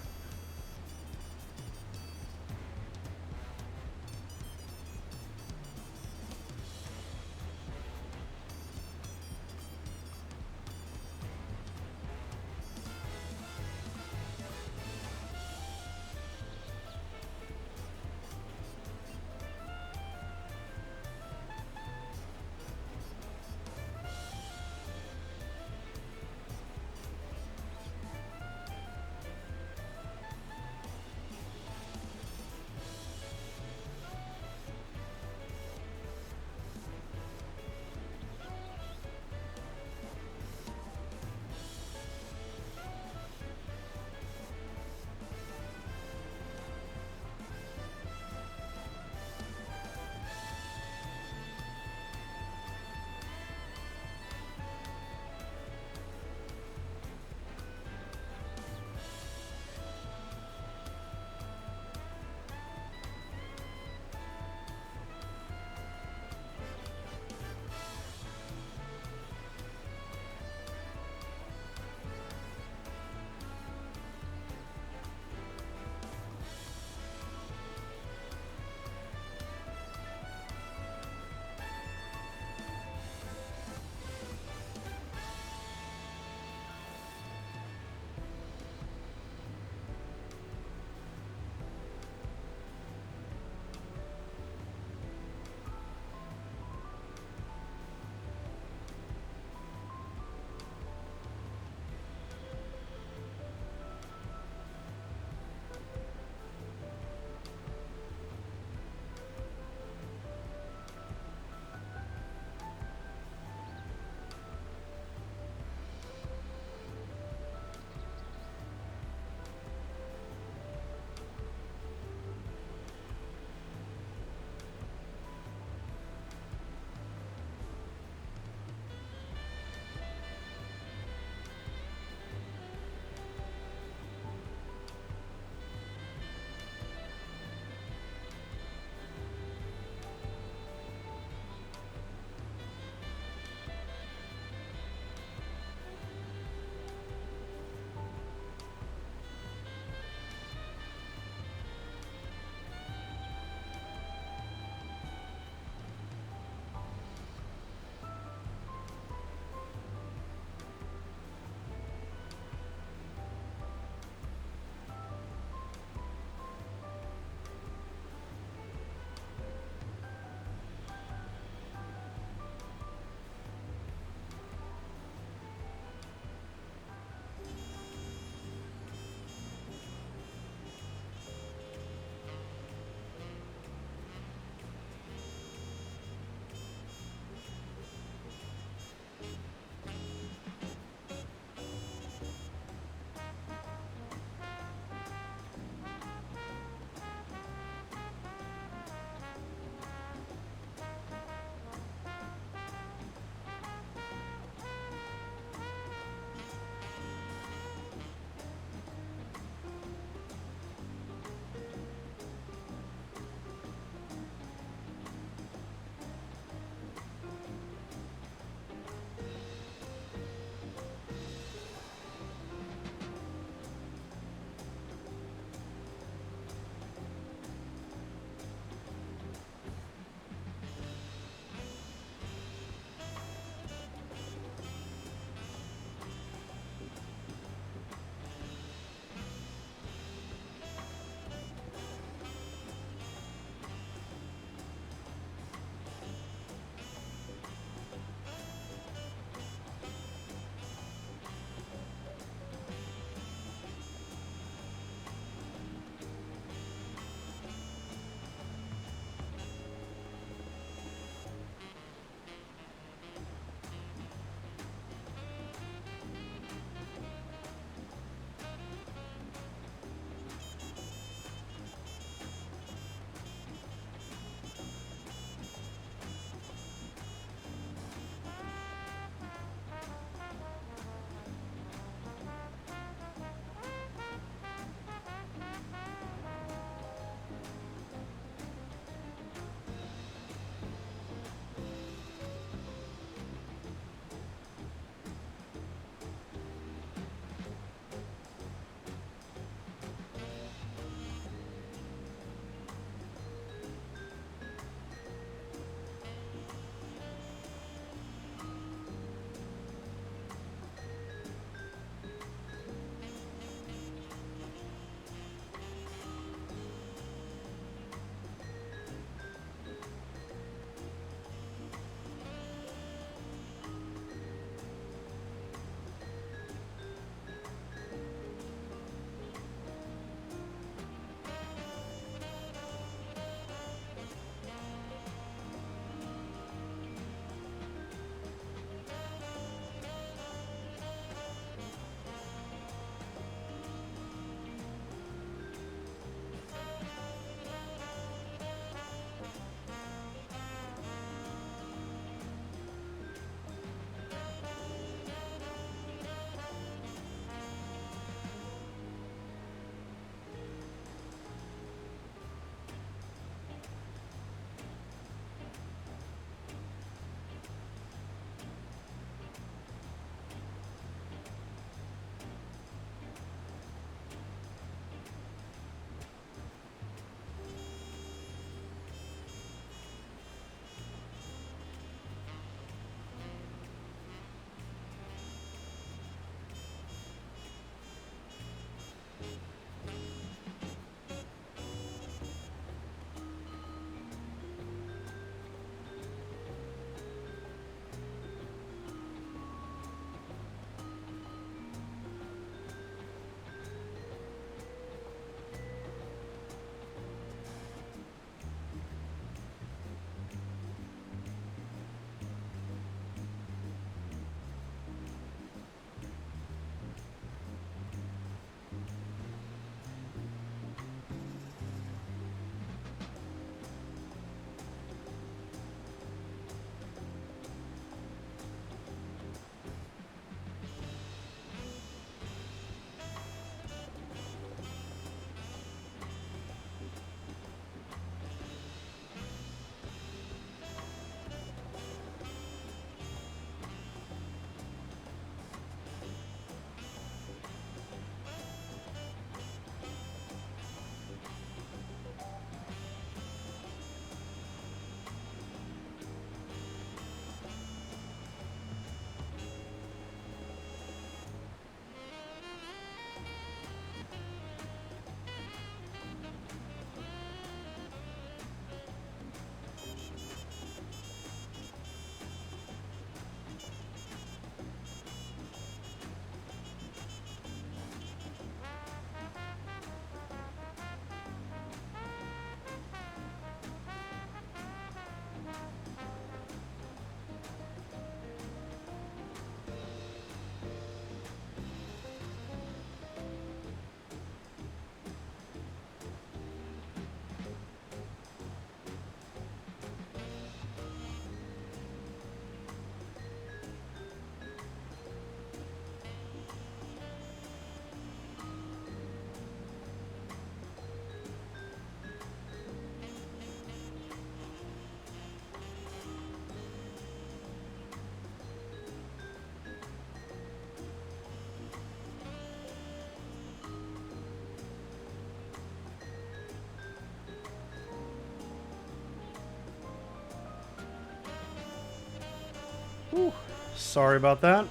Ooh, sorry about that.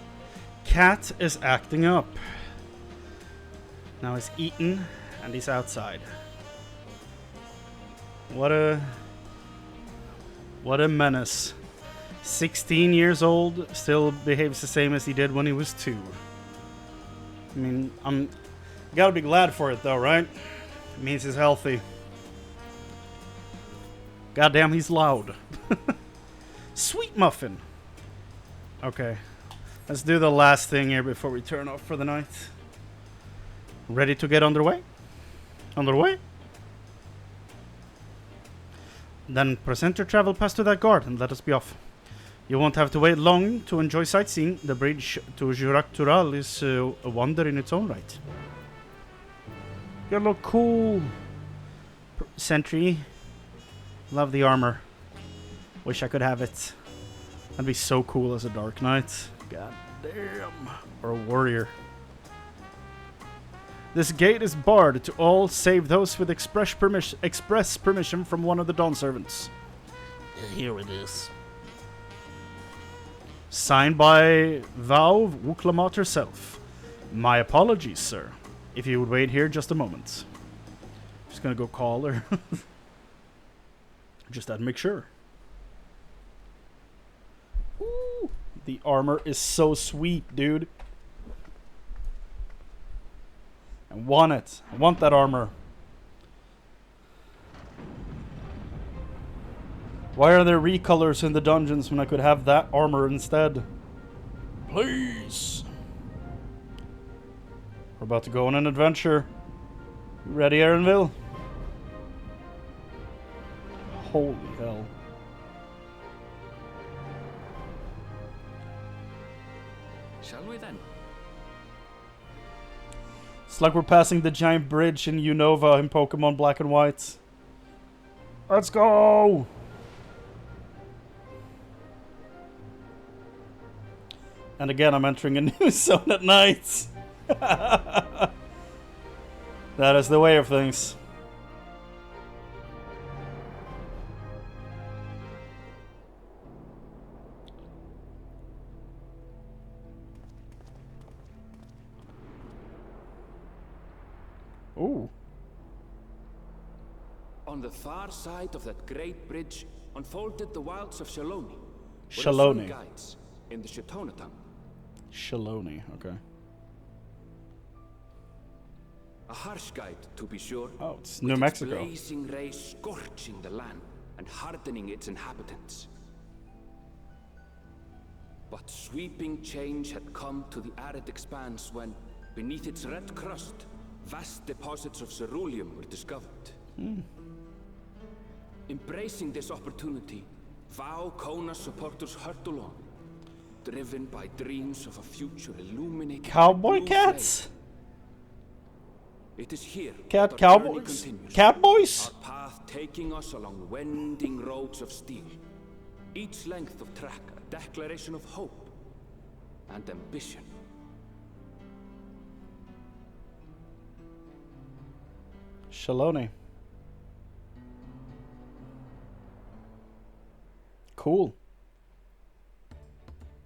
Cat is acting up. Now he's eaten and he's outside. What a menace. 16 years old, still behaves the same as he did when he was 2. I mean, gotta be glad for it though, right? It means he's healthy. Goddamn, he's loud. Sweet muffin. Okay. Let's do the last thing here before we turn off for the night. Ready to get underway? Underway? Then present your travel pass to that guard and let us be off. You won't have to wait long to enjoy sightseeing. The bridge to Jurak-Tural is a wonder in its own right. You look cool. Sentry. Love the armor. Wish I could have it. That'd be so cool as a Dark Knight. God damn. Or a warrior. This gate is barred to all save those with express permission from one of the Dawn servants. Here it is. Signed by Vau Wuklamat herself. My apologies, sir. If you would wait here just a moment. Just gonna go call her. Just had to make sure. Ooh, the armor is so sweet, dude. I want it. I want that armor. Why are there recolors in the dungeons when I could have that armor instead? Please. We're about to go on an adventure. You ready, Aaronville? Holy hell. Shall we then? It's like we're passing the giant bridge in Unova in Pokemon Black and White. Let's go! And again, I'm entering a new zone at night. That is the way of things. Ooh. On the far side of that great bridge unfolded the wilds of Shaloni. Shaloni. Guides in the Shatona tongue. Shaloni, okay. A harsh guide, to be sure. Oh, it's New Mexico. Its blazing rays scorching the land and hardening its inhabitants. But sweeping change had come to the arid expanse when, beneath its red crust, vast deposits of ceruleum were discovered. Embracing this opportunity, Vau Kona supporters hurtle on, driven by dreams of a future illuminated Cowboy cats? It is here Cat cowboys? Catboys? Our path taking us along winding roads of steel. Each length of track a declaration of hope and ambition. Shaloni. Cool.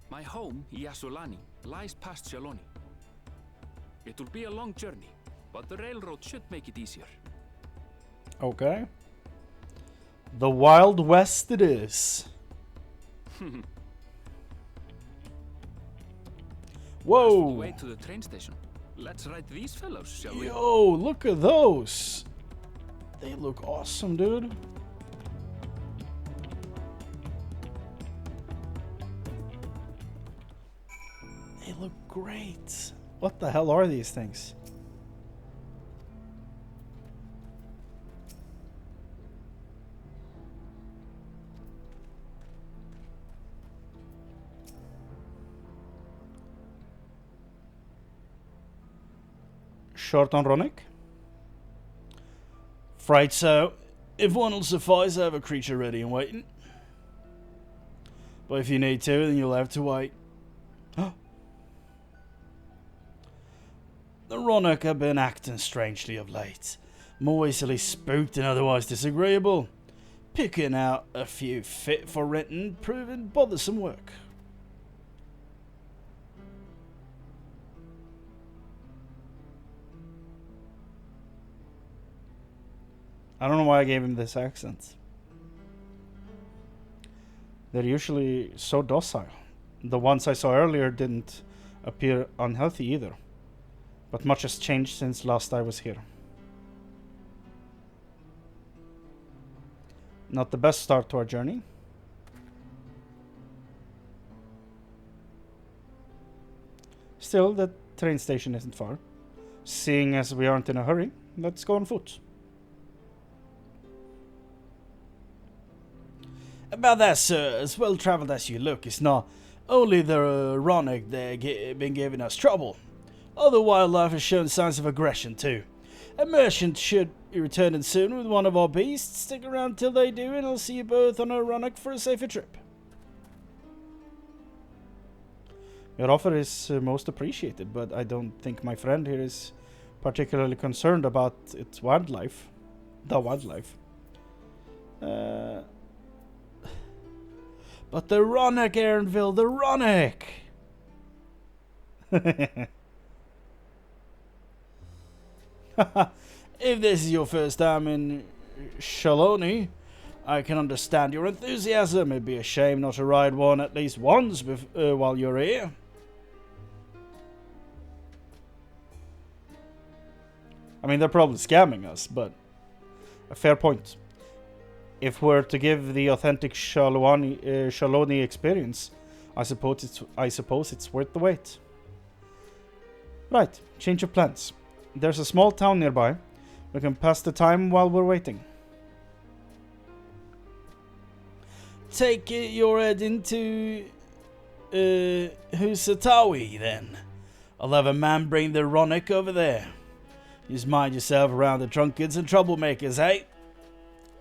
My home, Yasulani, lies past Shaloni. It will be a long journey, but the railroad should make it easier. Okay. The Wild West it is. Whoa! On the way to the train station. Let's ride these fellows, shall we? Yo, look at those. They look awesome, dude. They look great. What the hell are these things? Short on Ronick. Fright so. If one will suffice, I have a creature ready and waiting. But if you need to, then you'll have to wait. The Ronick have been acting strangely of late. More easily spooked and otherwise disagreeable. Picking out a few fit for renting proving bothersome work. I don't know why I gave him this accent. They're usually so docile. The ones I saw earlier didn't appear unhealthy either. But much has changed since last I was here. Not the best start to our journey. Still, the train station isn't far. Seeing as we aren't in a hurry, let's go on foot. About that, sir, as well travelled as you look, it's not only the Ronick that been giving us trouble. Other wildlife has shown signs of aggression too. A merchant should be returning soon with one of our beasts. Stick around till they do, and I'll see you both on a Ronick for a safer trip. Your offer is most appreciated, but I don't think my friend here is particularly concerned about its wildlife. The wildlife. But the Ronick, Aaronville, the Ronick! If this is your first time in Shaloni, I can understand your enthusiasm. It'd be a shame not to ride one at least once while you're here. I mean, they're probably scamming us, but a fair point. If we're to give the authentic Shaloni experience, I suppose it's worth the wait. Right, change of plans. There's a small town nearby. We can pass the time while we're waiting. Take your head into Husatawi then. I'll have a man bring the Ronick over there. Just mind yourself around the drunkards and troublemakers, eh?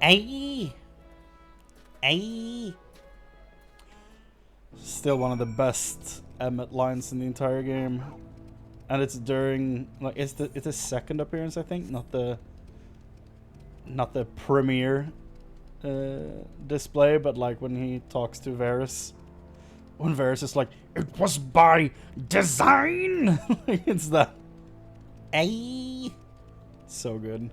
Aye. Aye. Still one of the best Emmett lines in the entire game. And it's during, like, it's the second appearance, I think, not the premiere display, but like when he talks to Varys. When Varys is like, "It was by design." Like, it's that. Aye. So good.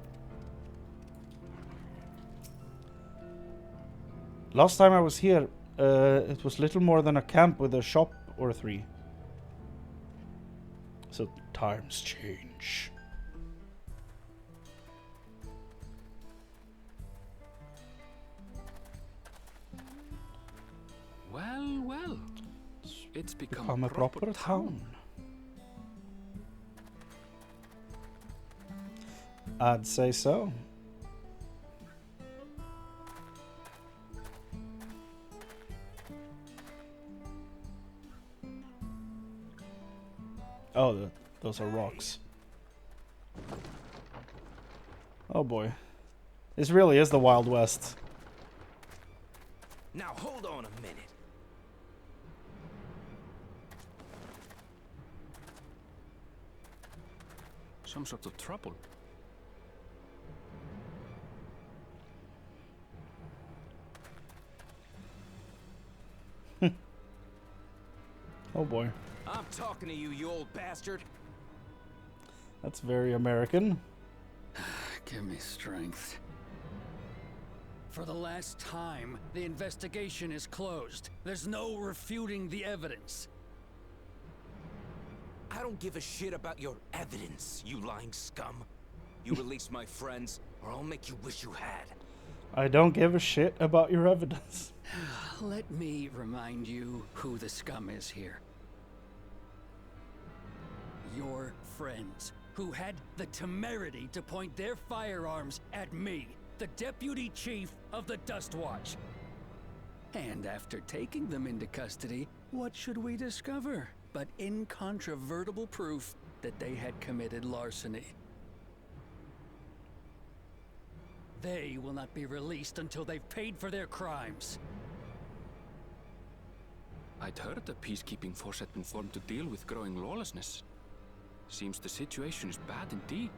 Last time I was here, it was little more than a camp with a shop or three. So times change. Well, well. It's become a proper town. I'd say so. Oh, those are rocks. Oh boy. This really is the Wild West. Now hold on a minute. Some sort of trouble. Oh boy. I'm talking to you, you old bastard. That's very American. Give me strength. For the last time, the investigation is closed. There's no refuting the evidence. I don't give a shit about your evidence, you lying scum. You release my friends, or I'll make you wish you had. I don't give a shit about your evidence. Let me remind you who the scum is here. Your friends, who had the temerity to point their firearms at me, the deputy chief of the Dust Watch. And after taking them into custody, what should we discover but incontrovertible proof that they had committed larceny? They will not be released until they've paid for their crimes. I'd heard the peacekeeping force had been formed to deal with growing lawlessness. Seems the situation is bad indeed.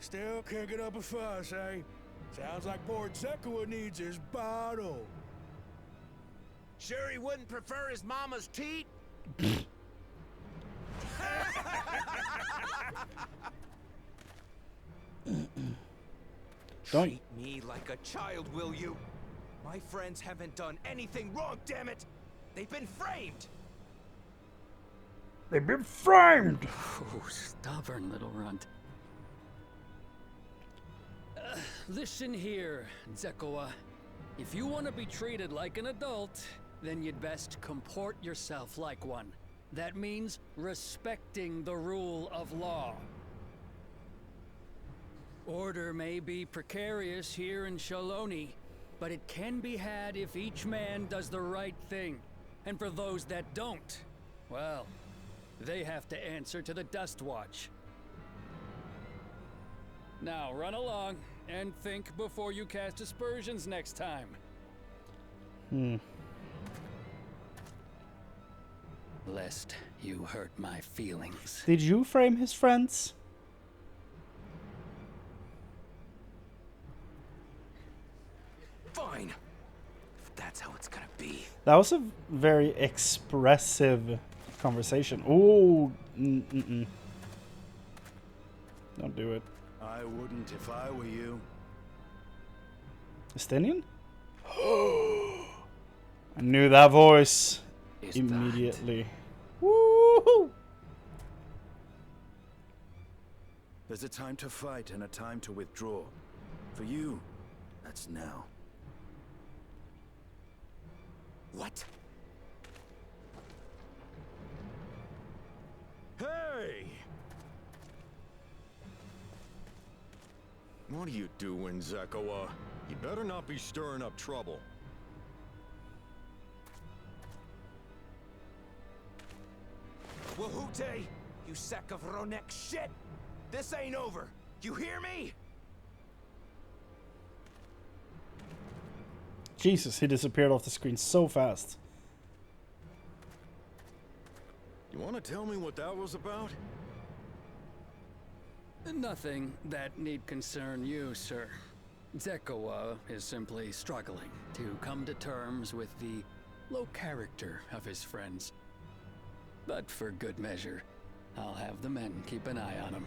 Still kicking up a fuss, eh? Sounds like poor Zekua needs his bottle. Sure he wouldn't prefer his mama's teat? Don't treat me like a child, will you? My friends haven't done anything wrong, damn it! They've been framed! They've been framed! Oh, stubborn little runt. Listen here, Zekoa. If you want to be treated like an adult, then you'd best comport yourself like one. That means respecting the rule of law. Order may be precarious here in Shaloni, but it can be had if each man does the right thing. And for those that don't, well, they have to answer to the Dust Watch. Now run along and think before you cast aspersions next time. Lest you hurt my feelings. Did you frame his friends? Fine. If that's how it's gonna be. That was a very expressive conversation. Ooh. Don't do it. I wouldn't if I were you. Estinian? I knew that voice Is immediately. Woohoo! There's a time to fight and a time to withdraw. For you, that's now. What? Hey! What are you doing, Zekoa? You better not be stirring up trouble. Wahute, you sack of Ronek shit! This ain't over! You hear me? Jesus, he disappeared off the screen so fast. You want to tell me what that was about? Nothing that need concern you, sir. Zekoa is simply struggling to come to terms with the low character of his friends. But for good measure, I'll have the men keep an eye on him.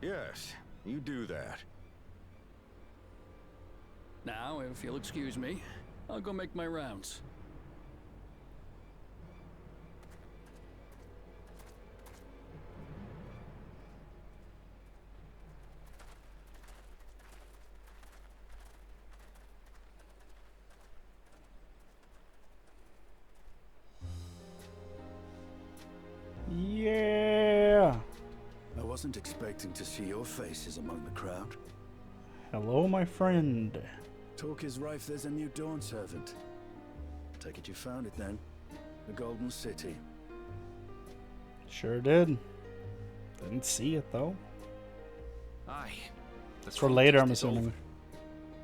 Yes, you do that. Now, if you'll excuse me, I'll go make my rounds. Yeah. I wasn't expecting to see your faces among the crowd. Hello, my friend. Talk is rife, there's a new Dawn servant. Take it you found it then. The Golden City. Sure did. Didn't see it though. Aye. It's for later, I'm assuming.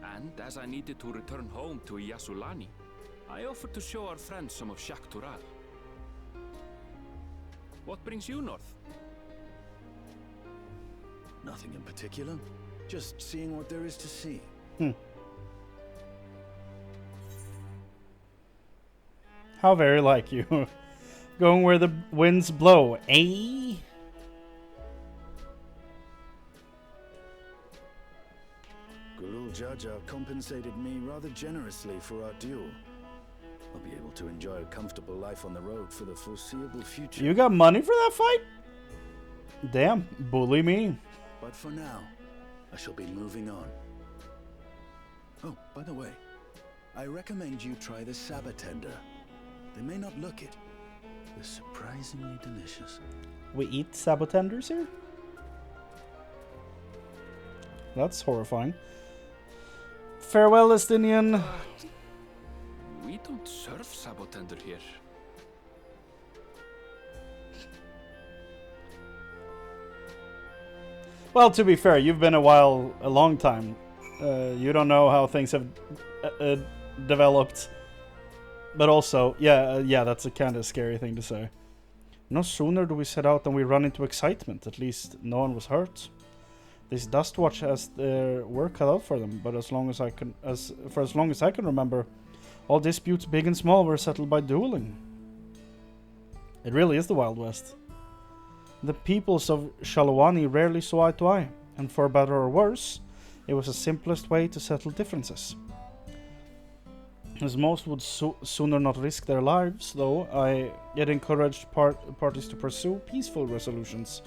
Over. And as I needed to return home to Yasulani, I offered to show our friends some of Shak Tural. What brings you north? Nothing in particular. Just seeing what there is to see. How very like you. Going where the winds blow, eh? Gulul Jaja compensated me rather generously for our duel. I'll be able to enjoy a comfortable life on the road for the foreseeable future. You got money for that fight? Damn, bully me. But for now, I shall be moving on. Oh, by the way, I recommend you try the Sabatender. They may not look it. They're surprisingly delicious. We eat sabotenders here? That's horrifying. Farewell, Estinian. We don't serve Sabotender here. Well, to be fair, you've been a long time. You don't know how things have developed. But also, yeah, that's a kind of scary thing to say. No sooner do we set out than we run into excitement. At least no one was hurt. This Dust Watch has their work cut out for them. But for as long as I can remember, all disputes, big and small, were settled by dueling. It really is the Wild West. The peoples of Shalawani rarely saw eye to eye. And for better or worse, it was the simplest way to settle differences. As most would sooner not risk their lives, though, I yet encouraged parties to pursue peaceful resolutions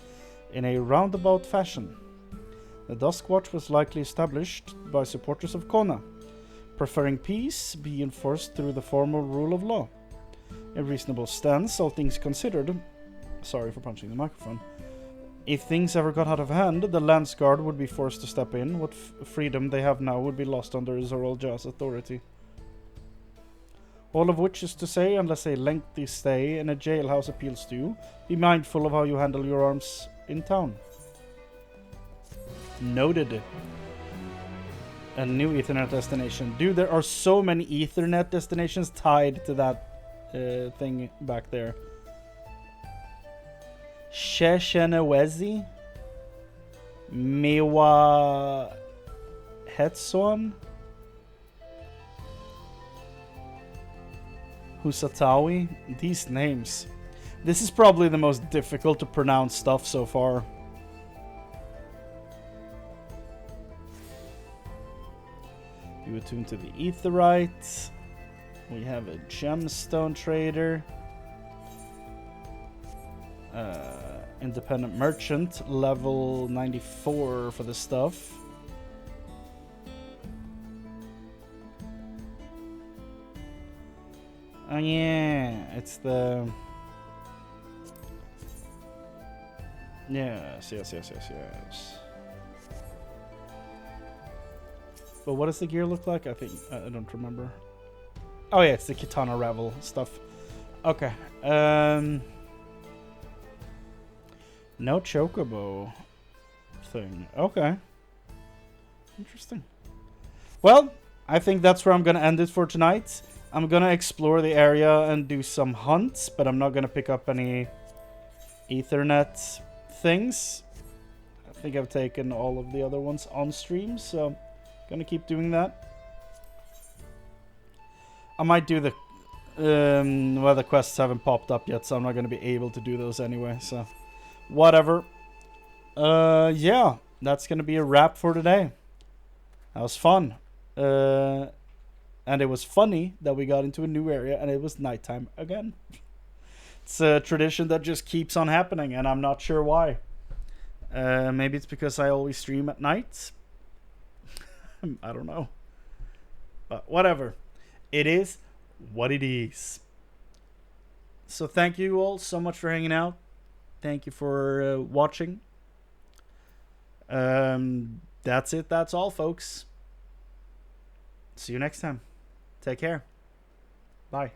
in a roundabout fashion. The Duskwatch was likely established by supporters of Kona, preferring peace be enforced through the formal rule of law. A reasonable stance, all things considered. Sorry for punching the microphone. If things ever got out of hand, the Lance Guard would be forced to step in. What freedom they have now would be lost under Zoralja's authority. All of which is to say, unless a lengthy stay in a jailhouse appeals to you, be mindful of how you handle your arms in town. Noted. A new Ethernet destination. Dude, there are so many Ethernet destinations tied to that thing back there. Sheshenewezi? Mewa Hetson? Husatawi? These names. This is probably the most difficult to pronounce stuff so far. You attune to the Aetheryte. We have a gemstone trader. Independent merchant, level 94 for the stuff. Oh yeah, it's the... Yes. But what does the gear look like? I don't remember. Oh yeah, it's the Kitana Ravel stuff. Okay. No chocobo thing. Okay. Interesting. Well, I think that's where I'm gonna end it for tonight. I'm gonna explore the area and do some hunts, but I'm not gonna pick up any Ethernet things. I think I've taken all of the other ones on stream, so gonna keep doing that. I might do the well, the quests haven't popped up yet, so I'm not gonna be able to do those anyway, so whatever. Yeah, that's gonna be a wrap for today. That was fun. And it was funny that we got into a new area and it was nighttime again. It's a tradition that just keeps on happening, and I'm not sure why. Maybe it's because I always stream at night. I don't know. But whatever. It is what it is. So thank you all so much for hanging out. Thank you for watching. That's it. That's all, folks. See you next time. Take care. Bye.